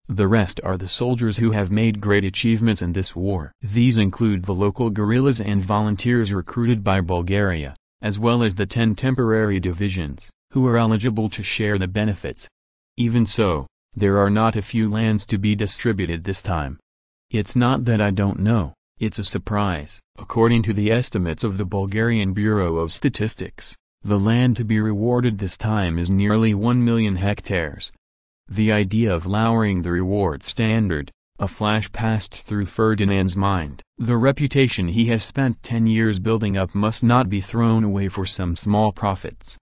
The rest are the soldiers who have made great achievements in this war. These include the local guerrillas and volunteers recruited by Bulgaria, as well as the 10 temporary divisions, who are eligible to share the benefits. Even so, there are not a few lands to be distributed this time. It's not that I don't know, it's a surprise. According to the estimates of the Bulgarian Bureau of Statistics, the land to be rewarded this time is nearly 1 million hectares. The idea of lowering the reward standard, a flash passed through Ferdinand's mind. The reputation he has spent 10 years building up must not be thrown away for some small profits.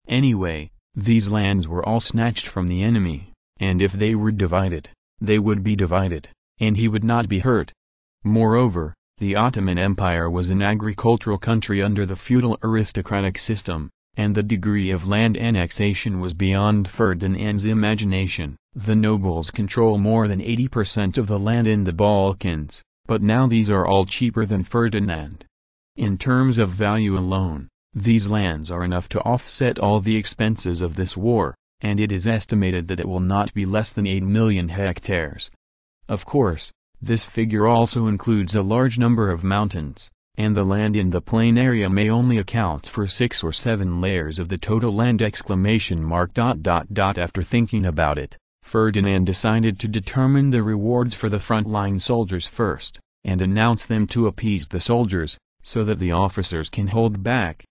Anyway, these lands were all snatched from the enemy, and if they were divided, they would be divided, and he would not be hurt. Moreover, the Ottoman Empire was an agricultural country under the feudal aristocratic system, and the degree of land annexation was beyond Ferdinand's imagination. The nobles control more than 80% of the land in the Balkans, but now these are all cheaper than Ferdinand. In terms of value alone, these lands are enough to offset all the expenses of this war, and it is estimated that it will not be less than 8 million hectares. Of course, this figure also includes a large number of mountains, and the land in the plain area may only account for 6 or 7 layers of the total land! After thinking about it, Ferdinand decided to determine the rewards for the frontline soldiers first, and announce them to appease the soldiers, so that the officers can hold back.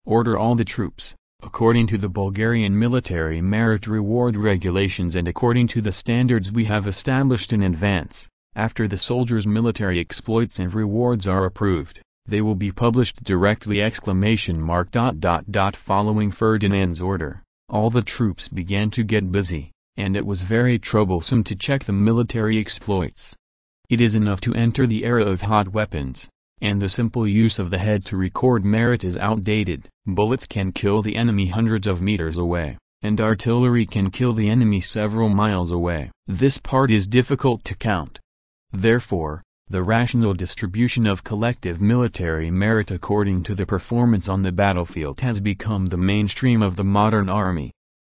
Order all the troops, according to the Bulgarian military merit reward regulations and according to the standards we have established in advance. After the soldiers' military exploits and rewards are approved, they will be published directly! Following Ferdinand's order, all the troops began to get busy, and it was very troublesome to check the military exploits. It is enough to enter the era of hot weapons, and the simple use of the head to record merit is outdated. Bullets can kill the enemy hundreds of meters away, and artillery can kill the enemy several miles away. This part is difficult to count. Therefore, the rational distribution of collective military merit according to the performance on the battlefield has become the mainstream of the modern army.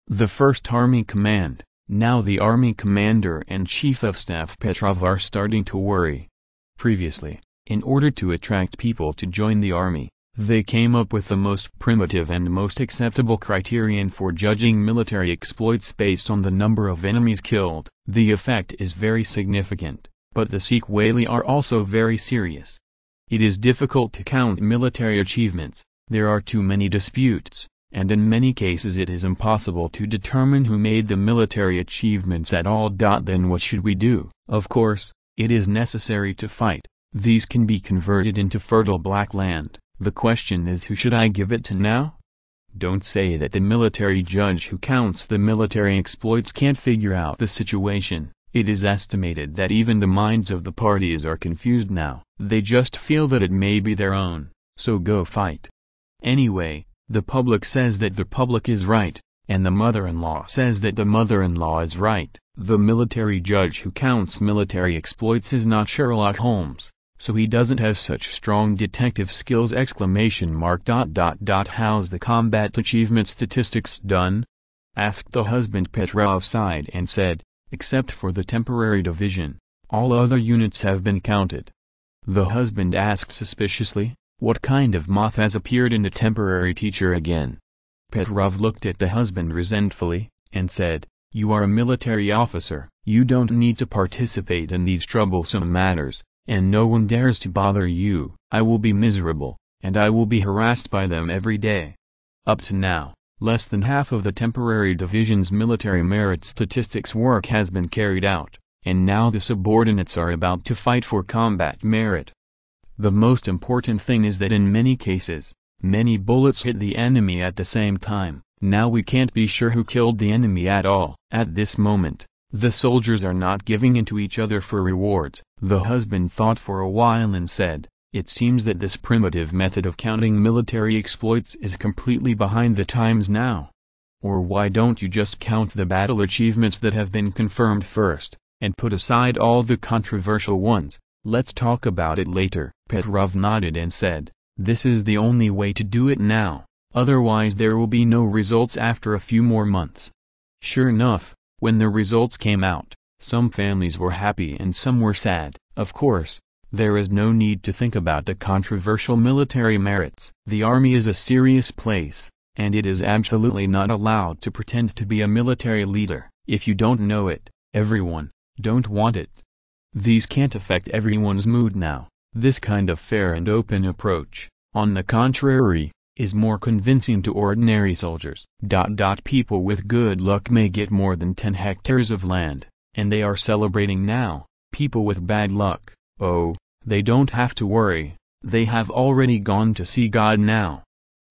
The First Army Command, now the Army Commander and Chief of Staff Petrov, are starting to worry. Previously, in order to attract people to join the army, they came up with the most primitive and most acceptable criterion for judging military exploits based on the number of enemies killed. The effect is very significant, but the sequelae are also very serious. It is difficult to count military achievements, there are too many disputes, and in many cases it is impossible to determine who made the military achievements at all. Then what should we do? Of course, it is necessary to fight. These can be converted into fertile black land. The question is, who should I give it to now? Don't say that the military judge who counts the military exploits can't figure out the situation. It is estimated that even the minds of the parties are confused now. They just feel that it may be their own, so go fight. Anyway, the public says that the public is right, and the mother-in-law says that the mother-in-law is right. The military judge who counts military exploits is not Sherlock Holmes, so he doesn't have such strong detective skills! How's the combat achievement statistics done? Asked the husband. Petrov sighed and said, except for the temporary division, all other units have been counted. The husband asked suspiciously, what kind of moth has appeared in the temporary teacher again? Petrov looked at the husband resentfully, and said, you are a military officer, you don't need to participate in these troublesome matters, and no one dares to bother you. I will be miserable, and I will be harassed by them every day. Up to now, less than half of the temporary division's military merit statistics work has been carried out, and now the subordinates are about to fight for combat merit. The most important thing is that in many cases, many bullets hit the enemy at the same time. Now we can't be sure who killed the enemy at all. At this moment, the soldiers are not giving in to each other for rewards. The husband thought for a while and said, it seems that this primitive method of counting military exploits is completely behind the times now. Or why don't you just count the battle achievements that have been confirmed first, and put aside all the controversial ones? Let's talk about it later. Petrov nodded and said, this is the only way to do it now, otherwise there will be no results after a few more months. Sure enough, when the results came out, some families were happy and some were sad. Of course, there is no need to think about the controversial military merits. The army is a serious place, and it is absolutely not allowed to pretend to be a military leader. If you don't know it, everyone don't want it. These can't affect everyone's mood now. This kind of fair and open approach, on the contrary, is more convincing to ordinary soldiers. People with good luck may get more than 10 hectares of land, and they are celebrating now. People with bad luck, oh, they don't have to worry, they have already gone to see God now.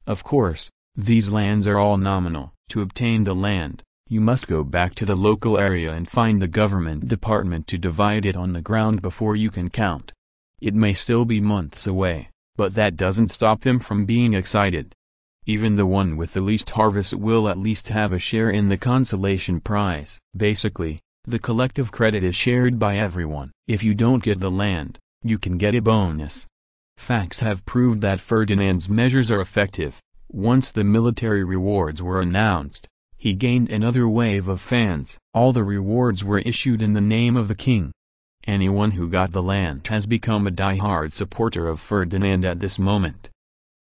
Of course, these lands are all nominal. To obtain the land, you must go back to the local area and find the government department to divide it on the ground before you can count. It may still be months away, but that doesn't stop them from being excited. Even the one with the least harvest will at least have a share in the consolation prize. Basically, the collective credit is shared by everyone. If you don't get the land, you can get a bonus. Facts have proved that Ferdinand's measures are effective. Once the military rewards were announced, he gained another wave of fans. All the rewards were issued in the name of the king. Anyone who got the land has become a die-hard supporter of Ferdinand at this moment.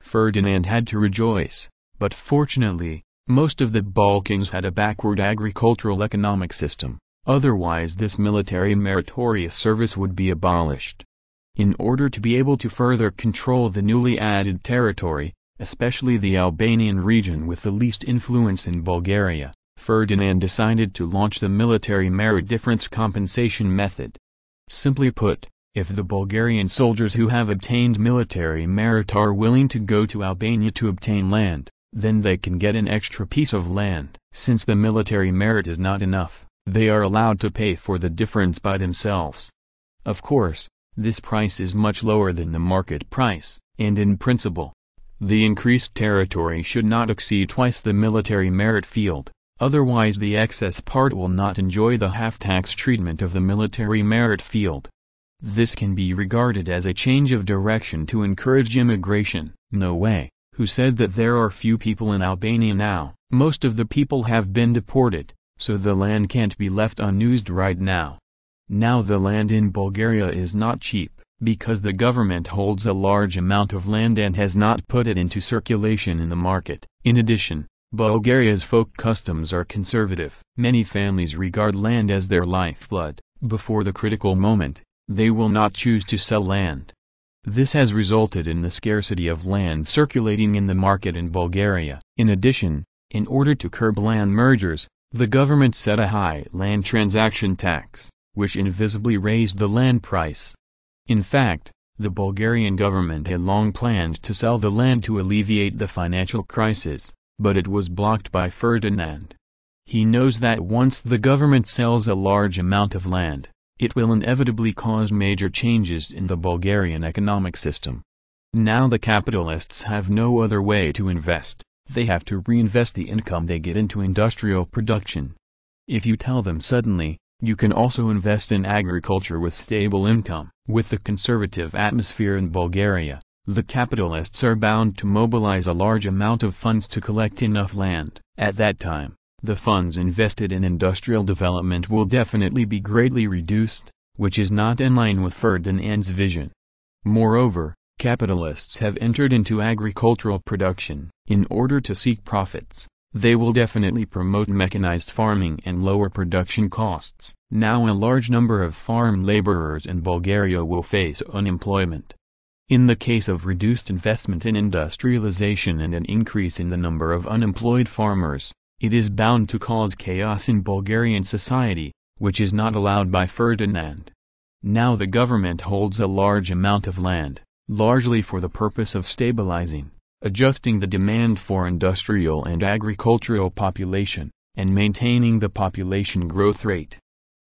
Ferdinand had to rejoice, but fortunately, most of the Balkans had a backward agricultural economic system, otherwise this military meritorious service would be abolished. In order to be able to further control the newly added territory, especially the Albanian region with the least influence in Bulgaria, Ferdinand decided to launch the military merit difference compensation method. Simply put, if the Bulgarian soldiers who have obtained military merit are willing to go to Albania to obtain land, then they can get an extra piece of land. Since the military merit is not enough, they are allowed to pay for the difference by themselves. Of course, this price is much lower than the market price, and in principle, the increased territory should not exceed twice the military merit field, otherwise the excess part will not enjoy the half-tax treatment of the military merit field. This can be regarded as a change of direction to encourage immigration. No way. Who said that there are few people in Albania now? Most of the people have been deported, so the land can't be left unused right now. Now the land in Bulgaria is not cheap, because the government holds a large amount of land and has not put it into circulation in the market. In addition, Bulgaria's folk customs are conservative. Many families regard land as their lifeblood. Before the critical moment, they will not choose to sell land. This has resulted in the scarcity of land circulating in the market in Bulgaria. In addition, in order to curb land mergers, the government set a high land transaction tax, which invisibly raised the land price. In fact, the Bulgarian government had long planned to sell the land to alleviate the financial crisis, but it was blocked by Ferdinand. He knows that once the government sells a large amount of land, it will inevitably cause major changes in the Bulgarian economic system. Now the capitalists have no other way to invest. They have to reinvest the income they get into industrial production. If you tell them suddenly, you can also invest in agriculture with stable income. With the conservative atmosphere in Bulgaria, the capitalists are bound to mobilize a large amount of funds to collect enough land. At that time, the funds invested in industrial development will definitely be greatly reduced, which is not in line with Ferdinand's vision. Moreover, capitalists have entered into agricultural production. In order to seek profits, they will definitely promote mechanized farming and lower production costs. Now a large number of farm laborers in Bulgaria will face unemployment. In the case of reduced investment in industrialization and an increase in the number of unemployed farmers, it is bound to cause chaos in Bulgarian society, which is not allowed by Ferdinand. Now the government holds a large amount of land, largely for the purpose of stabilizing, adjusting the demand for industrial and agricultural population, and maintaining the population growth rate.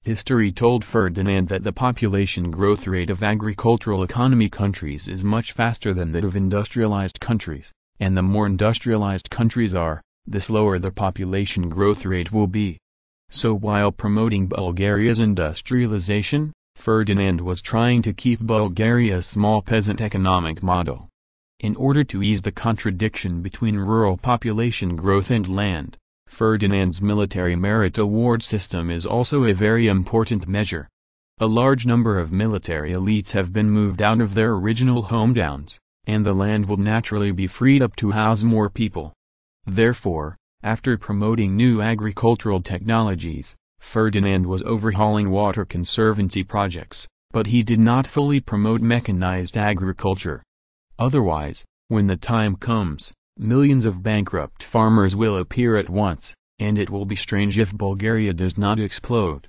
History told Ferdinand that the population growth rate of agricultural economy countries is much faster than that of industrialized countries, and the more industrialized countries are, the slower the population growth rate will be. So while promoting Bulgaria's industrialization, Ferdinand was trying to keep Bulgaria's small peasant economic model. In order to ease the contradiction between rural population growth and land, Ferdinand's military merit award system is also a very important measure. A large number of military elites have been moved out of their original hometowns, and the land will naturally be freed up to house more people. Therefore, after promoting new agricultural technologies, Ferdinand was overhauling water conservancy projects, but he did not fully promote mechanized agriculture. Otherwise, when the time comes, millions of bankrupt farmers will appear at once, and it will be strange if Bulgaria does not explode.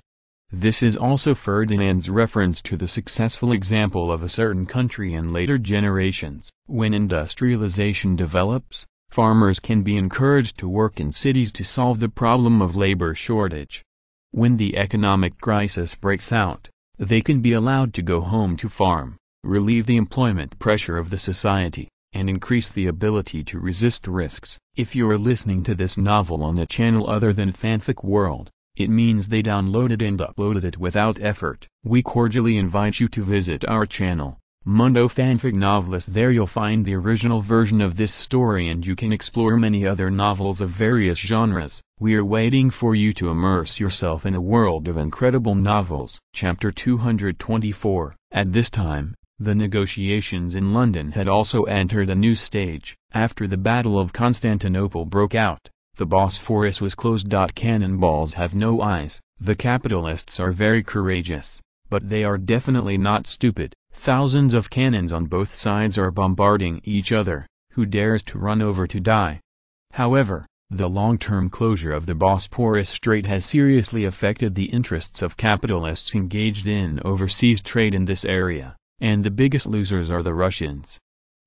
This is also Ferdinand's reference to the successful example of a certain country in later generations. When industrialization develops, farmers can be encouraged to work in cities to solve the problem of labor shortage. When the economic crisis breaks out, they can be allowed to go home to farm, relieve the employment pressure of the society, and increase the ability to resist risks. If you are listening to this novel on a channel other than Fanfic World, it means they downloaded and uploaded it without effort. We cordially invite you to visit our channel, Mundo Fanfic Novelist. There you'll find the original version of this story and you can explore many other novels of various genres. We are waiting for you to immerse yourself in a world of incredible novels. Chapter 224. At this time, the negotiations in London had also entered a new stage. After the Battle of Constantinople broke out, the Bosphorus was closed. Cannonballs have no eyes. The capitalists are very courageous, but they are definitely not stupid. Thousands of cannons on both sides are bombarding each other. Who dares to run over to die? However, the long-term closure of the Bosporus Strait has seriously affected the interests of capitalists engaged in overseas trade in this area, and the biggest losers are the Russians.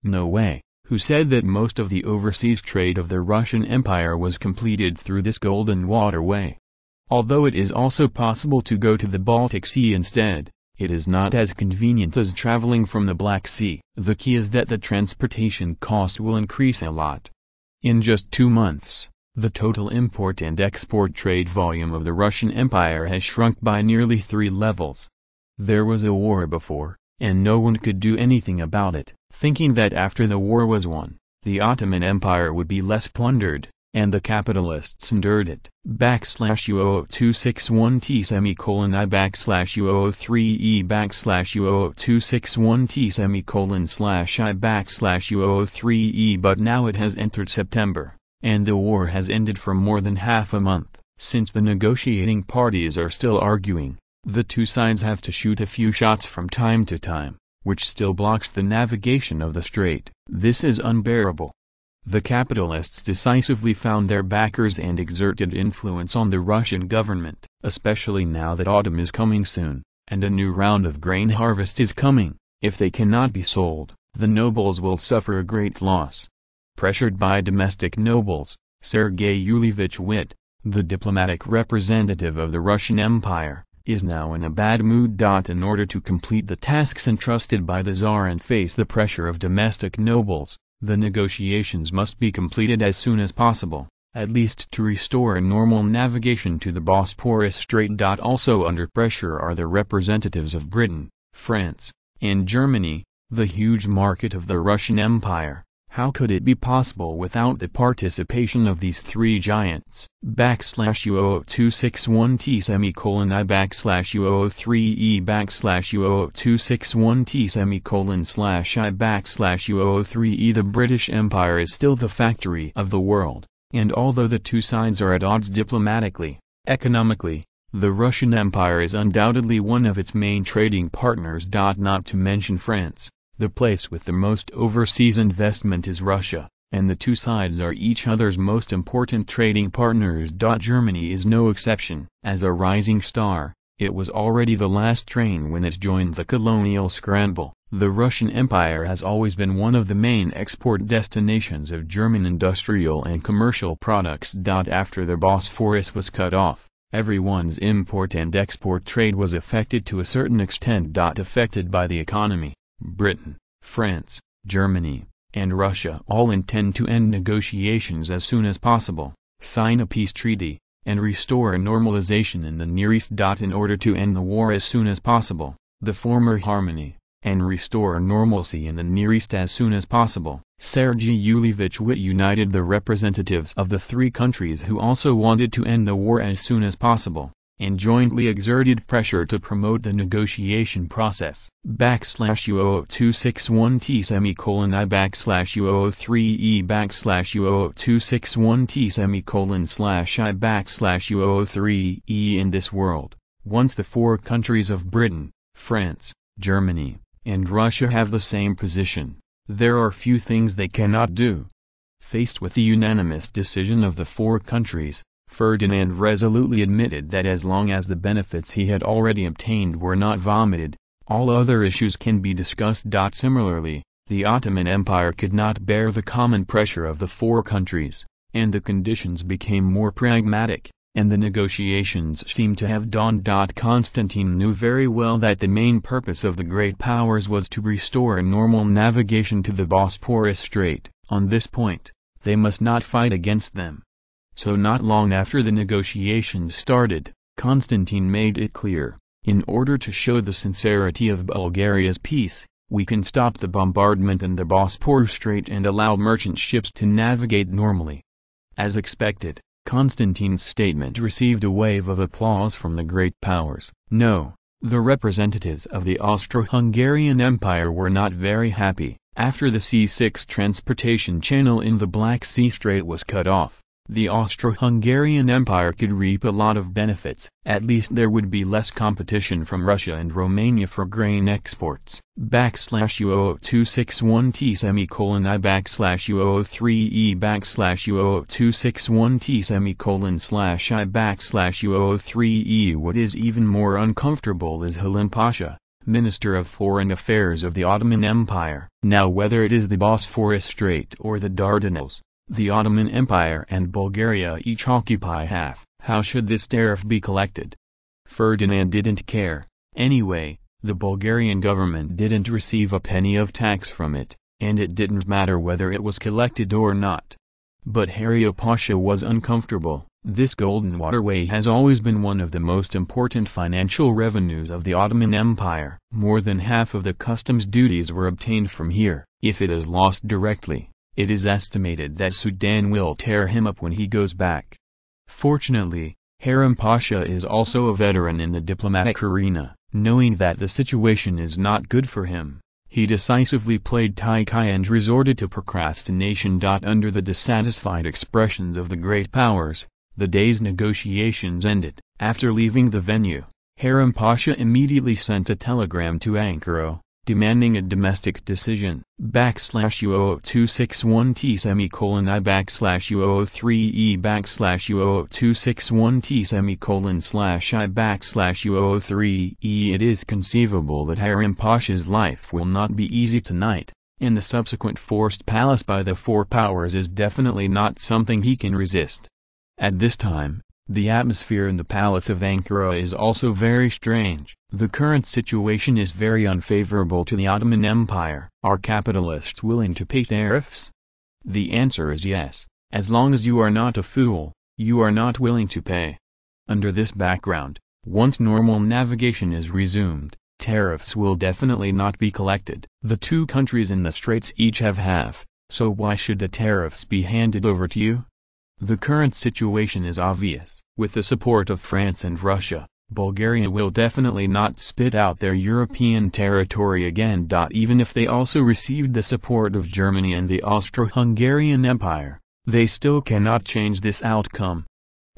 No way, who said that most of the overseas trade of the Russian Empire was completed through this golden waterway. Although it is also possible to go to the Baltic Sea instead, it is not as convenient as traveling from the Black Sea. The key is that the transportation cost will increase a lot. In just 2 months, the total import and export trade volume of the Russian Empire has shrunk by nearly 3 levels. There was a war before, and no one could do anything about it, thinking that after the war was won, the Ottoman Empire would be less plundered, and the capitalists endured it. /U0026/1T/I/U0031T/I/U03E//I/U03E But now it has entered September, and the war has ended for more than half a month. Since the negotiating parties are still arguing, the two sides have to shoot a few shots from time to time, which still blocks the navigation of the strait. This is unbearable. The capitalists decisively found their backers and exerted influence on the Russian government, especially now that autumn is coming soon, and a new round of grain harvest is coming. If they cannot be sold, the nobles will suffer a great loss. Pressured by domestic nobles, Sergei Yulievich Witt, the diplomatic representative of the Russian Empire, is now in a bad mood. In order to complete the tasks entrusted by the Tsar and face the pressure of domestic nobles, the negotiations must be completed as soon as possible, at least to restore a normal navigation to the Bosporus Strait. Also under pressure are the representatives of Britain, France, and Germany, the huge market of the Russian Empire. How could it be possible without the participation of these three giants? /U0026/1T/I/U0031T/I/U03E The British Empire is still the factory of the world, and although the two sides are at odds diplomatically, economically, the Russian Empire is undoubtedly one of its main trading partners. Not to mention France. The place with the most overseas investment is Russia, and the two sides are each other's most important trading partners. Germany is no exception. As a rising star, it was already the last train when it joined the colonial scramble. The Russian Empire has always been one of the main export destinations of German industrial and commercial products. After the Bosphorus was cut off, everyone's import and export trade was affected to a certain extent. Affected by the economy. Britain, France, Germany, and Russia all intend to end negotiations as soon as possible, sign a peace treaty, and restore a normalization in the Near East. In order to end the war as soon as possible, the former harmony, and restore normalcy in the Near East as soon as possible. Sergei Yulievich Witt united the representatives of the three countries who also wanted to end the war as soon as possible, and jointly exerted pressure to promote the negotiation process. /U0026/1T/I/U03E/I/U03E In this world, once the four countries of Britain, France, Germany, and Russia have the same position, there are few things they cannot do. Faced with the unanimous decision of the four countries, Ferdinand resolutely admitted that as long as the benefits he had already obtained were not vomited, all other issues can be discussed. Similarly, the Ottoman Empire could not bear the common pressure of the four countries, and the conditions became more pragmatic, and the negotiations seemed to have dawned. Constantine knew very well that the main purpose of the great powers was to restore a normal navigation to the Bosporus Strait. On this point, they must not fight against them. So not long after the negotiations started, Constantine made it clear, in order to show the sincerity of Bulgaria's peace, we can stop the bombardment in the Bosporus Strait and allow merchant ships to navigate normally. As expected, Constantine's statement received a wave of applause from the great powers. No, the representatives of the Austro-Hungarian Empire were not very happy. After the C6 transportation channel in the Black Sea Strait was cut off, the Austro-Hungarian Empire could reap a lot of benefits. At least there would be less competition from Russia and Romania for grain exports. /U00261T semicolon I /U003E /U00261T semicolon / I /U003E. What is even more uncomfortable is Halim Pasha, Minister of Foreign Affairs of the Ottoman Empire. Now whether it is the Bosphorus Strait or the Dardanelles, the Ottoman Empire and Bulgaria each occupy half. How should this tariff be collected? Ferdinand didn't care. Anyway, the Bulgarian government didn't receive a penny of tax from it, and it didn't matter whether it was collected or not. But Heria Pasha was uncomfortable. This golden waterway has always been one of the most important financial revenues of the Ottoman Empire. More than half of the customs duties were obtained from here. If it is lost directly, it is estimated that Sudan will tear him up when he goes back. Fortunately, Herim Pasha is also a veteran in the diplomatic arena. Knowing that the situation is not good for him, he decisively played Taikai and resorted to procrastination. Under the dissatisfied expressions of the great powers, the day's negotiations ended. After leaving the venue, Herim Pasha immediately sent a telegram to Ankara, demanding a domestic decision. /U00261T semicolon I /U003E /U00261T semicolon / I /U003E. It is conceivable that Herim Pasha's life will not be easy tonight, and the subsequent forced palace by the four powers is definitely not something he can resist. At this time, the atmosphere in the palace of Ankara is also very strange. The current situation is very unfavorable to the Ottoman Empire. Are capitalists willing to pay tariffs? The answer is yes. As long as you are not a fool, you are not willing to pay. Under this background, once normal navigation is resumed, tariffs will definitely not be collected. The two countries in the straits each have half, so why should the tariffs be handed over to you? The current situation is obvious. With the support of France and Russia, Bulgaria will definitely not spit out their European territory again. Even if they also received the support of Germany and the Austro-Hungarian Empire, they still cannot change this outcome.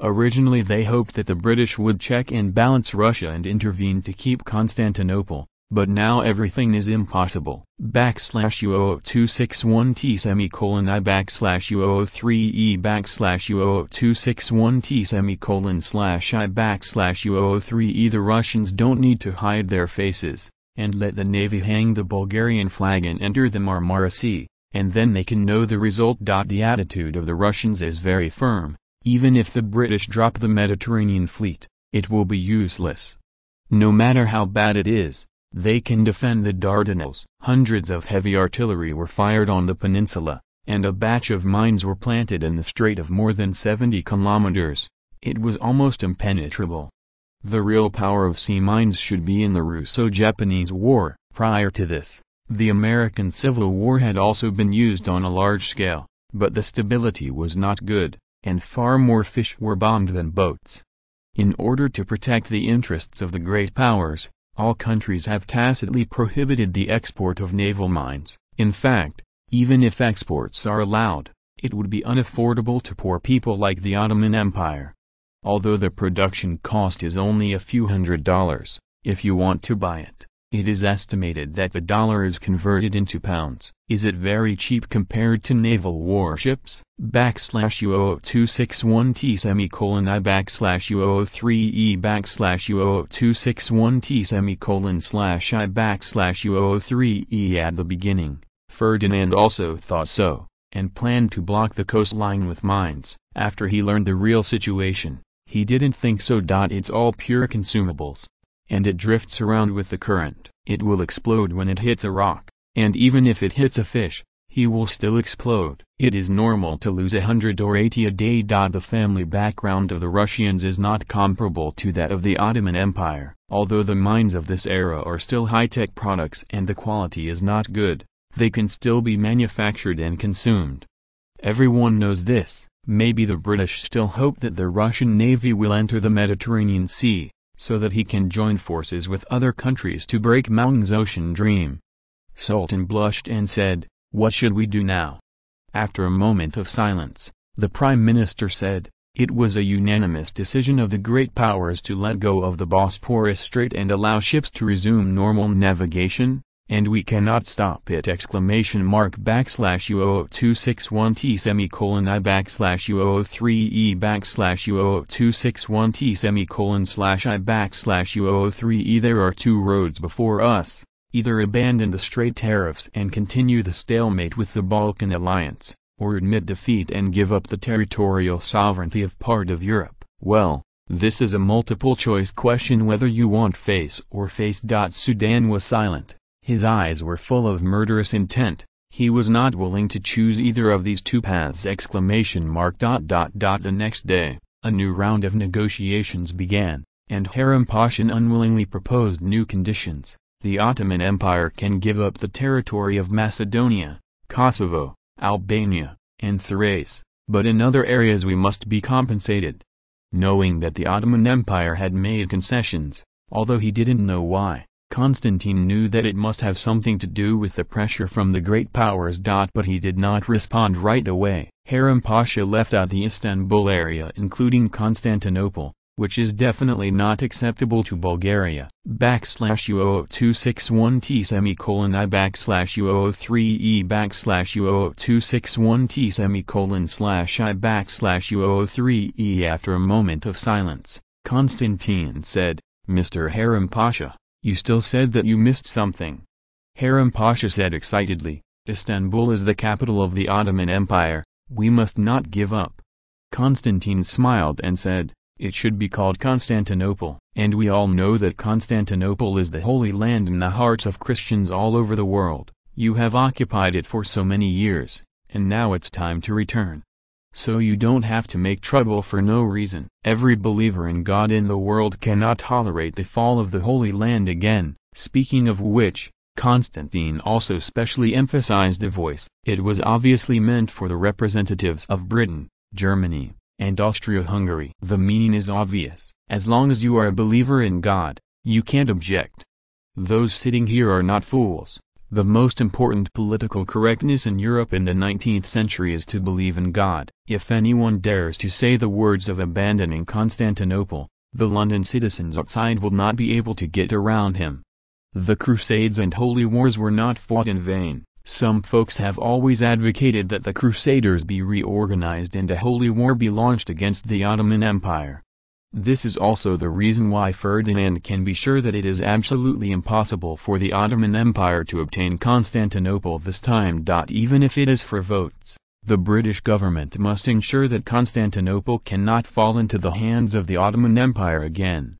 Originally they hoped that the British would check and balance Russia and intervene to keep Constantinople, but now everything is impossible. /U00261T semicolon I /U003E /U00261T semicolon / I /U003E. The Russians don't need to hide their faces, and let the navy hang the Bulgarian flag and enter the Marmara Sea, and then they can know the result. The attitude of the Russians is very firm. Even if the British drop the Mediterranean fleet, it will be useless. No matter how bad it is, they can defend the Dardanelles. Hundreds of heavy artillery were fired on the peninsula, and a batch of mines were planted in the strait of more than 70 kilometers. It was almost impenetrable. The real power of sea mines should be in the Russo-Japanese War. Prior to this, the American Civil War had also been used on a large scale, but the stability was not good, and far more fish were bombed than boats. In order to protect the interests of the great powers, all countries have tacitly prohibited the export of naval mines. In fact, even if exports are allowed, it would be unaffordable to poor people like the Ottoman Empire. Although the production cost is only a few $100s, if you want to buy it, it is estimated that the dollar is converted into pounds. Is it very cheap compared to naval warships? /U00261T semicolon I /U003E /U00261T semicolon / I /U003E. At the beginning, Ferdinand also thought so, and planned to block the coastline with mines. After he learned the real situation, he didn't think so. It's all pure consumables, and it drifts around with the current. It will explode when it hits a rock, and even if it hits a fish, he will still explode. It is normal to lose 100 or 80 a day. The family background of the Russians is not comparable to that of the Ottoman Empire. Although the mines of this era are still high-tech products and the quality is not good, they can still be manufactured and consumed. Everyone knows this. Maybe the British still hope that the Russian Navy will enter the Mediterranean Sea, so that he can join forces with other countries to break Meng's ocean dream. Sultan blushed and said, "What should we do now?" After a moment of silence, The Prime Minister said, "It was a unanimous decision of the great powers to let go of the Bosporus Strait and allow ships to resume normal navigation, and we cannot stop it!" /U00261T I /U003E /U00261T I /U003E There are two roads before us: either abandon the straight tariffs and continue the stalemate with the Balkan alliance, or admit defeat and give up the territorial sovereignty of part of Europe. Well, this is a multiple-choice question whether you want face or face. Sudan was silent. His eyes were full of murderous intent. He was not willing to choose either of these two paths! The next day, a new round of negotiations began, and Harun Pasha unwillingly proposed new conditions. The Ottoman Empire can give up the territory of Macedonia, Kosovo, Albania, and Thrace, but in other areas we must be compensated. Knowing that the Ottoman Empire had made concessions, although he didn't know why, Constantine knew that it must have something to do with the pressure from the great powers. But he did not respond right away. Harun Pasha left out the Istanbul area, including Constantinople, which is definitely not acceptable to Bulgaria. /U00261T I /U003E /U00261T I /U003E After a moment of silence, Constantine said, "Mr. Harun Pasha, you still said that you missed something." Harun Pasha said excitedly, "Istanbul is the capital of the Ottoman Empire, we must not give up." Constantine smiled and said, "It should be called Constantinople, and we all know that Constantinople is the Holy Land in the hearts of Christians all over the world. You have occupied it for so many years, and now it's time to return. So you don't have to make trouble for no reason." Every believer in God in the world cannot tolerate the fall of the Holy Land again. Speaking of which, Constantine also specially emphasized the voice. It was obviously meant for the representatives of Britain, Germany, and Austro-Hungary. The meaning is obvious. As long as you are a believer in God, you can't object. Those sitting here are not fools. The most important political correctness in Europe in the 19th century is to believe in God. If anyone dares to say the words of abandoning Constantinople, the London citizens outside will not be able to get around him. The Crusades and Holy Wars were not fought in vain. Some folks have always advocated that the Crusaders be reorganized and a holy war be launched against the Ottoman Empire. This is also the reason why Ferdinand can be sure that it is absolutely impossible for the Ottoman Empire to obtain Constantinople this time. Even if it is for votes, the British government must ensure that Constantinople cannot fall into the hands of the Ottoman Empire again.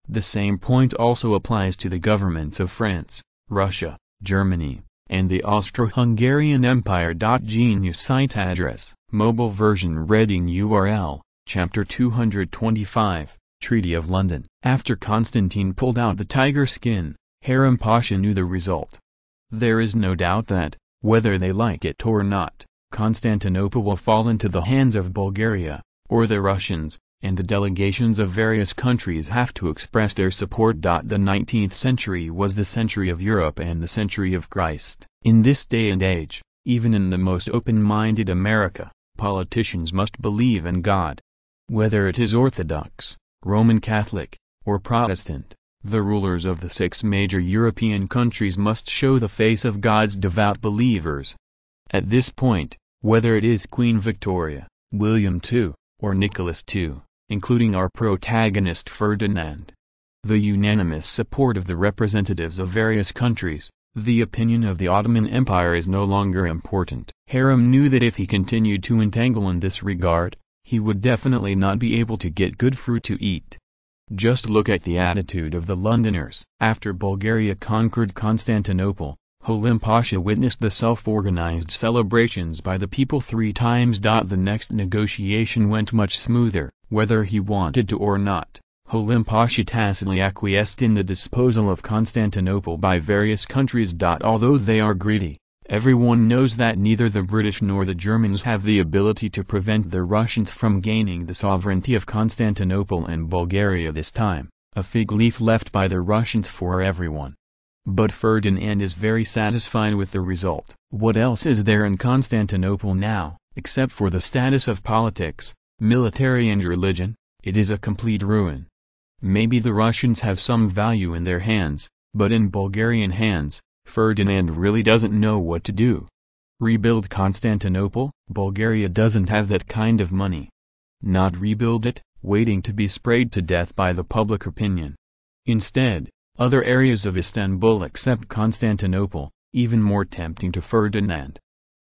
The same point also applies to the governments of France, Russia, Germany, and the Austro-Hungarian Empire. Genius site address, mobile version reading URL. Chapter 225, Treaty of London. After Constantine pulled out the tiger skin, Harun Pasha knew the result. There is no doubt that, whether they like it or not, Constantinople will fall into the hands of Bulgaria, or the Russians, and the delegations of various countries have to express their support. The 19th century was the century of Europe and the century of Christ. In this day and age, even in the most open-minded America, politicians must believe in God. Whether it is Orthodox, Roman Catholic, or Protestant, the rulers of the 6 major European countries must show the face of God's devout believers. At this point, whether it is Queen Victoria, William II, or Nicholas II, including our protagonist Ferdinand, the unanimous support of the representatives of various countries, the opinion of the Ottoman Empire is no longer important. Harun knew that if he continued to entangle in this regard, he would definitely not be able to get good fruit to eat. Just look at the attitude of the Londoners. After Bulgaria conquered Constantinople, Harun Pasha witnessed the self-organized celebrations by the people 3 times. The next negotiation went much smoother. Whether he wanted to or not, Harun Pasha tacitly acquiesced in the disposal of Constantinople by various countries. Although they are greedy, everyone knows that neither the British nor the Germans have the ability to prevent the Russians from gaining the sovereignty of Constantinople and Bulgaria this time, a fig leaf left by the Russians for everyone. But Ferdinand is very satisfied with the result. What else is there in Constantinople now? Except for the status of politics, military and religion, it is a complete ruin. Maybe the Russians have some value in their hands, but in Bulgarian hands, Ferdinand really doesn't know what to do. Rebuild Constantinople? Bulgaria doesn't have that kind of money. Not rebuild it, waiting to be sprayed to death by the public opinion. Instead, other areas of Istanbul except Constantinople, even more tempting to Ferdinand.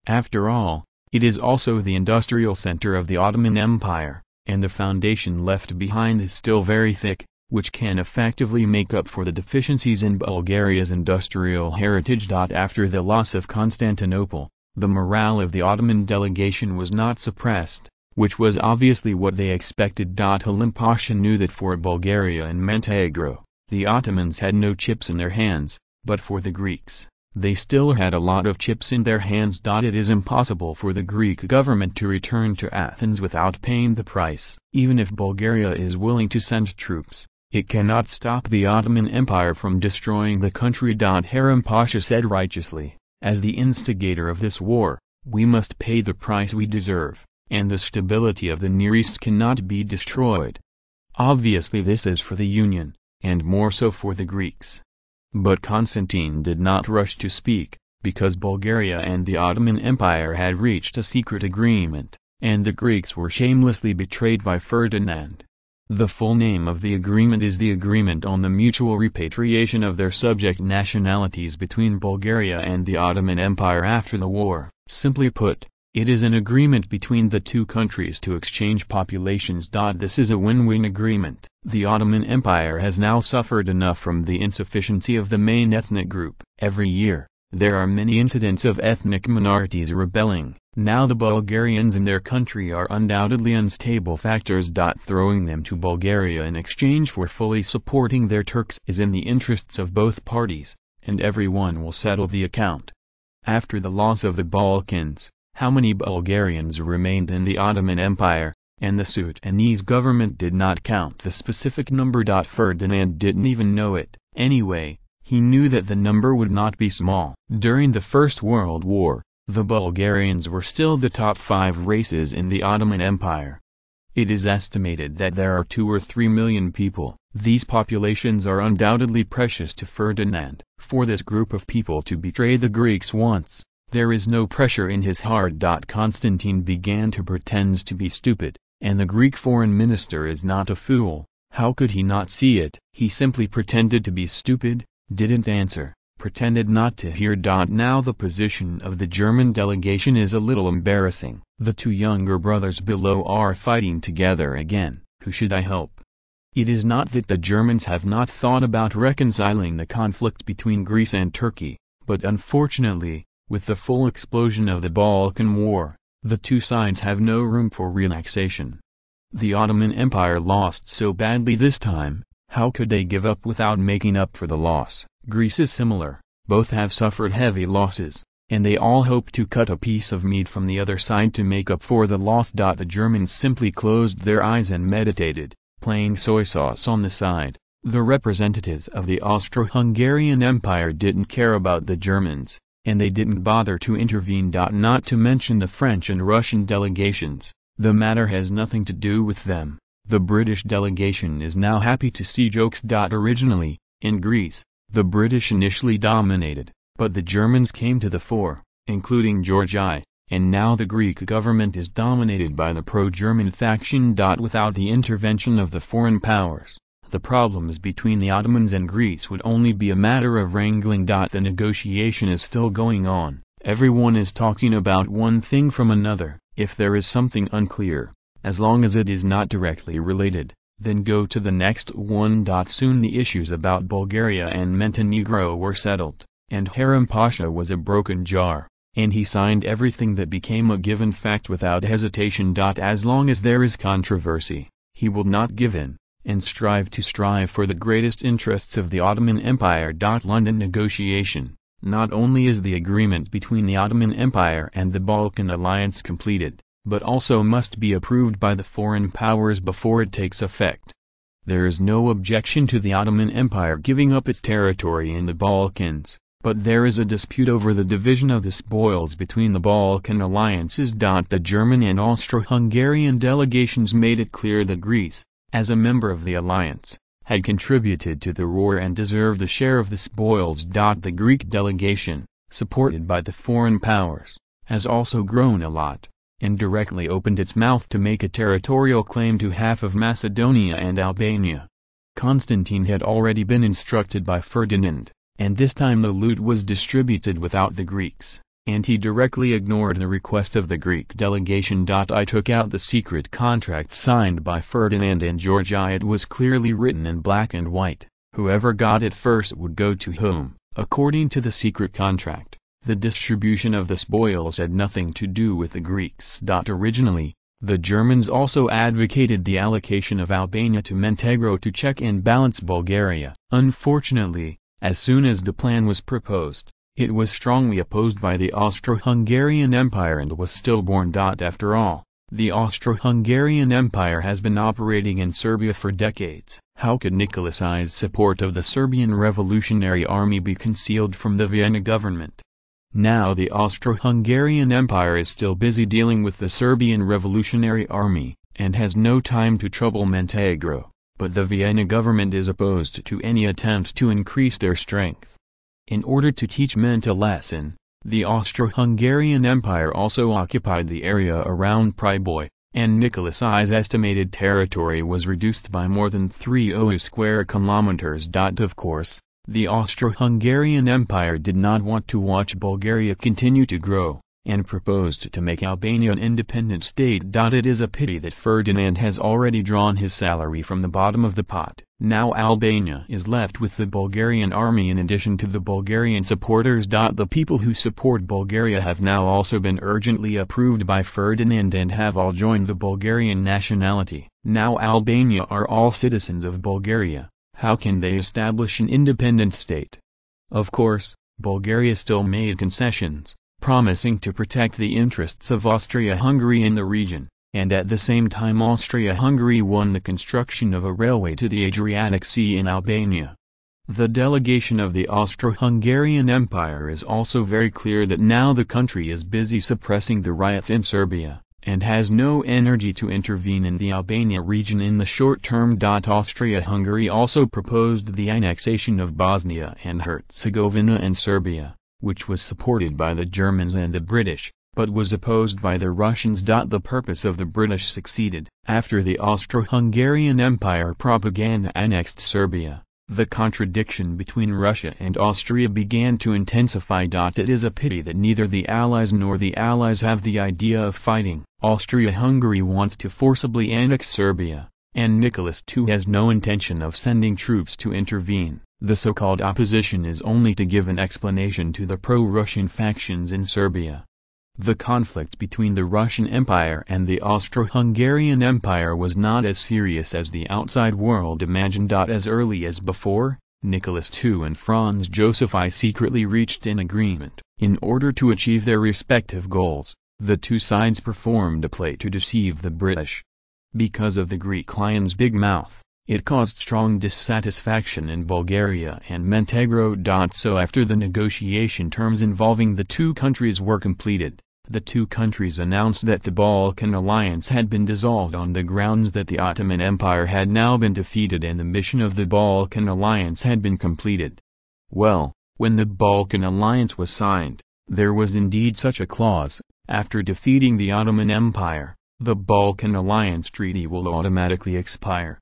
After all, it is also the industrial center of the Ottoman Empire, and the foundation left behind is still very thick, which can effectively make up for the deficiencies in Bulgaria's industrial heritage. After the loss of Constantinople, the morale of the Ottoman delegation was not suppressed, which was obviously what they expected. Halim Pasha knew that for Bulgaria and Montenegro, the Ottomans had no chips in their hands, but for the Greeks, they still had a lot of chips in their hands. It is impossible for the Greek government to return to Athens without paying the price. Even if Bulgaria is willing to send troops, it cannot stop the Ottoman Empire from destroying the country. Halim Pasha said righteously, as the instigator of this war, we must pay the price we deserve, and the stability of the Near East cannot be destroyed. Obviously this is for the Union, and more so for the Greeks. But Constantine did not rush to speak, because Bulgaria and the Ottoman Empire had reached a secret agreement, and the Greeks were shamelessly betrayed by Ferdinand. The full name of the agreement is the Agreement on the Mutual Repatriation of their subject nationalities between Bulgaria and the Ottoman Empire after the war. Simply put, it is an agreement between the two countries to exchange populations. This is a win-win agreement. The Ottoman Empire has now suffered enough from the insufficiency of the main ethnic group. Every year, there are many incidents of ethnic minorities rebelling. Now the Bulgarians in their country are undoubtedly unstable factors. Throwing them to Bulgaria in exchange for fully supporting their Turks is in the interests of both parties, and everyone will settle the account. After the loss of the Balkans, how many Bulgarians remained in the Ottoman Empire, and the Sudanese government did not count the specific number. Ferdinand didn't even know it. Anyway, he knew that the number would not be small. During the First World War, the Bulgarians were still the top 5 races in the Ottoman Empire. It is estimated that there are 2 or 3 million people. These populations are undoubtedly precious to Ferdinand. For this group of people to betray the Greeks once, there is no pressure in his heart. Constantine began to pretend to be stupid, and the Greek foreign minister is not a fool. How could he not see it? He simply pretended to be stupid, didn't answer, pretended not to hear. Now the position of the German delegation is a little embarrassing. The 2 younger brothers below are fighting together again. Who should I help? It is not that the Germans have not thought about reconciling the conflict between Greece and Turkey, but unfortunately, with the full explosion of the Balkan War, the 2 sides have no room for relaxation. The Ottoman Empire lost so badly this time, how could they give up without making up for the loss? Greece is similar, both have suffered heavy losses, and they all hope to cut a piece of meat from the other side to make up for the loss. The Germans simply closed their eyes and meditated, playing soy sauce on the side. The representatives of the Austro-Hungarian Empire didn't care about the Germans, and they didn't bother to intervene. Not to mention the French and Russian delegations, the matter has nothing to do with them. The British delegation is now happy to see jokes. Originally, in Greece, the British initially dominated, but the Germans came to the fore, including George I, and now the Greek government is dominated by the pro-German faction. Without the intervention of the foreign powers, the problems between the Ottomans and Greece would only be a matter of wrangling. The negotiation is still going on. Everyone is talking about one thing from another. If there is something unclear, as long as it is not directly related, then go to the next one. Soon the issues about Bulgaria and Montenegro were settled, and Halim Pasha was a broken jar, and he signed everything that became a given fact without hesitation. As long as there is controversy, he will not give in, and strive for the greatest interests of the Ottoman Empire. London negotiation. Not only is the agreement between the Ottoman Empire and the Balkan Alliance completed, but also must be approved by the foreign powers before it takes effect. There is no objection to the Ottoman Empire giving up its territory in the Balkans, but there is a dispute over the division of the spoils between the Balkan alliances. The German and Austro-Hungarian delegations made it clear that Greece, as a member of the alliance, had contributed to the war and deserved a share of the spoils. The Greek delegation, supported by the foreign powers, has also grown a lot, and directly opened its mouth to make a territorial claim to half of Macedonia and Albania. Constantine had already been instructed by Ferdinand, and this time the loot was distributed without the Greeks, and he directly ignored the request of the Greek delegation. I took out the secret contract signed by Ferdinand and Georgia. It was clearly written in black and white, whoever got it first would go to whom. According to the secret contract, the distribution of the spoils had nothing to do with the Greeks. Originally, the Germans also advocated the allocation of Albania to Montenegro to check and balance Bulgaria. Unfortunately, as soon as the plan was proposed, it was strongly opposed by the Austro-Hungarian Empire and was stillborn. After all, the Austro-Hungarian Empire has been operating in Serbia for decades. How could Nicholas I's support of the Serbian Revolutionary Army be concealed from the Vienna government? Now the Austro-Hungarian Empire is still busy dealing with the Serbian Revolutionary Army, and has no time to trouble Montenegro, but the Vienna government is opposed to any attempt to increase their strength. In order to teach Ment a lesson, the Austro-Hungarian Empire also occupied the area around Priboj, and Nicholas I's estimated territory was reduced by more than 30 square kilometers. Of course, the Austro-Hungarian Empire did not want to watch Bulgaria continue to grow, and proposed to make Albania an independent state. It is a pity that Ferdinand has already drawn his salary from the bottom of the pot. Now Albania is left with the Bulgarian army in addition to the Bulgarian supporters. The people who support Bulgaria have now also been urgently approved by Ferdinand and have all joined the Bulgarian nationality. Now Albania are all citizens of Bulgaria. How can they establish an independent state? Of course, Bulgaria still made concessions, promising to protect the interests of Austria-Hungary in the region, and at the same time Austria-Hungary won the construction of a railway to the Adriatic Sea in Albania. The delegation of the Austro-Hungarian Empire is also very clear that now the country is busy suppressing the riots in Serbia, and has no energy to intervene in the Albania region in the short term. Austria-Hungary also proposed the annexation of Bosnia and Herzegovina and Serbia, which was supported by the Germans and the British, but was opposed by the Russians. The purpose of the British succeeded. After the Austro-Hungarian Empire propaganda annexed Serbia, the contradiction between Russia and Austria began to intensify. It is a pity that neither the Allies nor the Allies have the idea of fighting. Austria-Hungary wants to forcibly annex Serbia, and Nicholas II has no intention of sending troops to intervene. The so-called opposition is only to give an explanation to the pro-Russian factions in Serbia. The conflict between the Russian Empire and the Austro-Hungarian Empire was not as serious as the outside world imagined. As early as before, Nicholas II and Franz Joseph I secretly reached an agreement. In order to achieve their respective goals, the two sides performed a play to deceive the British. Because of the Greek lion's big mouth, it caused strong dissatisfaction in Bulgaria and Montenegro. So after the negotiation terms involving the two countries were completed, the two countries announced that the Balkan alliance had been dissolved on the grounds that the Ottoman Empire had now been defeated and the mission of the Balkan alliance had been completed. Well, when the Balkan alliance was signed, there was indeed such a clause: after defeating the Ottoman Empire, the Balkan alliance treaty will automatically expire.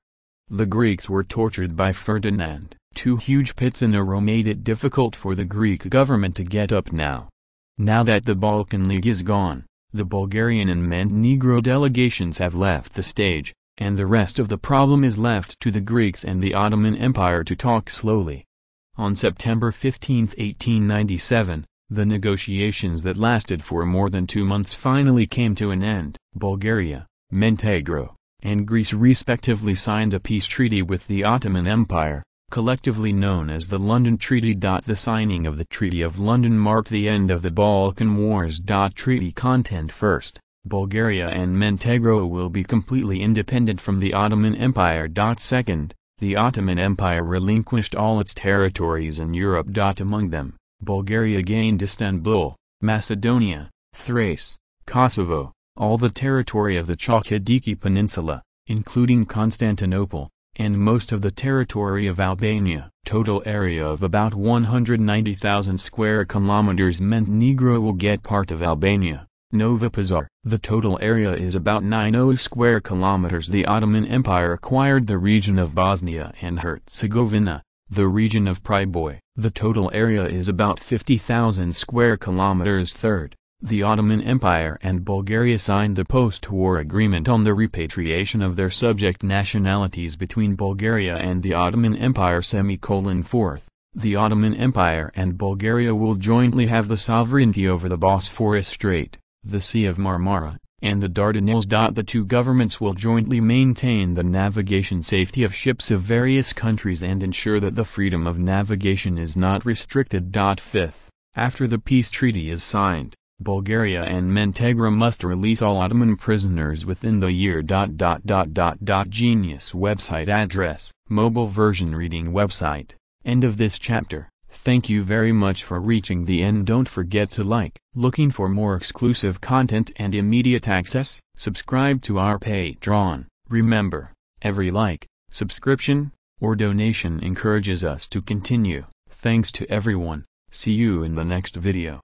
The Greeks were tortured by Ferdinand. Two huge pits in a row made it difficult for the Greek government to get up now. Now that the Balkan League is gone, the Bulgarian and Montenegro delegations have left the stage, and the rest of the problem is left to the Greeks and the Ottoman Empire to talk slowly. On September 15, 1897, the negotiations that lasted for more than 2 months finally came to an end. Bulgaria, Montenegro, and Greece respectively signed a peace treaty with the Ottoman Empire, collectively known as the London Treaty. The signing of the Treaty of London marked the end of the Balkan Wars. Treaty content: first, Bulgaria and Montenegro will be completely independent from the Ottoman Empire. Second, the Ottoman Empire relinquished all its territories in Europe. Among them, Bulgaria gained Istanbul, Macedonia, Thrace, Kosovo, all the territory of the Chalkidiki Peninsula, including Constantinople, and most of the territory of Albania. Total area of about 190,000 square kilometers. Montenegro will get part of Albania. Nova Pazar. The total area is about 90 square kilometers. The Ottoman Empire acquired the region of Bosnia and Herzegovina, the region of Priboj. The total area is about 50,000 square kilometers. Third, the Ottoman Empire and Bulgaria signed the post-war agreement on the repatriation of their subject nationalities between Bulgaria and the Ottoman Empire. Fourth, the Ottoman Empire and Bulgaria will jointly have the sovereignty over the Bosphorus Strait, the Sea of Marmara, and the Dardanelles. The two governments will jointly maintain the navigation safety of ships of various countries and ensure that the freedom of navigation is not restricted. Fifth, after the peace treaty is signed, Bulgaria and Montenegro must release all Ottoman prisoners within the year. Genius website address, mobile version reading website. End of this chapter. Thank you very much for reaching the end. Don't forget to like. Looking for more exclusive content and immediate access? Subscribe to our Patreon. Remember, every like, subscription, or donation encourages us to continue. Thanks to everyone. See you in the next video.